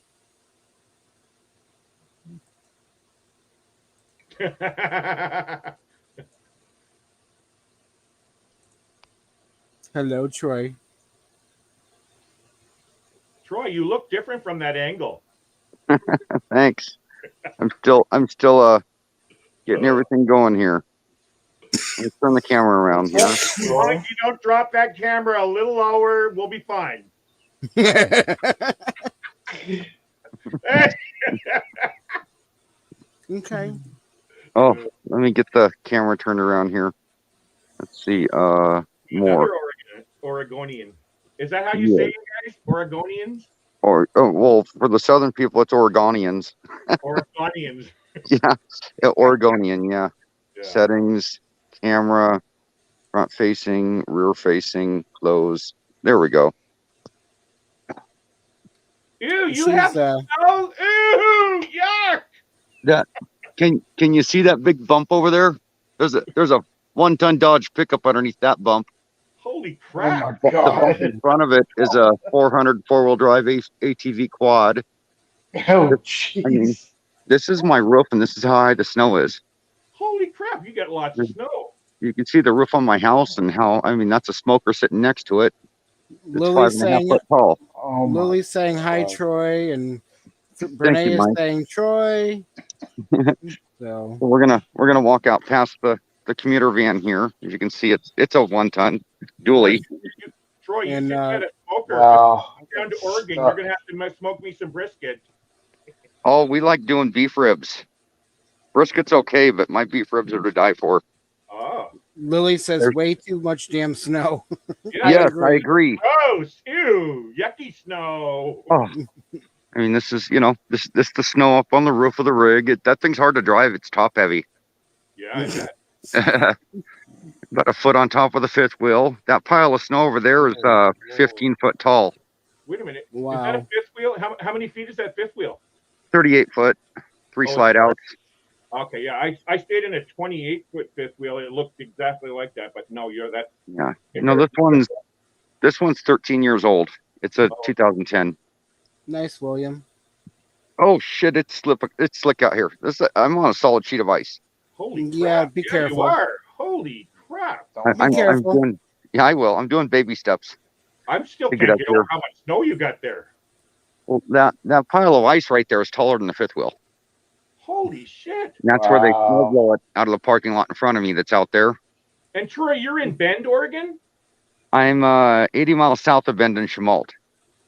Hello, Troy. Troy, you look different from that angle. Thanks. I'm still getting everything going here. Let's turn the camera around here. As long as you don't drop that camera a little lower, we'll be fine. Okay. Oh, let me get the camera turned around here. Let's see. More. Another Oregonian. Is that how you say it, guys? Oregonians? Well, for the southern people, it's Oregonians. Oregonians. Yeah, Oregonian. Yeah. Settings, camera, front facing, rear facing, close. There we go. Ew, you have snow? Ew, yuck! That can you see that big bump over there? There's a 1-ton Dodge pickup underneath that bump. Holy crap! Oh my God. The bump in front of it is a 400 4-wheel drive ATV quad. Oh, jeez. I mean, this is my roof, and this is how high the snow is. Holy crap! You got lots of snow. You can see the roof on my house, and how that's a smoker sitting next to it. It's 5.5 foot tall. Oh Lily's saying hi, Troy, and Thank Brene you, is Mike. saying Troy. So We're gonna walk out past the commuter van here. As you can see, it's a 1-ton dually. Troy, you And, should get a smoker. Wow. If you come down to Oregon, you're gonna have to smoke me some brisket. Oh, we like doing beef ribs. Brisket's okay, but my beef ribs are to die for. Oh. Lily says way too much damn snow. Yes, I agree. Gross! Ew! Yucky snow. Oh, I mean, this is this the snow up on the roof of the rig. That thing's hard to drive. It's top heavy. Yeah, I bet. About a foot on top of the fifth wheel. That pile of snow over there is 15 foot tall. Wait a minute. Wow. Is that a fifth wheel? How many feet is that fifth wheel? 38 foot, 3 slide outs. Okay, yeah, I stayed in a 28-foot fifth wheel. It looked exactly like that, but no, that. Yeah. No, this one's 13 years old. It's a 2010. Nice, William. Oh shit! It's slick out here. I'm on a solid sheet of ice. Holy crap! Yeah, be careful. You are. Holy crap! I'm doing. Yeah, I will. I'm doing baby steps. I'm still to can't get up get here. over how much snow you got there. Well, that pile of ice right there is taller than the fifth wheel. Holy shit! And that's where they snowblow it out of the parking lot in front of me. That's out there. And Troy, you're in Bend, Oregon. I'm 80 miles south of Bend in Chemalt.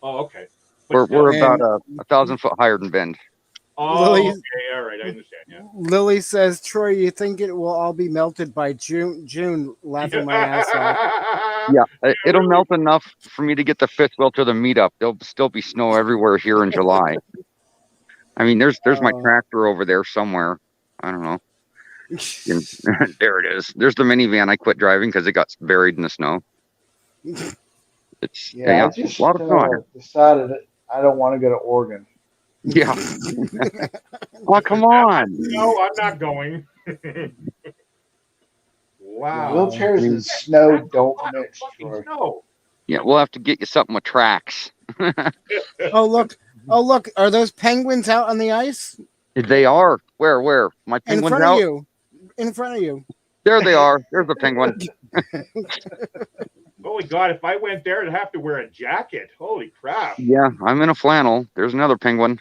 Oh, okay. We're about 1,000 foot higher than Bend. Oh, Lily- okay, all right, I understand. Yeah. Lily says, Troy, you think it will all be melted by June? Laughing my ass off. Yeah, it'll melt enough for me to get the fifth wheel to the meetup. There'll still be snow everywhere here in July. I mean, there's my tractor over there somewhere. I don't know. There it is. There's the minivan I quit driving because it got buried in the snow. It's I just a lot of snow. decided that I don't want to go to Oregon. Yeah. Oh, come on. No, I'm not going. Wow. Wheelchairs and snow don't mix, Troy. Yeah, we'll have to get you something with tracks. Oh look! Are those penguins out on the ice? They are. Where? My In penguin's front out? of you. In front of you. There they are. There's the penguin. Holy God, if I went there, I'd have to wear a jacket. Holy crap. Yeah, I'm in a flannel. There's another penguin.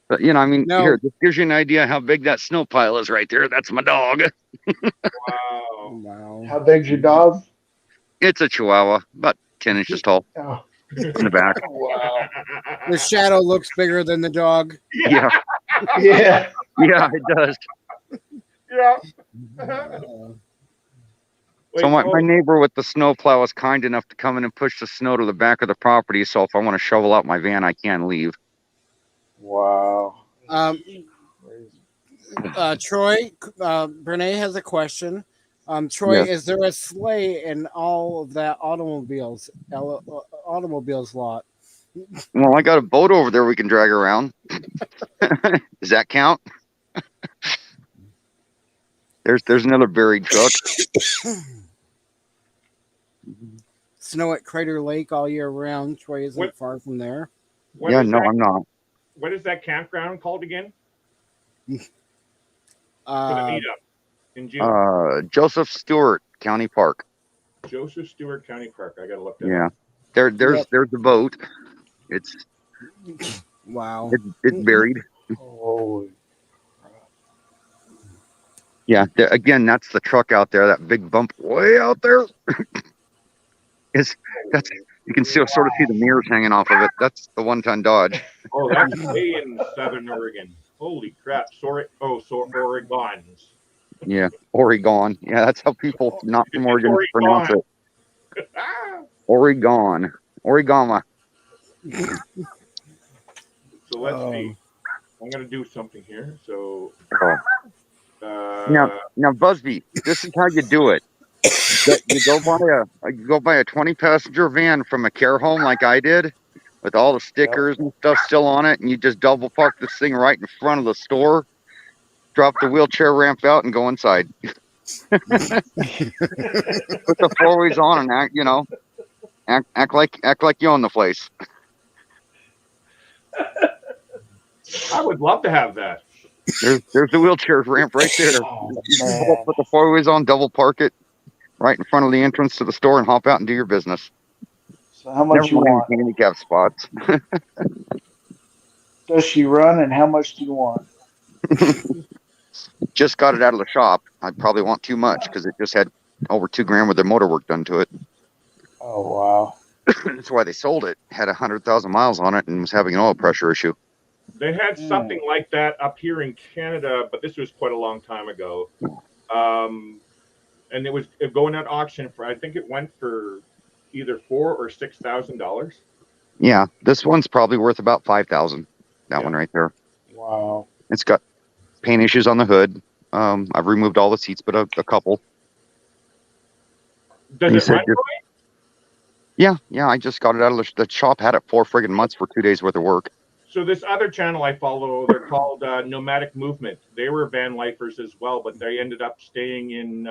But, I mean, here, this gives you an idea how big that snow pile is right there. That's my dog. Wow. How big's your dog? It's a Chihuahua, about 10 inches tall. Oh. In the back. Wow. The shadow looks bigger than the dog. Yeah. Yeah. Yeah, it does. Yeah. So my neighbor with the snowplow was kind enough to come in and push the snow to the back of the property. So if I want to shovel out my van, I can leave. Wow. Troy, Brene has a question. Troy, Yes. is there a sleigh in all of that automobiles lot? Well, I got a boat over there we can drag around. Does that count? There's another buried truck. Snow at Crater Lake all year round. Troy isn't far from there. I'm not. What is that campground called again? For the meetup in June. Joseph Stewart County Park. Joseph Stewart County Park. I gotta look that Yeah. up. There's the boat. It's wow. It's buried. Holy. Yeah. Again, that's the truck out there. That big bump way out there. You can still sort of see the mirrors hanging off of it. That's the 1-ton Dodge. Oh, that's way in southern Oregon. Holy crap! Sorry. Oh, so Oregons. Yeah, Oregon. Yeah, that's how people not from Oregon pronounce it. Oregon. Oregama. So let's see. I'm gonna do something here. So. Now, Busby, this is how you do it. You go buy a 20 passenger van from a care home like I did, with all the stickers and stuff still on it, and you just double park this thing right in front of the store, drop the wheelchair ramp out, and go inside. Put the four ways on and act like you own the place. I would love to have that. There's the wheelchair ramp right there. Put the four ways on, double park it right in front of the entrance to the store, and hop out and do your business. So how much you want? Handicap spots. Does she run, and how much do you want? Just got it out of the shop. I'd probably want too much because it just had over $2,000 worth of motor work done to it. Oh wow! That's why they sold it. Had 100,000 miles on it and was having an oil pressure issue. They had something like that up here in Canada, but this was quite a long time ago. And it was going at auction for, I think it went for either $4,000 or $6,000. Yeah, this one's probably worth about $5,000. That one right there. Wow. It's got paint issues on the hood. I've removed all the seats, but a couple. Does it run? Yeah. I just got it out of the shop. Had it 4 friggin' months for 2 days worth of work. So this other channel I follow, they're called Nomadic Movement. They were van lifers as well, but they ended up staying in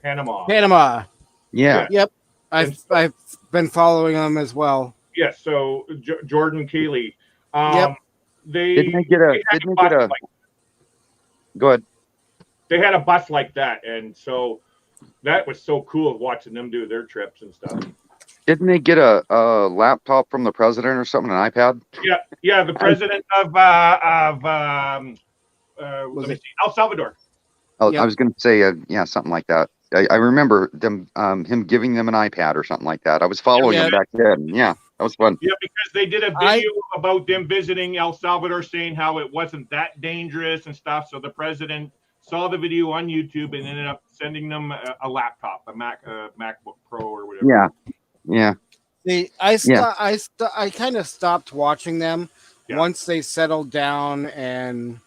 Panama. Yeah. Yep. I've been following them as well. Yes. Yeah, so Jordan Keeley. Yep. Didn't they get a? Go ahead. They had a bus like that, and so that was so cool watching them do their trips and stuff. Didn't they get a laptop from the president or something, an iPad? Yeah. The president of El Salvador. Oh, yep. I was going to say, something like that. I remember him giving them an iPad or something like that. I was following him back then. Yeah, that was fun. Yeah, because they did a video about them visiting El Salvador, saying how it wasn't that dangerous and stuff. So the president saw the video on YouTube and ended up sending them a laptop, a MacBook Pro or whatever. Yeah. See, I kind of stopped watching them once they settled down and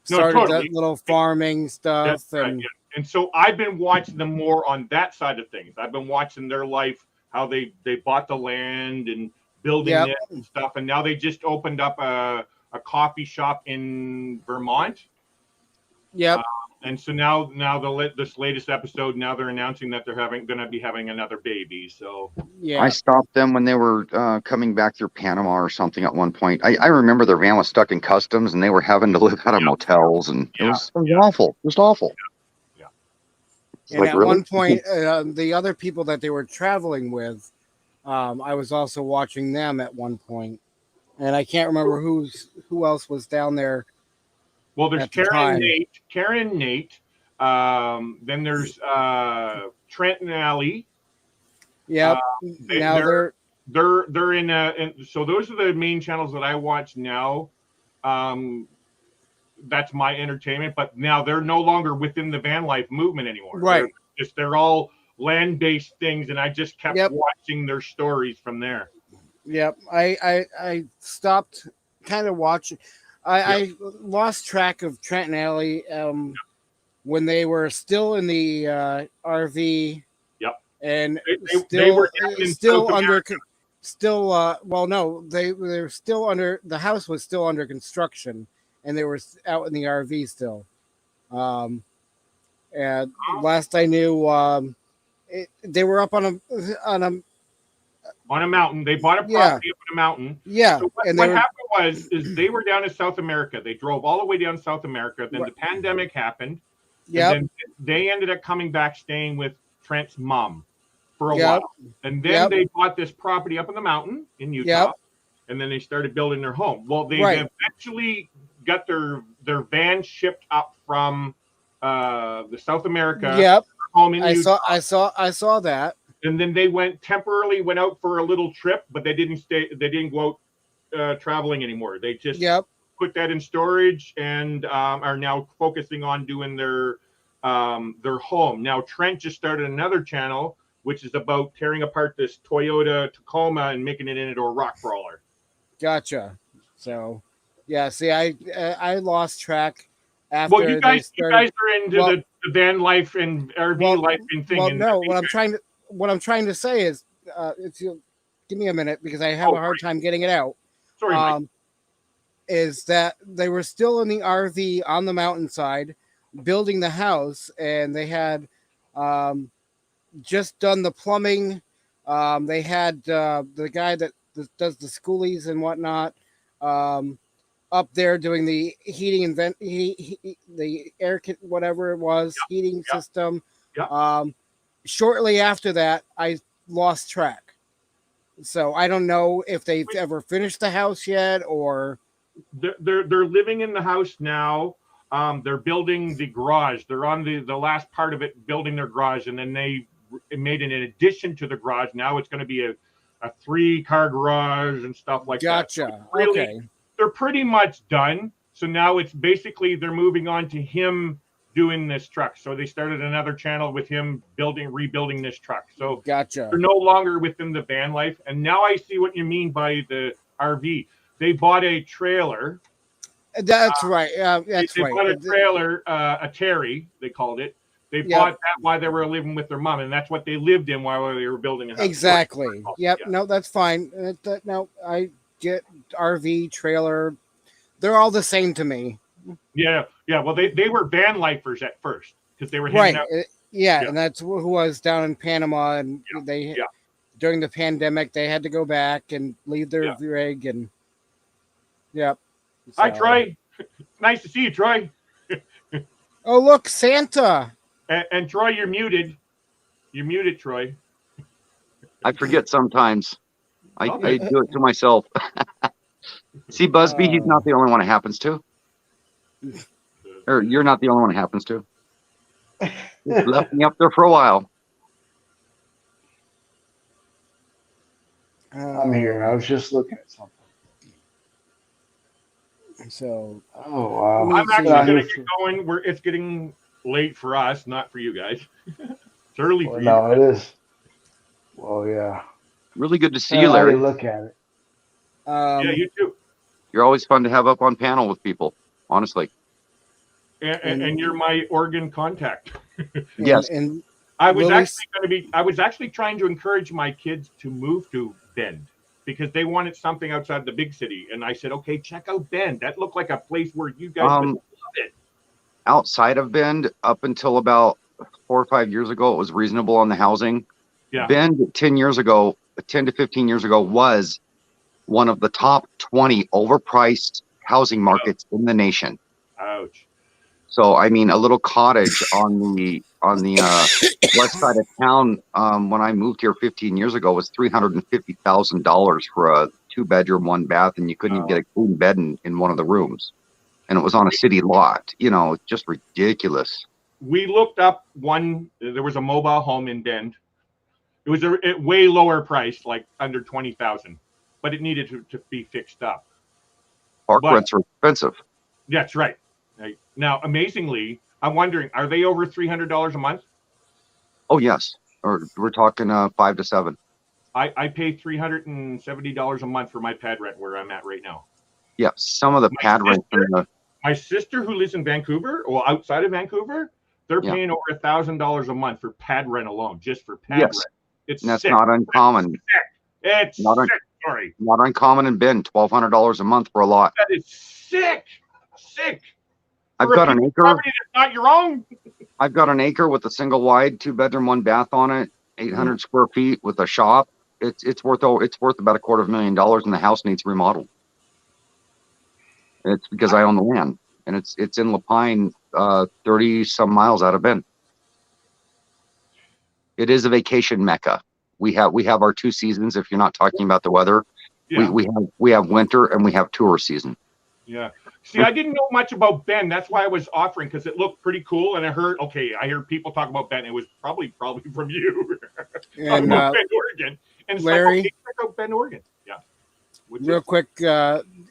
started that little farming stuff. And so I've been watching them more on that side of things. I've been watching their life, how they bought the land and building it and stuff. And now they just opened up a coffee shop in Vermont. Yep. And so now this latest episode, now they're announcing that they're going to be having another baby. So I stopped them when they were coming back through Panama or something at one point. I remember their van was stuck in customs and they were having to live out of motels, and it was awful. Just awful. And at one point, the other people that they were traveling with, I was also watching them at one point, and I can't remember who else was down there. Well, there's Karen and Nate. Then there's Trent and Allie. Yeah. They're in. So those are the main channels that I watch now. That's my entertainment, but now they're no longer within the van life movement anymore. Right. They're all land-based things, and I just kept watching their stories from there. Yep. I stopped kind of watching. I lost track of Trent and Allie when they were still in the RV. Yep. And they were still under. They were still under. The house was still under construction. And they were out in the RV still. And last I knew, they were up on a mountain. They bought a property up on a mountain. Yeah. So what happened was they were down in South America. They drove all the way down to South America. Then the pandemic happened. Yeah. And then they ended up coming back, staying with Trent's mom for a while. And then they bought this property up on the mountain in Utah. And then they started building their home. Well, they eventually got their van shipped up from the South America home in Utah. I saw that. And then they went out for a little trip, but they didn't stay. They didn't go out traveling anymore. They just put that in storage and are now focusing on doing their home. Now Trent just started another channel, which is about tearing apart this Toyota Tacoma and making it into a rock crawler. Gotcha. So, yeah. See, I lost track after Well, you guys are into well, the van life and RV life and thing. Well, and no. What I'm trying to say is, if you give me a minute because I have a hard time getting it out. Sorry, Mike. Is that they were still in the RV on the mountainside building the house, and they had just done the plumbing. They had the guy that does the schoolies and whatnot up there doing the heating and the air whatever it was heating system. Shortly after that, I lost track. So I don't know if they've ever finished the house yet or. They're living in the house now. They're building the garage. They're on the last part of it, building their garage, and then they made an addition to the garage. Now it's going to be a 3-car garage and stuff like that. So really, okay. They're pretty much done. So now it's basically they're moving on to him doing this truck. So they started another channel with him rebuilding this truck. So gotcha. They're no longer within the van life. And now I see what you mean by the RV. They bought a trailer. That's right. That's they right. Bought a trailer, a Terry, they called it. They bought that while they were living with their mom, and that's what they lived in while they were building a house. Exactly. Yep. Yeah. No, that's fine. No, I get RV, trailer. They're all the same to me. Yeah. Well, they were van lifers at first because they were hanging out. Yeah, and that's who was down in Panama, and they during the pandemic they had to go back and leave their rig and. Yep. So. Hi, Troy. Nice to see you, Troy. Oh, look, Santa. And Troy, you're muted. You're muted, Troy. I forget sometimes. I do it to myself. See, Busby, he's not the only one it happens to. Or you're not the only one it happens to. He's left me up there for a while. I'm here. I was just looking at something. So, wow. I'm actually going to get going. It's getting late for us, not for you guys. It's early for you. No, it is. Well, yeah. Really good to see you, Larry. Look at it. Yeah, you too. You're always fun to have up on panel with people, honestly. And you're my Oregon contact. Yes. And I was actually trying to encourage my kids to move to Bend because they wanted something outside the big city. And I said, okay, check out Bend. That looked like a place where you guys would love it. Outside of Bend, up until about 4 or 5 years ago, it was reasonable on the housing. Yeah. Bend 10 to 15 years ago was one of the top 20 overpriced housing markets in the nation. Ouch. So, I mean, a little cottage on the west side of town when I moved here 15 years ago was $350,000 for a 2-bedroom, 1 bath, and you couldn't even get a clean bed in one of the rooms. And it was on a city lot. You know, just ridiculous. We looked up there was a mobile home in Bend. It was a way lower price, like under $20,000, but it needed to be fixed up. Rents are expensive. That's right. Now, amazingly, I'm wondering, are they over $300 a month? Oh, yes. Or we're talking 5 to 7. I pay $370 a month for my pad rent where I'm at right now. Yeah, some of the pad rent. My sister who lives in Vancouver, or outside of Vancouver, they're paying over $1,000 a month for pad rent alone, just for pad rent. It's that's sick. Not uncommon. It's not sick. Sorry. Not uncommon in Bend. $1,200 a month for a lot. That is sick. Sick. I've got an acre. Property that's not your own. I've got an acre with a single wide 2-bedroom, 1 bath on it, 800 square feet with a shop. It's worth about $250,000, and the house needs remodeled. It's because I own the land, and it's in Lapine, 30 some miles out of Bend. It is a vacation mecca. We have our 2 seasons. If you're not talking about the weather, we have winter and we have tour season. Yeah. See, I didn't know much about Bend. That's why I was offering, because it looked pretty cool. And I heard people talk about Bend. It was probably from you. And Bend, Oregon. And it's Larry, like, okay, check out Bend, Oregon. Yeah. Real quick,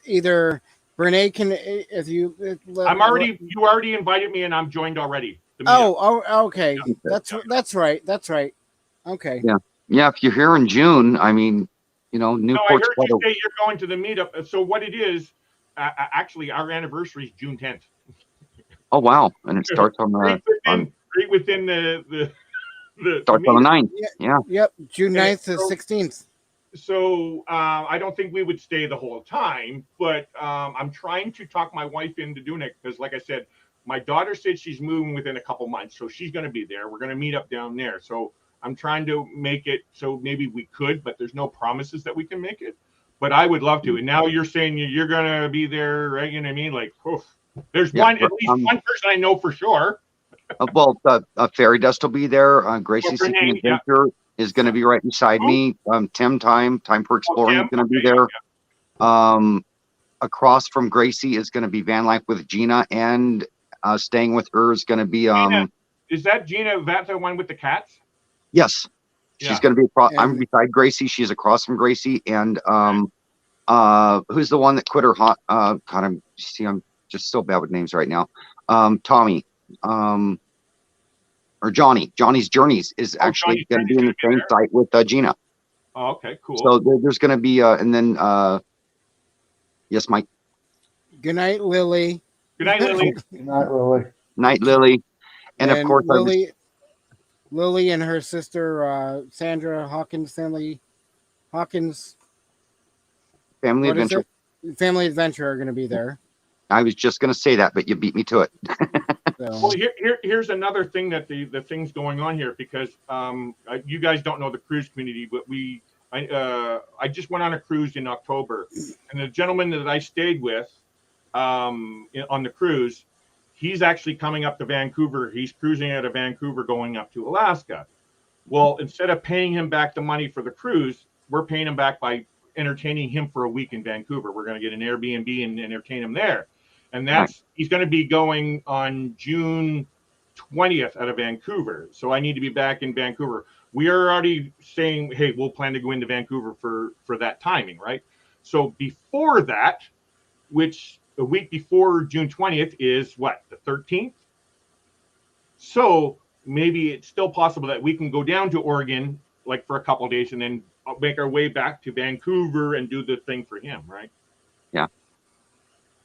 either Renee, can if you you already invited me and I'm joined already. Okay. That's right. Okay. Yeah. If you're here in June, I mean, No, I Newport's heard quite you say you're going to the meetup. So what it is, actually, our anniversary is June 10th. Oh wow, and it starts on the right within the starts on the 9th. Yeah. Yep. June 9th to 16th. So I don't think we would stay the whole time, but I'm trying to talk my wife into doing it because, like I said, my daughter said she's moving within a couple months, so she's going to be there. We're going to meet up down there. So I'm trying to make it so maybe we could, but there's no promises that we can make it. But I would love to. And now you're saying you're going to be there, right? You know what I mean? Like, oof. There's at least one person I know for sure. Well, Fairy Dust will be there. Gracie Seeking Adventure is going to be right beside me. Time for Exploring is going to be there. Across from Gracie is going to be Van Life with Gina, and staying with her is going to be. Gina, is that Gina? That the one with the cats? Yes, she's going to be across. I'm beside Gracie. She's across from Gracie, and who's the one that quit her hot? I'm just so bad with names right now. Tommy, or Johnny. Johnny's Journeys is actually going to be in the same site with Gina. Oh, okay, cool. So there's going to be, and then, yes, Mike. Good night, Lily. Good night, Lily. Good night, Lily. Night, Lily. And of course, Lily and her sister Sandra Hawkins, Family Adventure. Family Adventure are going to be there. I was just going to say that, but you beat me to it. Well, here's another thing that the thing's going on here, because you guys don't know the cruise community, but I just went on a cruise in October, and the gentleman that I stayed with on the cruise, he's actually coming up to Vancouver. He's cruising out of Vancouver going up to Alaska. Well, instead of paying him back the money for the cruise, we're paying him back by entertaining him for a week in Vancouver. We're going to get an Airbnb and entertain him there. And he's going to be going on June 20th out of Vancouver. So I need to be back in Vancouver. We are already saying, hey, we'll plan to go into Vancouver for that timing, right? So before that, which a week before June 20th is what, the 13th? So maybe it's still possible that we can go down to Oregon like for a couple of days and then make our way back to Vancouver and do the thing for him, right? Yeah.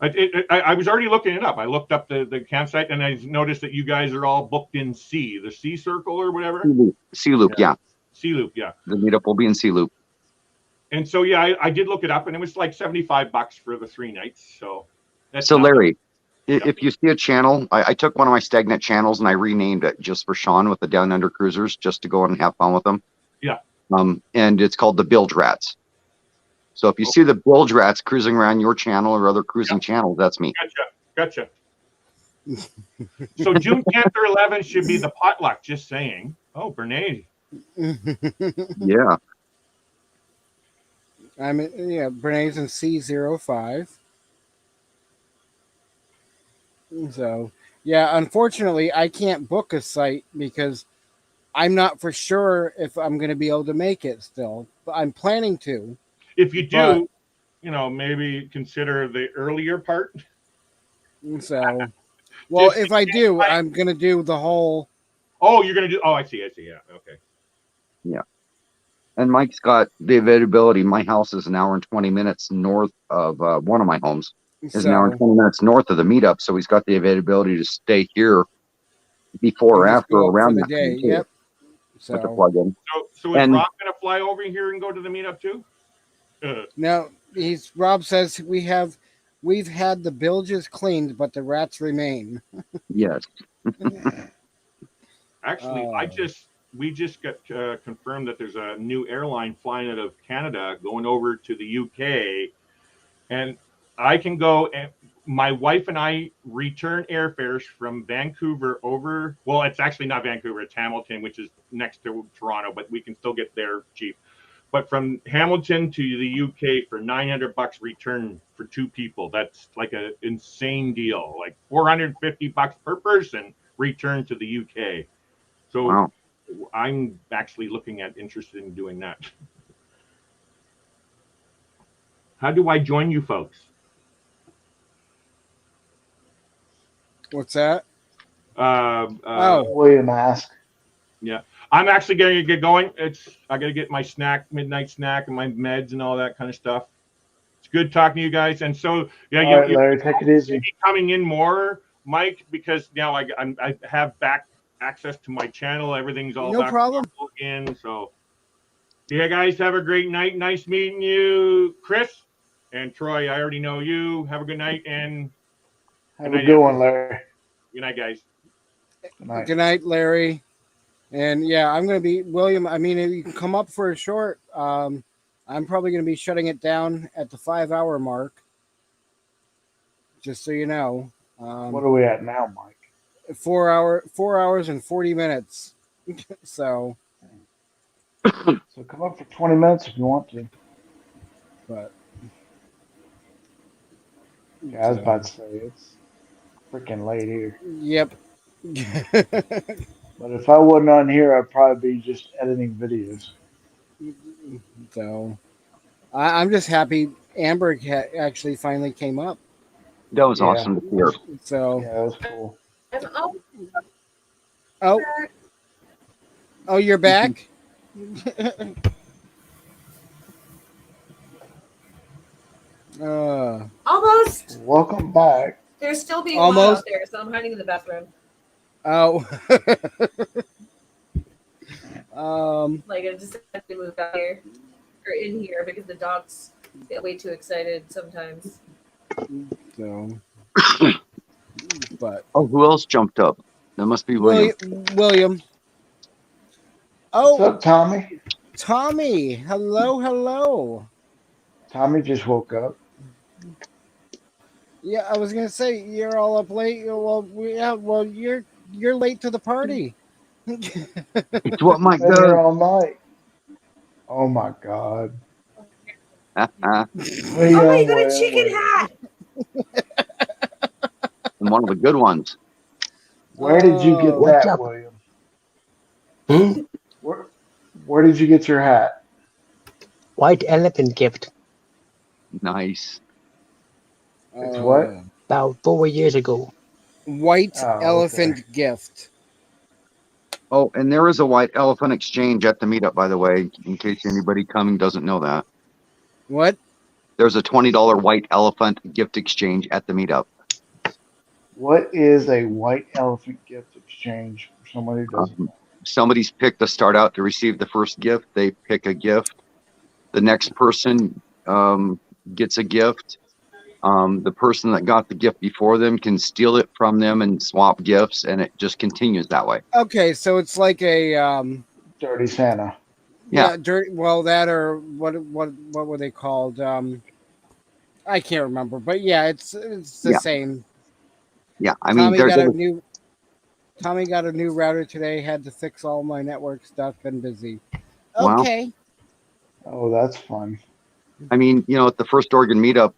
I was already looking it up. I looked up the campsite and I noticed that you guys are all booked in the Sea Circle or whatever. Sea Loop, yeah. Sea Loop, yeah. The meetup will be in Sea Loop. And so, yeah, I did look it up, and it was like $75 for the 3 nights. So, Larry, if you see a channel, I took one of my stagnant channels and I renamed it just for Sean with the Down Under Cruisers, just to go and have fun with them. Yeah. And it's called the Bilge Rats. So if you see the Bilge Rats cruising around your channel or other cruising channels, that's me. Gotcha. So June 10th or 11th should be the potluck, just saying. Oh, Bernays. Yeah. Bernays in C05. So, yeah, unfortunately, I can't book a site because I'm not for sure if I'm going to be able to make it still. But I'm planning to. If you do, maybe consider the earlier part. So, well, if I do, I'm going to do the whole. Oh, you're going to do. Oh, I see. Yeah. Okay. Yeah. And Mike's got the availability. My house is an hour and 20 minutes north of one of my homes. Is an hour and 20 minutes north of the meetup. So he's got the availability to stay here before or after around that day. Yep. So is Rob going to fly over here and go to the meetup too? No, Rob says we've had the bilges cleaned, but the rats remain. Yes. Actually, we just got confirmed that there's a new airline flying out of Canada going over to the UK, and I can go, and my wife and I return airfares from Vancouver over. Well, it's actually not Vancouver; it's Hamilton, which is next to Toronto, but we can still get there cheap. But from Hamilton to the UK for $900 return for 2 people. That's like an insane deal. Like $450 per person return to the UK. So wow. I'm actually interested in doing that. How do I join you folks? What's that? William asked. Yeah, I'm actually going to get going. I got to get my midnight snack, and my meds and all that kind of stuff. It's good talking to you guys. And so, yeah, All right, Larry, take it easy. Coming in more, Mike, because now I have back access to my channel. Everything's all No problem again. So, yeah, guys, have a great night. Nice meeting you, Chris and Troy. I already know you. Have a good night and have a good one, Larry. Good night, guys. Good night, Larry. And yeah, I'm going to be William. I mean, if you can come up for a short, I'm probably going to be shutting it down at the 5-hour mark. Just so you know. What are we at now, Mike? 4 hours and 40 minutes. So come up for 20 minutes if you want to. But yeah, I was about to say it's freaking late here. Yep. But if I wasn't on here, I'd probably be just editing videos. So I'm just happy Amber actually finally came up. That was awesome to hear. So yeah, that was cool. Oh, you're back? Almost. Welcome back. There's still being Almost out there, so I'm hiding in the bathroom. Oh. Like I just have to move out here or in here because the dogs get way too excited sometimes. So, but who else jumped up? That must be William. William. Oh, what's up, Tommy? Tommy, hello. Tommy just woke up. Yeah, I was gonna say you're all up late. Well, you're late to the party. It's what Mike Been does. here all night. Oh my God. Oh, you got a chicken hat. And one of the good ones. Where did you get What's that, up? William? Where did you get your hat? White elephant gift. Nice. It's what? About 4 years ago. White elephant gift. Oh, and there is a white elephant exchange at the meetup, by the way, in case anybody coming doesn't know that. What? There's a $20 white elephant gift exchange at the meetup. What is a white elephant gift exchange for someone who doesn't know? Somebody's picked to start out to receive the first gift. They pick a gift. The next person gets a gift. The person that got the gift before them can steal it from them and swap gifts, and it just continues that way. Okay, so it's like a Dirty Santa. Yeah, dirty. Well, that or what were they called? I can't remember, but yeah, it's the same. Yeah, I mean, Tommy got a new router today. Had to fix all my network stuff. Been busy. Wow. Okay. Oh, that's fun. I mean, at the first Oregon meetup,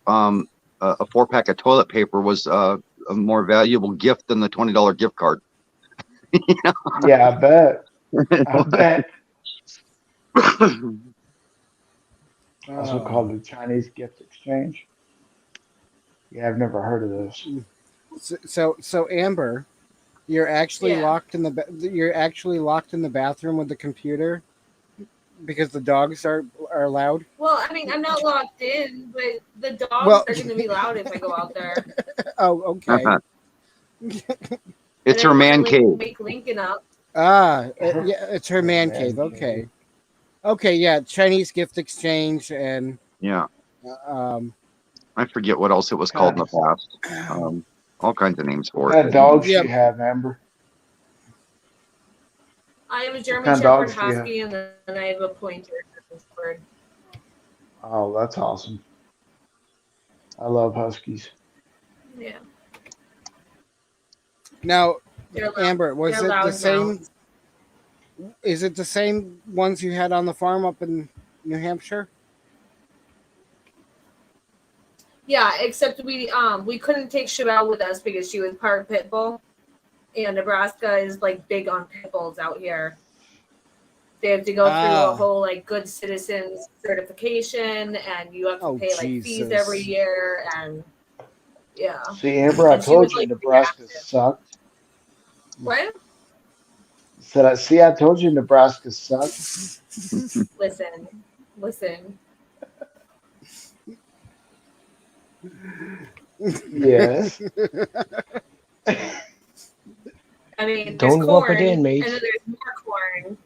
a 4-pack of toilet paper was a more valuable gift than the $20 gift card. Yeah, I bet. I bet. Also called the Chinese gift exchange. Yeah, I've never heard of this. So Amber, you're actually locked in the bathroom with the computer because the dogs are loud. Well, I mean, I'm not locked in, but the dogs are going to be loud if I go out there. Oh, okay. It's her man cave. Make Lincoln up. Yeah, it's her man cave. Okay. Okay, yeah, Chinese gift exchange and yeah. I forget what else it was called in the past. All kinds of names for What it. kind of dogs do you have, Amber? I have a German kind of Shepherd dogs do you have? Husky, and then I have a Pointer Shepherd. Oh, that's awesome. I love Huskies. Yeah. Now, They're loud. Amber, was They're it loud the same? now. Is it the same ones you had on the farm up in New Hampshire? Yeah, except we couldn't take Chevelle with us because she was part pit bull, and Nebraska is like big on pit bulls out here. They have to go through a whole like good citizens certification, and you have to pay like fees every year. And Yeah. See, Amber, I And she was told you like Nebraska reactive. sucked. What? I told you Nebraska sucked. Listen. Listen. Yes. I mean, there's Don't rub corn, it in, and mate. then there's more corn.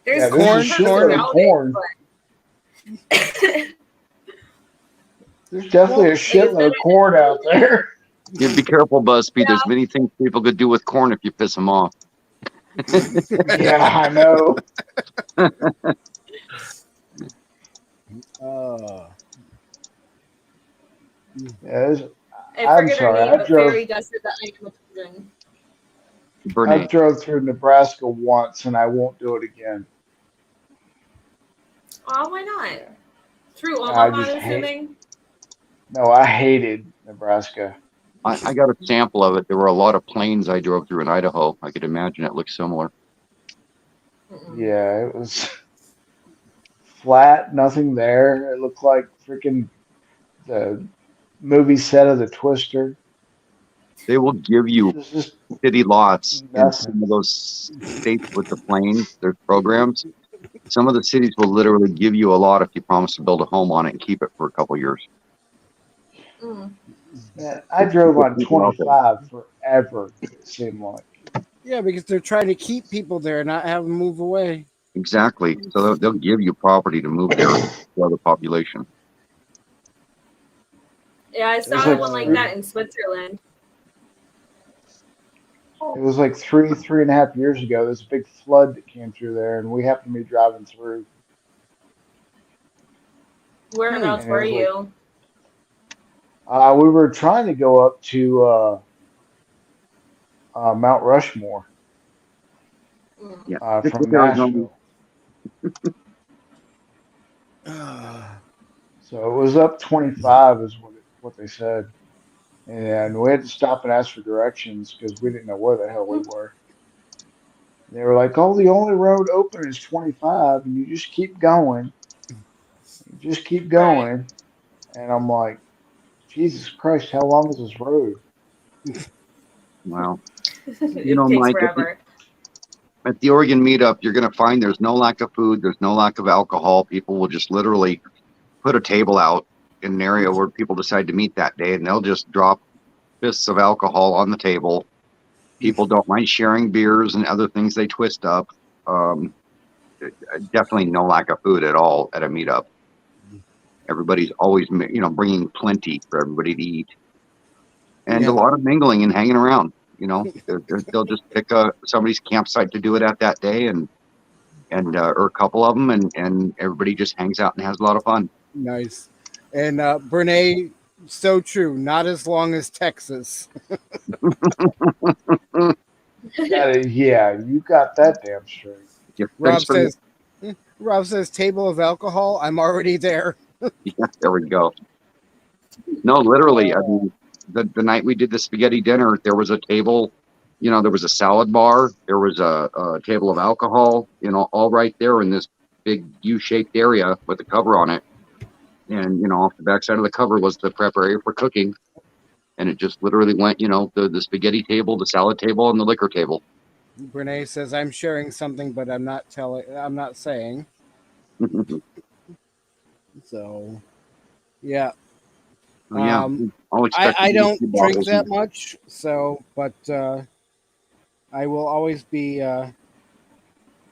Yeah, There's there's a corn comes shitload of throughout it, corn. but There's definitely a like I said, shitload of corn out there. Yeah, be careful, Buzzspeed. Yeah. There's many things people could do with corn if you piss them off. Yeah, I know. Yeah, I I'm forget her sorry. name, but fairy dust is the item children. I Brene. drove through Nebraska once, and I won't do it again. Oh, why not? Through I Omaha, just I'm assuming. No, I hated Nebraska. I got a sample of it. There were a lot of plains I drove through in Idaho. I could imagine it looked similar. Yeah, it was flat, nothing there. It looked like freaking the movie set of the Twister. They will give you There's just city lots in nothing. some of those states with the plains. There's programs. Some of the cities will literally give you a lot if you promise to build a home on it and keep it for a couple years. Man, I drove on People out there. 25 forever, it seemed like. Yeah, because they're trying to keep people there, not have them move away. Exactly. So they'll give you property to move there for the population. Yeah, I It was saw like one like three- that in Switzerland. It was like 3.5 years ago. There's a big flood that came through there, and we happened to be driving through. Whereabouts And it were was you? We were trying to go up to Mount Rushmore Yeah. from Nashville. So it was up 25 is what they said. And we had to stop and ask for directions because we didn't know where the hell we were. They were like, "Oh, the only road open is 25, and you just keep going. You just keep going." And I'm like, "Jesus Christ, how long is this road?" Wow. It You know, takes Mike, forever. at the Oregon meetup, you're going to find there's no lack of food. There's no lack of alcohol. People will just literally put a table out in an area where people decide to meet that day, and they'll just drop fists of alcohol on the table. People don't mind sharing beers and other things they twist up. Definitely no lack of food at all at a meetup. Everybody's always, bringing plenty for everybody to eat, and a lot of mingling and hanging around. They'll just pick somebody's campsite to do it at that day, and or a couple of them, and everybody just hangs out and has a lot of fun. Nice. And Brene, so true. Not as long as Texas. Yeah, you got that damn straight. Yeah, Rob says table of alcohol. I'm already there. Yeah, there we go. No, literally. I mean, the night we did the spaghetti dinner, there was a table. There was a salad bar. There was a table of alcohol. All right there in this big U-shaped area with a cover on it. And off the backside of the cover was the prep area for cooking. And it just literally went, the spaghetti table, the salad table, and the liquor table. Brene says I'm sharing something, but I'm not saying. So, yeah. Yeah, I don't drink that much, but I will always be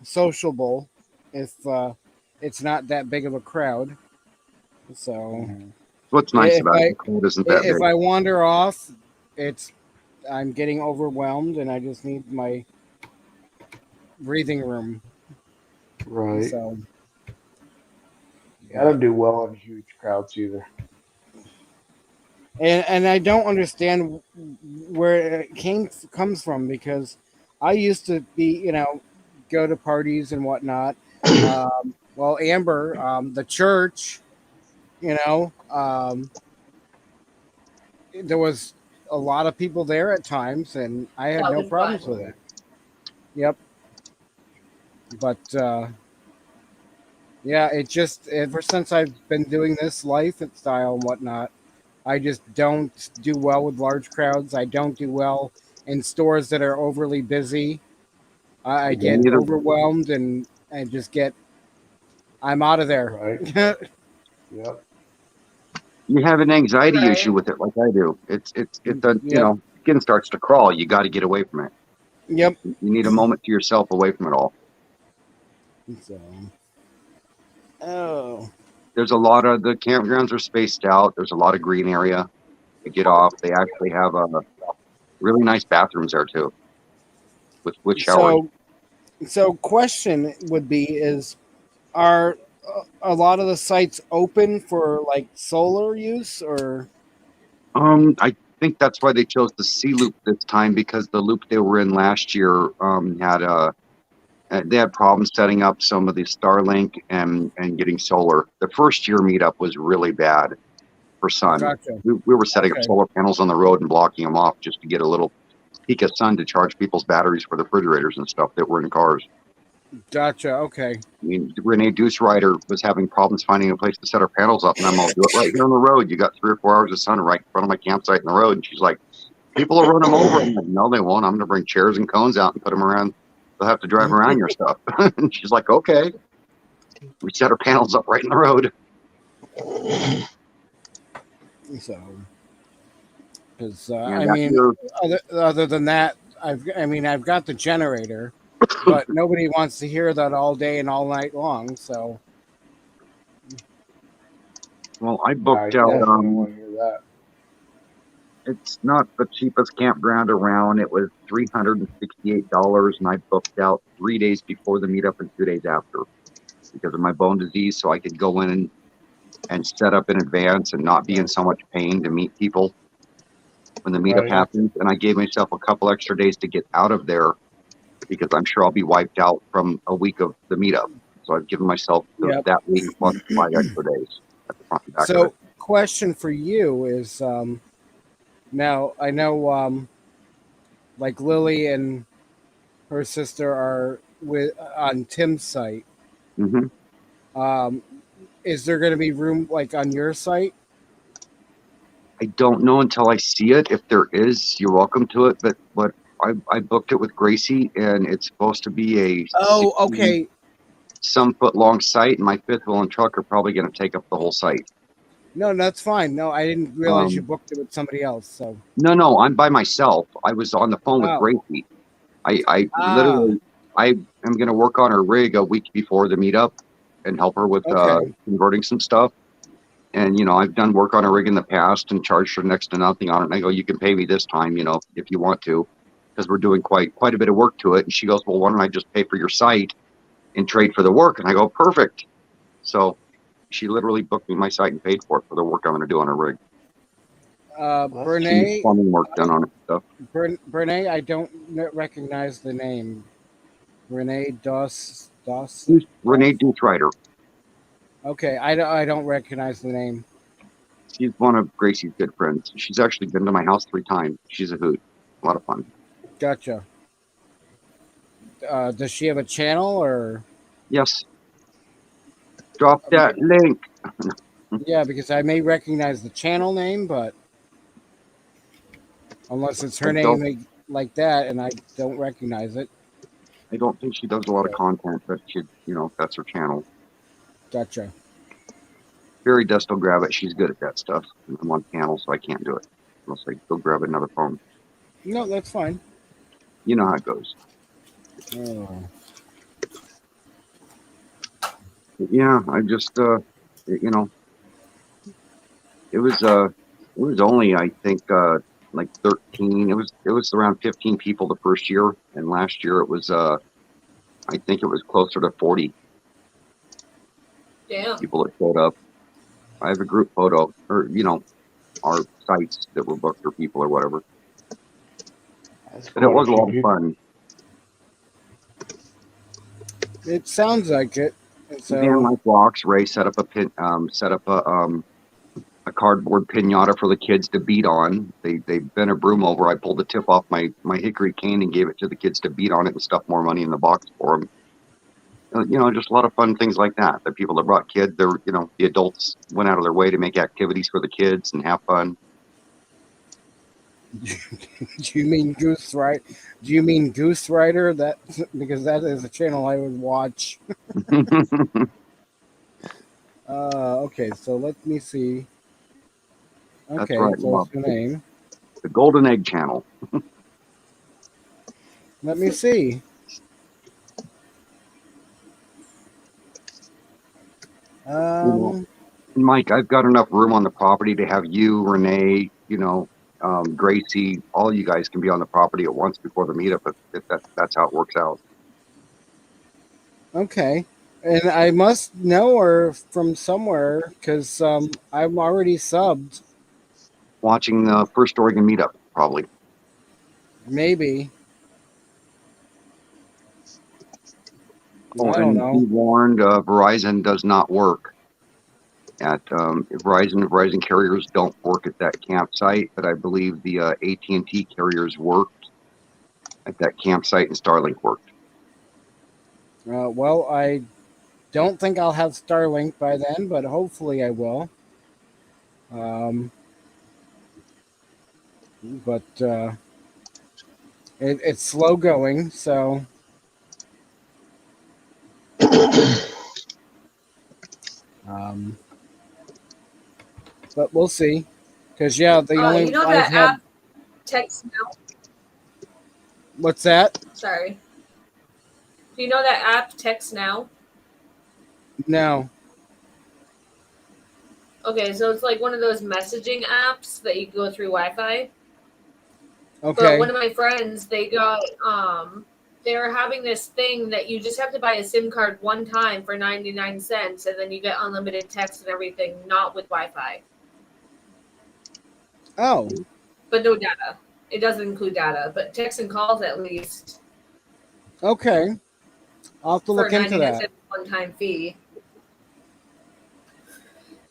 sociable if it's not that big of a crowd. So, what's nice about it, the crowd isn't that big. If I wander off, I'm getting overwhelmed, and I just need my breathing room. Right. So, I don't do well in huge crowds either. And I don't understand where it comes from, because I used to be, go to parties and whatnot. Well, Amber, the church, there was a lot of people there at times, and I had no problems with it. Yep. But yeah, it just ever since I've been doing this life and style and whatnot, I just don't do well with large crowds. I don't do well in stores that are overly busy. I Yeah, get neither. overwhelmed and I just get. I'm out of there. Right. Yep. You have an anxiety Right. issue with it, like I do. It's a Yep. skin starts to crawl. You got to get away from it. Yep. You need a moment to yourself away from it all. So, oh, There's a lot of the campgrounds are spaced out. There's a lot of green area to get off. They actually have really nice bathrooms there too, with showers. so question would be is are a lot of the sites open for like solar use or I think that's why they chose the C loop this time, because the loop they were in last year they had problems setting up some of the Starlink and getting solar. The first year meetup was really bad for sun. Gotcha. We were setting up Okay. solar panels on the road and blocking them off just to get a little peak of sun to charge people's batteries for the refrigerators and stuff that were in cars. Gotcha. Okay. I mean, Renee Deuce-Rider was having problems finding a place to set her panels up, and I'm all, do it right here on the road. You got 3 or 4 hours of sun right in front of my campsite in the road. And she's like, people will run them over. I'm like, no, they won't. I'm going to bring chairs and cones out and put them around. They'll have to drive around your stuff. And she's like, okay. We set our panels up right in the road. So, because Yeah, I that mean, year- other than that, I've got the generator, but nobody wants to hear that all day and all night long. So, Well, I I booked definitely out. want to hear that. It's not the cheapest campground around. It was $368, and I booked out 3 days before the meetup and 2 days after because of my bone disease, so I could go in and set up in advance and not be in so much pain to meet people when the meetup Right. happens. And I gave myself a couple extra days to get out of there because I'm sure I'll be wiped out from a week of the meetup. So I've given myself Yep. that week plus 5 extra days at the front and back of so it. question for you is now I know like Lily and her sister are with on Tim's site. hmm Is there going to be room like on your site? I don't know until I see it. If there is, you're welcome to it. But I booked it with Gracie, and it's supposed to be a Oh, okay. some foot long site, and my fifth wheel and truck are probably going to take up the whole site. No, that's fine. No, I didn't realize you Um, booked it with somebody else. So, No, I'm by myself. I was on the phone with Oh. Gracie. I Ah. literally, I am going to work on her rig a week before the meetup and help her with Okay. converting some stuff. And, I've done work on a rig in the past and charged her next to nothing on it. And I go, you can pay me this time, if you want to, because we're doing quite a bit of work to it. And she goes, well, why don't I just pay for your site and trade for the work? And I go, perfect. So she literally booked me my site and paid for it for the work I'm going to do on her rig. She needs Brene, plumbing work done on it and stuff. Brene, I don't recognize the name. Renee Doss. Renee Deuce-Rider. Okay, I don't recognize the name. She's one of Gracie's good friends. She's actually been to my house 3 times. She's a hoot. A lot of fun. Gotcha. Does she have a channel or? Yes. Drop that link. Yeah, because I may recognize the channel name, but unless it's her I don't- name like that, and I don't recognize it. I don't think she does a lot of content, but that's her channel. Gotcha. Barry Dust will grab it. She's good at that stuff. I'm on panel, so I can't do it. Unless I go grab another phone. No, that's fine. You know how it goes. Oh. But yeah, I just, it was only, I think, like 13. It was around 15 people the first year, and last year it was, I think it was closer to 40 Damn. people that showed up. I have a group photo, or our sites that were booked for people or whatever. That's And it quite was a lot of few fun. It sounds like it. So, Dan like blocks. Ray set up a cardboard pinata for the kids to beat on. They bent a broom over. I pulled the tip off my hickory cane and gave it to the kids to beat on it and stuff more money in the box for them. Just a lot of fun things like that. The people that brought kids, the adults went out of their way to make activities for the kids and have fun. Do you mean Goose Rider? Do you mean Goose Rider? That because that is a channel I would watch. Okay, so let me see. That's Okay, right. so what's your name? The Golden Egg Channel. Let me see. Mike, I've got enough room on the property to have you, Renee, Gracie, all you guys can be on the property at once before the meetup if that's how it works out. Okay. And I must know her from somewhere because I'm already subbed. Watching the first Oregon meetup, probably. Maybe. Oh, I don't and know. be warned, Verizon does not work at Verizon carriers don't work at that campsite, but I believe the AT&T carriers worked at that campsite and Starlink worked. Well, I don't think I'll have Starlink by then, but hopefully I will. But it's slow going, so. But we'll see. Because, yeah, the only you know I've that had. app Text Now? What's that? Sorry. Do you know that app Text Now? No. Okay, so it's like one of those messaging apps that you go through Wi-Fi. Okay. But one of my friends, they were having this thing that you just have to buy a SIM card one time for 99 cents, and then you get unlimited text and everything, not with Wi-Fi. Oh. But no data. It doesn't include data, but text and calls at least. Okay. I'll have to look into that. 99 cents one-time fee.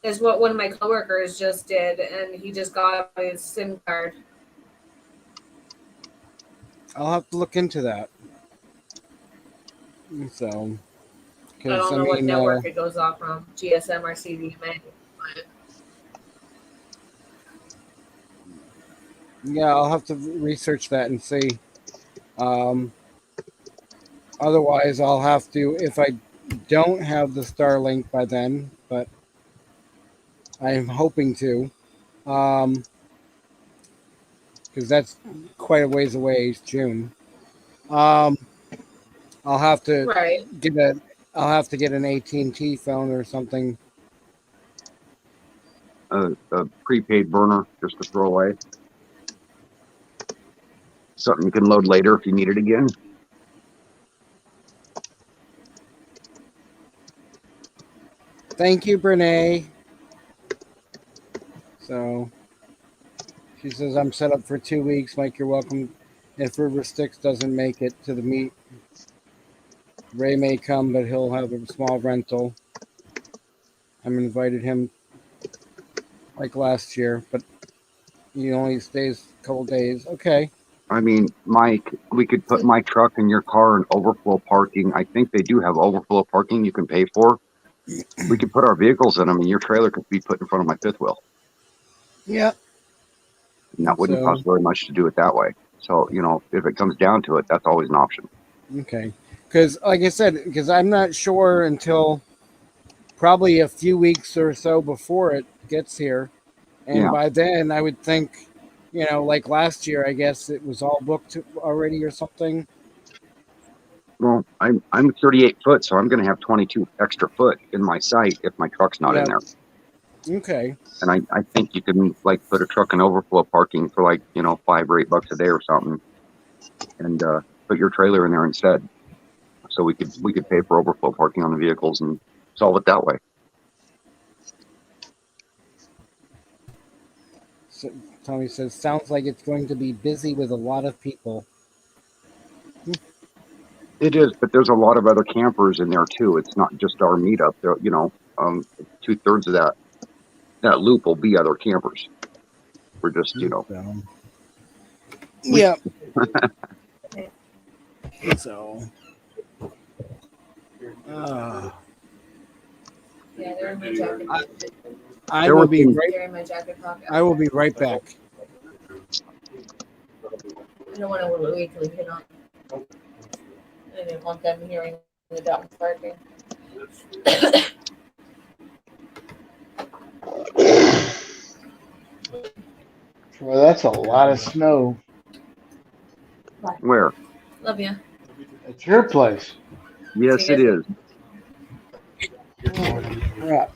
Is what one of my coworkers just did, and he just got his SIM card. I'll have to look into that. So, I don't know what network it goes off from, GSM or CDMA. But yeah, I'll have to research that and see. Otherwise, I'll have to, if I don't have the Starlink by then, but I'm hoping to, because that's quite a ways away. It's June. I'll have to I'll have to get an AT&T phone or something. A prepaid burner just to throw away. Something you can load later if you need it again. Thank you, Brene. So she says, I'm set up for 2 weeks. Mike, you're welcome. If River Styx doesn't make it to the meet, Ray may come, but he'll have a small rental. I'm invited him like last year, but he only stays a couple days. Okay. I mean, Mike, we could put my truck in your car in overflow parking. I think they do have overflow parking you can pay for. We could put our vehicles in them, and your trailer could be put in front of my fifth wheel. Yeah. And that wouldn't cost very much to do it that way. So, if it comes down to it, that's always an option. Okay. Because, like I said, because I'm not sure until probably a few weeks or so before it gets here. And by then, I would think, like last year, I guess it was all booked already or something. Well, I'm 38 foot, so I'm going to have 22 extra foot in my site if my truck's not in there. Okay. And I think you can put a truck in overflow parking for $5 or $8 a day or something, and put your trailer in there instead. So we could pay for overflow parking on the vehicles and solve it that way. So Tommy says, sounds like it's going to be busy with a lot of people. It is, but there's a lot of other campers in there too. It's not just our meetup. There, 2/3 of that loop will be other campers. We're just, Yeah. So Yeah, they're in my jacket. I There will were be some- right. They're in my jacket pocket. I will be right back. I don't want to wait till we get on. I didn't want them hearing the dogs barking. Well, that's a lot of snow Where? Love you. at your place. Yes, it is. Holy crap.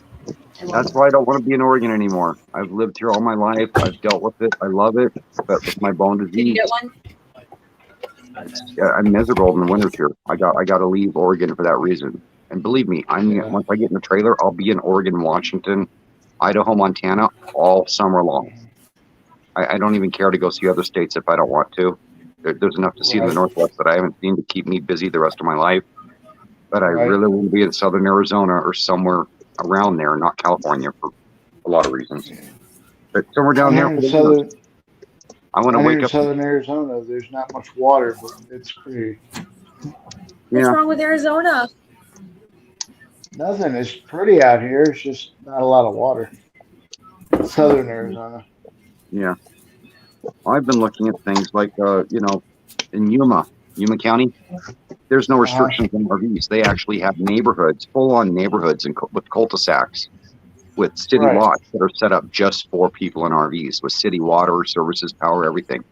That's why I don't want to be in Oregon anymore. I've lived here all my life. I've dealt with it. I love it. But with my bone Did you disease, get one? I'm miserable in the winters here. I got to leave Oregon for that reason. And believe me, once I get in the trailer, I'll be in Oregon, Washington, Idaho, Montana all summer long. I don't even care to go see other states if I don't want to. There's enough to see in the Right. Northwest that I haven't seen to keep me busy the rest of my life. But I Right. really want to be in Southern Arizona or somewhere around there, not California, for a lot of reasons. But somewhere down there for the winter. I want to Down here wake in up. southern Arizona, there's not much water, but it's pretty. What's Yeah. wrong with Arizona? Nothing. It's pretty out here. It's just not a lot of water. Southern Arizona. Yeah. I've been looking at things like, in Yuma County, there's no restrictions on RVs. They actually have neighborhoods, full-on neighborhoods with cul-de-sacs, with city Right. lots that are set up just for people in RVs, with city water, services, power, everything.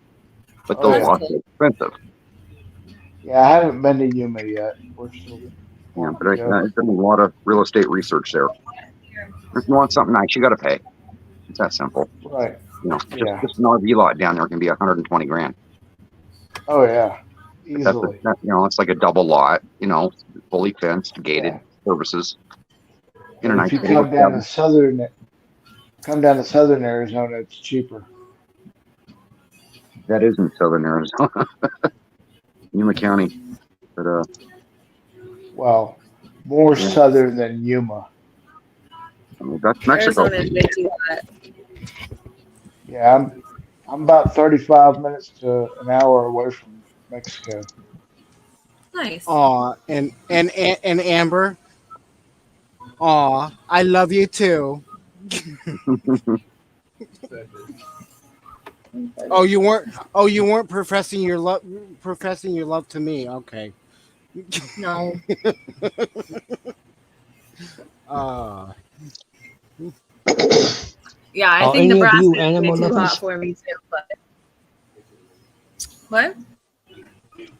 But Oh, those yeah. lots are expensive. Yeah, I haven't been to Yuma yet. We're still Yeah, wanting but to I've go. done a lot of real estate research there. If you want something nice, you got to pay. It's that simple. Right. Yeah. Just an RV lot down there can be 120 grand. Oh yeah. But Easily. it's like a double lot, fully fenced, gated, Yeah. services. In a And nice if you neighborhood. come down to southern Arizona, it's cheaper. That is in southern Arizona, Yuma County. But Well, more Yeah. southern than Yuma. That's Mexico. Arizona is way too hot. Yeah, I'm about 35 minutes to an hour away from Mexico. Nice. Aw, and Amber. Aw, I love you too. Oh, you weren't professing your love to me. Okay. No. Yeah, I Are think any of Nebraska you is animal way too lovers? hot for me too. But what?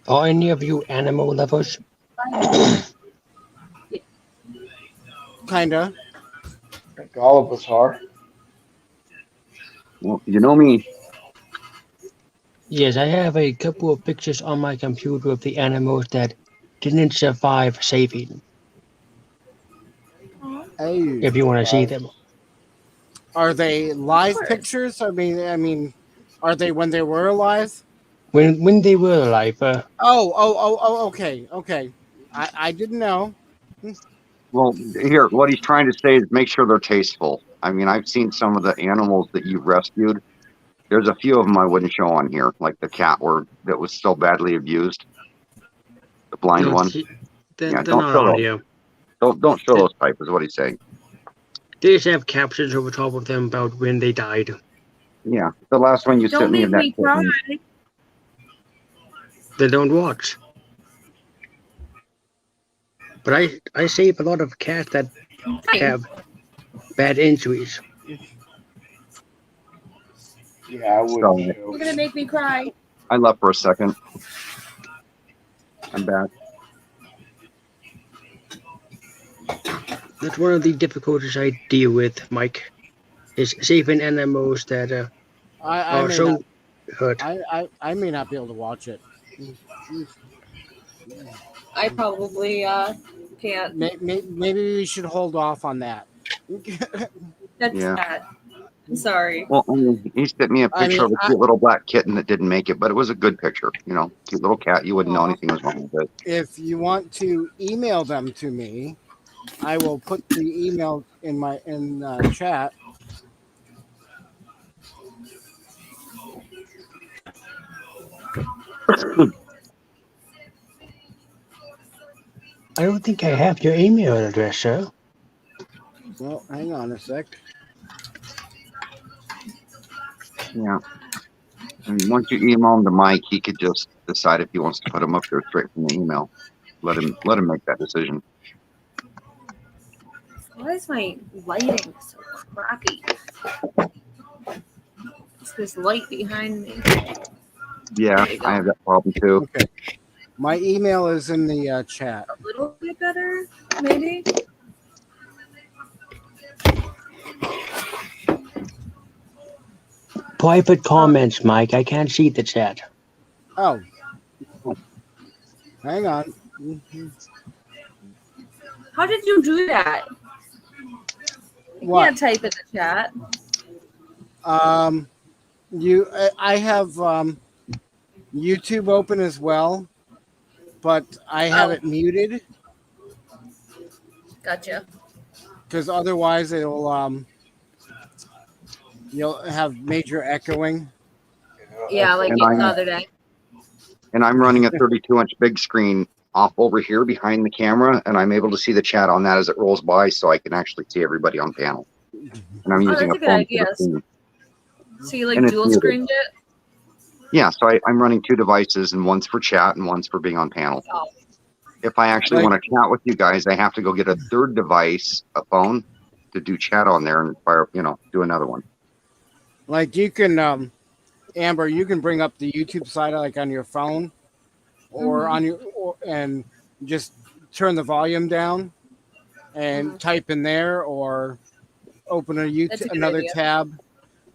Are any of you animal lovers? Kinda. I think all of us are. Well, you know me. Yes, I have a couple of pictures on my computer of the animals that didn't survive saving. Hey, If you want to see them. are they live pictures? I mean, are they when they were alive? When they were alive, Oh, okay. I didn't know. Well, here, what he's trying to say is make sure they're tasteful. I mean, I've seen some of the animals that you've rescued. There's a few of them I wouldn't show on here, like the cat that was so badly abused, the blind No, one. they're Don't not show on those. here. Don't show those type, is what he's saying. They just have captions over top of them about when they died. Yeah, the last one you Don't sent me make of that me cry. kitten. They don't watch. But I save a lot of cats that have bad injuries. Yeah, I wouldn't So, show. You're gonna make me cry. I left for a second. I'm back. That's one of the difficulties I deal with, Mike, is saving animals that I are may so not. hurt. I may not be able to watch it. I probably can't. Maybe we should hold off on that. That's Yeah. sad. I'm sorry. Well, I mean, he sent me a I picture mean, of a cute little black kitten that didn't make it, but it was a good picture. Cute little cat. You wouldn't know anything was wrong with it. If you want to email them to me, I will put the email in chat. I don't think I have your email address, sir. Well, hang on a sec. Yeah. And once you email him to Mike, he could just decide if he wants to put them up there straight from the email. Let him make that decision. Why is my lighting so crappy? It's this light behind me. Yeah, I have that problem too. Okay. My email is in the chat. A little bit better, maybe. Private comments, Mike. I can't see the chat. Oh. Hang on. How did you do that? You What? can't type in the chat. I have YouTube open as well, but I have it muted Gotcha. because otherwise it'll you'll have major echoing. Yeah, like And the other day. And I'm running a 32-inch big screen off over here behind the camera, and I'm able to see the chat on that as it rolls by, so I can actually see everybody on panel. And I'm using that's a good phone idea. for the screen. So you like And it's dual muted. screened it? Yeah, so I'm running 2 devices, and one's for chat and one's for being on panel. Oh. If I actually want to chat with you guys, I have to go get a third device, a phone, to do chat on there and do another one. Like you can, Amber, you can bring up the YouTube side like on your phone, or on your, and just turn the volume down, and type in there, or open a That's a YouTube good another idea. tab,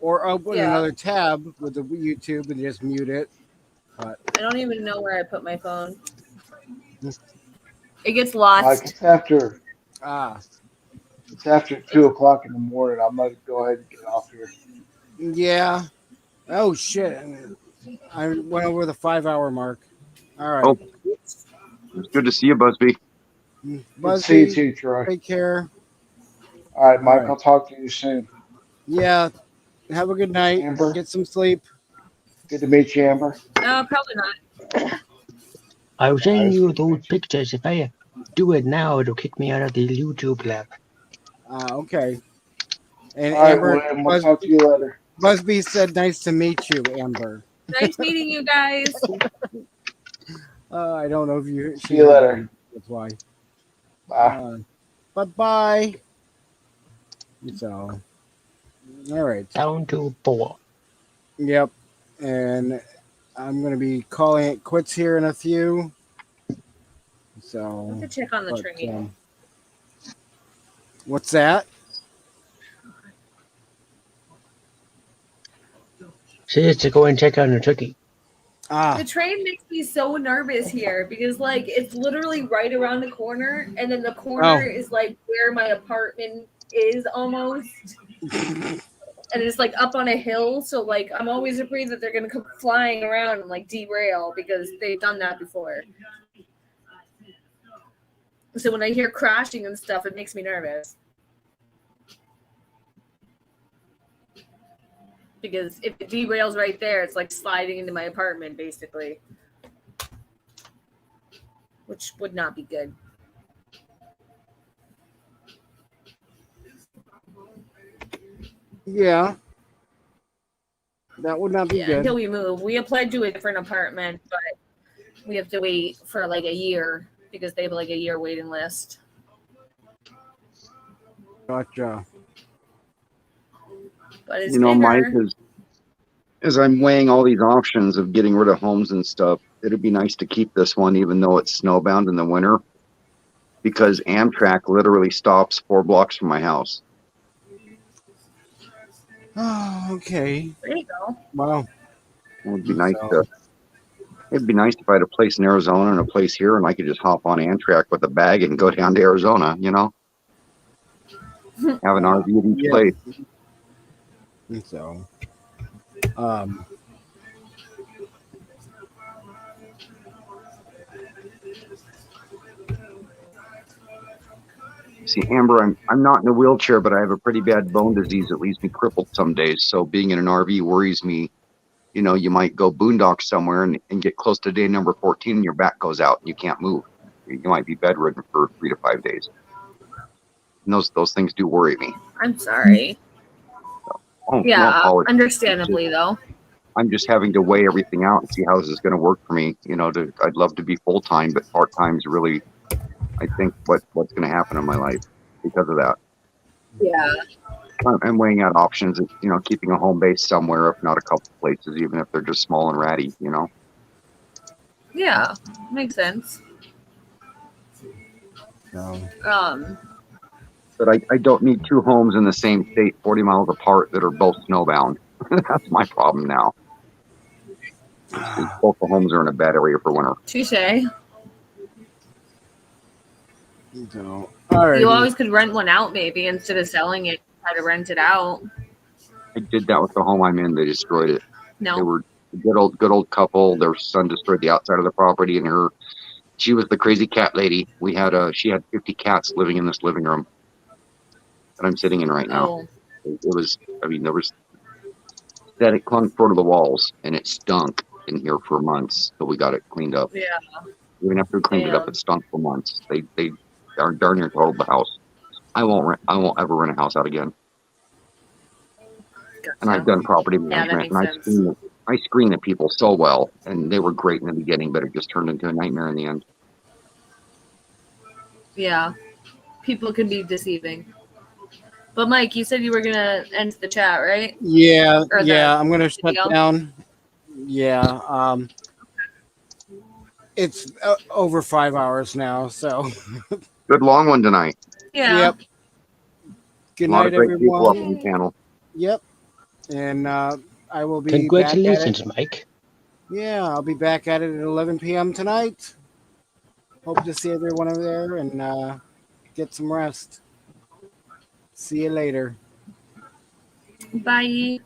or open Yeah. another tab with the YouTube and just mute it. But I don't even know where I put my phone. It gets lost. It's after it's after 2:00 in the morning. I'm gonna go ahead and get off here. yeah. Oh shit! I went over the 5-hour mark. All right. Oh, it's good to see you, Busby. Good to see you too, Troy. Take care. All right, Mike. right. I'll talk to you soon. Yeah. Have a good night. Amber. Get some sleep. Good to meet you, Amber. No, probably not. I was sending you those pictures. If I do it now, it'll kick me out of the YouTube lab. Okay. And All right, Amber, William, we'll talk to you later. Busby said, "Nice to meet you, Amber." Nice meeting you guys. I don't know if you. See you later. That's why. Bye. But bye. So, all right. Down to 4. Yep. And I'm gonna be calling it quits here in a few. So. I have to check on the tree. What's that? She is to go and check on the turkey. The train makes me so nervous here because, like, it's literally right around the corner, and then the corner is like where my apartment is almost, and it's like up on a hill. So, like, I'm always afraid that they're gonna come flying around and like derail because they've done that before. So when I hear crashing and stuff, it makes me nervous. Because if it derails right there, it's like sliding into my apartment, basically. Which would not be good. Yeah. That would not be good. Until we move. We applied to a different apartment, but we have to wait for like a year because they have like a year waiting list. Gotcha. But it's Mike, bigger. as I'm weighing all these options of getting rid of homes and stuff, it'd be nice to keep this one even though it's snowbound in the winter, because Amtrak literally stops 4 blocks from my house. Oh, okay. There you go. Wow. It'd be nice if I had a place in Arizona and a place here, and I could just hop on Amtrak with a bag and go down to Arizona, Have an RV at each place. So, See, Amber, I'm not in a wheelchair, but I have a pretty bad bone disease that leaves me crippled some days. So being in an RV worries me. You might go boondock somewhere and get close to day number 14 and your back goes out and you can't move. you might be bedridden for 3 to 5 days. And those things do worry me. I'm sorry. Oh, no Yeah, apology. understandably though. I'm just having to weigh everything out and see how this is going to work for me. I'd love to be full time, but part time is really, I think, what's going to happen in my life because of that. Yeah. I'm weighing out options of, keeping a home base somewhere, if not a couple places, even if they're just small and ratty, Yeah, makes sense. But I don't need two homes in the same state, 40 miles apart, that are both snowbound. That's my problem now. Both the homes are in a bad area for winter. Touche. So, you always could rent one out, maybe instead of selling it. Try to rent it out. I did that with the home I'm in. They destroyed it. No. They were a good old couple. Their son destroyed the outside of the property, and she was the crazy cat lady. She had 50 cats living in this living room that I'm sitting in right now. It was, there was that it clung short of the walls, and it stunk in here for months, but we got it cleaned up. Yeah. Even after we cleaned it up, it stunk for months. They darn near totaled the house. I won't ever rent a house out again. Gotcha. And I've done property management, and I screen the people so well, and they were great in the beginning, but it just turned into a nightmare in the end. Yeah, people can be deceiving. But Mike, you said you were gonna end the chat, right? Yeah, I'm gonna shut down. Yeah, it's over 5 hours now, so good long one tonight. Yeah. Yep. Good night, everyone. People up on the panel. Yep. And I will be Congratulations, back at it. Mike. Yeah, I'll be back at it at 11 p.m. tonight. Hope to see everyone over there and get some rest. See you later. Bye.